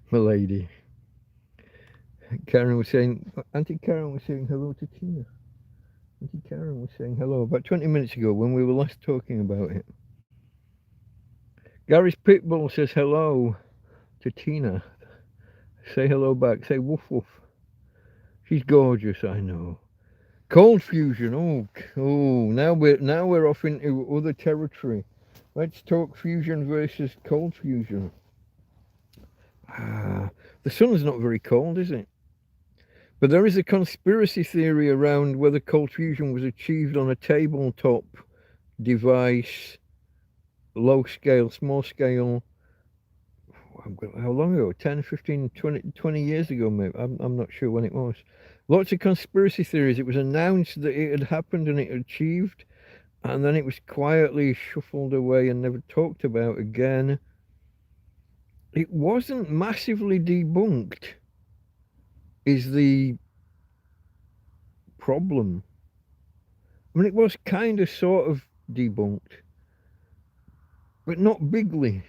my lady. Auntie Karen was saying hello to Tina. Auntie Karen was saying hello about 20 minutes ago when we were last talking about it. Gary's Pitbull says hello to Tina. Say hello back. Say woof woof. She's gorgeous, I know. Cold fusion. Oh. Now we're off into other territory. Let's talk fusion versus cold fusion. The sun's not very cold, is it? But there is a conspiracy theory around whether cold fusion was achieved on a tabletop device, low scale, small scale. How long ago? 10, 15, 20 years ago, maybe. I'm not sure when it was. Lots of conspiracy theories. It was announced that it had happened and it had achieved, and then it was quietly shuffled away and never talked about again. It wasn't massively debunked, is the problem. I mean, it was kind of sort of debunked, but not bigly,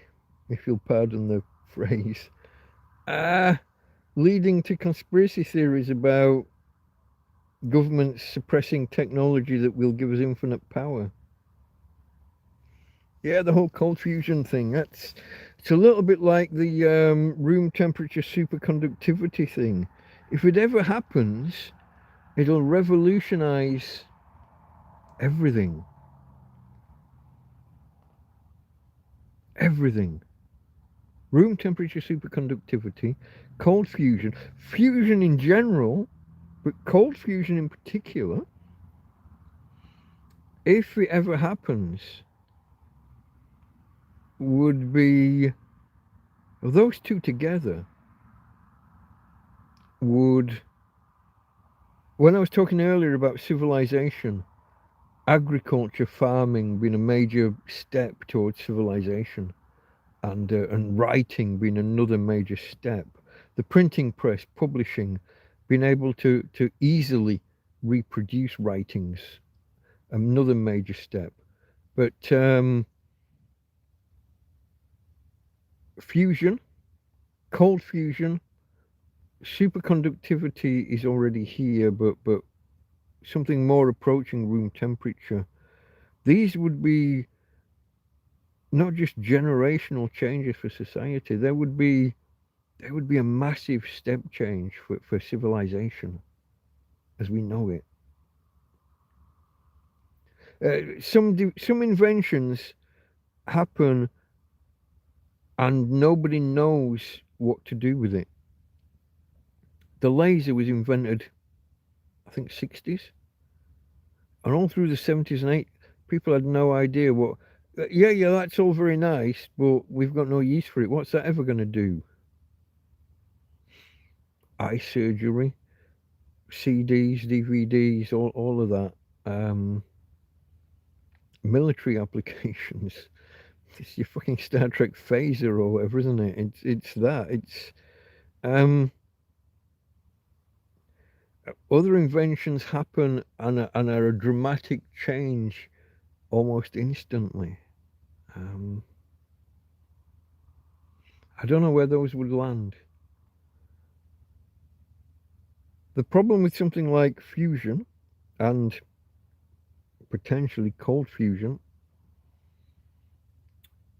if you'll pardon the phrase. Leading to conspiracy theories about governments suppressing technology that will give us infinite power. Yeah, the whole cold fusion thing, it's a little bit like the room temperature superconductivity thing. If it ever happens, it'll revolutionize everything. Everything. Room temperature superconductivity, cold fusion, fusion in general, but cold fusion in particular. If it ever happens, would be those two together would, when I was talking earlier about civilization, agriculture, farming being a major step towards civilization, and writing being another major step, the printing press, publishing, being able to easily reproduce writings, another major step. But fusion, cold fusion, superconductivity is already here, but something more approaching room temperature. These would be not just generational changes for society. There would be a massive step change for civilization as we know it. Some inventions happen and nobody knows what to do with it. The laser was invented, I think, 60s, and all through the 70s and 80s, People had no idea what. Yeah, that's all very nice, but we've got no use for it. What's that ever going to do? Eye surgery, CDs, DVDs, all of that. Military applications. It's your fucking Star Trek phaser or whatever, isn't it? It's that. It's other inventions happen and are a dramatic change almost instantly. I don't know where those would land. The problem with something like fusion and potentially cold fusion,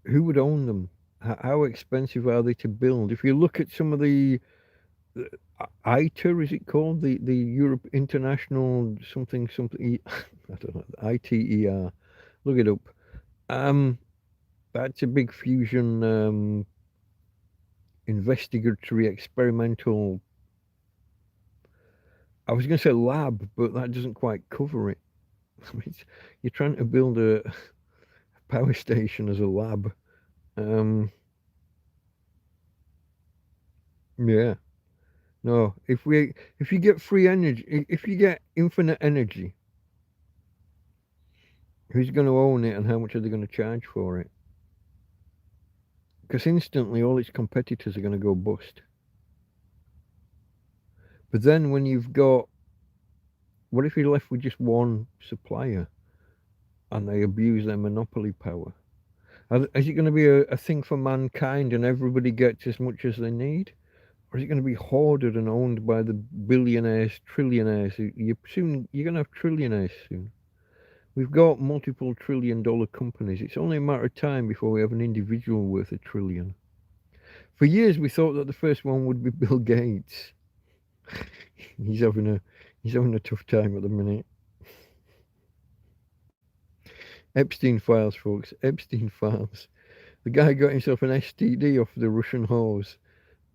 who would own them? How expensive are they to build? If you look at some of the ITER, is it called? The Europe International something, I don't know, ITER. Look it up. That's a big fusion investigatory experimental. I was going to say lab, but that doesn't quite cover it. You're trying to build a power station as a lab. Yeah. No, if you get free energy, if you get infinite energy, who's going to own it and how much are they going to charge for it? Because instantly all its competitors are going to go bust. But then when you've got, what if you're left with just one supplier and they abuse their monopoly power? Is it going to be a thing for mankind and everybody gets as much as they need? Or is it going to be hoarded and owned by the billionaires, trillionaires? You're going to have trillionaires soon. We've got multiple $1 trillion companies. It's only a matter of time before we have an individual worth $1 trillion. For years, we thought that the first one would be Bill Gates. He's having a tough time at the minute. Epstein files, folks. Epstein files. The guy got himself an STD off the Russian hose,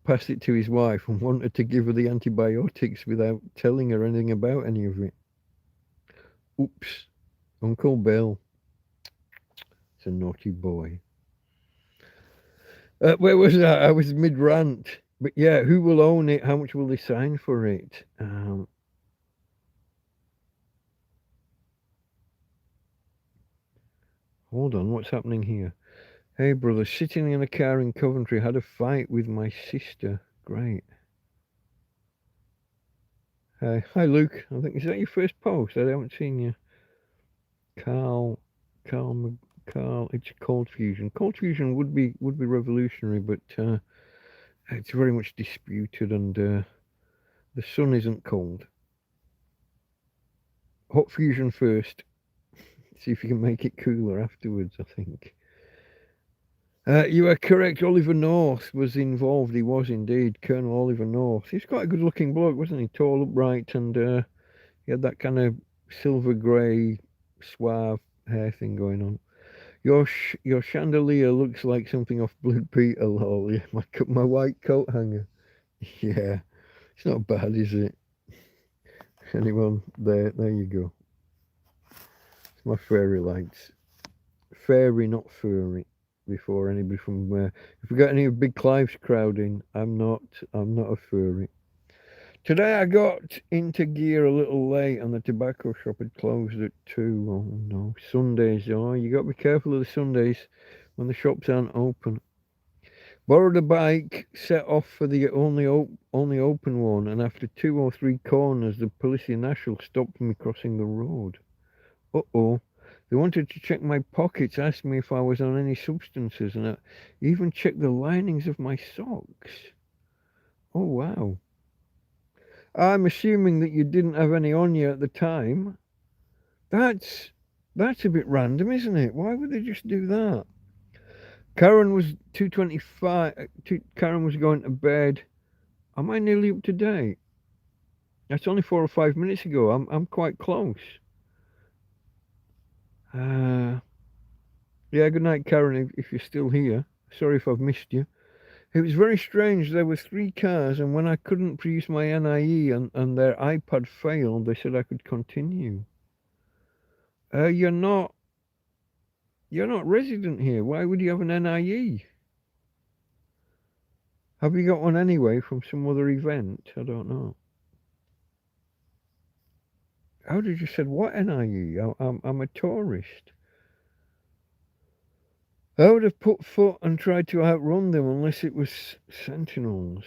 passed it to his wife, and wanted to give her the antibiotics without telling her anything about any of it. Oops. Uncle Bill. It's a naughty boy. Where was that? I was mid-rant. But yeah, who will own it? How much will they sign for it? Hold on, what's happening here? Hey, brother, sitting in a car in Coventry, had a fight with my sister. Great. Hi, Luke. I think, is that your first post? I haven't seen you. Carl, it's cold fusion. Cold fusion would be revolutionary, but it's very much disputed, and the sun isn't cold. Hot fusion first. See if you can make it cooler afterwards, I think. You are correct. Oliver North was involved. He was indeed. Colonel Oliver North. He's quite a good looking bloke, wasn't he? Tall, upright, and he had that kind of silver grey, suave hair thing going on. Your chandelier looks like something off Blood Peter, lol. Yeah, my white coat hanger. Yeah, it's not bad, is it? Anyone there you go. It's my fairy lights. Fairy, not furry. Before anybody from if we got any big Clive's crowd in, I'm not a furry. Today I got into gear a little late and the tobacco shop had closed at 2. Oh no. Sundays, oh, you got to be careful of the Sundays when the shops aren't open. Borrowed a bike, set off for the only open one, and after 2 or 3 corners the Policia National stopped me crossing the road. Uh-oh. They wanted to check my pockets, asked me if I was on any substances, and even checked the linings of my socks. Oh, wow. I'm assuming that you didn't have any on you at the time. That's a bit random, isn't it? Why would they just do that? Karen was 2:25. Karen was going to bed. Am I nearly up to date? That's only 4 or 5 minutes ago. I'm quite close. Yeah, good night, Karen, if you're still here. Sorry if I've missed you. It was very strange. There were 3 cars, and when I couldn't produce my NIE and their iPad failed, they said I could continue. You're not You're not resident here. Why would you have an NIE? Have you got one anyway from some other event? I don't know. How did you said what NIE? I'm a tourist. I would have put foot and tried to outrun them unless it was sentinels.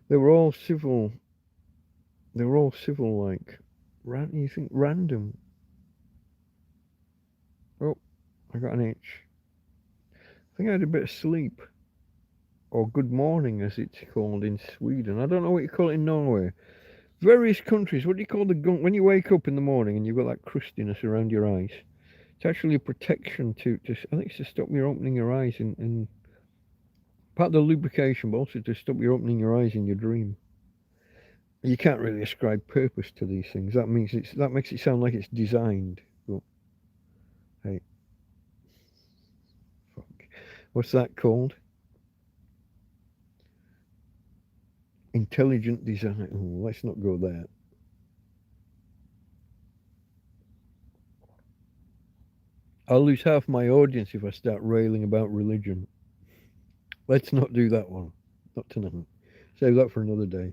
They were all civil. They were all civil, like. You think random? Oh, I got an itch. I think I had a bit of sleep. Or good morning, as it's called in Sweden. I don't know what you call it in Norway. Various countries, what do you call the gunk? When you wake up in the morning and you've got that crustiness around your eyes, it's actually a protection to I think it's to stop you opening your eyes and part of the lubrication, but also to stop you opening your eyes in your dream. You can't really ascribe purpose to these things. That makes it sound like it's designed. But hey, fuck. What's that called? Intelligent design. Oh, let's not go there. I'll lose half my audience if I start railing about religion. Let's not do that one. Not tonight. Save that for another day.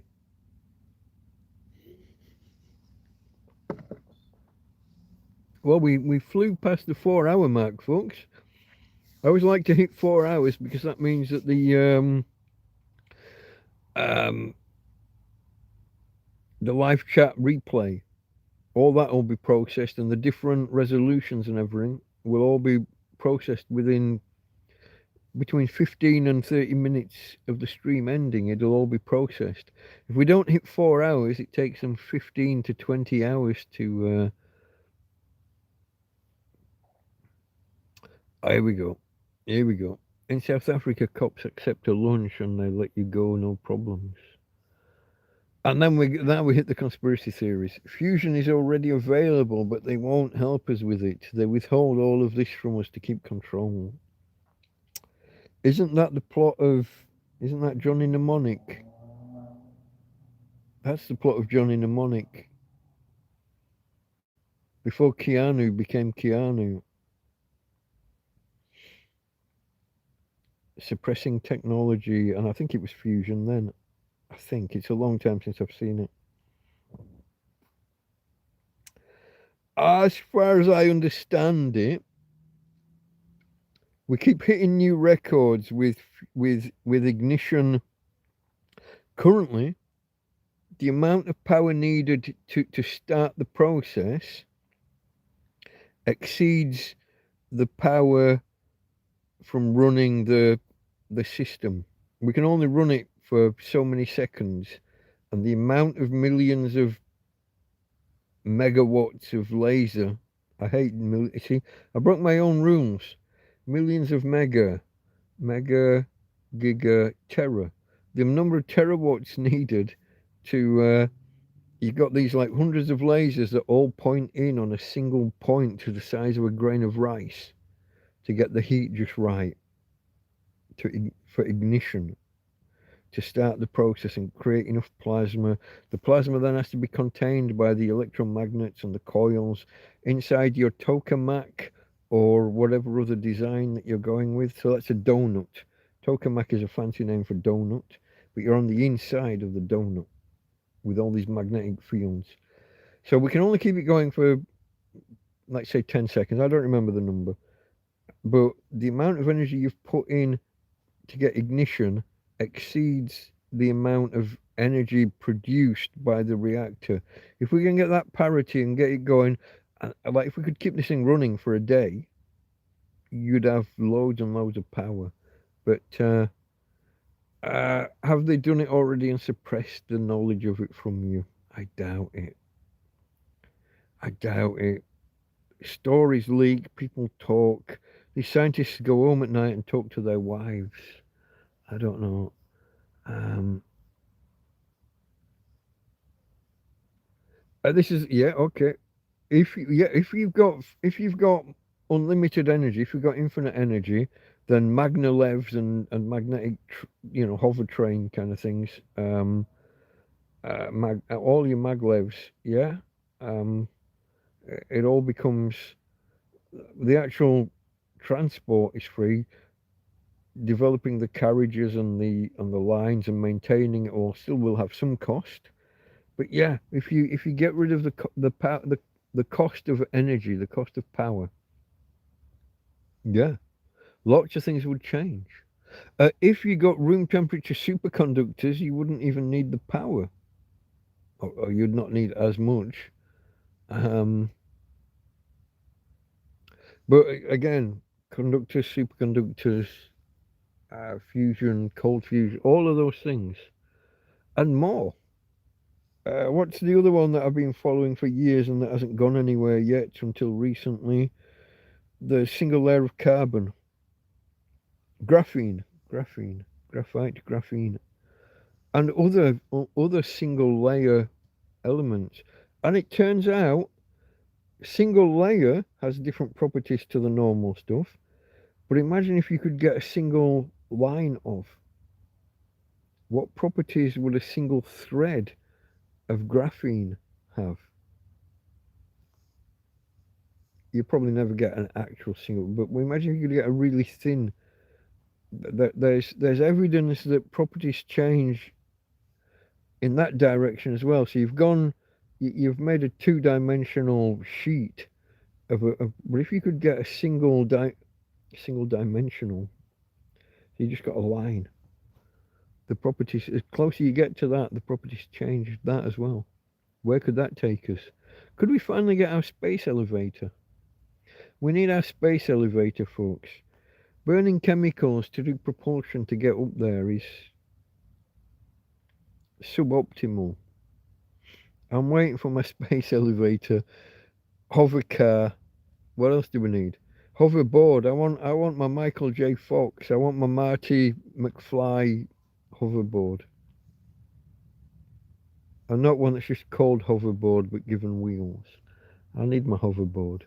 Well, we flew past the 4 hour mark, folks. I always like to hit 4 hours because that means that the live chat replay, all that will be processed, and the different resolutions and everything will all be processed within between 15 and 30 minutes of the stream ending. It'll all be processed. If we don't hit 4 hours, it takes them 15 to 20 hours to here we go. Here we go. In South Africa, cops accept a lunch and they let you go, no problems. And then we hit the conspiracy theories. Fusion is already available, but they won't help us with it. They withhold all of this from us to keep control. Isn't that the plot of? Isn't that Johnny Mnemonic? That's the plot of Johnny Mnemonic. Before Keanu became Keanu. Suppressing technology, and I think it was fusion then. I think it's a long time since I've seen it. As far as I understand it, we keep hitting new records with ignition. Currently, the amount of power needed to start the process exceeds the power from running the system. We can only run it for so many seconds, and the amount of millions of megawatts of laser. I hate see. I broke my own rules. Millions of mega, giga, tera. The number of terawatts needed to. You've got these like hundreds of lasers that all point in on a single point to the size of a grain of rice to get the heat just right for ignition, to start the process and create enough plasma. The plasma then has to be contained by the electromagnets and the coils inside your tokamak or whatever other design that you're going with. So that's a donut. Tokamak is a fancy name for donut, but you're on the inside of the donut with all these magnetic fields. So we can only keep it going for, let's say, 10 seconds. I don't remember the number. But the amount of energy you've put in to get ignition exceeds the amount of energy produced by the reactor. If we can get that parity and get it going, like if we could keep this thing running for a day, you'd have loads and loads of power. But have they done it already and suppressed the knowledge of it from you? I doubt it. I doubt it. Stories leak, people talk. These scientists go home at night and talk to their wives. I don't know. This is okay. If you've got unlimited energy, if you've got infinite energy, then magnolevs and magnetic, hover train kind of things. All your maglevs, yeah. It all becomes the actual transport is free. Developing the carriages and the lines and maintaining it all still will have some cost. But yeah, if you get rid of the cost of energy, the cost of power, yeah, lots of things would change. If you got room temperature superconductors, you wouldn't even need the power, or you'd not need as much. Um, but again, conductors, superconductors, fusion, cold fusion, all of those things, and more. What's the other one that I've been following for years and that hasn't gone anywhere yet until recently? The single layer of carbon, graphene, graphite, graphene, and other single layer elements. And it turns out single layer has different properties to the normal stuff. But imagine if you could get a single line of. What properties would a single thread of graphene have? You probably never get an actual single, but imagine if you could get a really thin. There's evidence that properties change in that direction as well. So you've made a two-dimensional sheet but if you could get a single dimensional, you just got a line. The properties, as closer you get to that, the properties change that as well. Where could that take us? Could we finally get our space elevator? We need our space elevator, folks. Burning chemicals to do propulsion to get up there is suboptimal. I'm waiting for my space elevator, hover car. What else do we need? Hoverboard. I want my Michael J. Fox. I want my Marty McFly hoverboard. And not one that's just called hoverboard but given wheels. I need my hoverboard.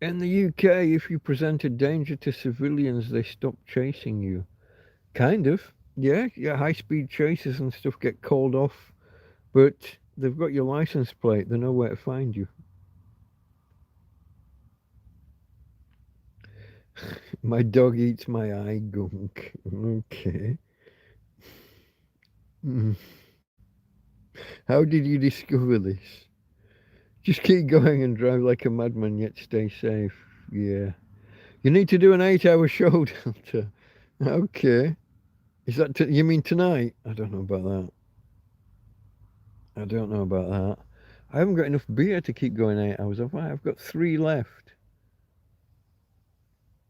In the UK, if you present a danger to civilians, they stop chasing you. Kind of. Yeah, high-speed chases and stuff get called off, but they've got your license plate. They know where to find you. My dog eats my eye gunk. Okay. Mm. How did you discover this? Just keep going and drive like a madman, yet stay safe. Yeah. You need to do an 8-hour show, Delta. Okay. Is that you mean tonight? I don't know about that. I don't know about that. I haven't got enough beer to keep going 8 hours. I've got 3 left.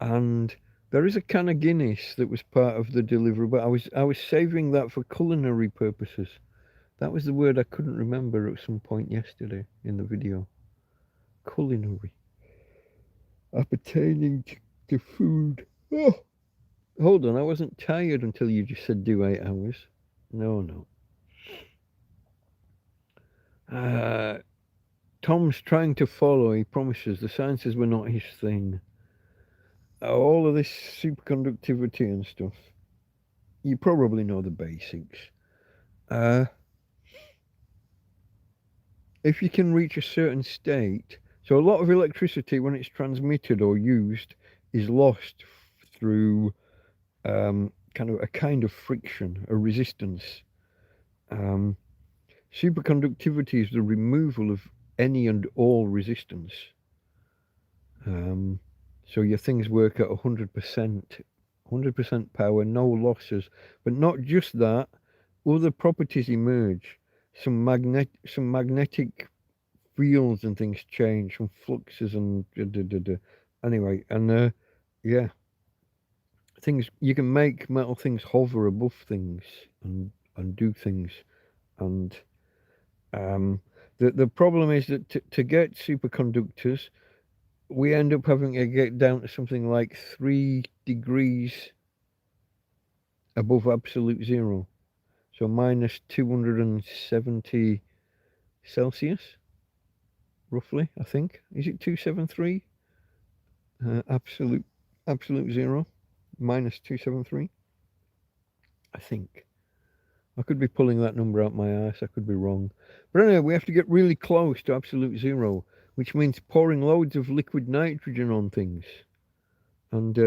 And there is a can of Guinness that was part of the delivery, but I was saving that for culinary purposes. That was the word I couldn't remember at some point yesterday in the video. Culinary. Appertaining to food. Oh, hold on, I wasn't tired until you just said do 8 hours. No. Tom's trying to follow, he promises. The sciences were not his thing. All of this superconductivity and stuff. You probably know the basics. If you can reach a certain state, so a lot of electricity when it's transmitted or used is lost through a kind of friction, a resistance. Superconductivity is the removal of any and all resistance. So your things work at 100% power, no losses. But not just that, other properties emerge. Some magnetic fields and things change, some fluxes and anyway, and yeah, things you can make metal things hover above things and do things, and the problem is that to get superconductors, we end up having to get down to something like 3 degrees above absolute zero, so minus 270 Celsius, roughly. I think, is it 273? Absolute zero, minus 273. I think. I could be pulling that number out my ass. I could be wrong. But anyway, we have to get really close to absolute zero, which means pouring loads of liquid nitrogen on things. And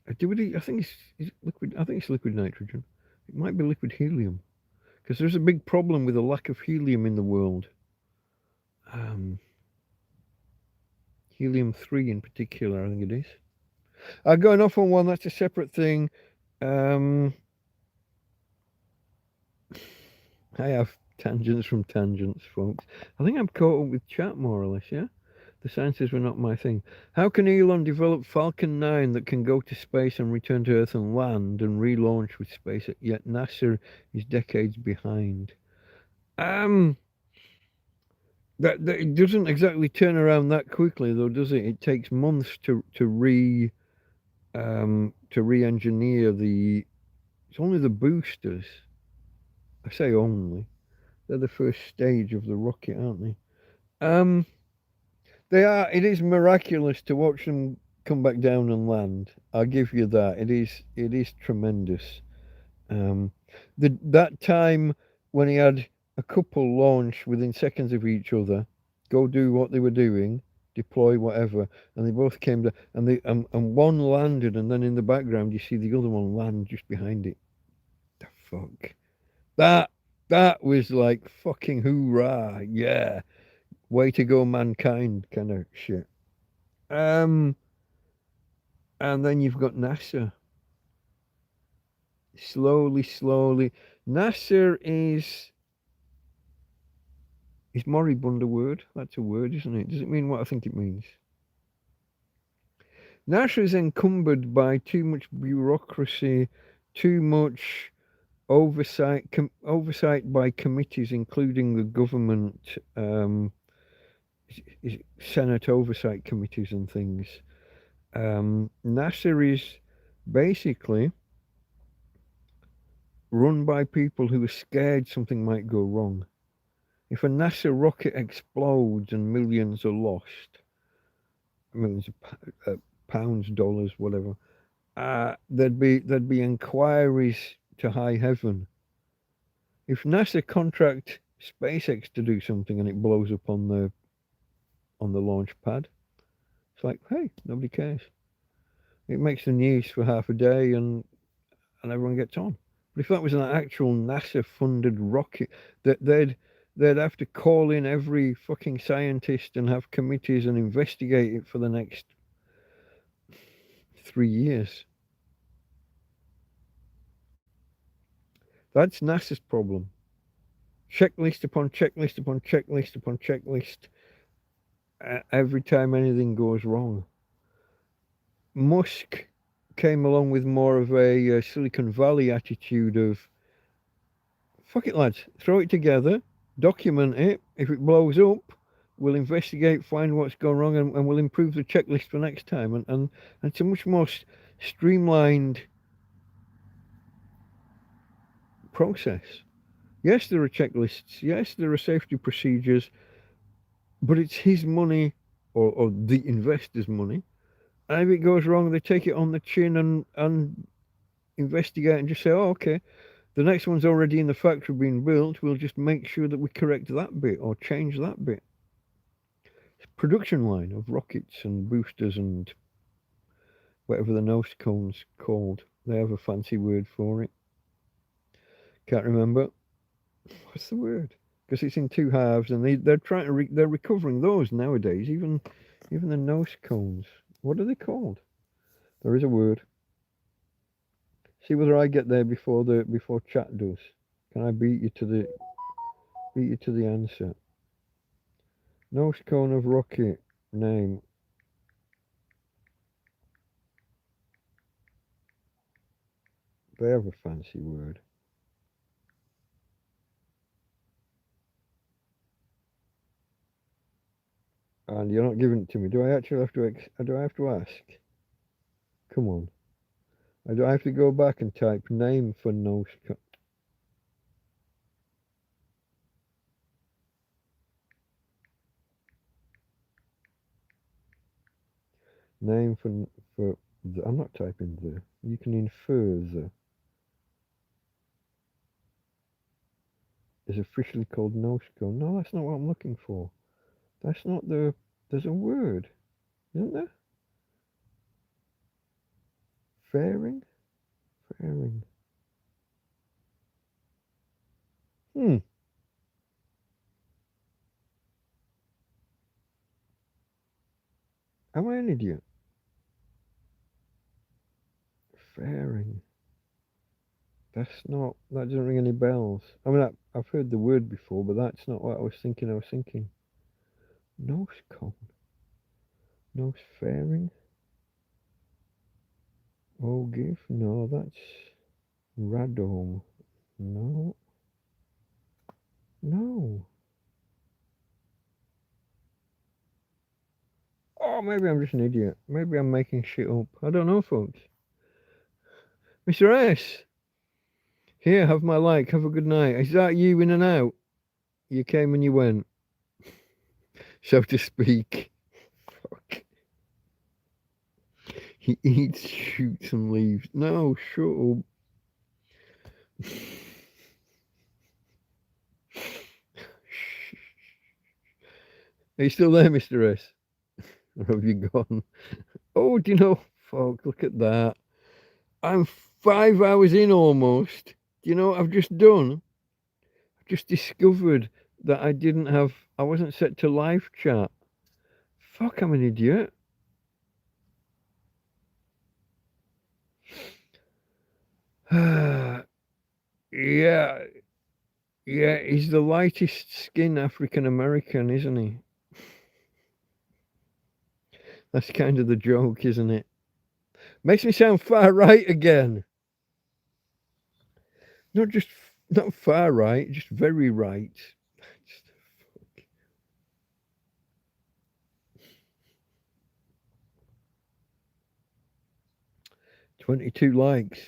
I think it's liquid. I think it's liquid nitrogen. It might be liquid helium because there's a big problem with the lack of helium in the world. Helium-3 in particular, I think it is. Going off on one, that's a separate thing. I have tangents from tangents, folks. I think I'm caught up with chat more or less, yeah? The sciences were not my thing. How can Elon develop Falcon 9 that can go to space and return to Earth and land and relaunch with space, yet NASA is decades behind? That it doesn't exactly turn around that quickly, though, does it? It takes months to re-engineer the. It's only the boosters. I say only. They're the first stage of the rocket, aren't they? They are. It is miraculous to watch them come back down and land. I'll give you that. It is. It is tremendous. Um, that time when he had a couple launch within seconds of each other, go do what they were doing, deploy whatever, and they both came down, and and one landed, and then in the background you see the other one land just behind it. The fuck. That was like fucking hoorah, yeah. Way to go, mankind, kind of shit. And then you've got NASA. Slowly. NASA is moribund a word? That's a word, isn't it? Does it mean what I think it means? NASA is encumbered by too much bureaucracy, too much oversight by committees, including the government, Senate oversight committees and things. NASA is basically run by people who are scared something might go wrong. If a NASA rocket explodes and millions are lost, millions of pounds, dollars, whatever, there'd be inquiries to high heaven. If NASA contract SpaceX to do something and it blows up on the launch pad, it's like, hey, nobody cares. It makes the news for half a day and everyone gets on. But if that was an actual NASA funded rocket, they'd have to call in every fucking scientist and have committees and investigate it for the next 3 years. That's NASA's problem. Checklist upon checklist upon checklist upon checklist. Every time anything goes wrong. Musk came along with more of a Silicon Valley attitude of, fuck it, lads, throw it together, document it. If it blows up, we'll investigate, find what's gone wrong, and we'll improve the checklist for next time. And it's a much more streamlined process. Yes, there are checklists. Yes, there are safety procedures, but it's his money or the investor's money. And if it goes wrong, they take it on the chin and investigate and just say, oh, okay, the next one's already in the factory being built. We'll just make sure that we correct that bit or change that bit. Production line of rockets and boosters and whatever the nose cone's called. They have a fancy word for it. Can't remember. What's the word? Because it's in two halves, and they're trying to they're recovering those nowadays. Even the nose cones. What are they called? There is a word. See whether I get there before chat does. Can I beat you to the answer? Nose cone of rocket name. They have a fancy word. And you're not giving it to me. Do I actually have to? Do I have to ask? Come on. Do I have to go back and type name for nose cone? Name for I'm not typing the. You can infer the. Is officially called nose cone. No, that's not what I'm looking for. That's not the. There's a word, isn't there? Fairing? Fairing. Hmm. Am I an idiot? Fairing. That's not. That doesn't ring any bells. I mean, I've heard the word before, but that's not what I was thinking. I was thinking nose cone. Nose fairing. Oh, give? No, that's radome. No. No. Oh, maybe I'm just an idiot. Maybe I'm making shit up. I don't know, folks. Mr. S, here, have my like. Have a good night. Is that you in and out? You came and you went, so to speak. Fuck. He eats, shoots, and leaves. No, shut up. Are you still there, Mr. S? Or have you gone? Oh, do you know? Fuck, look at that. I'm 5 hours in almost. Do you know what I've just done? I've just discovered that I wasn't set to live chat. Fuck, I'm an idiot. Yeah, yeah, he's the lightest skinned African American, isn't he? That's kind of the joke, isn't it? Makes me sound far right again. Not far right, just very right. 22 likes.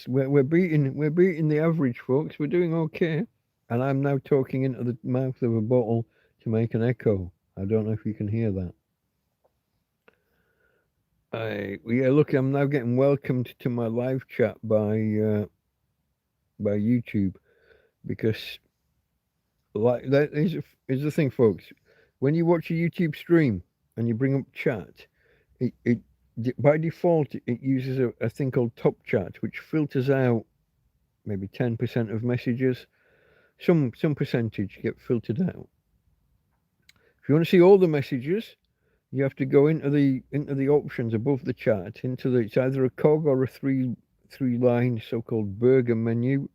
We're beating the average, folks. We're doing okay. And I'm now talking into the mouth of a bottle to make an echo. I don't know if you can hear that. Yeah, look, I'm now getting welcomed to my live chat by YouTube because like that is the thing, folks. When you watch a YouTube stream and you bring up chat, it by default it uses a thing called top chat, which filters out maybe 10% of messages. Some percentage get filtered out. If you want to see all the messages, you have to go into the options above the chat. It's either a cog or a three line so-called burger menu.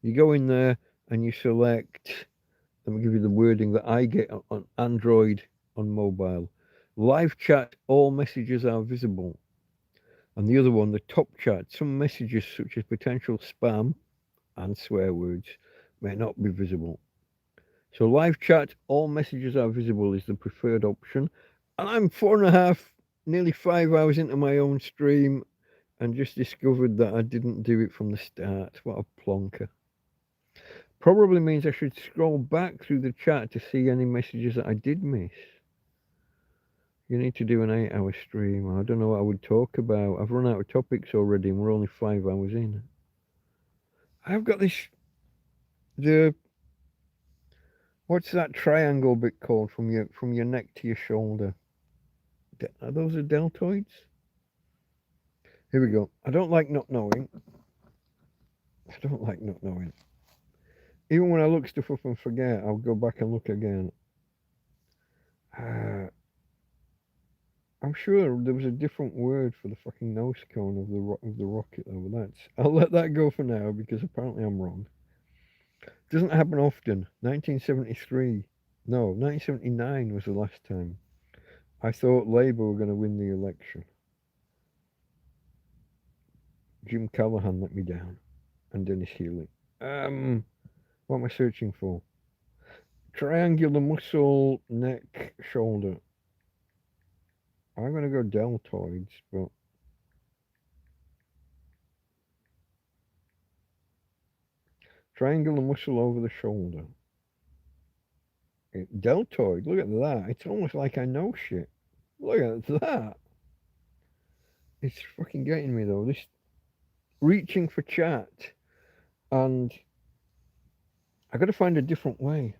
You go in there and you select. Let me give you the wording that I get on Android on mobile. Live chat, all messages are visible. And the other one, the top chat, some messages such as potential spam and swear words may not be visible. So live chat, all messages are visible is the preferred option. And I'm 4.5, nearly 5 hours into my own stream and just discovered that I didn't do it from the start. What a plonker. Probably means I should scroll back through the chat to see any messages that I did miss. You need to do an 8-hour stream. I don't know what I would talk about. I've run out of topics already and we're only 5 hours in. I've got this, what's that triangle bit called from your neck to your shoulder? Are those the deltoids? Here we go. I don't like not knowing. I don't like not knowing. Even when I look stuff up and forget, I'll go back and look again. I'm sure there was a different word for the fucking nose cone of the rocket though, but I'll let that go for now because apparently I'm wrong. Doesn't happen often. 1973. No, 1979 was the last time. I thought Labour were going to win the election. Jim Callaghan let me down. And Dennis Healy. What am I searching for? Triangular muscle, neck, shoulder. I'm going to go deltoids, but triangular muscle over the shoulder. Deltoid, look at that. It's almost like I know shit. Look at that. It's fucking getting me though. This reaching for chat, and I got to find a different way.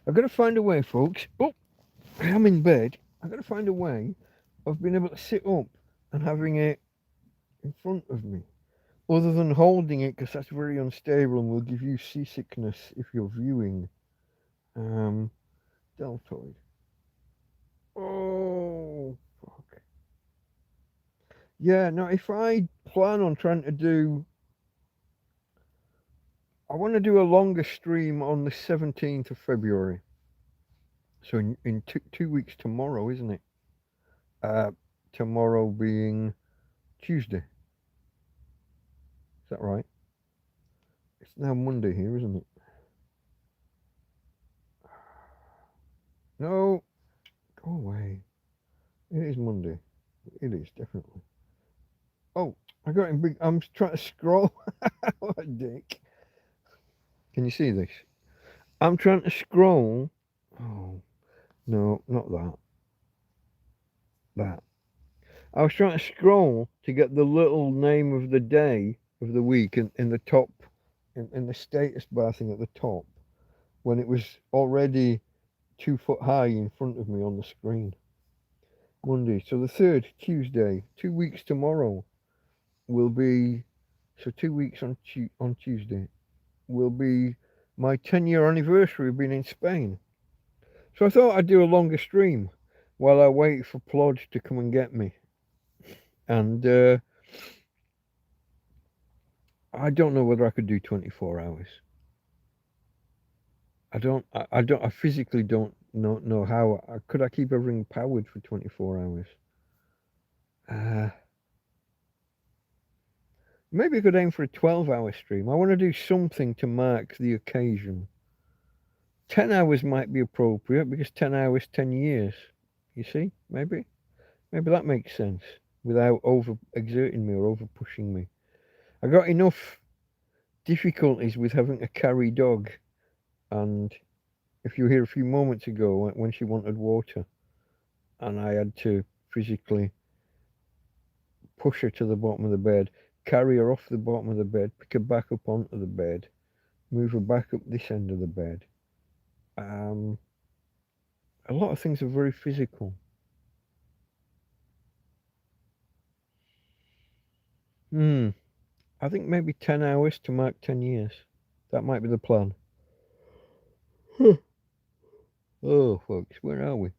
I've got to find a way, folks. Oh, I am in bed. I've got to find a way of being able to sit up and having it in front of me, other than holding it, because that's very unstable and will give you seasickness if you're viewing. Deltoid. Oh, fuck. Yeah, no, if I plan on trying to do, I want to do a longer stream on the 17th of February. So in 2 weeks tomorrow, isn't it? Tomorrow being Tuesday. Is that right? It's now Monday here, isn't it? No, go away. It is Monday. It is, definitely. Oh, I got in big. I'm trying to scroll. What a dick. Can you see this? I'm trying to scroll. Oh, no, not that. That. I was trying to scroll to get the little name of the day of the week in the top, in the status bar thing at the top, when it was already 2 foot high in front of me on the screen. Monday. So the 3rd, Tuesday, 2 weeks tomorrow will be, so 2 weeks on Tuesday will be my 10-year anniversary of being in Spain. So I thought I'd do a longer stream while I wait for Plod to come and get me. And I don't know whether I could do 24 hours. I physically don't know how. Could I keep everything powered for 24 hours? Maybe I could aim for a 12-hour stream. I want to do something to mark the occasion. 10 hours might be appropriate because 10 hours, 10 years. You see? Maybe that makes sense without over exerting me or over pushing me. I got enough difficulties with having a carry dog, and if you hear a few moments ago when she wanted water and I had to physically push her to the bottom of the bed, carry her off the bottom of the bed, pick her back up onto the bed, move her back up this end of the bed. A lot of things are very physical. I think maybe 10 hours to mark 10 years. That might be the plan. Oh, folks, where are we?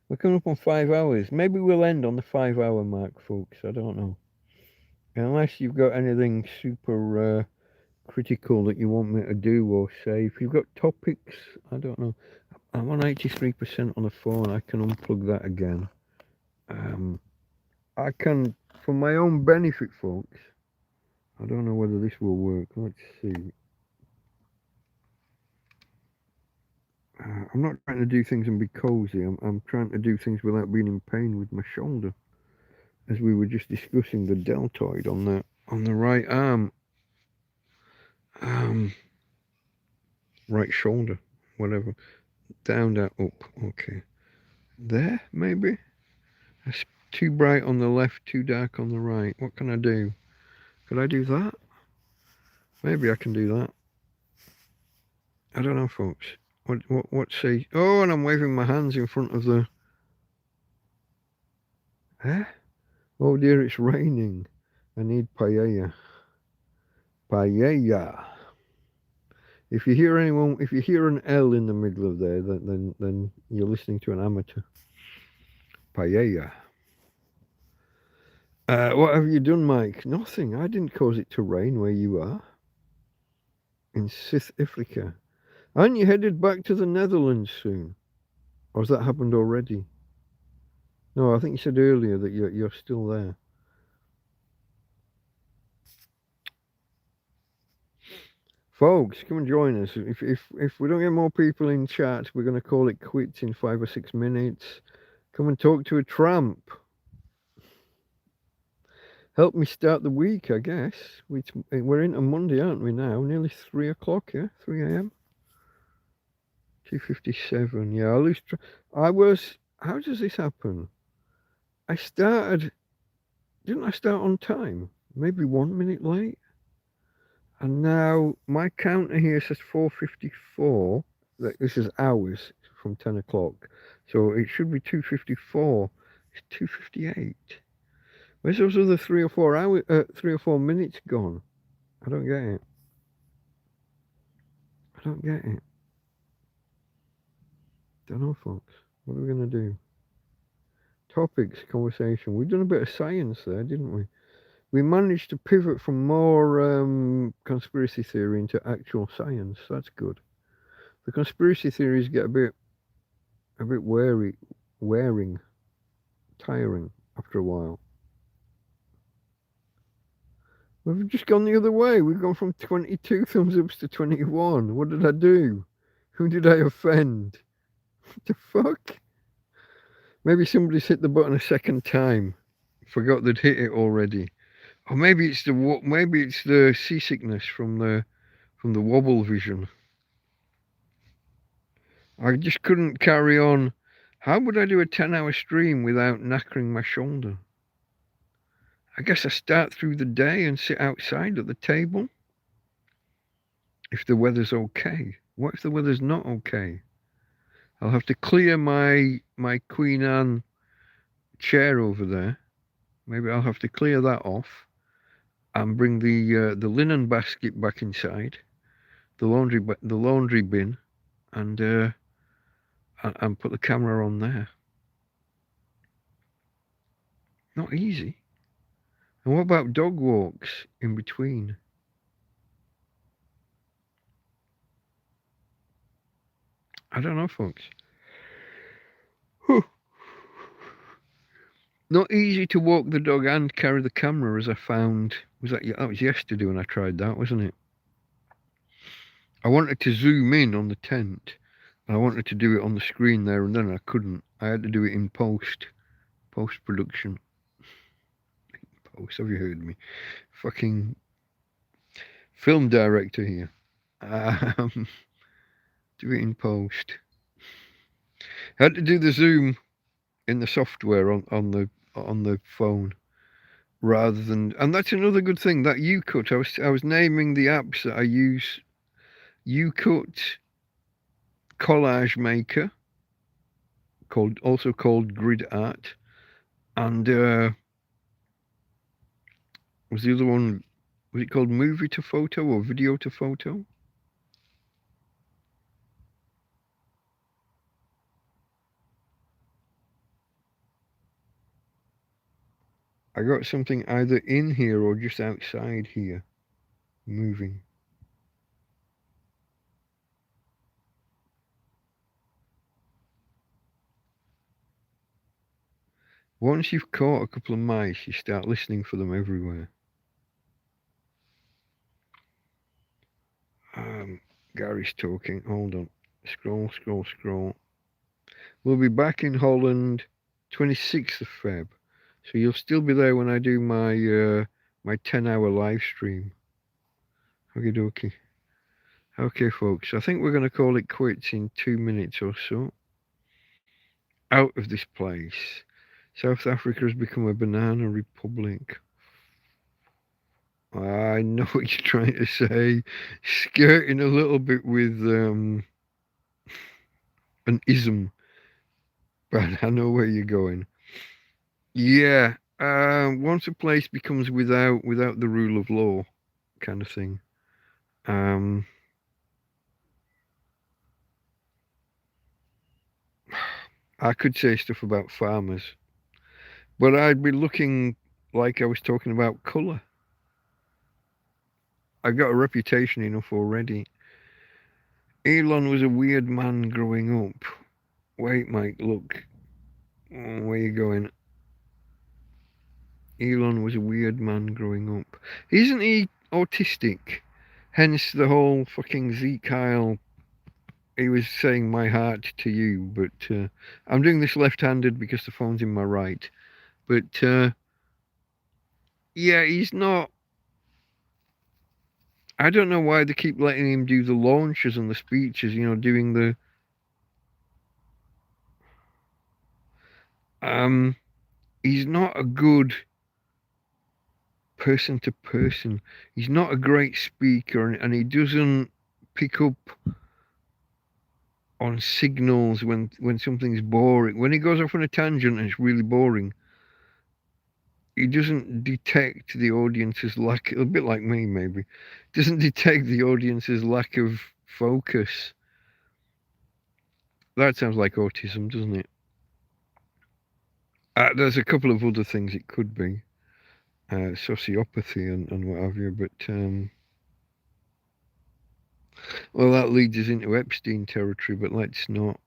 We're coming up on 5 hours. Maybe we'll end on the 5-hour mark, folks. I don't know. Unless you've got anything super critical that you want me to do or say. If you've got topics, I don't know. I'm on 83% on the phone. I can unplug that again. I can, for my own benefit, folks. I don't know whether this will work. Let's see. I'm not trying to do things and be cozy. I'm trying to do things without being in pain with my shoulder. As we were just discussing the deltoid on the right arm. Right shoulder. Whatever. Down, down, up. Okay. There, maybe? That's too bright on the left, too dark on the right. What can I do? Could I do that? Maybe I can do that. I don't know, folks. What say? Oh, and I'm waving my hands in front of the... Eh? Oh dear, it's raining. I need paella. Paella. If you hear an L in the middle of there, then you're listening to an amateur. Paella. What have you done, Mike? Nothing. I didn't cause it to rain where you are. In South Africa. Aren't you headed back to the Netherlands soon? Or has that happened already? No, I think you said earlier that you're still there. Folks, come and join us. If we don't get more people in chat, we're going to call it quits in 5 or 6 minutes. Come and talk to a tramp. Help me start the week, I guess. We're into Monday, aren't we now? Nearly 3 o'clock, yeah? 3 a.m. 2:57. Yeah, I lose. How does this happen? I started didn't I start on time? Maybe 1 minute late? And now my counter here says 4:54. This is hours from 10 o'clock. So it should be 2:54. It's 2:58. Where's those other 3 or 4 minutes gone? I don't get it. I don't get it. Don't know, folks. What are we going to do? Topics, conversation. We've done a bit of science there, didn't we? We managed to pivot from more conspiracy theory into actual science. That's good. The conspiracy theories get a bit wearing, tiring after a while. We've just gone the other way. We've gone from 22 thumbs ups to 21. What did I do? Who did I offend? What the fuck? Maybe somebody's hit the button a second time. Forgot they'd hit it already. Or maybe it's the seasickness from the wobble vision. I just couldn't carry on. How would I do a 10-hour stream without knackering my shoulder? I guess I start through the day and sit outside at the table. If the weather's okay. What if the weather's not okay? I'll have to clear my Queen Anne chair over there. Maybe I'll have to clear that off and bring the linen basket back inside, the laundry bin, and put the camera on there. Not easy. And what about dog walks in between? I don't know, folks. Whew. Not easy to walk the dog and carry the camera, as I found. That was yesterday when I tried that, wasn't it? I wanted to zoom in on the tent. And I wanted to do it on the screen there and then. I couldn't. I had to do it in post-production. Post, have you heard me? Fucking film director here. Do it in post. I had to do the zoom in the software on the phone rather than, and that's another good thing, that UCut. I was naming the apps that I use. UCut, Collage Maker, also called Grid Art, and was the other one, was it called Movie to Photo or Video to Photo? I got something either in here or just outside here, moving. Once you've caught a couple of mice, you start listening for them everywhere. Gary's talking. Hold on. Scroll. We'll be back in Holland 26th of Feb. So you'll still be there when I do my my 10-hour live stream. Okie dokie. Okay, folks. I think we're going to call it quits in 2 minutes or so. Out of this place. South Africa has become a banana republic. I know what you're trying to say. Skirting a little bit with an ism, but I know where you're going. Yeah, once a place becomes without the rule of law, kind of thing. I could say stuff about farmers, but I'd be looking like I was talking about colour. I got a reputation enough already. Elon was a weird man growing up. Wait, Mike, look. Where you going? Elon was a weird man growing up. Isn't he autistic? Hence the whole fucking Zeke Kyle. He was saying my heart to you, but I'm doing this left-handed because the phone's in my right. But yeah, he's not. I don't know why they keep letting him do the launches and the speeches, doing the he's not a good person to person. He's not a great speaker, and he doesn't pick up on signals when something's boring. When he goes off on a tangent and it's really boring, he doesn't detect the audience's lack, a bit like me maybe, doesn't detect the audience's lack of focus. That sounds like autism, doesn't it? There's a couple of other things it could be. Sociopathy and what have you, but well, that leads us into Epstein territory, but let's not.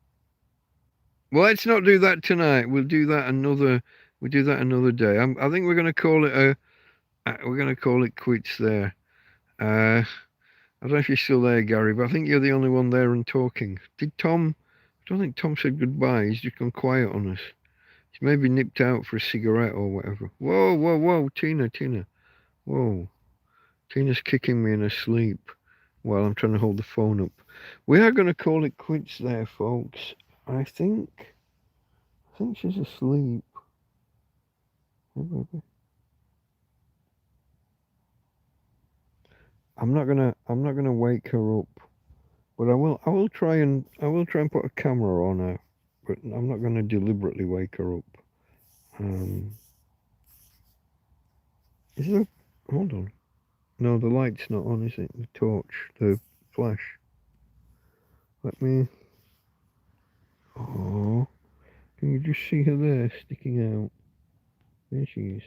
Well, let's not do that tonight. We'll do that another day. I think we're going to call it we're going to call it quits there. I don't know if you're still there, Gary, but I think you're the only one there and talking. Did Tom? I don't think Tom said goodbye. He's just gone quiet on us. He's maybe nipped out for a cigarette or whatever. Whoa, whoa, whoa, Tina. Whoa. Tina's kicking me in her sleep while I'm trying to hold the phone up. We are going to call it quits there, folks. I think she's asleep. I'm not gonna wake her up, but I will try and put a camera on her, but I'm not gonna deliberately wake her up. Is there? Hold on. No, the light's not on, is it? The torch, the flash. Let me. Oh, can you just see her there sticking out? There she is.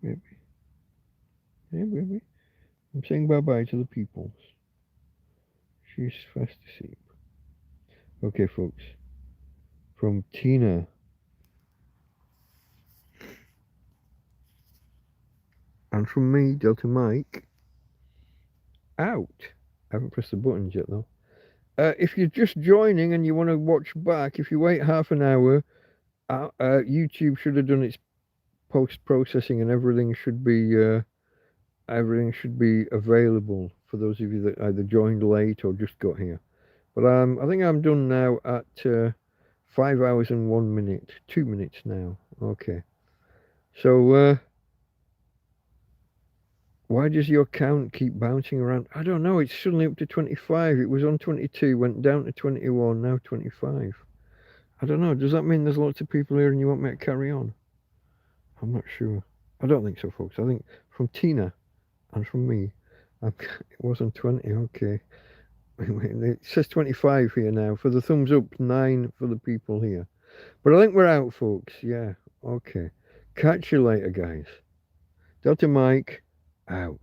Hey, baby. I'm saying bye-bye to the peoples. She's fast asleep. Okay, folks. From Tina. And from me, Delta Mike. Out. I haven't pressed the buttons yet, though. If you're just joining and you want to watch back, if you wait half an hour, YouTube should have done its post-processing and everything should be available for those of you that either joined late or just got here. But I think I'm done now at 5 hours and 1 minute, 2 minutes now. Okay. So why does your count keep bouncing around? I don't know. It's suddenly up to 25. It was on 22, went down to 21, now 25. I don't know. Does that mean there's lots of people here and you want me to carry on? I'm not sure. I don't think so, folks. I think from Tina and from me, it wasn't 20. Okay. It says 25 here now. For the thumbs up, 9 for the people here. But I think we're out, folks. Yeah. Okay. Catch you later, guys. Delta Mike, out.